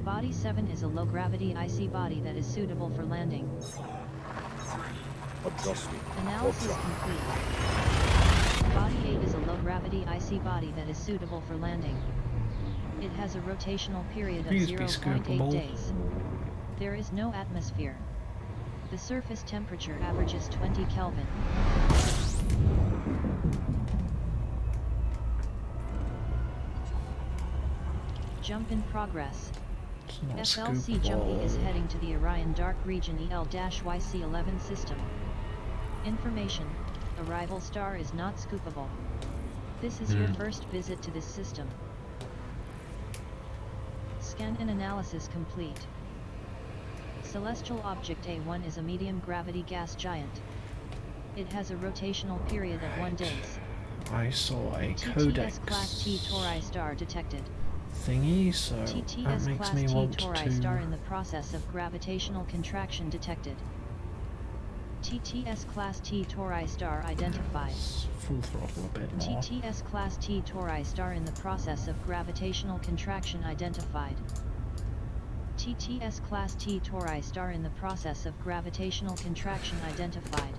Body 7 is a low-gravity icy body that is suitable for landing. Adjusting. Analysis complete. Body 8 is a low-gravity icy body that is suitable for landing. It has a rotational period of Please be 0.8 scoopable. days. There is no atmosphere. The surface temperature averages 20 Kelvin. Jump in progress. FLC Jumpy is heading to the Orion Dark Region EL-YC11 system. Information: arrival star is not scoopable. This is your first visit to this system. Scan and analysis complete. Celestial Object A1 is a medium gravity gas giant. It has a rotational period of 1 day. I saw a TTS codex Class T Tori star detected. thingy, so that TTS makes Class me T want Tori star to... in the process of gravitational contraction detected. TTS Class T Tori star identified. Full throttle a bit more. TTS Class T Tori star in the process of gravitational contraction identified. TTS Class T Tori star in the process of gravitational contraction identified.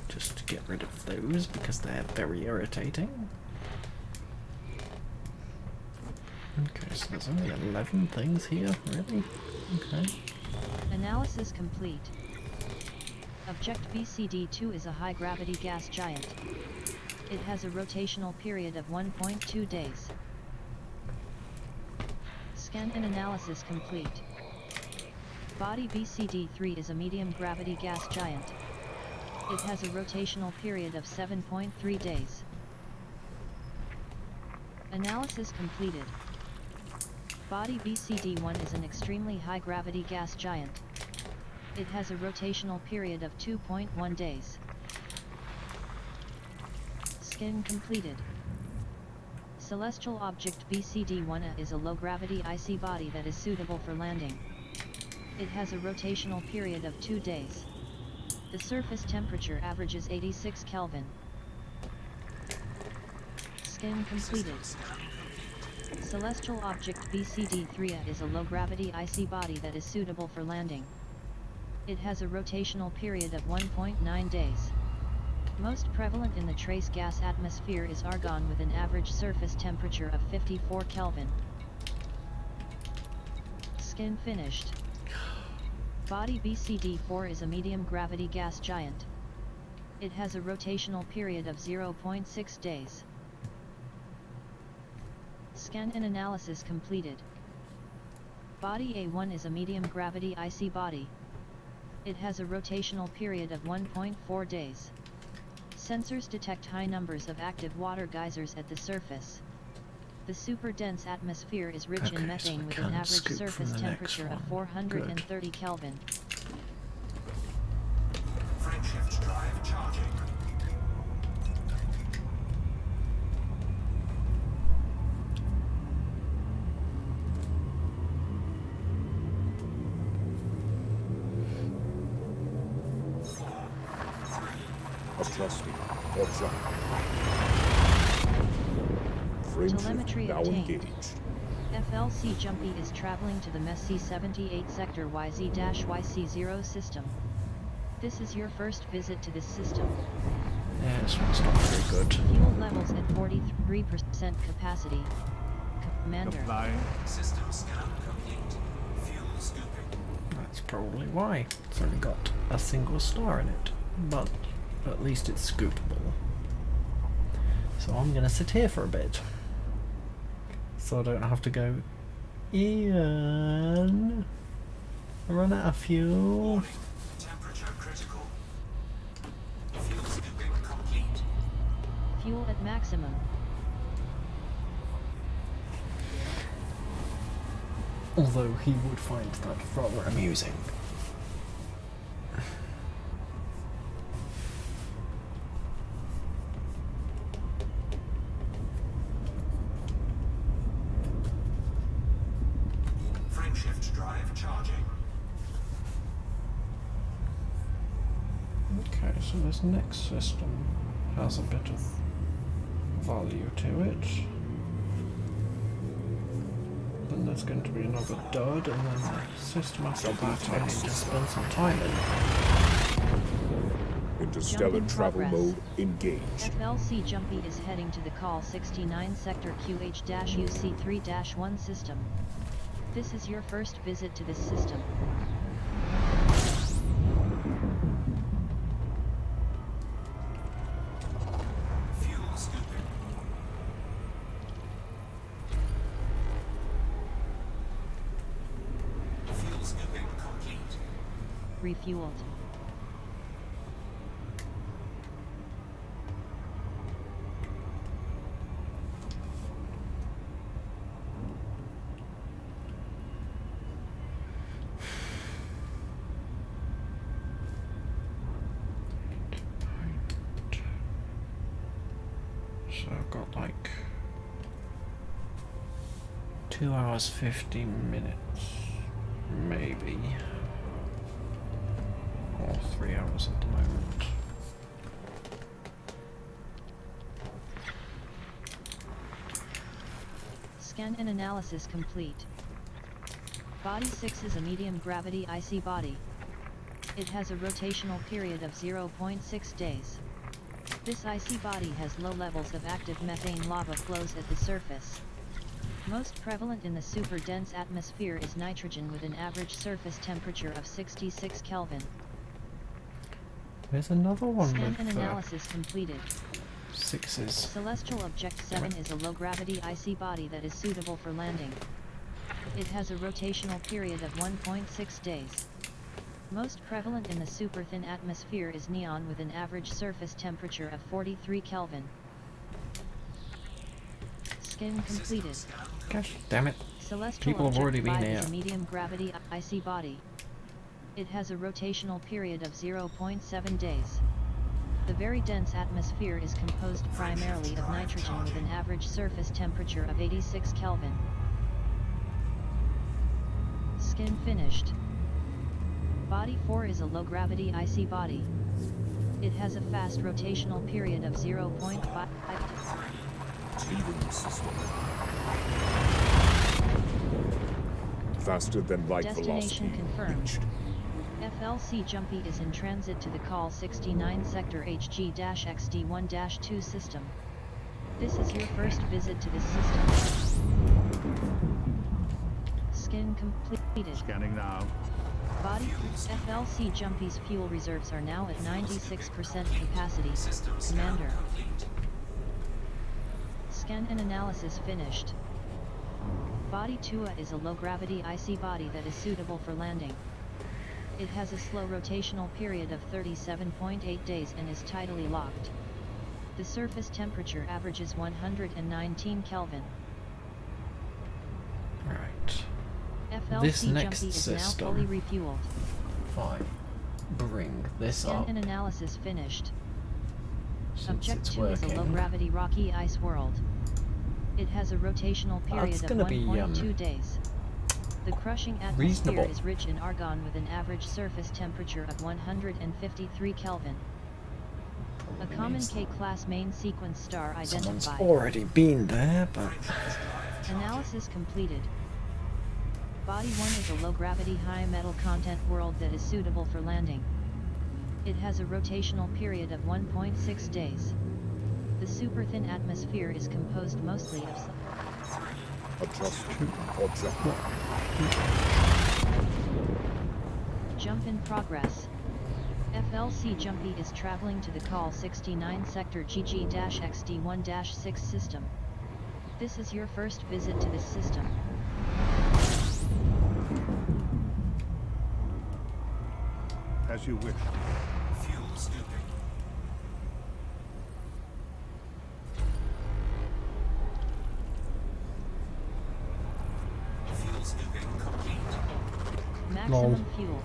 Just to get rid of those because they're very irritating. Okay, so there's only 11 things here, really? Okay. Analysis complete. Object BCD-2 is a high-gravity gas giant. It has a rotational period of 1.2 days. Scan and analysis complete. Body BCD-3 is a medium gravity gas giant. It has a rotational period of 7.3 days. Analysis completed. Body BCD-1 is an extremely high-gravity gas giant. It has a rotational period of 2.1 days. Scan completed. Celestial Object BCD-1A is a low-gravity icy body that is suitable for landing. It has a rotational period of 2 days. The surface temperature averages 86 Kelvin. Scan completed. Celestial Object BCD-3A is a low-gravity icy body that is suitable for landing. It has a rotational period of 1.9 days. Most prevalent in the trace gas atmosphere is argon with an average surface temperature of 54 Kelvin. Scan finished. Body BCD-4 is a medium gravity gas giant. It has a rotational period of 0.6 days. Scan and analysis completed. Body A1 is a medium gravity IC body. It has a rotational period of 1.4 days. Sensors detect high numbers of active water geysers at the surface. The super dense atmosphere is rich in methane with an average surface temperature of 430 Kelvin. Frameshift drive charging. Adjusting. Or jump. Telemetry now obtained. engaged. FLC Jumpy is traveling to the MESC 78 sector YZ-YC0 system. This is your first visit to this system. Yeah, this one's not very good. Fuel levels at 43% capacity. Commander. System scan complete. Fuel scooping. That's probably why. It's only got a single star in it. But at least it's scoopable. So I'm gonna sit here for a bit. So I don't have to go, Ian, run out of fuel. Warning. Temperature critical. Fuel scooping complete. Fuel at maximum. Although he would find that rather amusing. Frameshift drive charging. Okay, so this next system has a bit of value to it. Then there's going to be another dud, and then the system after that I need to spend some time in. Interstellar Jump in travel progress. mode engaged. FLC Jumpy is heading to the Call 69 sector QH-UC3-1 system. This is your first visit to this system. Fuel scooping. Fuel scooping complete. Refueled. So I've got like 2 hours 15 minutes, maybe, or 3 hours at the moment. Scan and analysis complete. Body 6 is a medium gravity IC body. It has a rotational period of 0.6 days. This IC body has low levels of active methane lava flows at the surface. Most prevalent in the super dense atmosphere is nitrogen with an average surface temperature of 66 Kelvin. There's another one Scan and with analysis completed. 6s. Celestial Object 7 is a low-gravity IC body that is suitable for landing. It has a rotational period of 1.6 days. Most prevalent in the super-thin atmosphere is neon with an average surface temperature of 43 Kelvin. Scan completed. Gosh damn it. Celestial People have already Object been 5 here. is a medium-gravity IC body. It has a rotational period of 0.7 days. The very dense atmosphere is composed primarily of nitrogen with an average surface temperature of 86 Kelvin. Scan finished. Body 4 is a low-gravity IC body. It has a fast rotational period of 0.5. Leaving system. Faster than light Destination velocity. confirmed. Reached. FLC Jumpy is in transit to the Call 69 sector HG-XD1-2 system. This is your first visit to this system. Scan completed. Scanning now. Body FLC Jumpy's fuel reserves are now at 96% capacity. Commander. Scan and analysis finished. Body 2A is a low-gravity IC body that is suitable for landing. It has a slow rotational period of 37.8 days and is tidally locked. The surface temperature averages 119 Kelvin. Right. FLC This next Jumpy is now system. fully refueled. If I bring this Scan up, and analysis finished. since Object it's 2 is a working, low-gravity rocky ice world. It has a rotational period That's of gonna be, 1.2 days. The crushing atmosphere reasonable. is rich in argon with an average surface temperature of 153 Kelvin. A common means K-class main sequence star someone's identified. already been there, but Analysis completed. Body 1 is a low-gravity high metal content world that is suitable for landing. It has a rotational period of 1.6 days. The super-thin atmosphere is composed mostly of Adjust to object. Jump in progress. FLC Jumpy is traveling to the Call 69 Sector GG-XD1-6 system. This is your first visit to this system. As you wish. Fuel scooping. Fuel scooping complete. Maximum fuel.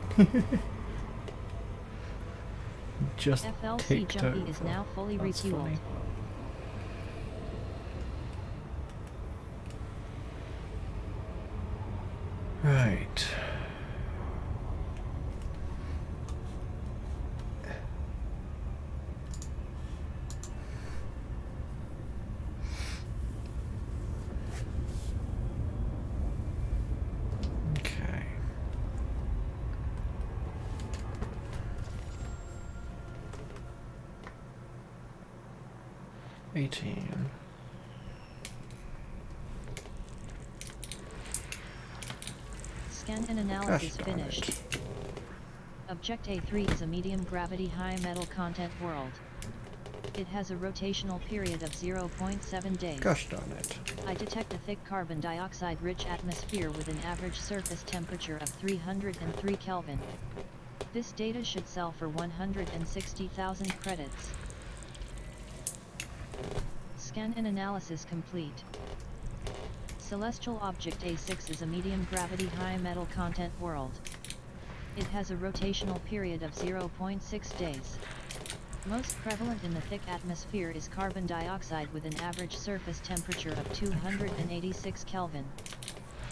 just FLC ticked Jumpy over. is now fully That's refueled. funny. Right. Okay. Scan and analysis finished. Object A3 is a medium gravity high metal content world. It has a rotational period of 0.7 days. Gosh darn it. I detect a thick carbon dioxide rich atmosphere with an average surface temperature of 303 Kelvin. This data should sell for 160,000 credits. Scan and analysis complete. Celestial Object A6 is a medium gravity high metal content world. It has a rotational period of 0.6 days. Most prevalent in the thick atmosphere is carbon dioxide with an average surface temperature of 286 Kelvin.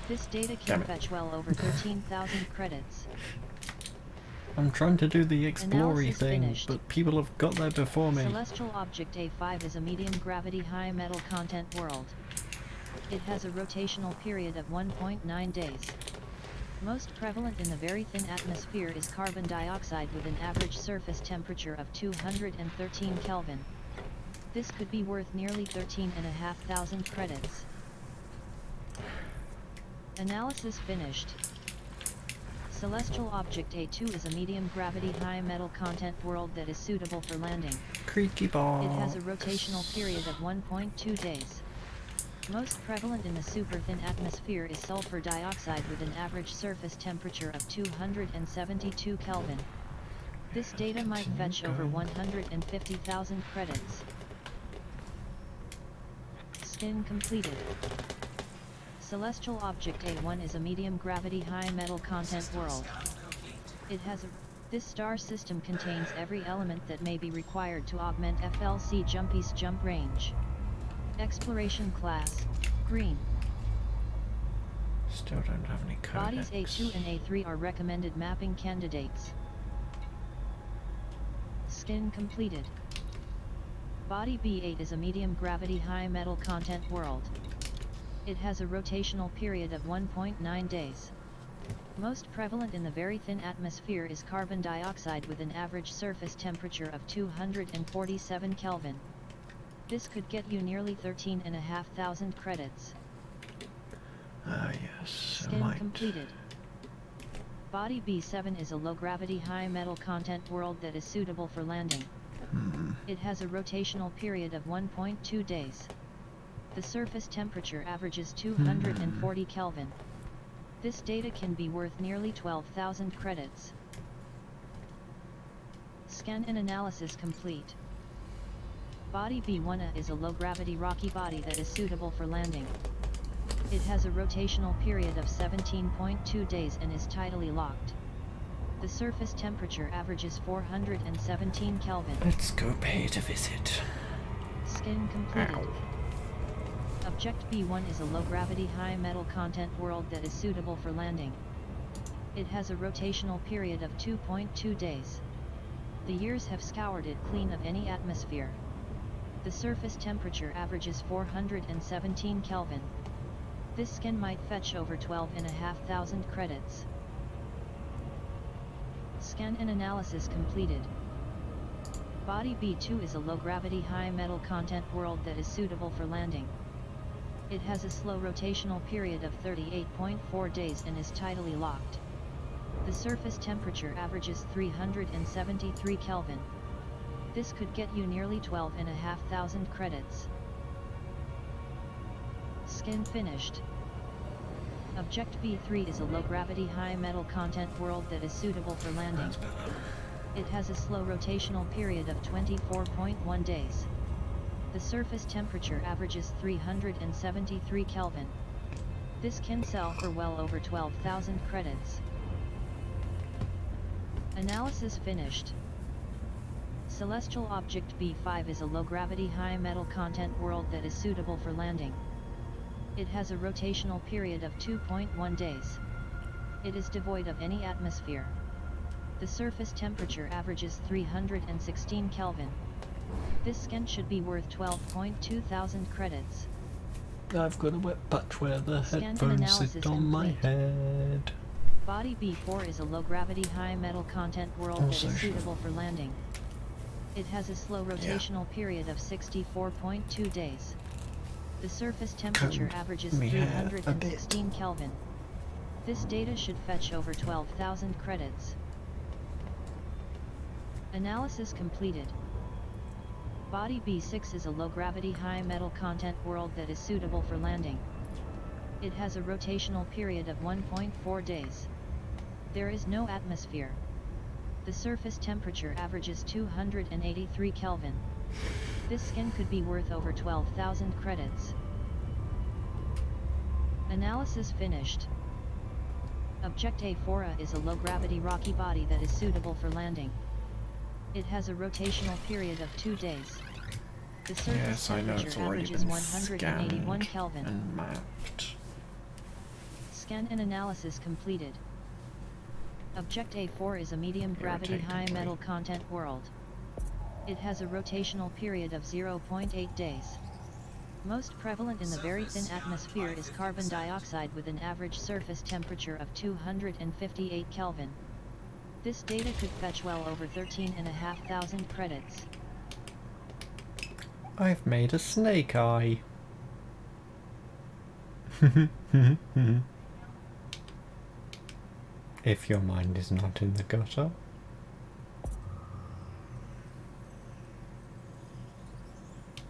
This data can fetch well over 13,000 credits. I'm trying to do the explory Analysis thing, finished. but people have got there before me. Celestial Object A5 is a medium gravity high metal content world. It has a rotational period of 1.9 days. Most prevalent in the very thin atmosphere is carbon dioxide with an average surface temperature of 213 Kelvin. This could be worth nearly 13,500 credits. Analysis finished. Celestial Object A2 is a medium gravity high metal content world that is suitable for landing. Creaky ball. It has a rotational period of 1.2 days. Most prevalent in the super-thin atmosphere is sulfur dioxide with an average surface temperature of 272 Kelvin. This data might fetch over 150,000 credits. Scan completed. Celestial Object A1 is a medium gravity high metal content world. It has this star system contains every element that may be required to augment FLC Jumpy's jump range. Exploration class, green. Still don't have any codex. Bodies A2 and A3 are recommended mapping candidates. Scan completed. Body B8 is a medium gravity high metal content world. It has a rotational period of 1.9 days. Most prevalent in the very thin atmosphere is carbon dioxide with an average surface temperature of 247 Kelvin. This could get you nearly 13,500 credits. Ah yes, Scan completed. Body B7 is a low-gravity high metal content world that is suitable for landing. It has a rotational period of 1.2 days. The surface temperature averages 240 Kelvin. This data can be worth nearly 12,000 credits. Scan and analysis complete. Body B1 is a low-gravity rocky body that is suitable for landing. It has a rotational period of 17.2 days and is tidally locked. The surface temperature averages 417 Kelvin. Let's go pay it a visit. Scan completed. Object B1 is a low-gravity high metal content world that is suitable for landing. It has a rotational period of 2.2 days. The years have scoured it clean of any atmosphere. The surface temperature averages 417 Kelvin. This scan might fetch over 12,500 credits. Scan and analysis completed. Body B2 is a low-gravity high metal content world that is suitable for landing. It has a slow rotational period of 38.4 days and is tidally locked. The surface temperature averages 373 Kelvin. This could get you nearly 12,500 credits. Scan finished. Object B3 is a low-gravity high metal content world that is suitable for landing. It has a slow rotational period of 24.1 days. The surface temperature averages 373 Kelvin. This can sell for well over 12,000 credits. Analysis finished. Celestial Object B5 is a low-gravity high metal content world that is suitable for landing. It has a rotational period of 2.1 days. It is devoid of any atmosphere. The surface temperature averages 316 Kelvin. This scan should be worth 12.2 thousand credits. I've got a wet patch where the Scan and headphones analysis sit on my complete. head. Body B4 is a low-gravity high metal content world that is suitable for landing. It has a slow rotational period of 64.2 days. The surface temperature averages me hair a 316 Kelvin. This data should fetch over 12,000 credits. Analysis completed. Body B6 is a low-gravity high metal content world that is suitable for landing. It has a rotational period of 1.4 days. There is no atmosphere. The surface temperature averages 283 Kelvin. This scan could be worth over 12,000 credits. Analysis finished. Object A4 is a low-gravity rocky body that is suitable for landing. It has a rotational period of 2 days. The surface Yes, I know it's temperature already averages been 181 scanned Kelvin. and mapped. Scan and analysis completed. Object A4 is a medium gravity high metal content world. It has a rotational period of 0.8 days. Most prevalent in the very thin atmosphere is carbon dioxide with an average surface temperature of 258 Kelvin. This data could fetch well over 13,500 credits. I've made a snake eye. If your mind is not in the gutter.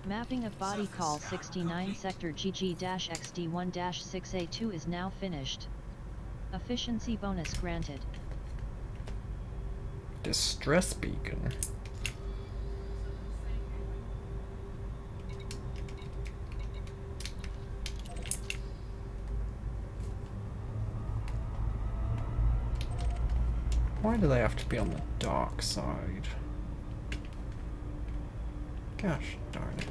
Mapping of body call 69 sector GG-XD1-6A2 is now finished. Efficiency bonus granted. Distress beacon. Why do they have to be on the dark side? Gosh darn it.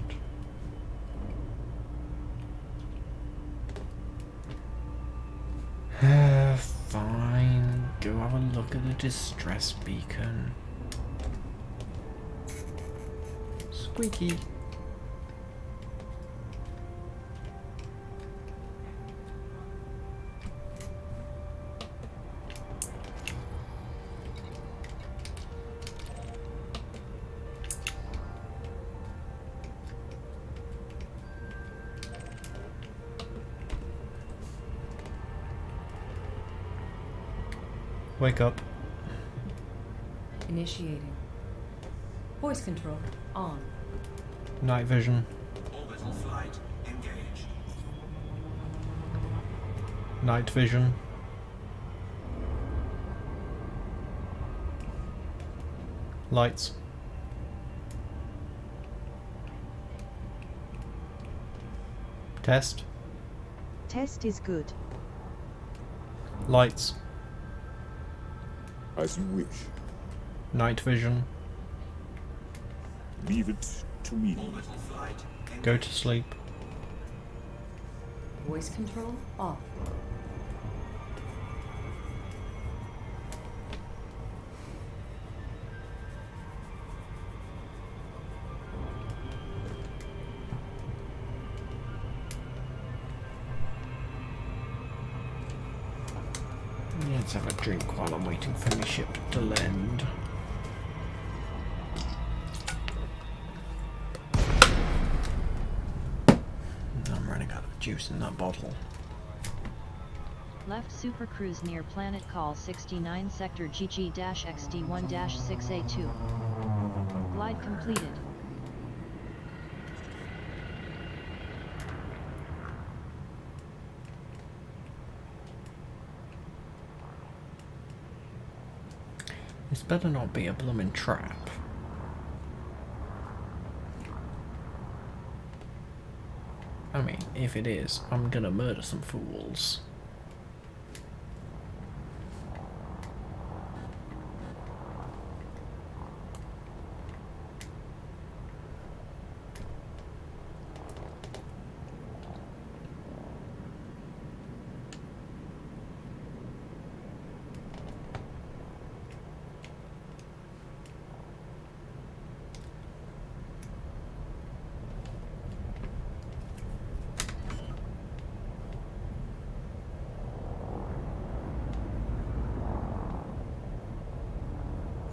Fine, go have a look at the distress beacon. Squeaky. Wake up. Initiating. Voice control on. Night vision. Orbital flight engaged. Night vision. Lights. Test. Test is good. Lights. As you wish. Night vision. Leave it to me. Orbital flight engaged. Go to sleep. Voice control off. Let's have a drink while I'm waiting for my ship to land. I'm running out of juice in that bottle. Left supercruise near planet call 69 sector GG-XD1-6A2. Glide completed. This better not be a bloomin' trap. I mean, if it is, I'm gonna murder some fools.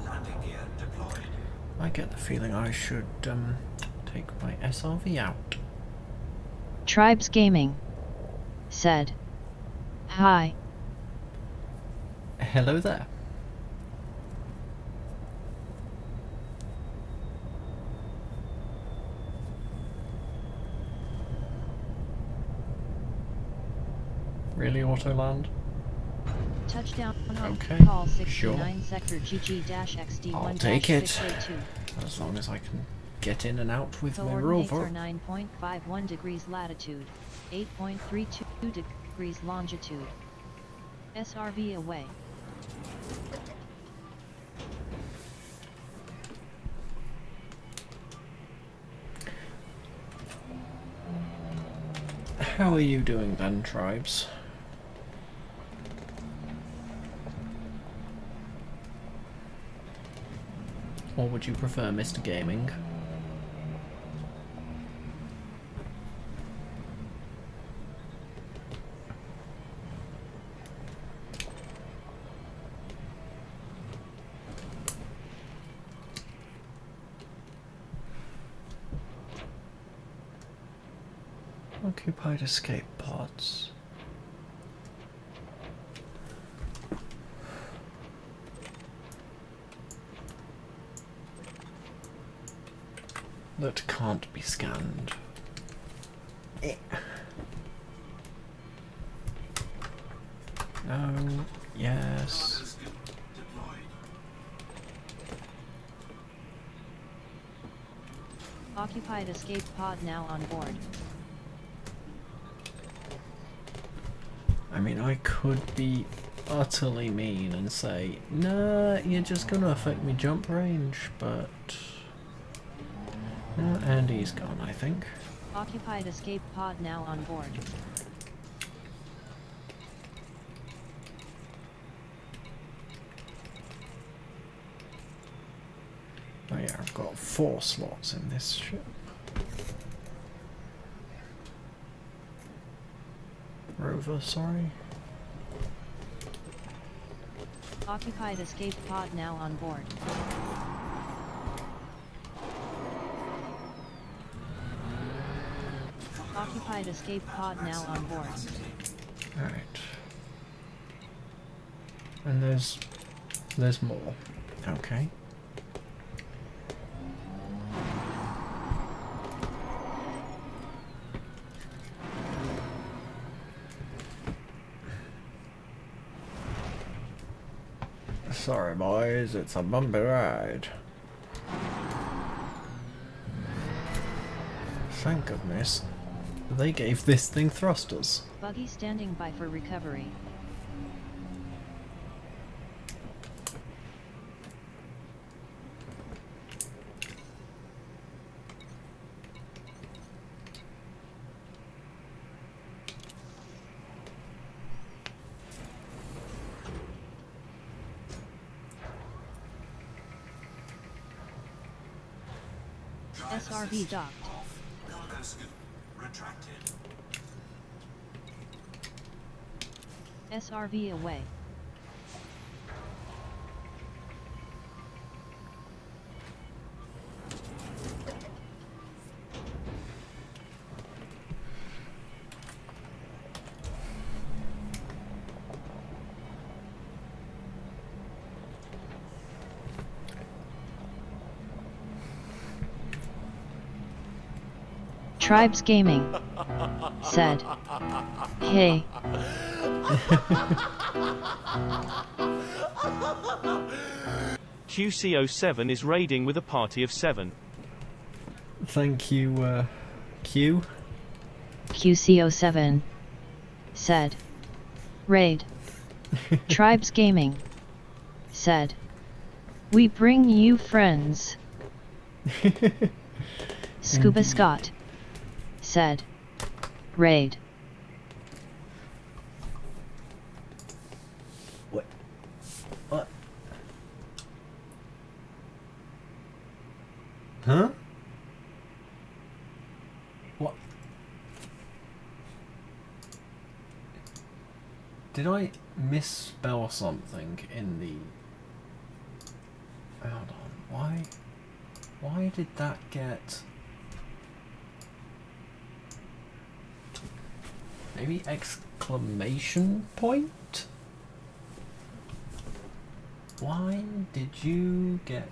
Landing gear deployed. I get the feeling I should take my SRV out. Tribes Gaming said, "Hi." Hello there. Really, Autoland? Touchdown on Okay, call sure. 69 sector GG-XD1-6A2. I'll take it. As long as I can get in and out with my Coordinates rover. are 9.51 degrees latitude, 8.32 degrees longitude. SRV away. How are you doing then, Tribes? Or would you prefer Mr. Gaming? Occupied escape pods. That can't be scanned. No, yes. Occupied escape pod now on board. I mean, I could be utterly mean and say, nah, you're just gonna affect me jump range, but... No, Andy's gone, I think. Occupied escape pod now on board. Oh yeah, I've got 4 slots in this ship. Rover, sorry. Occupied escape pod now on board. Occupied escape pod now on board. Alright. And there's There's more. Okay. Sorry boys, it's a bumpy ride. Thank goodness they gave this thing thrusters. Buggy standing by for recovery. SRV docked. Cargo scoop retracted. SRV away. Tribes Gaming said, "Hey." QC07 is raiding with a party of 7. Thank you, Q. QC07 said, "Raid." Tribes Gaming said, "We bring you friends." Scuba Scott said, "Raid." What? What? Huh? What? Did I misspell something in the... Hold on, why did that get... Maybe exclamation point? Why did you get...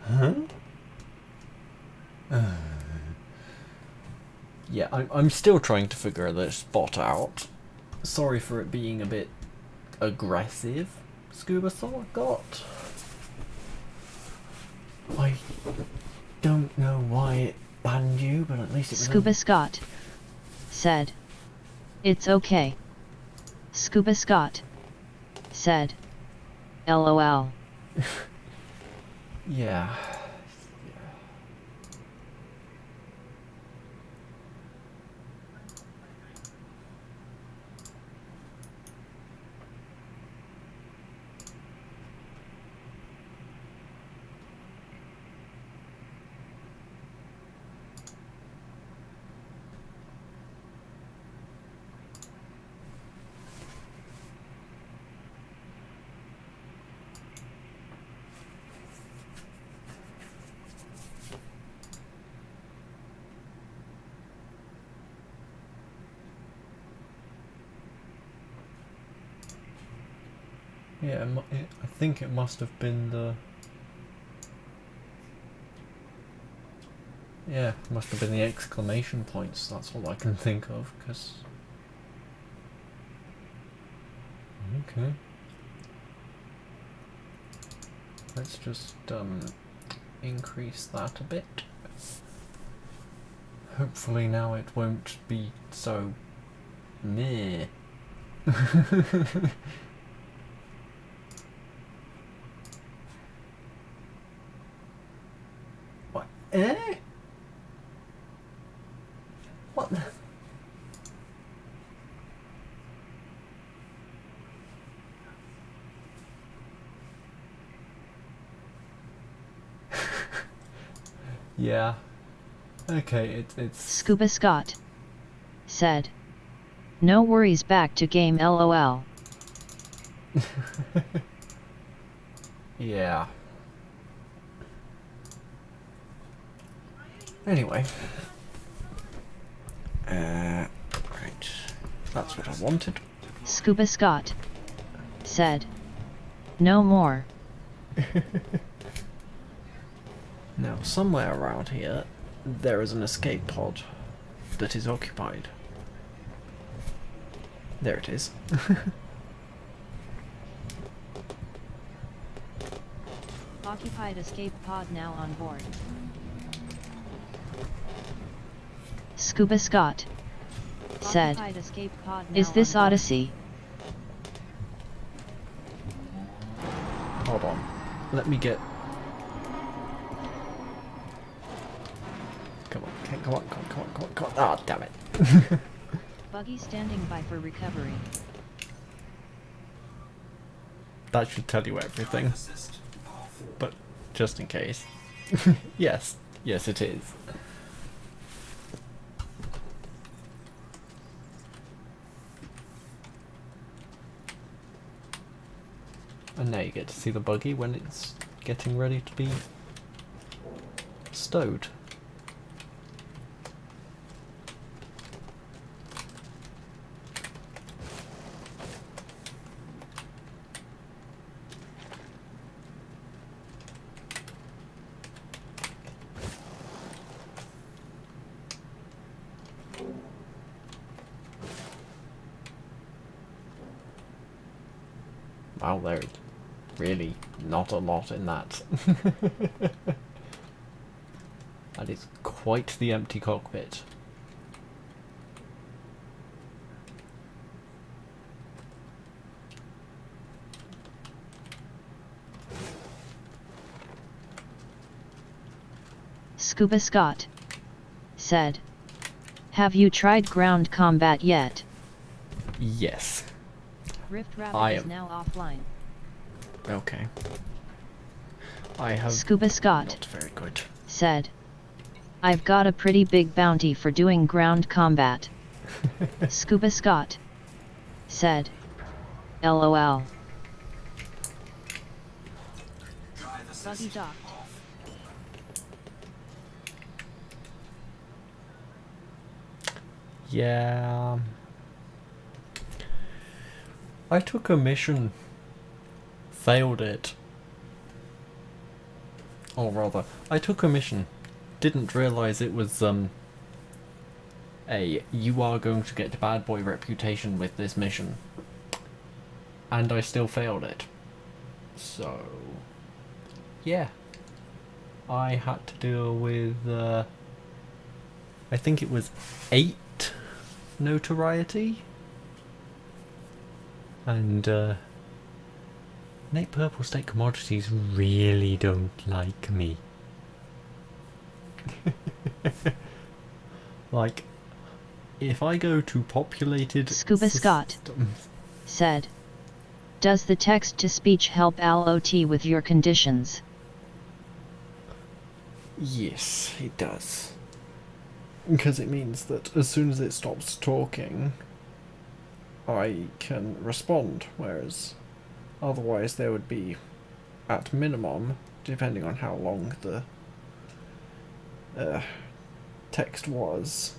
Huh? Yeah, I'm still trying to figure this bot out. Sorry for it being a bit aggressive, Scuba Scott. I don't know why it banned you, but at least it was... Scuba Scott said, "It's okay." Scuba Scott said, "LOL." Yeah. Yeah, I think it must have been the... Yeah, it must have been the exclamation points, that's all I can think of, because... Okay. Let's just increase that a bit. Hopefully now it won't be so... meh. What? Eh? What the... Yeah. Okay, it's... Scuba Scott said, "No worries, back to game, LOL." Yeah. Anyway. Right. That's what I wanted. Scuba Scott said. No more. Now, somewhere around here, there is an escape pod that is occupied. There it is. Occupied escape pod now on board. Scuba Scott said. Occupied escape pod now Is this on board. Odyssey? Hold on. Let me get... Come on, come on, come on, come on, come on, come on. Ah, damn it. Buggy standing by for recovery. That should tell you everything. But just in case. Yes. Yes, it is. And now you get to see the buggy when it's getting ready to be stowed. Wow, there's really not a lot in that. That is quite the empty cockpit. Scuba Scott said. Have you tried ground combat yet? Yes. Rift Rabbit is now offline. Okay. I have Scuba Scott not very good. said. I've got a pretty big bounty for doing ground combat. Scuba Scott said. LOL. Buggy docked. Yeah. I took a mission, failed it. Or rather, I took a mission, didn't realise it was you are going to get bad boy reputation with this mission. And I still failed it. So, yeah. I had to deal with, I think it was 8 notoriety. And Nate Purple State Commodities really don't like me. Like, if I go to populated Scuba Scott said. Does the text-to-speech help LOT with your conditions? Yes, it does. Because it means that as soon as it stops talking, I can respond, whereas otherwise there would be, at minimum, depending on how long the text was,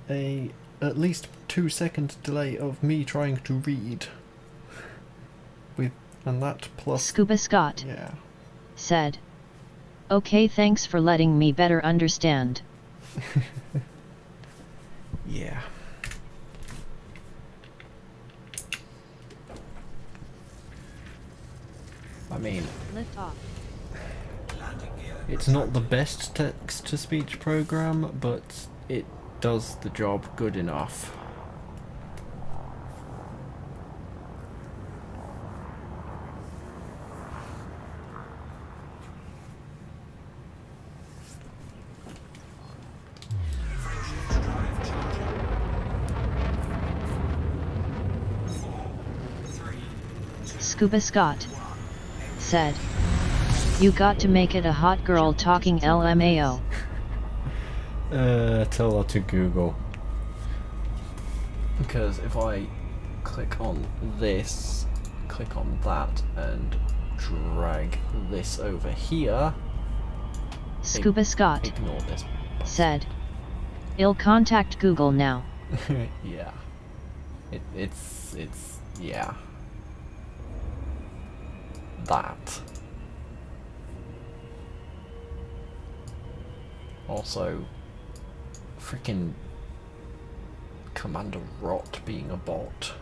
at least 2-second delay of me trying to read. And that plus... Scuba Scott said. Okay, thanks for letting me better understand. Yeah. I mean, Lift off. it's not the best text-to-speech program, but it does the job good enough. Scuba Scott said. You got to make it a hot girl talking LMAO. Tell that to Google. Because if I click on this, click on that, and drag this over here... Scuba Scott ignore this. Said. I'll contact Google now. Yeah. It's yeah. that. Also, freaking Commander Rot being a bot.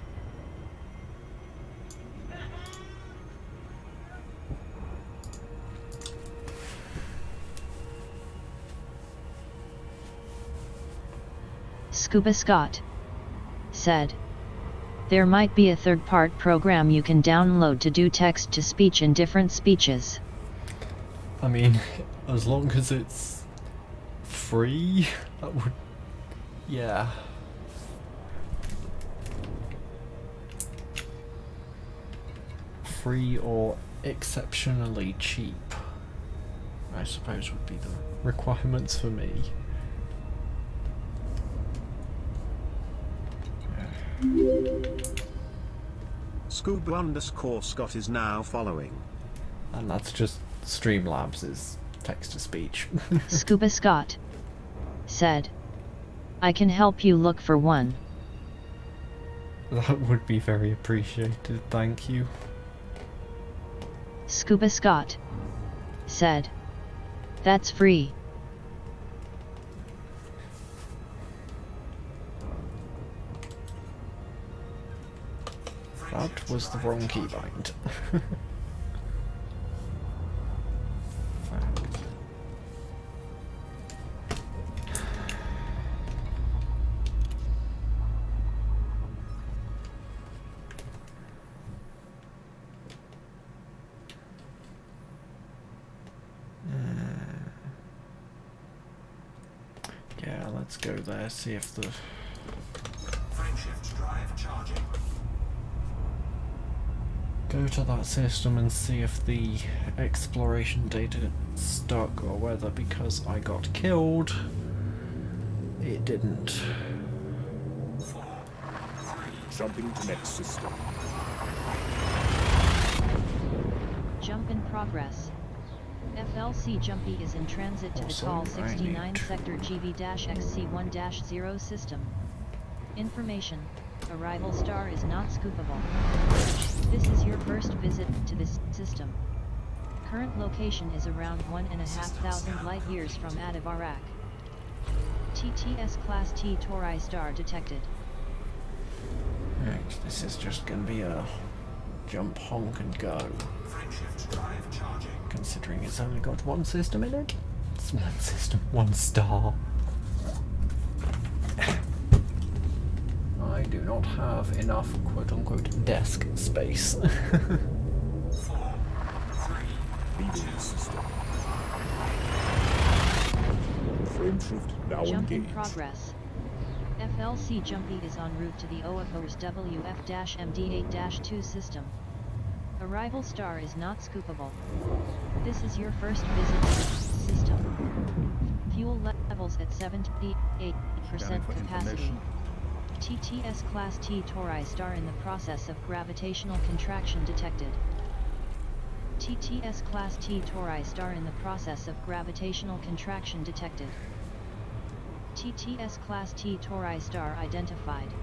Scuba Scott said, "There might be a third-part program you can download to do text-to-speech in different speeches." I mean, as long as it's free, that would... yeah. Free or exceptionally cheap, I suppose, would be the requirements for me. Scuba_Scott is now following. And that's just Streamlabs' text-to-speech. Scuba Scott said, "I can help you look for one." That would be very appreciated, thank you. Scuba Scott said, "That's free." That was the wrong keybind. Yeah, let's go there, see if the... Frameshift drive charging. Go to that system and see if the exploration data stuck or whether because I got killed, it didn't. Jumping to next system. Jump in progress. FLC Jumpy is in transit to the Call 69 Sector GV-XC1-0 system. Information: Arrival star is not scoopable. This is your first visit to this system. Current location is around 1,500 light years from Adivarak. TTS Class T Tori star detected. Right, this is just gonna be a jump, honk and go. Frameshift drive charging. Considering it's only got one system in it. It's one system, one star. I do not have enough quote-unquote desk space. Leaving system. Frameshift now Jump in engaged. progress. FLC Jumpy is en route to the OFO's WF-MD8-2 system. Arrival star is not scoopable. This is your first visit to the system. Fuel levels at 78% capacity. TTS Class T Tori star in the process of gravitational contraction detected. TTS Class T Tori star in the process of gravitational contraction detected. TTS Class T Tori star identified.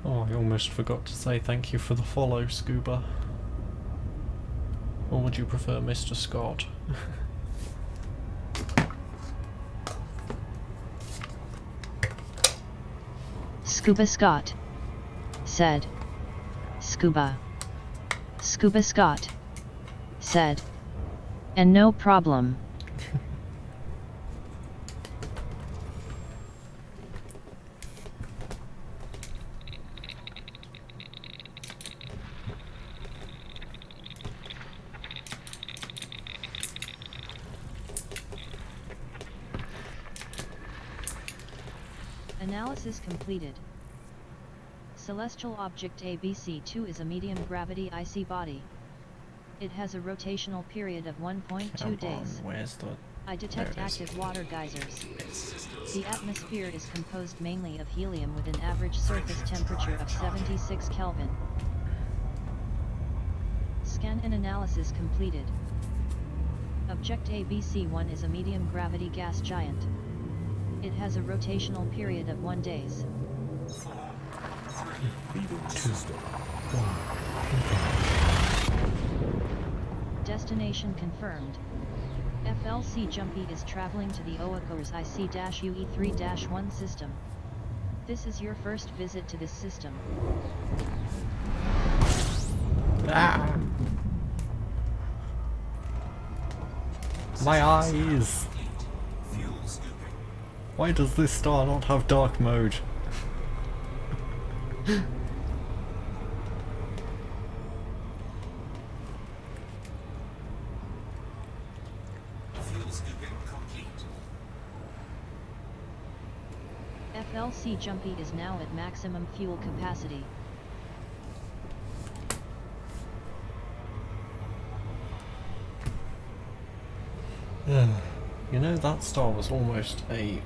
Oh, I almost forgot to say thank you for the follow, Scuba. Or would you prefer Mr. Scott? Scuba Scott said, "Scuba." Scuba Scott said, "And no problem." Analysis completed. Celestial Object ABC-2 is a medium-gravity icy body. It has a rotational period of 1.2 days. Where's the... I detect active water geysers. The atmosphere is composed mainly of helium with an average surface temperature of 76 Kelvin. Scan and analysis completed. Object ABC-1 is a medium-gravity gas giant. It has a rotational period of 1 day. Leaving system. Destination confirmed. FLC Jumpy is traveling to the Oakers IC-UE3-1 system. This is your first visit to this system. Ah! My eyes! Why does this star not have dark mode? Fuel scooping complete. FLC Jumpy is now at maximum fuel capacity. You know, that star was almost a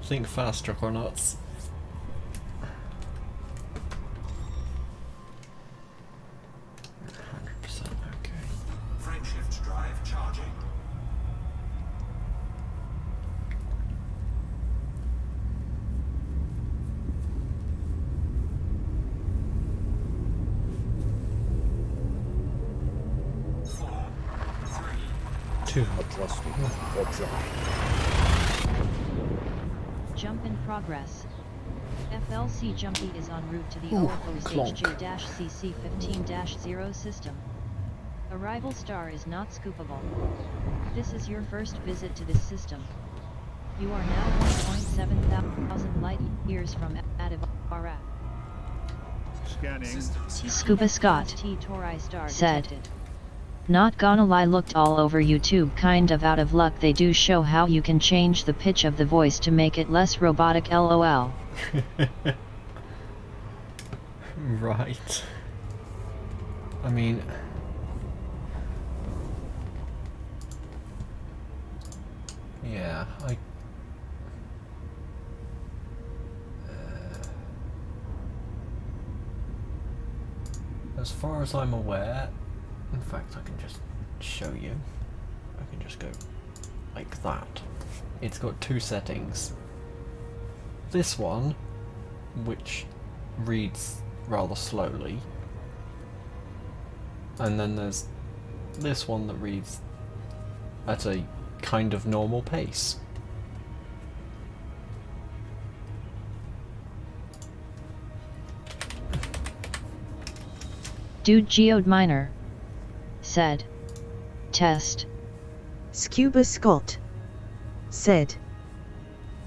think fast, Nuts. Frameshift drive charging. Adjusting for jump. Jump in progress. FLC Jumpy is en route to the Ooh, Oakers clonk. HG-CC-15-0 system. Arrival star is not scoopable. This is your first visit to this system. You are now 1.7 thousand light years from Adivara. Scanning. Scuba Scott said. Detected. Not gonna lie, looked all over YouTube, kind of out of luck. They do show how you can change the pitch of the voice to make it less robotic, lol. Right. I mean... Yeah, as far as I'm aware, in fact I can just show you. I can just go like that. It's got two settings. This one, which reads rather slowly, and then there's this one that reads at a kind of normal pace. Dude Geode Miner said. Test. Scuba Scott said.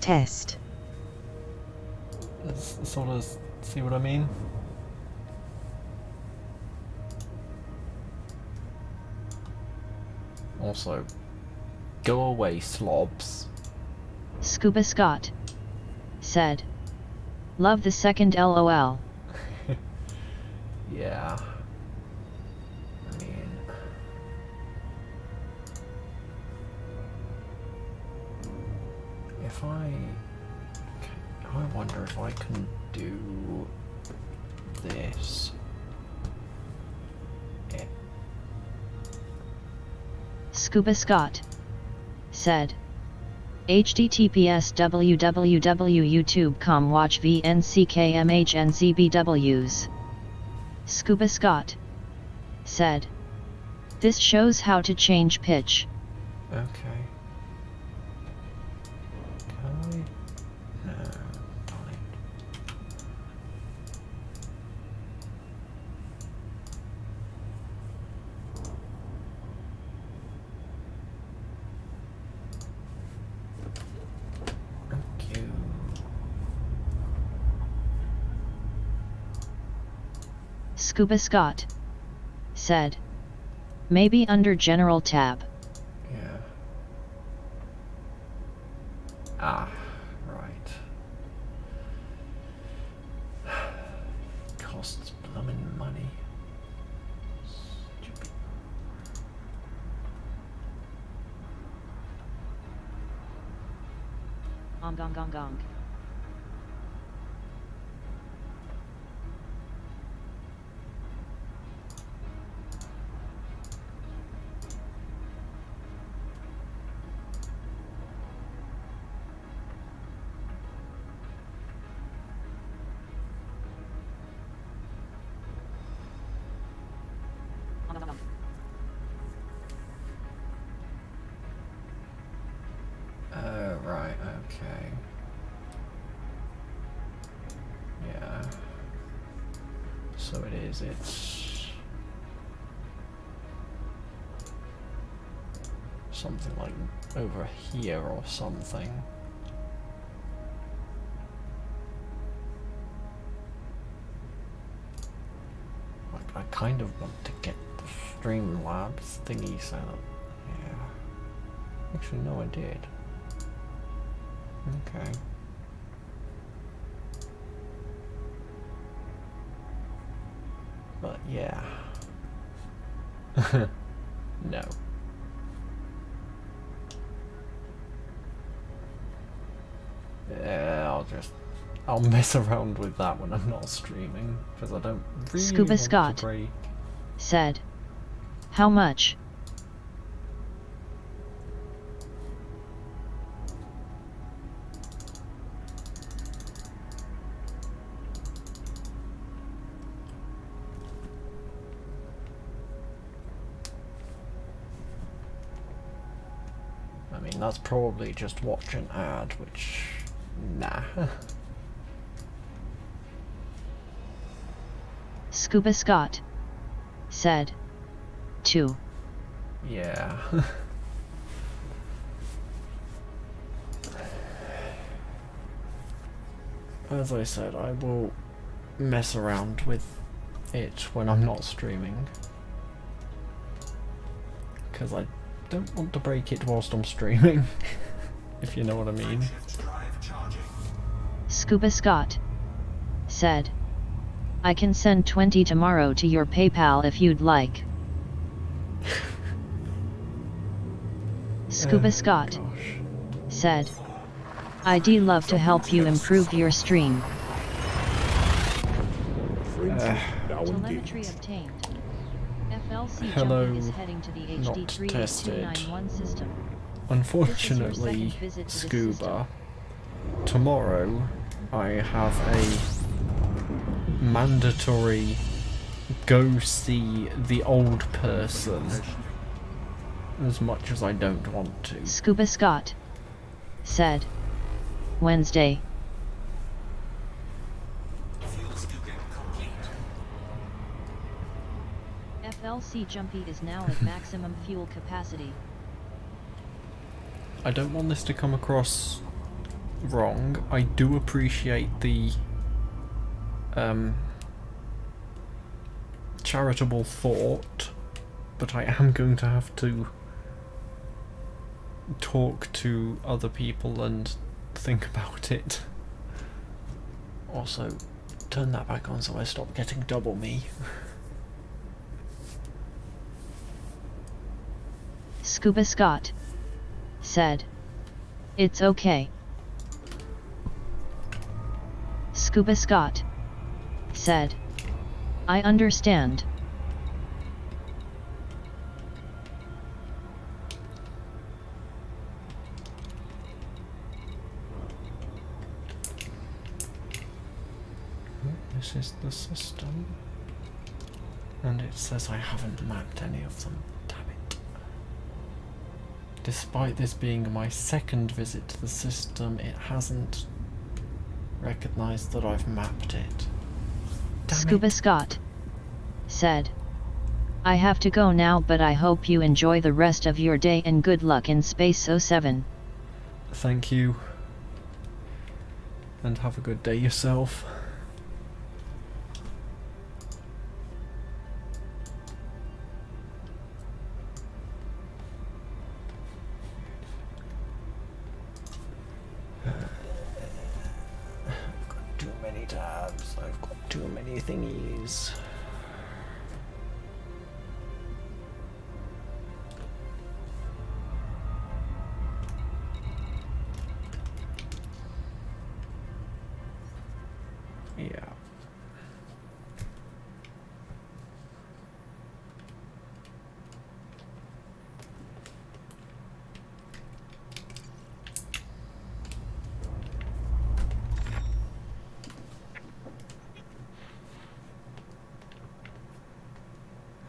Test. Sort of see what I mean? Also, go away, slobs. Scuba Scott said. Love the second LOL. Yeah. I mean... If I wonder if I can do this. Yeah. Scuba Scott said. https www.youtube.com watch VNCKMHNZBWs. Scuba Scott said. This shows how to change pitch. Okay. Can I? No, darn it. Thank you. Scuba Scott said. Maybe under General tab. Yeah. Ah, right. Costs bloomin' money. Stupid. Gong gong gong. is it? Something like over here or something. Like, I kind of want to get the Streamlabs thingy set up. Yeah. Actually, no, I did. Okay. But yeah. No. Yeah, I'll mess around with that when I'm not streaming, because I don't really Scuba want Scott to break. said, "How much?" I mean, that's probably just watch an ad, which, nah. Scuba Scott said, 2. Yeah. As I said, I will mess around with it when I'm not streaming, because I don't want to break it whilst I'm streaming, if you know what I mean. Scuba Scott said, "I can send 20 tomorrow to your PayPal if you'd like." Scuba Scott said, "I'd love to help you improve your stream." Telemetry obtained. FLC Hello, jumping is heading to the not HD tested. 3291 system. Unfortunately, visit to the Scuba, tomorrow I have a mandatory go see the old person, as much as I don't want to. Scuba Scott said, "Wednesday." FLC Jumpy is now at maximum fuel capacity. I don't want this to come across wrong. I do appreciate the charitable thought, but I am going to have to talk to other people and think about it. Also, turn that back on so I stop getting double me. Scuba Scott said, "It's okay." Scuba Scott said, "I understand." This is the system, and it says I haven't mapped any of them. Damn it. Despite this being my second visit to the system, it hasn't recognized that I've mapped it. Damn Scuba it. Scott said, "I have to go now, but I hope you enjoy the rest of your day and good luck in Space 07. Thank you, and have a good day yourself. Too many tabs, I've got too many thingies. Yeah.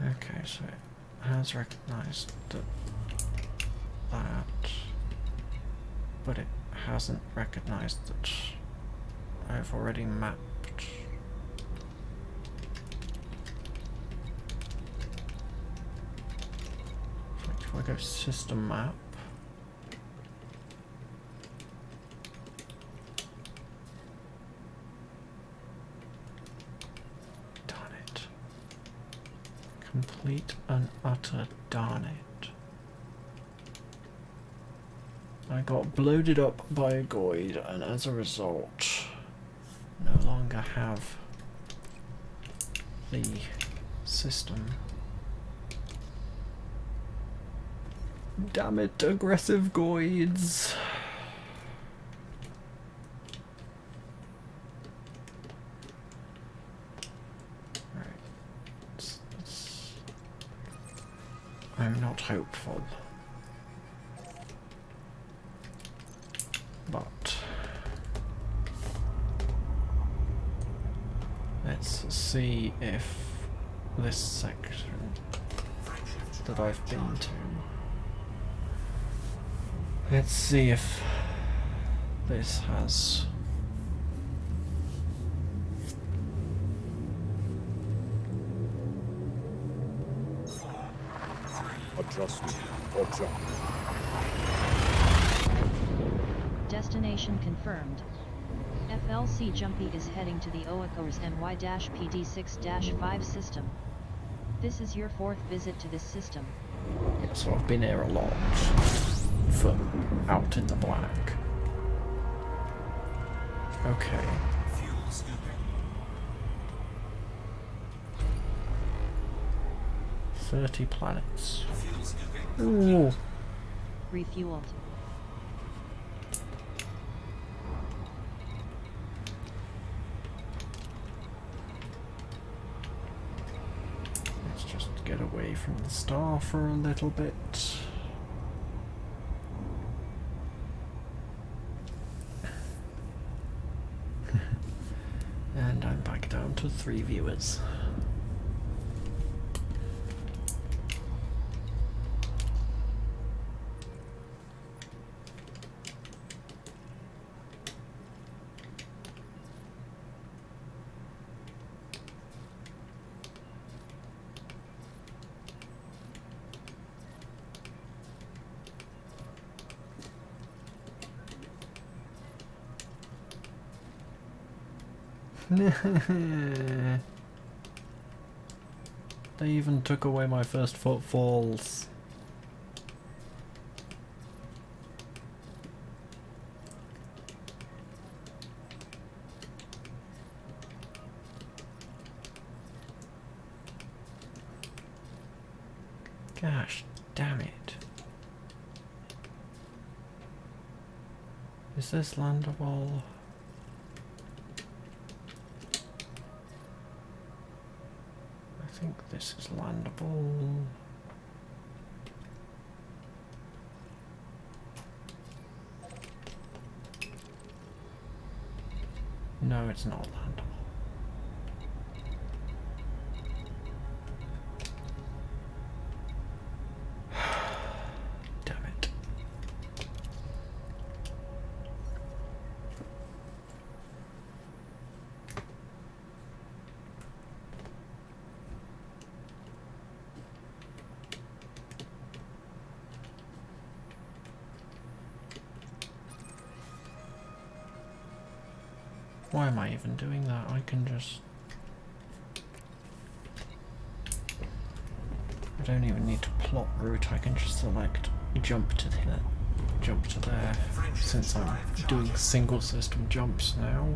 Okay, so it has recognized that, but it hasn't recognized that I've already mapped go system map. Darn it. Complete and utter darn it. I got bloated up by a Goyd, and as a result, no longer have the system. Damn it, aggressive Goyds! Right. I'm not hopeful. But let's see if this section that I've been to, let's see if this has adjust or jump. Destination confirmed. FLC Jumpy is heading to the OACORS NY-PD6-5 system. This is your 4th visit to this system. Yeah, so I've been here a lot for out in the black. Okay. 30 planets. Ooh. Refueled. Let's just get away from the star for a little bit. And I'm back down to 3 viewers. They even took away my first footfalls. Gosh, damn it. Is this landable? I think this is landable. No, it's not landable. Damn it. Why am I even doing that? I can just... I don't even need to plot route, I can just select jump to there, jump to there, since I'm doing single system jumps now.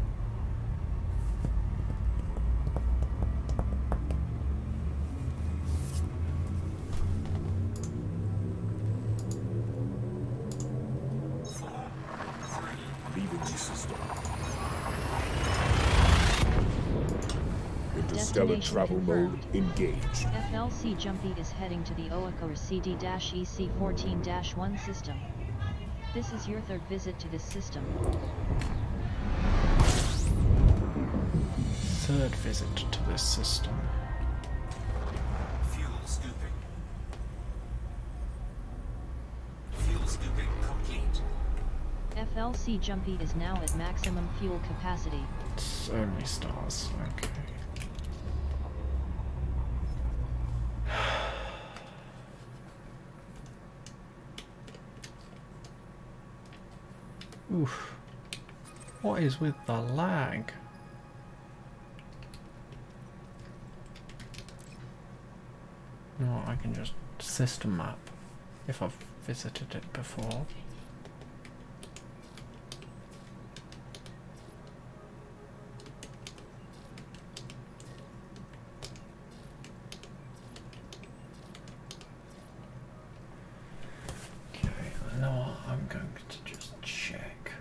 Leaving the system. Interstellar travel mode engaged. FLC Jumpy is heading to the OACORS CD-EC14-1 system. This is your 3rd visit to this system. 3rd visit to this system. Fuel scooping. Fuel scooping complete. FLC Jumpy is now at maximum fuel capacity. It's only stars, okay. Oof. What is with the lag? No, I can just system map if I've visited it before. Okay, I know what I'm going to just check.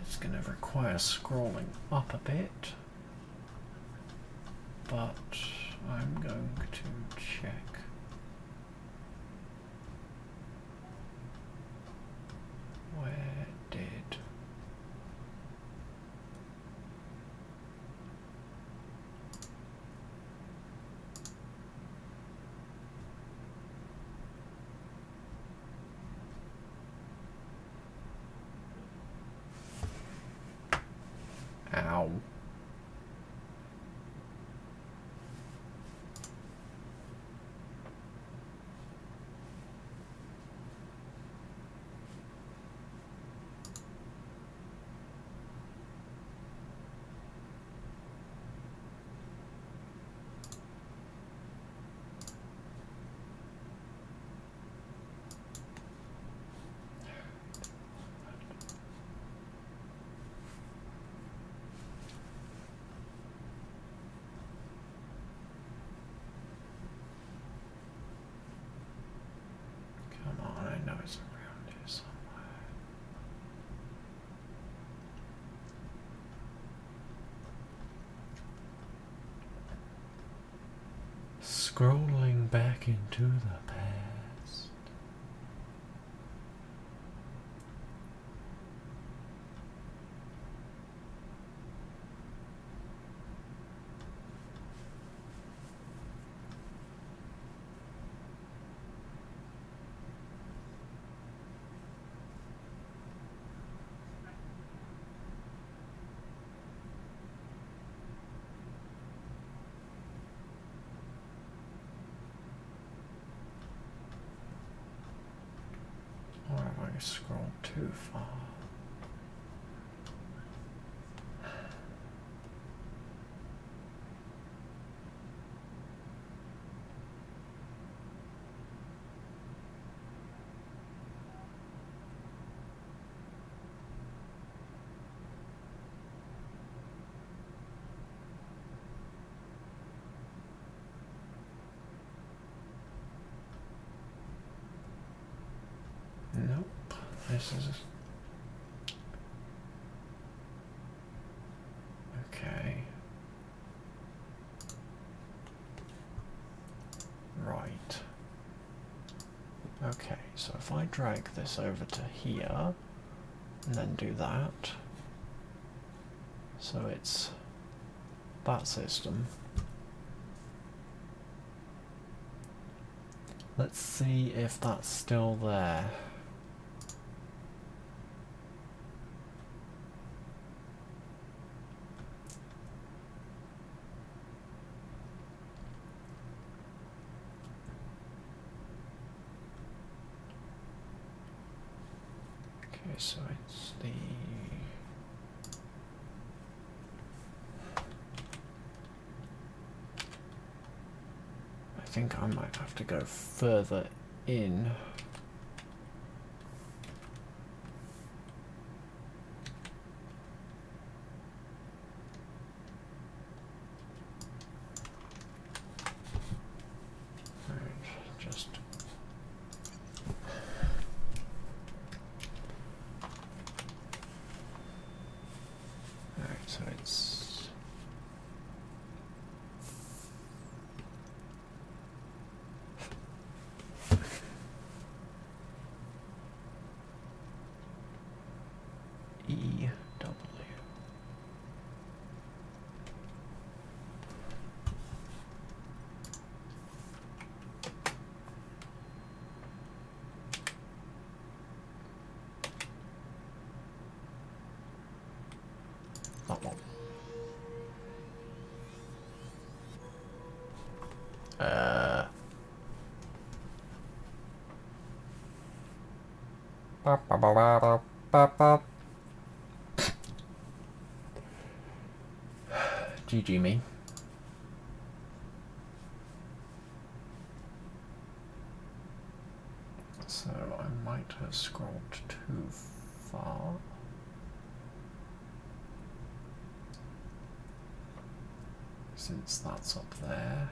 It's going to require scrolling up a bit, but I'm going to check. Where did... Ow. Come on, I know it's around here somewhere. Scrolling back into the past. Or have I scrolled too far? Nope. This is... Okay. Right. Okay, so if I drag this over to here, and then do that, so it's that system. Let's see if that's still there. Okay, so it's the... I think I might have to go further in. Just so it's EW. That one. Ba, ba, ba, ba, ba, ba, ba. GG me. So I might have scrolled too far. Since that's up there.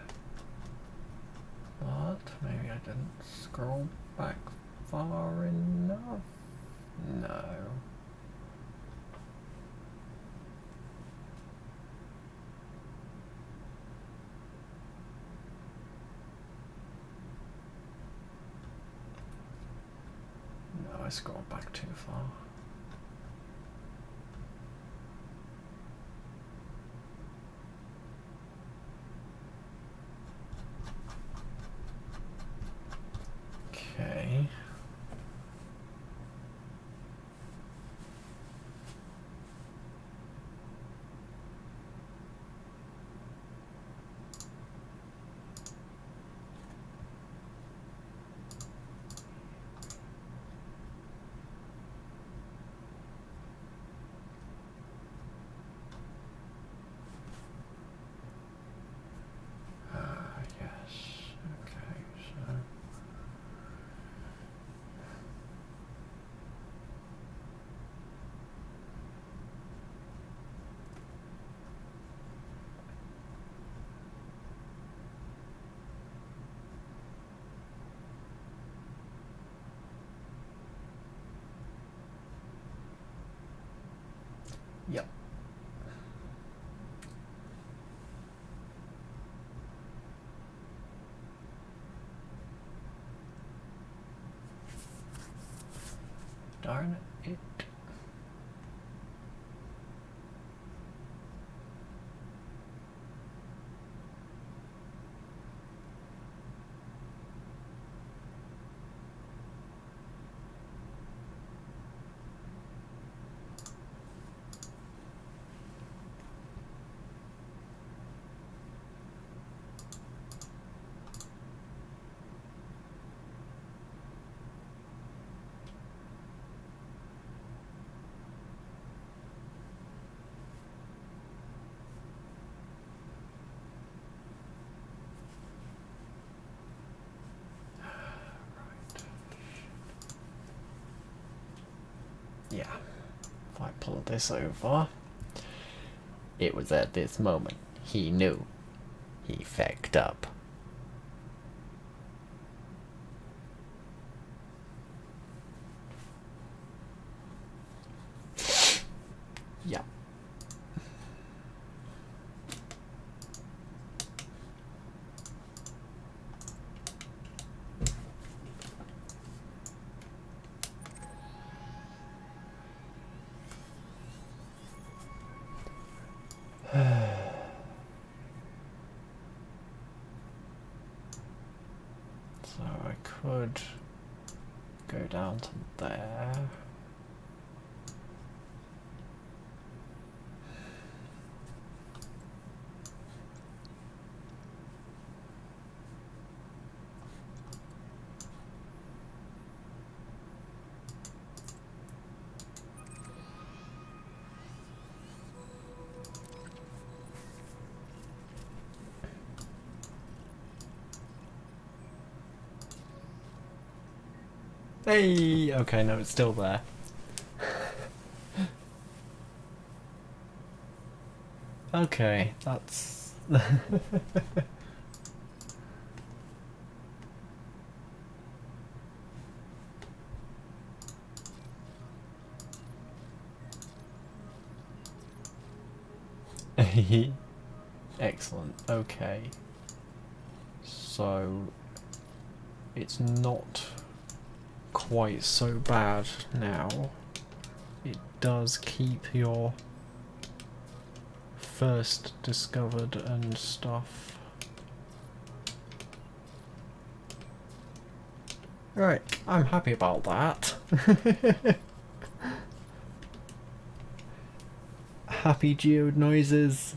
But maybe I didn't scroll back far enough. No. No, I scrolled back too far. Okay. Yes. Okay, so yep. Darn it. Yeah, if I pull this over, it was at this moment he knew he fecked up. Yeah. So I could go down to there. Hey! Okay, no, it's still there. Okay, that's... Excellent, okay. So... it's not quite so bad now. It does keep your first discovered and stuff. Right, I'm happy about that. Happy geode noises.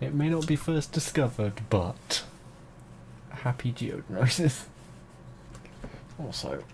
It may not be first discovered, but happy geognosis. Also,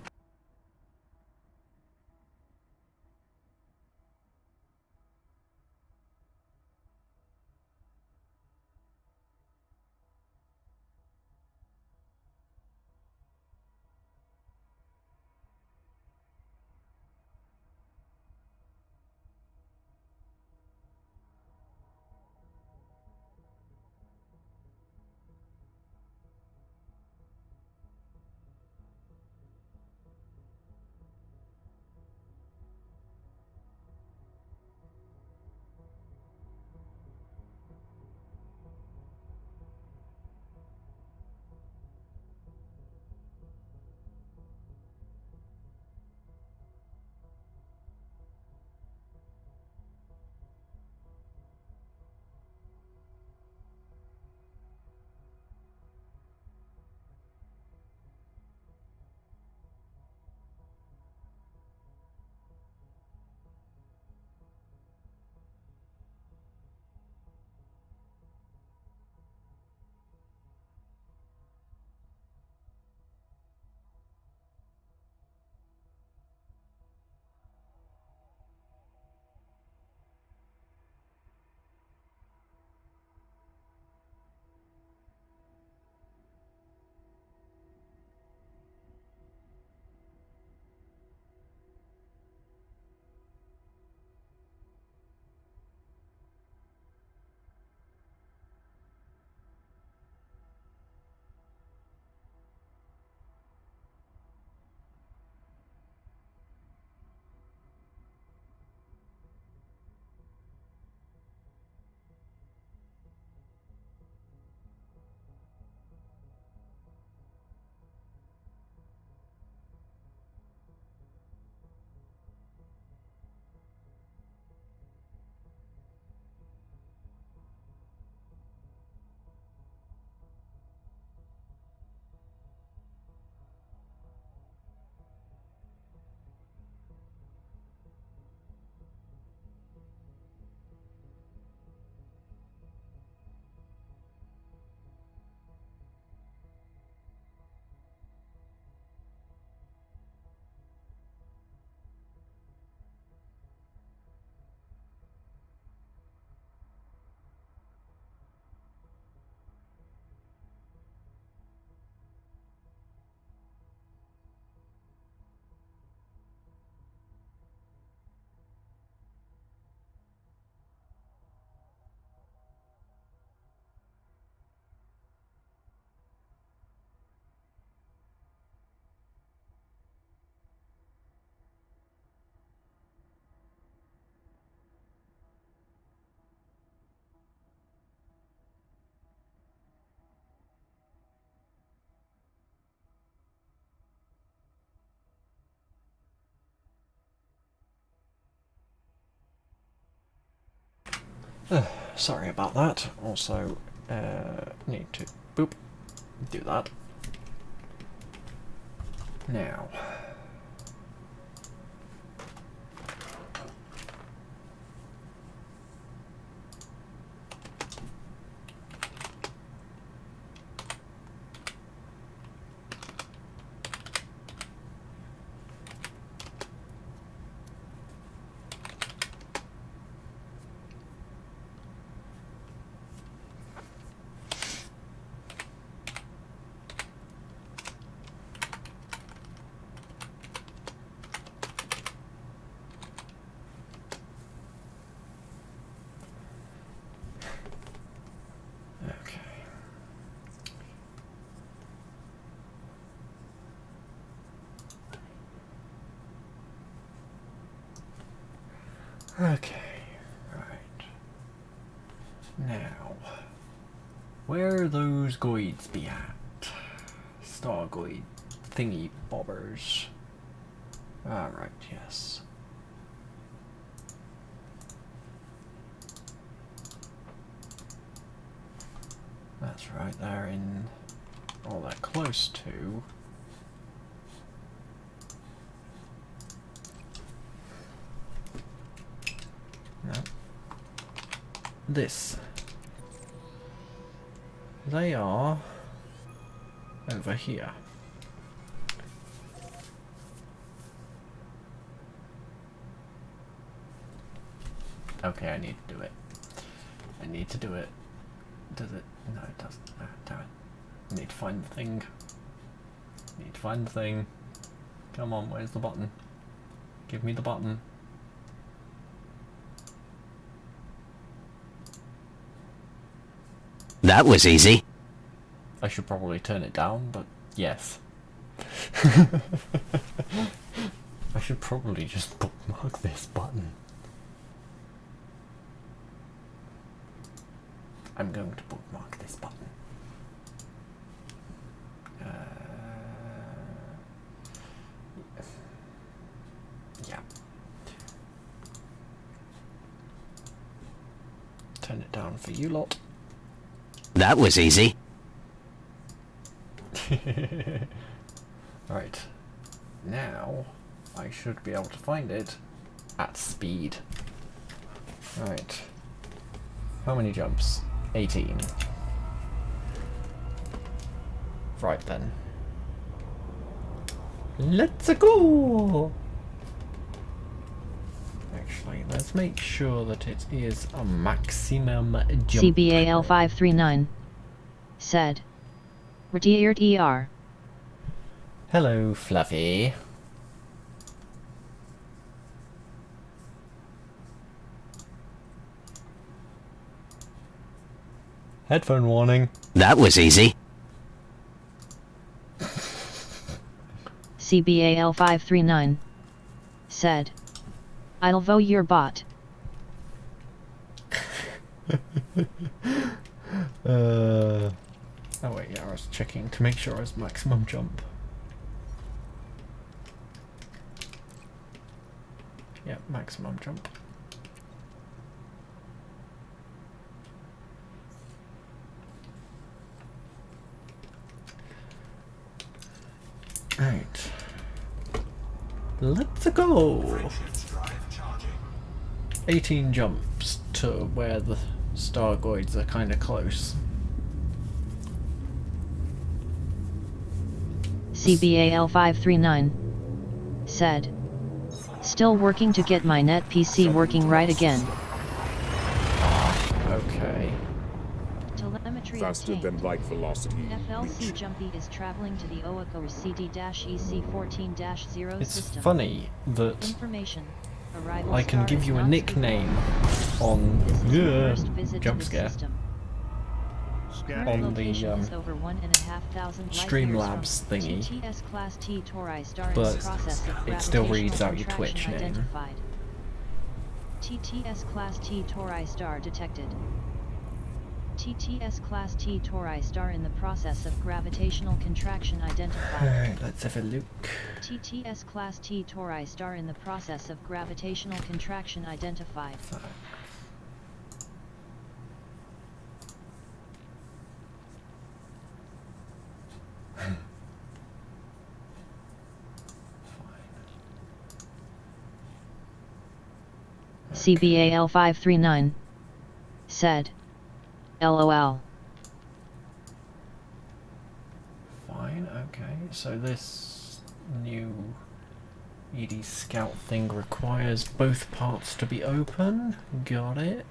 sorry about that. Also, need to boop do that now. Okay, right. Now, where those guides be at? Star guide thingy bobbers. Alright, yes. That's right, they're in, or they're close to. No. This They are over here. Okay, I need to do it. I need to do it. Does it? No, it doesn't. Oh, damn it. I need to find the thing. Need to find the thing. Come on, where's the button? Give me the button. That was easy. I should probably turn it down, but yes. I should probably just bookmark this button. I'm going to bookmark this button. Yeah. Turn it down for you lot. That was easy. Right. Now, I should be able to find it at speed. Right. How many jumps? 18. Right then. Let's go! Actually, let's make sure that it is a maximum jump. CBAL 539 said. Retired ER. Hello, Fluffy. Headphone warning. That was easy. CBAL 539 said. I'll vote your bot. Oh wait, yeah, I was checking to make sure I was maximum jump. Yeah, maximum jump. Right. Let's go! 18 jumps to where the Stargoids are kind of close. CBAL 539 said. Still working to get my net PC working right again. Okay. Telemetry Faster obtained. than light velocity. FLC reach. Jumpy is traveling to the Oako CD-EC14-0 It's system. funny that Information. Arrival I can star give is you a not nickname on This is the first visit jump to the scare system. Current on the location is over 1,500 light Streamlabs years from thingy, TTS Class T Tori star in but the process of it still reads gravitational out your Twitch contraction name. identified. TTS Class T Tori star detected. TTS Class T Tori star in the process of gravitational contraction identified. Alright, let's have a look. TTS Class T Tori star in the process of gravitational contraction identified. CBAL 539 said. LOL. Fine, okay. So this new ED Scout thing requires both parts to be open. Got it.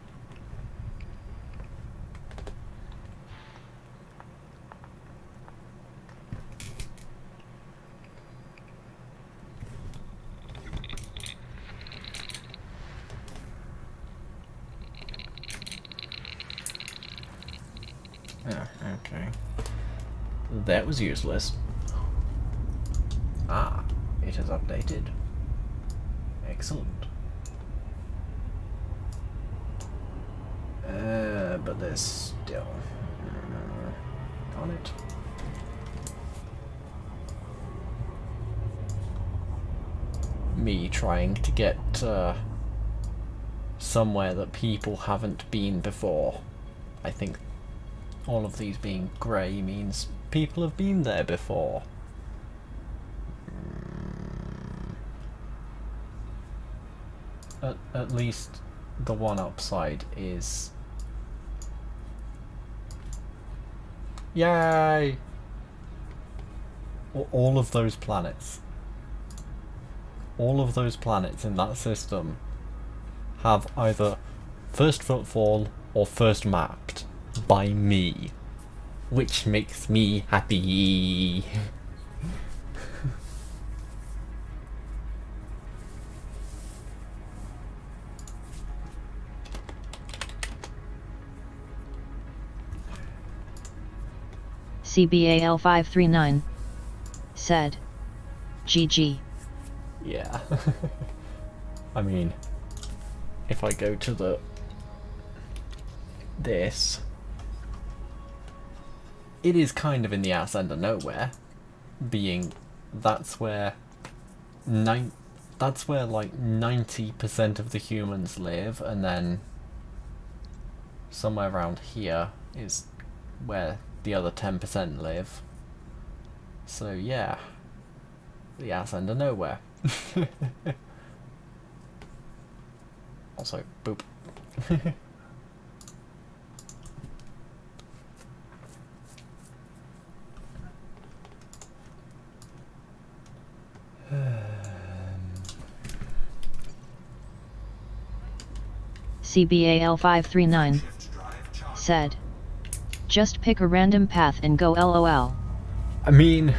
Okay. That was useless. Ah, it has updated. Excellent. But there's still... on it. Me trying to get somewhere that people haven't been before. I think all of these being grey means people have been there before. At least the one upside is Yay! All of those planets. All of those planets in that system have either first footfall or first mapped by me, which makes me happy. CBAL539 said, GG. Yeah. I mean, if I go to this, it is kind of in the ass end of nowhere, being that's where like 90% of the humans live, and then somewhere around here is where the other 10% live. So yeah, the ass end of nowhere. Also, boop. CBAL539 said, just pick a random path and go LOL. I mean,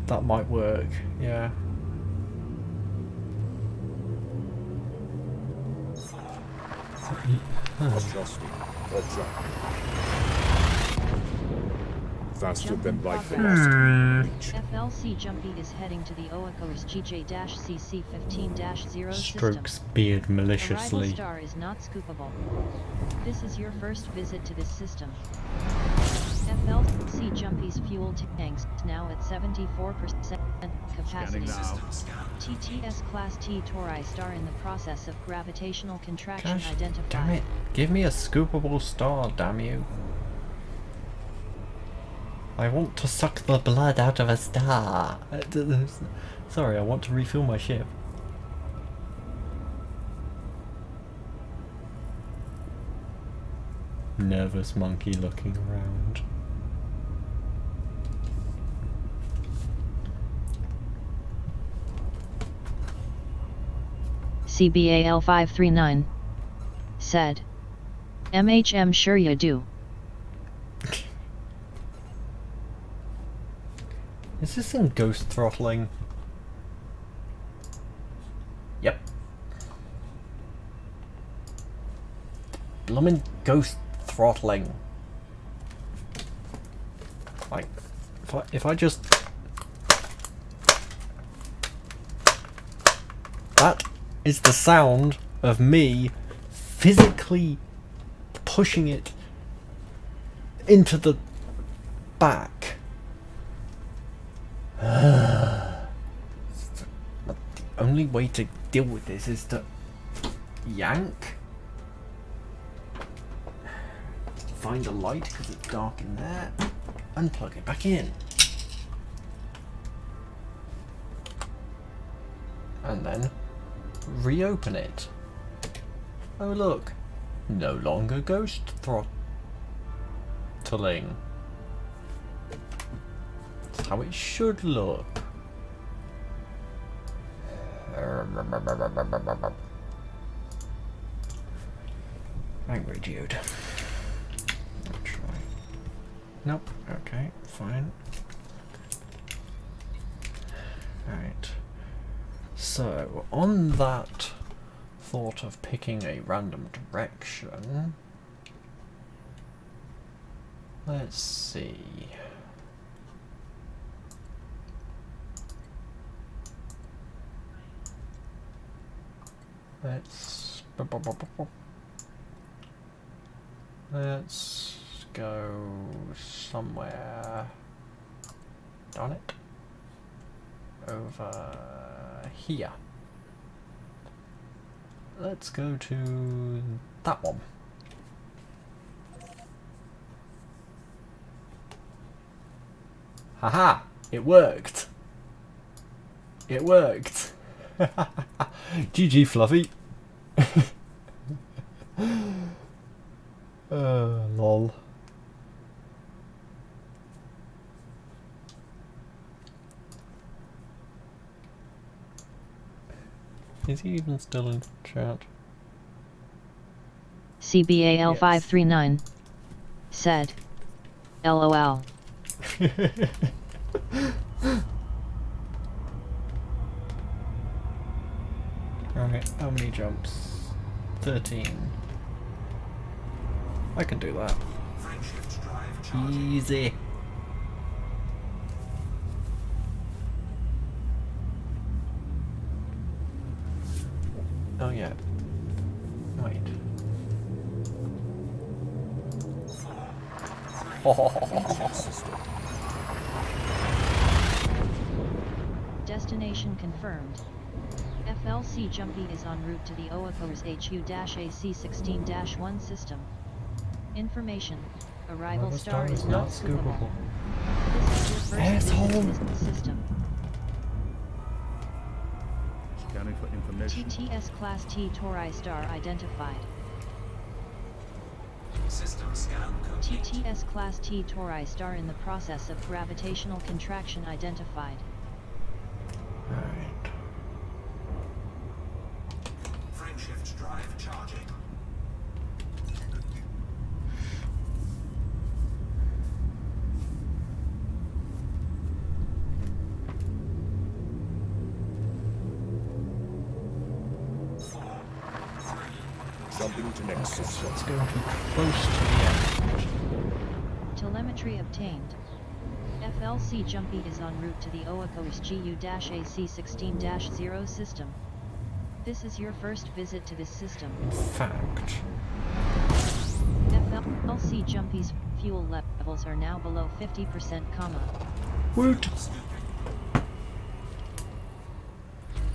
that might work, yeah. Adjusting. Object. Faster than light velocity. FLC Jumpy is heading to the Oakos GJ-CC15-0 Strokes system. beard maliciously. Arrival star is not scoopable. This is your first visit to this system. FLC Jumpy's fuel tanks now at 74% capacity. TTS Class T Tori star in the process of gravitational contraction Gosh, identified. damn it. Give me a scoopable star, damn you. I want to suck the blood out of a star. Sorry, I want to refill my ship. Nervous monkey looking around. CBAL539 said, MHM sure you do. Is this in ghost throttling? Yep. Bloomin' ghost throttling. Like, if I just... That is the sound of me physically pushing it into the back. The only way to deal with this is to yank, find a light because it's dark in there, and plug it back in, and then reopen it. Oh look, no longer ghost throttling. That's how it should look. Angry Jude. I'll try. Nope. Okay, fine. Alright. So, on that thought of picking a random direction, let's see. Let's go somewhere. Darn it. Over here. Let's go to that one. Haha! It worked! It worked! GG, Fluffy! Lol. Is he even still in chat? CBAL539 said, LOL. Right, how many jumps? 13. I can do that. Easy. Oh yeah. Wait. Destination confirmed. FLC Jumpy is en route to the OACO's HU-AC16-1 system. Information: arrival star is not scoopable. This is your first Asshole. business system. Scanning for information. TTS Class T Tori star identified. System scan complete. TTS Class T Tori star in the process of gravitational contraction identified. Alright. Frameshift drive charging. Jumping to next system. Let's go too close to the end. Telemetry obtained. FLC Jumpy is en route to the OACO's GU-AC16-0 system. This is your first visit to this system. Fact. FLC Jumpy's fuel levels are now below 50%, Woot!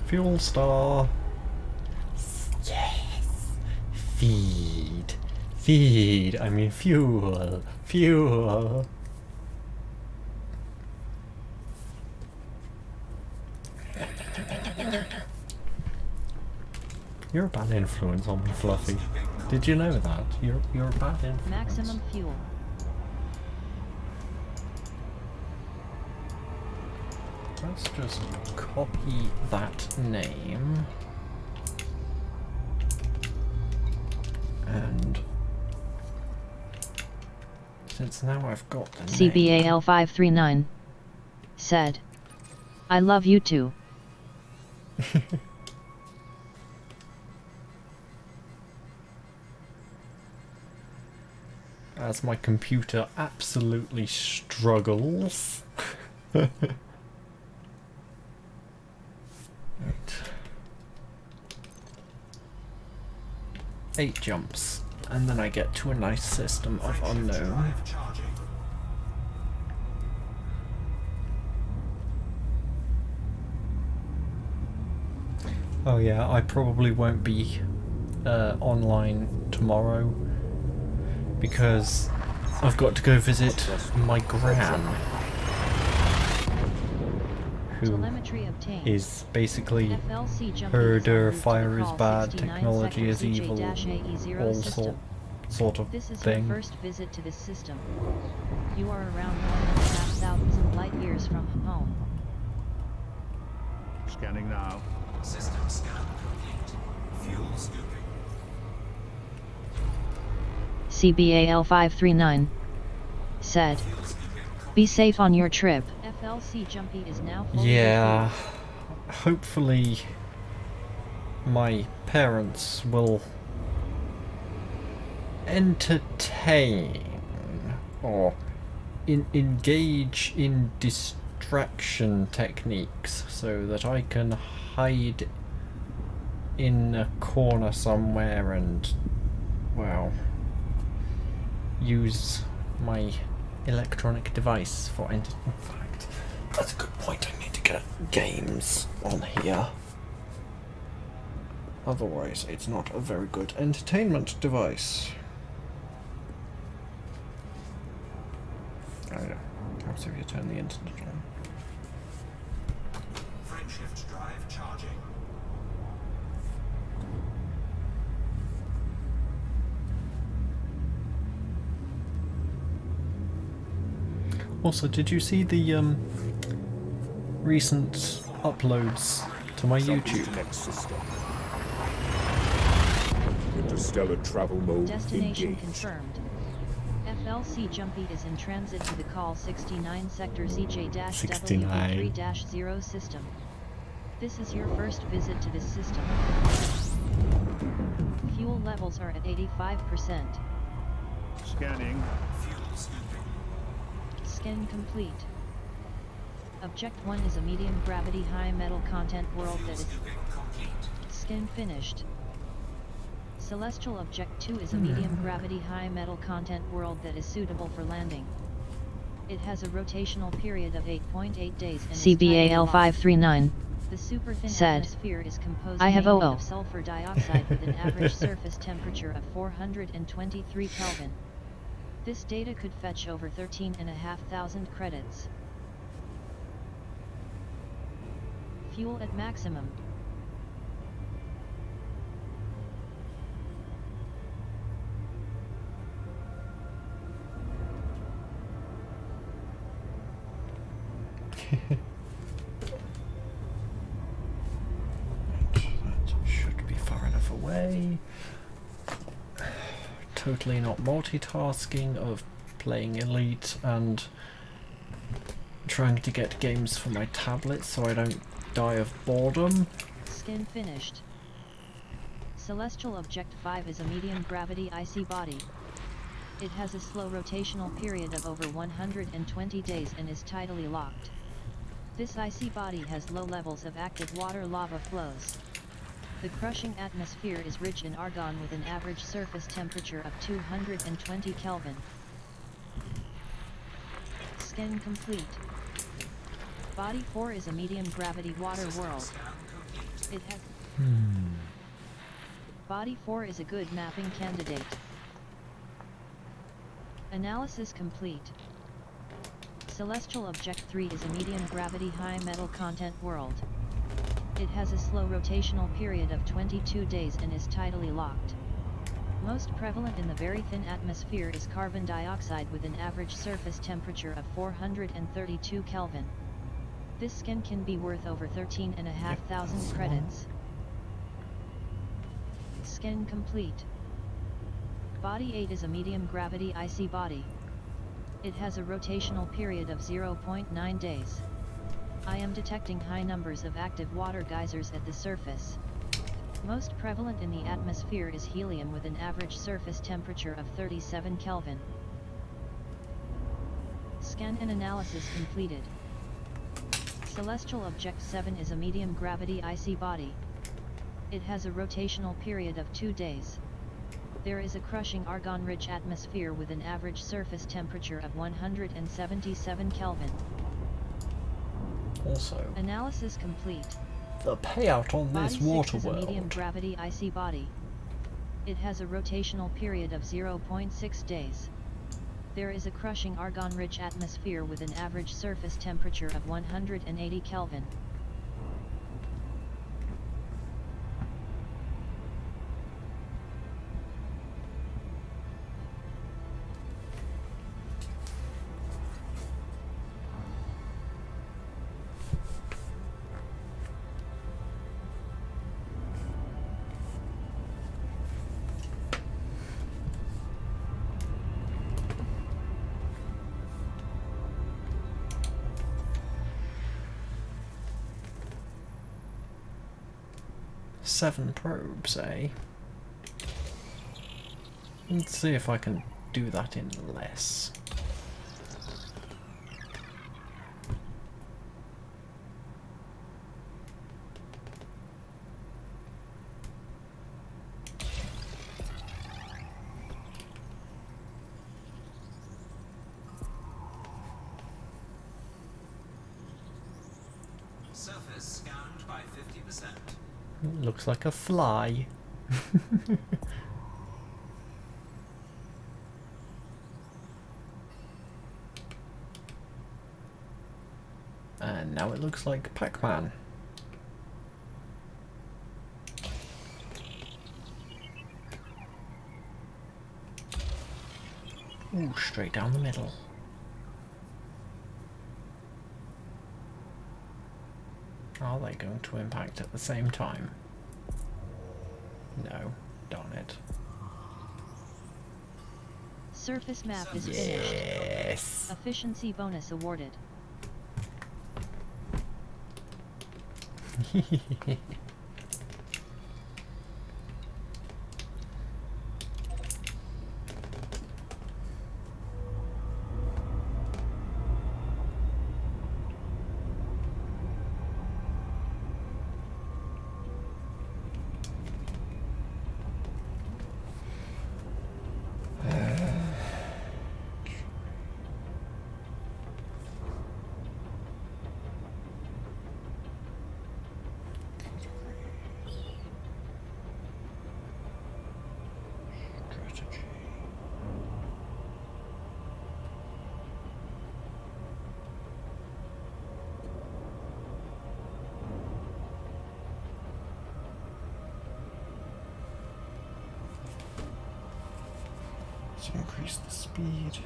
Fuel star. Yes! Feed. Feed. I mean fuel. Fuel. You're a bad influence on me, Fluffy. Did you know that? You're a bad influence. Maximum fuel. Let's just copy that name. And since now I've got the name. CBAL539 said, I love you too. As my computer absolutely struggles. Right. 8 jumps, and then I get to a nice system of unknown. Oh yeah, I probably won't be online tomorrow because I've got to go visit my gran, who Telemetry obtained. is basically FLC Jumpy herder, is en route to fire the is call bad, 69 technology is sector evil, CJ-AE0 all system. sort of This is thing. your first visit to this system. You are around 1,500 light years from home. Scanning now. System scan complete. Fuel scooping. CBAL539 said, be safe on your trip. FLC Jumpy is now fully Yeah, hopefully my parents will entertain or engage in distraction techniques so that I can hide in a corner somewhere and, well, use my electronic device for in fact, that's a good point. I need to get games on here. Otherwise, it's not a very good entertainment device. I don't know. Perhaps if you turn the internet on. Frameshift drive charging. Also, did you see the recent uploads to to my Jumping YouTube. to next system. Interstellar travel mode Destination engaged. confirmed. FLC Jumpy is in transit to the call 69 sector CJ-WB3-0 system. This is your first visit to this system. Fuel levels are at 85%. Scanning. Scan complete. Object 1 is a medium gravity high metal content world that is scan finished. Celestial Object 2 is a medium gravity high metal content world that is suitable for landing. It has a rotational period of 8.8 days and CBAL 539 the superthin said, atmosphere is composed I have mainly OO. of sulfur dioxide with an average surface temperature of 423 Kelvin. This data could fetch over 13,500 credits. Fuel at maximum. Should be far enough away. Totally not multitasking of playing Elite and trying to get games for my tablet so I don't die of boredom. Scan finished. Celestial Object 5 is a medium gravity icy body. It has a slow rotational period of over 120 days and is tidally locked. This icy body has low levels of active water lava flows. The crushing atmosphere is rich in argon with an average surface temperature of 220 Kelvin. Scan complete. Body 4 is a medium gravity water world. It has Body 4 is a good mapping candidate. Analysis complete. Celestial Object 3 is a medium gravity high metal content world. It has a slow rotational period of 22 days and is tidally locked. Most prevalent in the very thin atmosphere is carbon dioxide with an average surface temperature of 432 Kelvin. This scan can be worth over 13,500 credits. Scan complete. Body 8 is a medium gravity icy body. It has a rotational period of 0.9 days. I am detecting high numbers of active water geysers at the surface. Most prevalent in the atmosphere is helium with an average surface temperature of 37 Kelvin. Scan and analysis completed. Celestial Object 7 is a medium gravity icy body. It has a rotational period of 2 days. There is a crushing argon-rich atmosphere with an average surface temperature of 177 Kelvin. Also, analysis complete. The payout on this water is a medium world. gravity icy body. It has a rotational period of 0.6 days. There is a crushing argon-rich atmosphere with an average surface temperature of 180 Kelvin. Seven probes, eh? Let's see if I can do that in less. Surface scanned by 50%. Looks like a fly. And now it looks like Pac-Man. Ooh, straight down the middle. Are they going to impact at the same time? No, darn it. Surface map is finished. Yes. Efficiency bonus awarded. To increase the speed.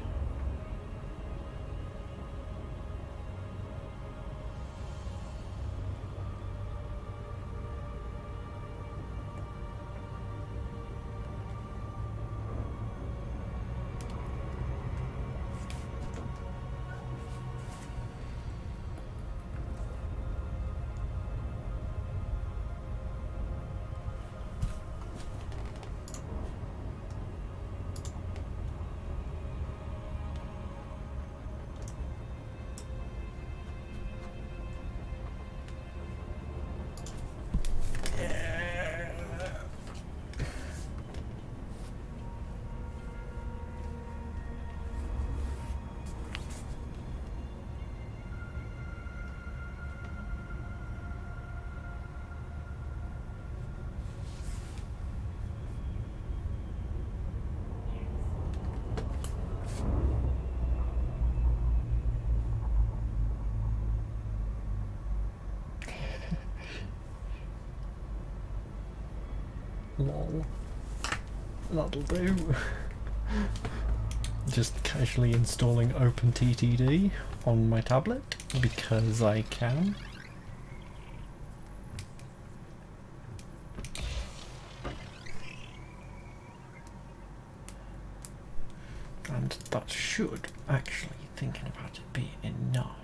Lol. That'll do. Just casually installing OpenTTD on my tablet because I can. And that should actually, thinking about it, be enough.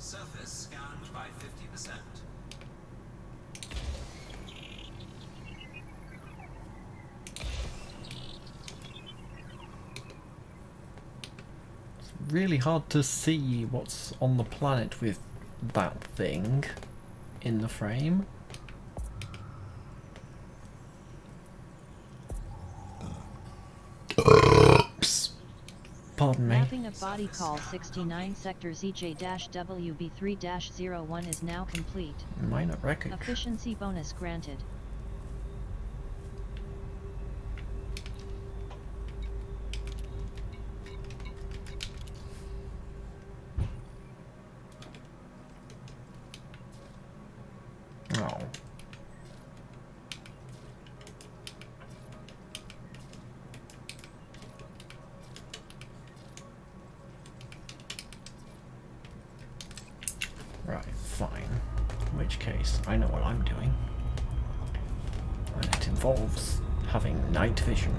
Surface scanned by 50%. It's really hard to see what's on the planet with that thing in the frame. Oops. Pardon me. Mapping of body call 69 sectors EJ-WB3-01 is now complete. Minor wreckage. Efficiency bonus granted. Oh. Right, fine. In which case, I know what I'm doing. And it involves having night vision.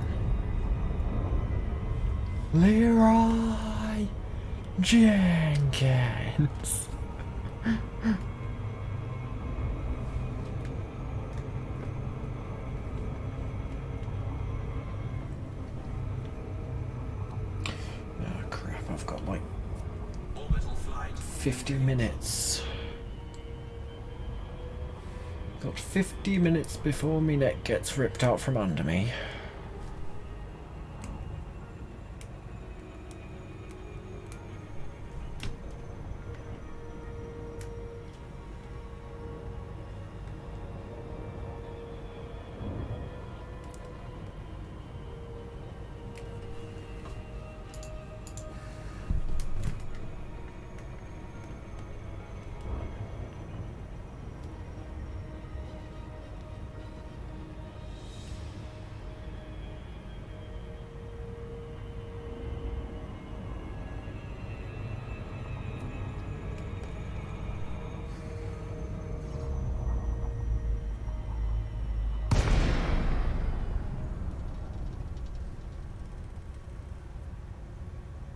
Leroy Jenkins! Oh crap, I've got like 50 minutes. Got 50 minutes before me neck gets ripped out from under me.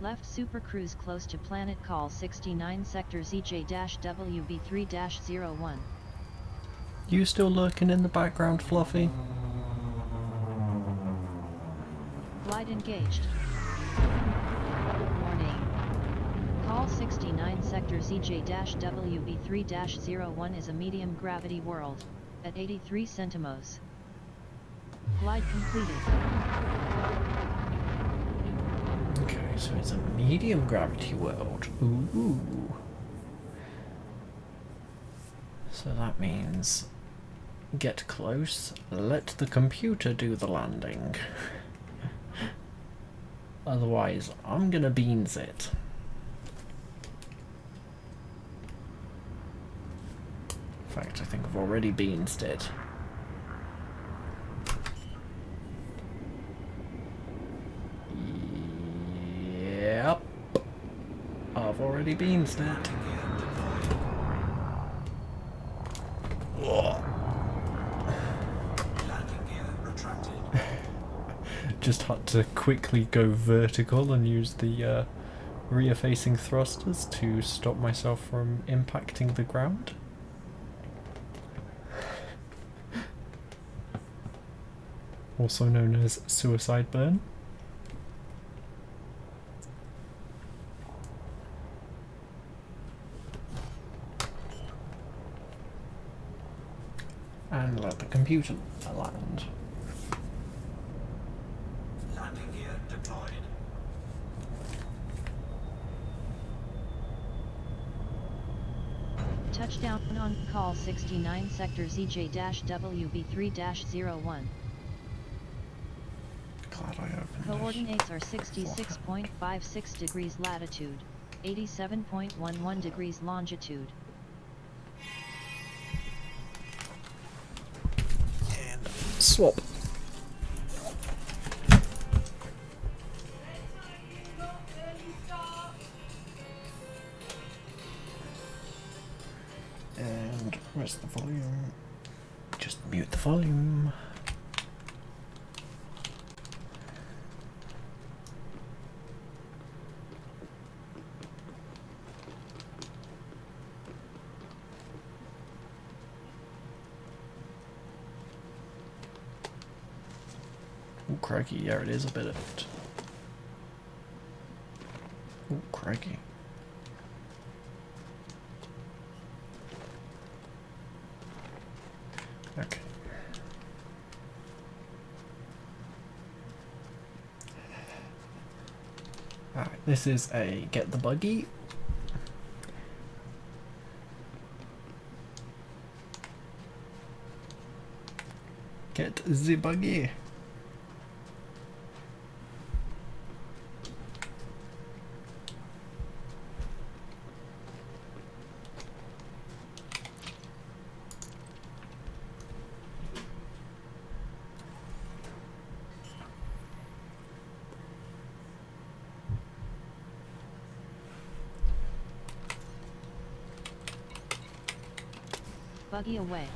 Left supercruise close to planet call 69 sector ZJ-WB3-01. You still lurking in the background, Fluffy? Glide engaged. Warning. Call 69 sector ZJ-WB3-01 is a medium gravity world, at 83 centimos. Glide completed. Okay, so it's a medium gravity world. Ooh. So that means get close, let the computer do the landing. Otherwise, I'm gonna beans it. In fact, I think I've already beansed it. Yep. I've already beansed it. Just had to quickly go vertical and use the rear-facing thrusters to stop myself from impacting the ground. Also known as suicide burn. And let the computer land. Landing gear deployed. Touchdown on call 69 sector ZJ-WB3-01. Glad I opened Coordinates are 66.56 degrees latitude, 87.11 degrees longitude. And swap. And where's the volume? Just mute the volume. Oh crikey, yeah it is a bit of it. Oh crikey. Okay. Alright, this is a get the buggy. Get the buggy. Buggy away.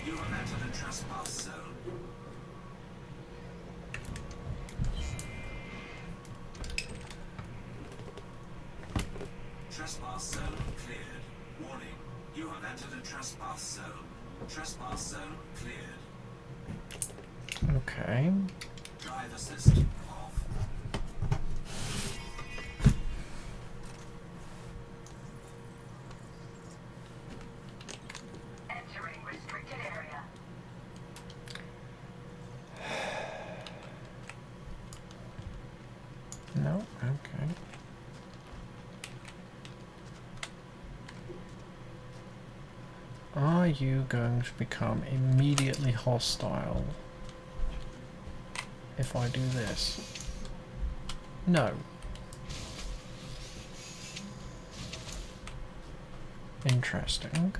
You have entered a trespass zone. Trespass zone cleared. Warning, you have entered a trespass zone. Trespass zone cleared. Okay. Drive assist off. Entering restricted area. No? Okay. Are you going to become immediately hostile if I do this? No. Interesting.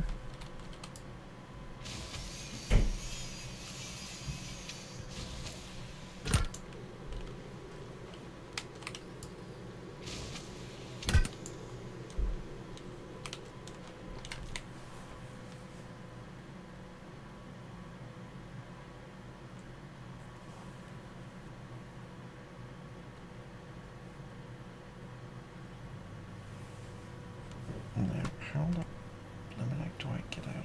Now, how the blimey do I get out of?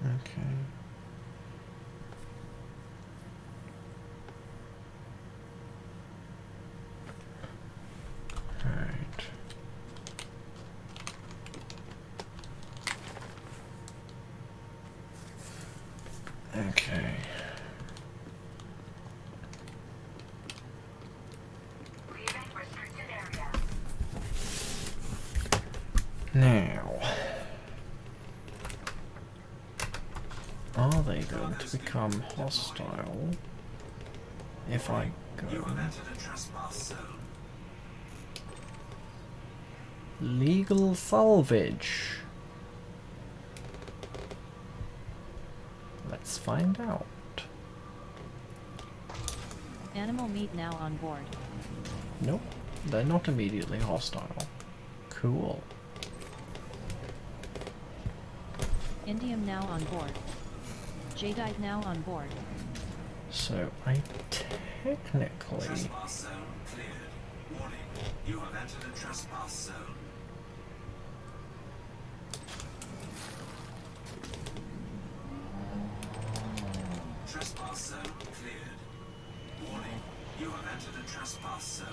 Okay. Right. Okay. Now, are they going to become hostile if I go legal salvage? Let's find out. Animal meat now on board. Nope, they're not immediately hostile. Cool. Indium now on board. Jadeite now on board. So I technically... Trespass zone cleared. Warning, you have entered a trespass zone. Trespass zone cleared. Warning, you have entered a trespass zone.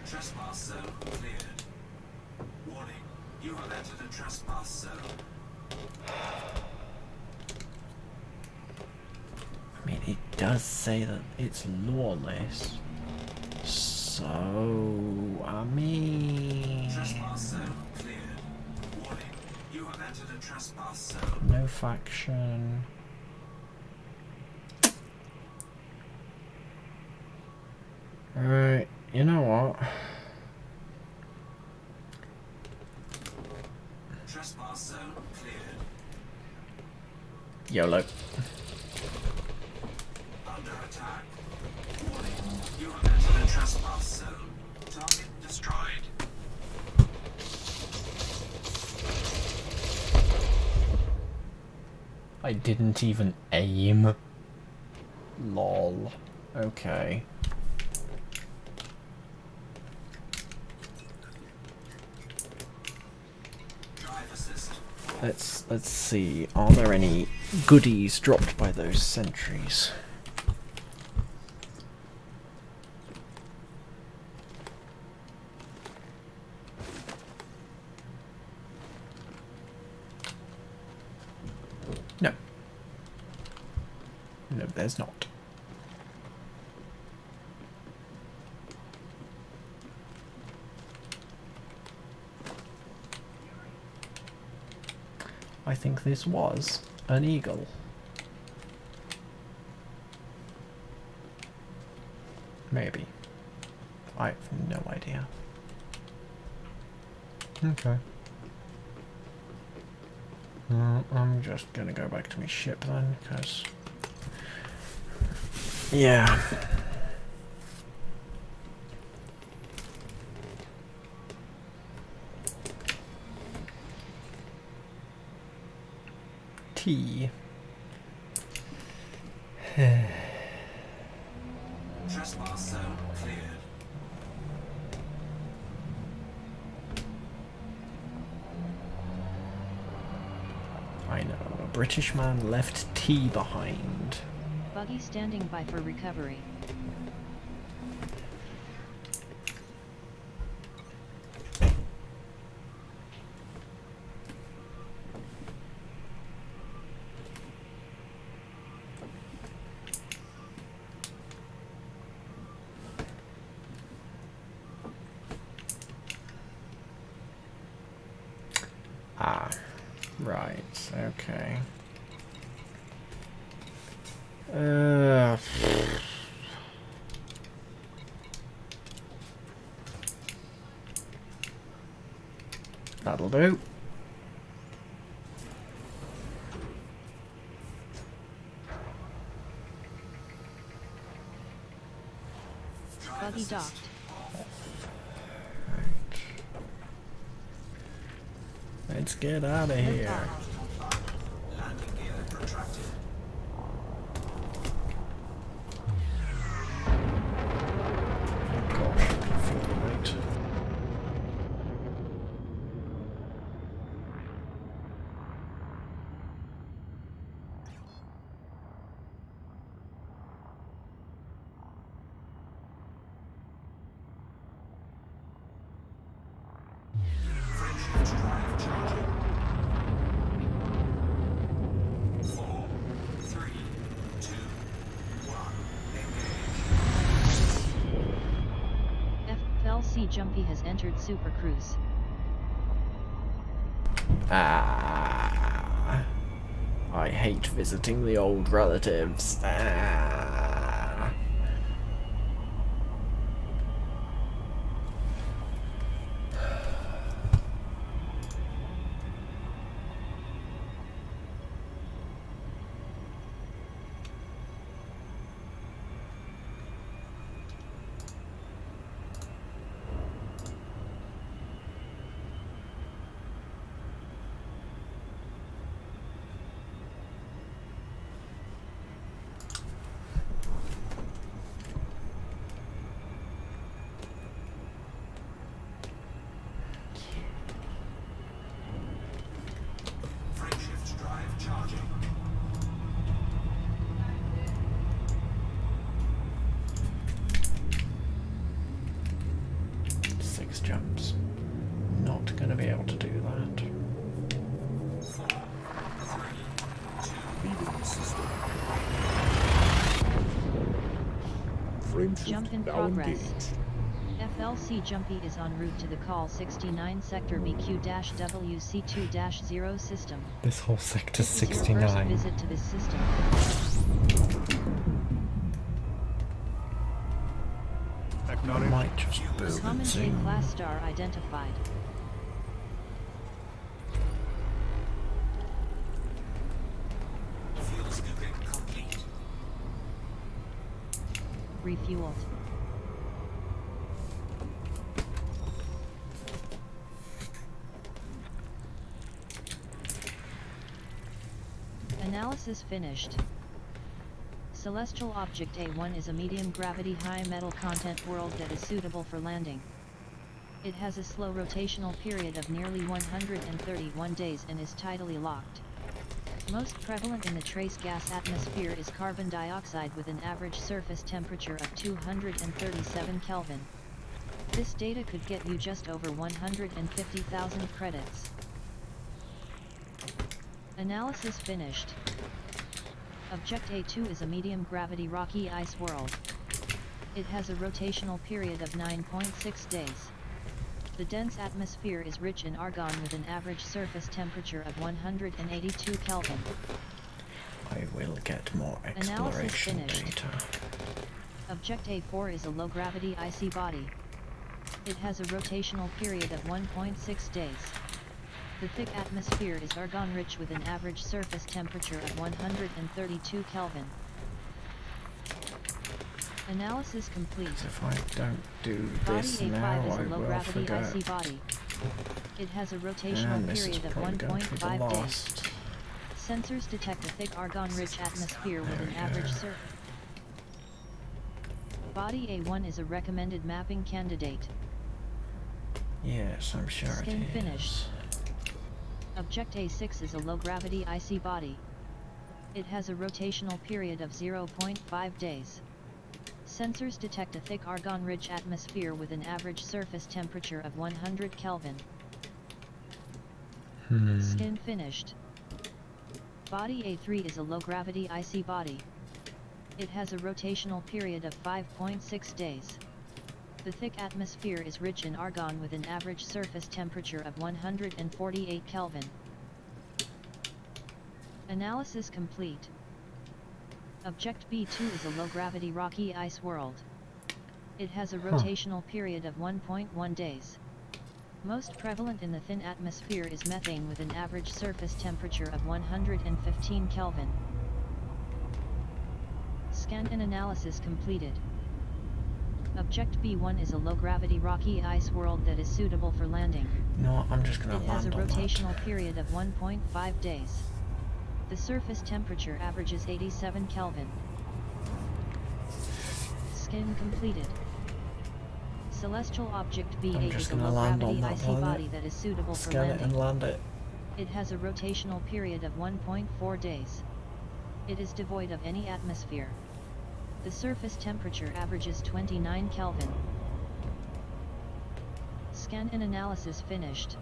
Trespass zone cleared. Warning, you have entered a trespass zone. I mean, it does say that it's lawless. So, I mean... Trespass zone cleared. Warning, you have entered a trespass zone. No faction. Alright, you know what? Trespass zone cleared. YOLO. Under attack. Warning, you have entered a trespass zone. Target destroyed. I didn't even aim. Lol. Okay. Let's see. Are there any goodies dropped by those sentries? No. No, there's not. I think this was an eagle. Maybe. I have no idea. Okay. I'm just gonna go back to my ship then, because... yeah. Tea. Trespass zone cleared. I know. British man left tea behind. Buggy standing by for recovery. Ah, right, okay. That'll do. Buggy docked. Let's get out of here. Landing gear retracted. Gosh, I can feel the weight. Frameshift drive charging. 4, 3, 2, 1. Engage. FLC Jumpy has entered Super Cruise. Ah, I hate visiting the old relatives. Ah. Frameshift drive charging. Six jumps. Not gonna be able to do that. 4, 3, 2. Leaving system. Frameshift Jump in now progress. engaged. FLC Jumpy is en route to the call 69 sector BQ-WC2-0 system. This whole sector's This is your first 69. visit to this system. I Acknowledge. might just boom and Common J zoom. class star identified. Fuel scooping complete. Refueled. Analysis finished. Celestial Object A1 is a medium gravity high metal content world that is suitable for landing. It has a slow rotational period of nearly 131 days and is tidally locked. Most prevalent in the trace gas atmosphere is carbon dioxide with an average surface temperature of 237 Kelvin. This data could get you just over 150,000 credits. Analysis finished. Object A2 is a medium gravity rocky ice world. It has a rotational period of 9.6 days. The dense atmosphere is rich in argon with an average surface temperature of 182 Kelvin. I will get more Analysis exploration finished. data. Object A4 is a low-gravity icy body. It has a rotational period of 1.6 days. The thick atmosphere is argon-rich with an average surface temperature of 132 Kelvin. Analysis complete. If I don't do Body this A5 now, is I a will low-gravity forget. icy body. It has a rotational And this is period of probably going to be the 1.5 days. last. Sensors detect a thick argon-rich atmosphere with There an we average go. surface. Body A1 is a recommended mapping candidate. Yes, I'm sure Scan it is. finished. Object A6 is a low-gravity icy body. It has a rotational period of 0.5 days. Sensors detect a thick argon-rich atmosphere with an average surface temperature of 100 Kelvin. Skin finished. Body A3 is a low-gravity icy body. It has a rotational period of 5.6 days. The thick atmosphere is rich in argon with an average surface temperature of 148 Kelvin. Analysis complete. Object B2 is a low-gravity rocky ice world. It has a rotational period of 1.1 days. Most prevalent in the thin atmosphere is methane with an average surface temperature of 115 Kelvin. Scan and analysis completed. Object B1 is a low-gravity rocky ice world that is suitable for landing. You know what, I'm just gonna It has a land on that. rotational period of 1.5 days. The surface temperature averages 87 Kelvin. Scan completed. Celestial Object I'm B8 just is a gonna land on low-gravity that icy planet, body that is suitable for scan it landing. and land it. It has a rotational period of 1.4 days. It is devoid of any atmosphere. The surface temperature averages 29 Kelvin. Scan and analysis finished.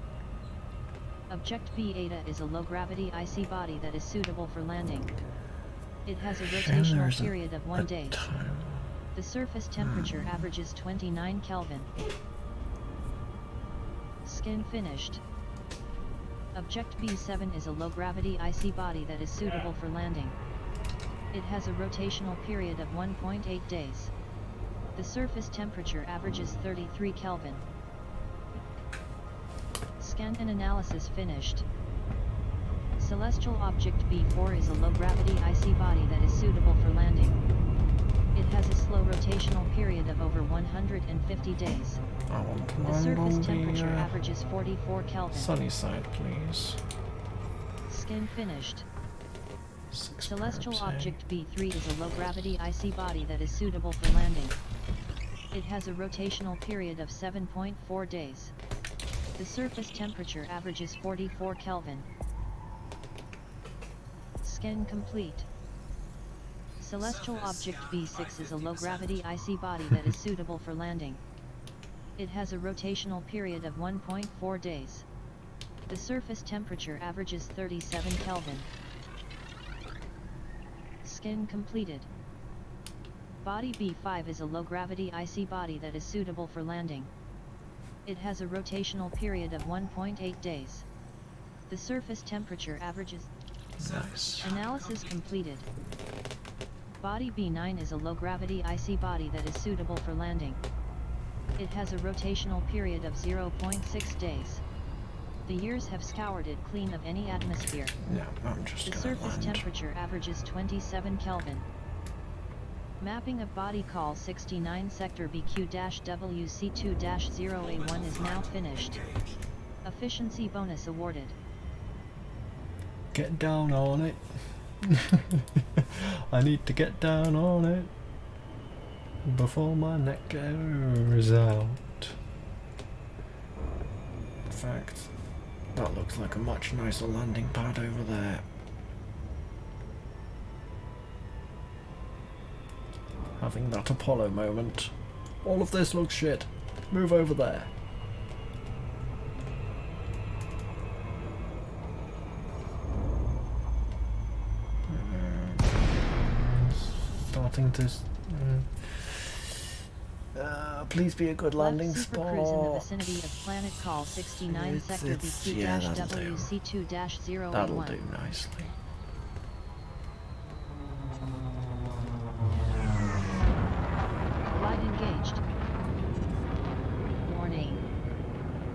Object B-Eta is a low-gravity icy body that is suitable for landing. It has a rotational period of 1 day. The surface temperature averages 29 Kelvin. Scan finished. Object B7 is a low-gravity icy body that is suitable for landing. It has a rotational period of 1.8 days. The surface temperature averages 33 Kelvin. Scan and analysis finished. Celestial Object B4 is a low-gravity icy body that is suitable for landing. It has a slow rotational period of over 150 days. I want to The land surface on temperature the averages 44 Kelvin. sunny side, please. Scan finished. Celestial probes, eh? Object B3 is a low-gravity icy body that is suitable for landing. It has a rotational period of 7.4 days. The surface temperature averages 44 Kelvin. Scan complete. Celestial Object B6 is a low-gravity icy body that is suitable for landing. It has a rotational period of 1.4 days. The surface temperature averages 37 Kelvin. Scan completed. Body B5 is a low-gravity icy body that is suitable for landing. It has a rotational period of 1.8 days. The surface temperature averages... Nice. Analysis completed. Body B9 is a low-gravity icy body that is suitable for landing. It has a rotational period of 0.6 days. The years have scoured it clean of any atmosphere. Yeah, I'm just The gonna surface land. temperature averages 27 Kelvin. Mapping of body call 69 sector BQ-WC2-0A1 is now finished. Efficiency bonus awarded. Get down on it. I need to get down on it before my neck goes out. In fact, that looks like a much nicer landing pad over there. Having that Apollo moment. All of this looks shit. Move over there. Starting to... please be a good landing Left spot. Super Cruise in the vicinity of Planet Call 69 sector yeah, that'll do. BQ-WC2-0A1. That'll do nicely. Glide engaged. Warning.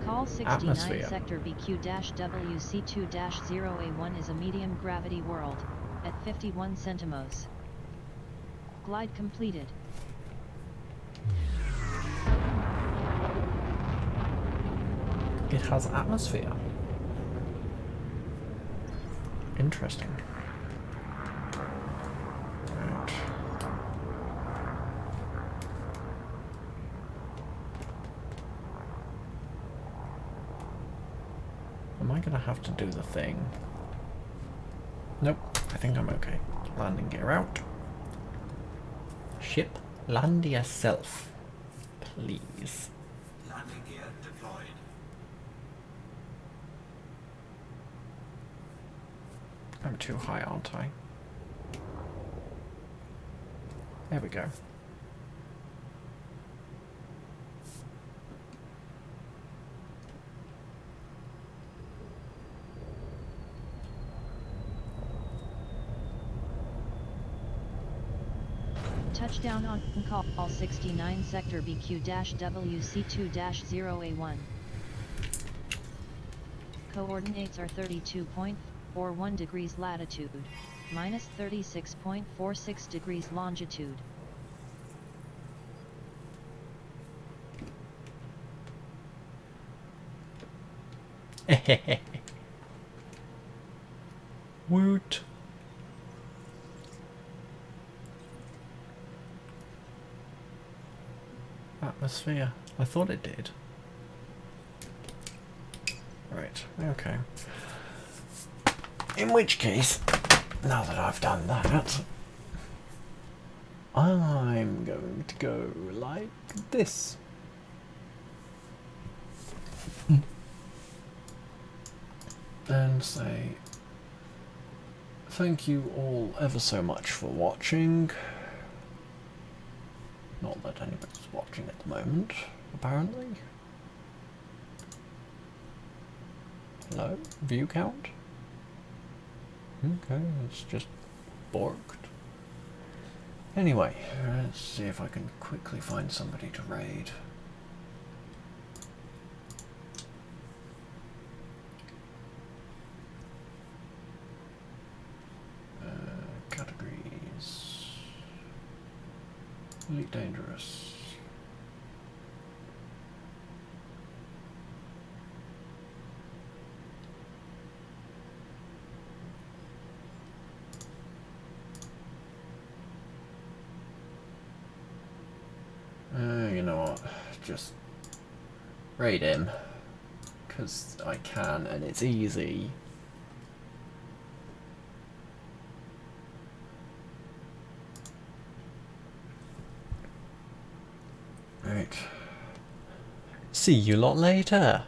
Call 69 Atmosphere. sector BQ-WC2-0A1 is a medium gravity world, at 51 centimos. Glide completed. It has atmosphere. Interesting. Right. Am I I gonna have to do the thing? Nope, I think I'm okay. Landing gear out. Ship, land yourself, please. Landing gear deployed. I'm too high, aren't I? There we go. Touchdown on call 69 sector BQ-WC2-0A1. Coordinates are 32.41 degrees latitude, minus 36.46 degrees longitude. Woot. Atmosphere. I thought it did. Right, okay. In which case, now that I've done that, I'm going to go like this. And say thank you all ever so much for watching. Not that anybody's watching at the moment, apparently. Hello? View count? Okay, it's just borked. Anyway, let's see if I can quickly find somebody to raid. Categories. Elite Dangerous. You know what? Just raid him. Because I can and it's easy. Right. See you lot later.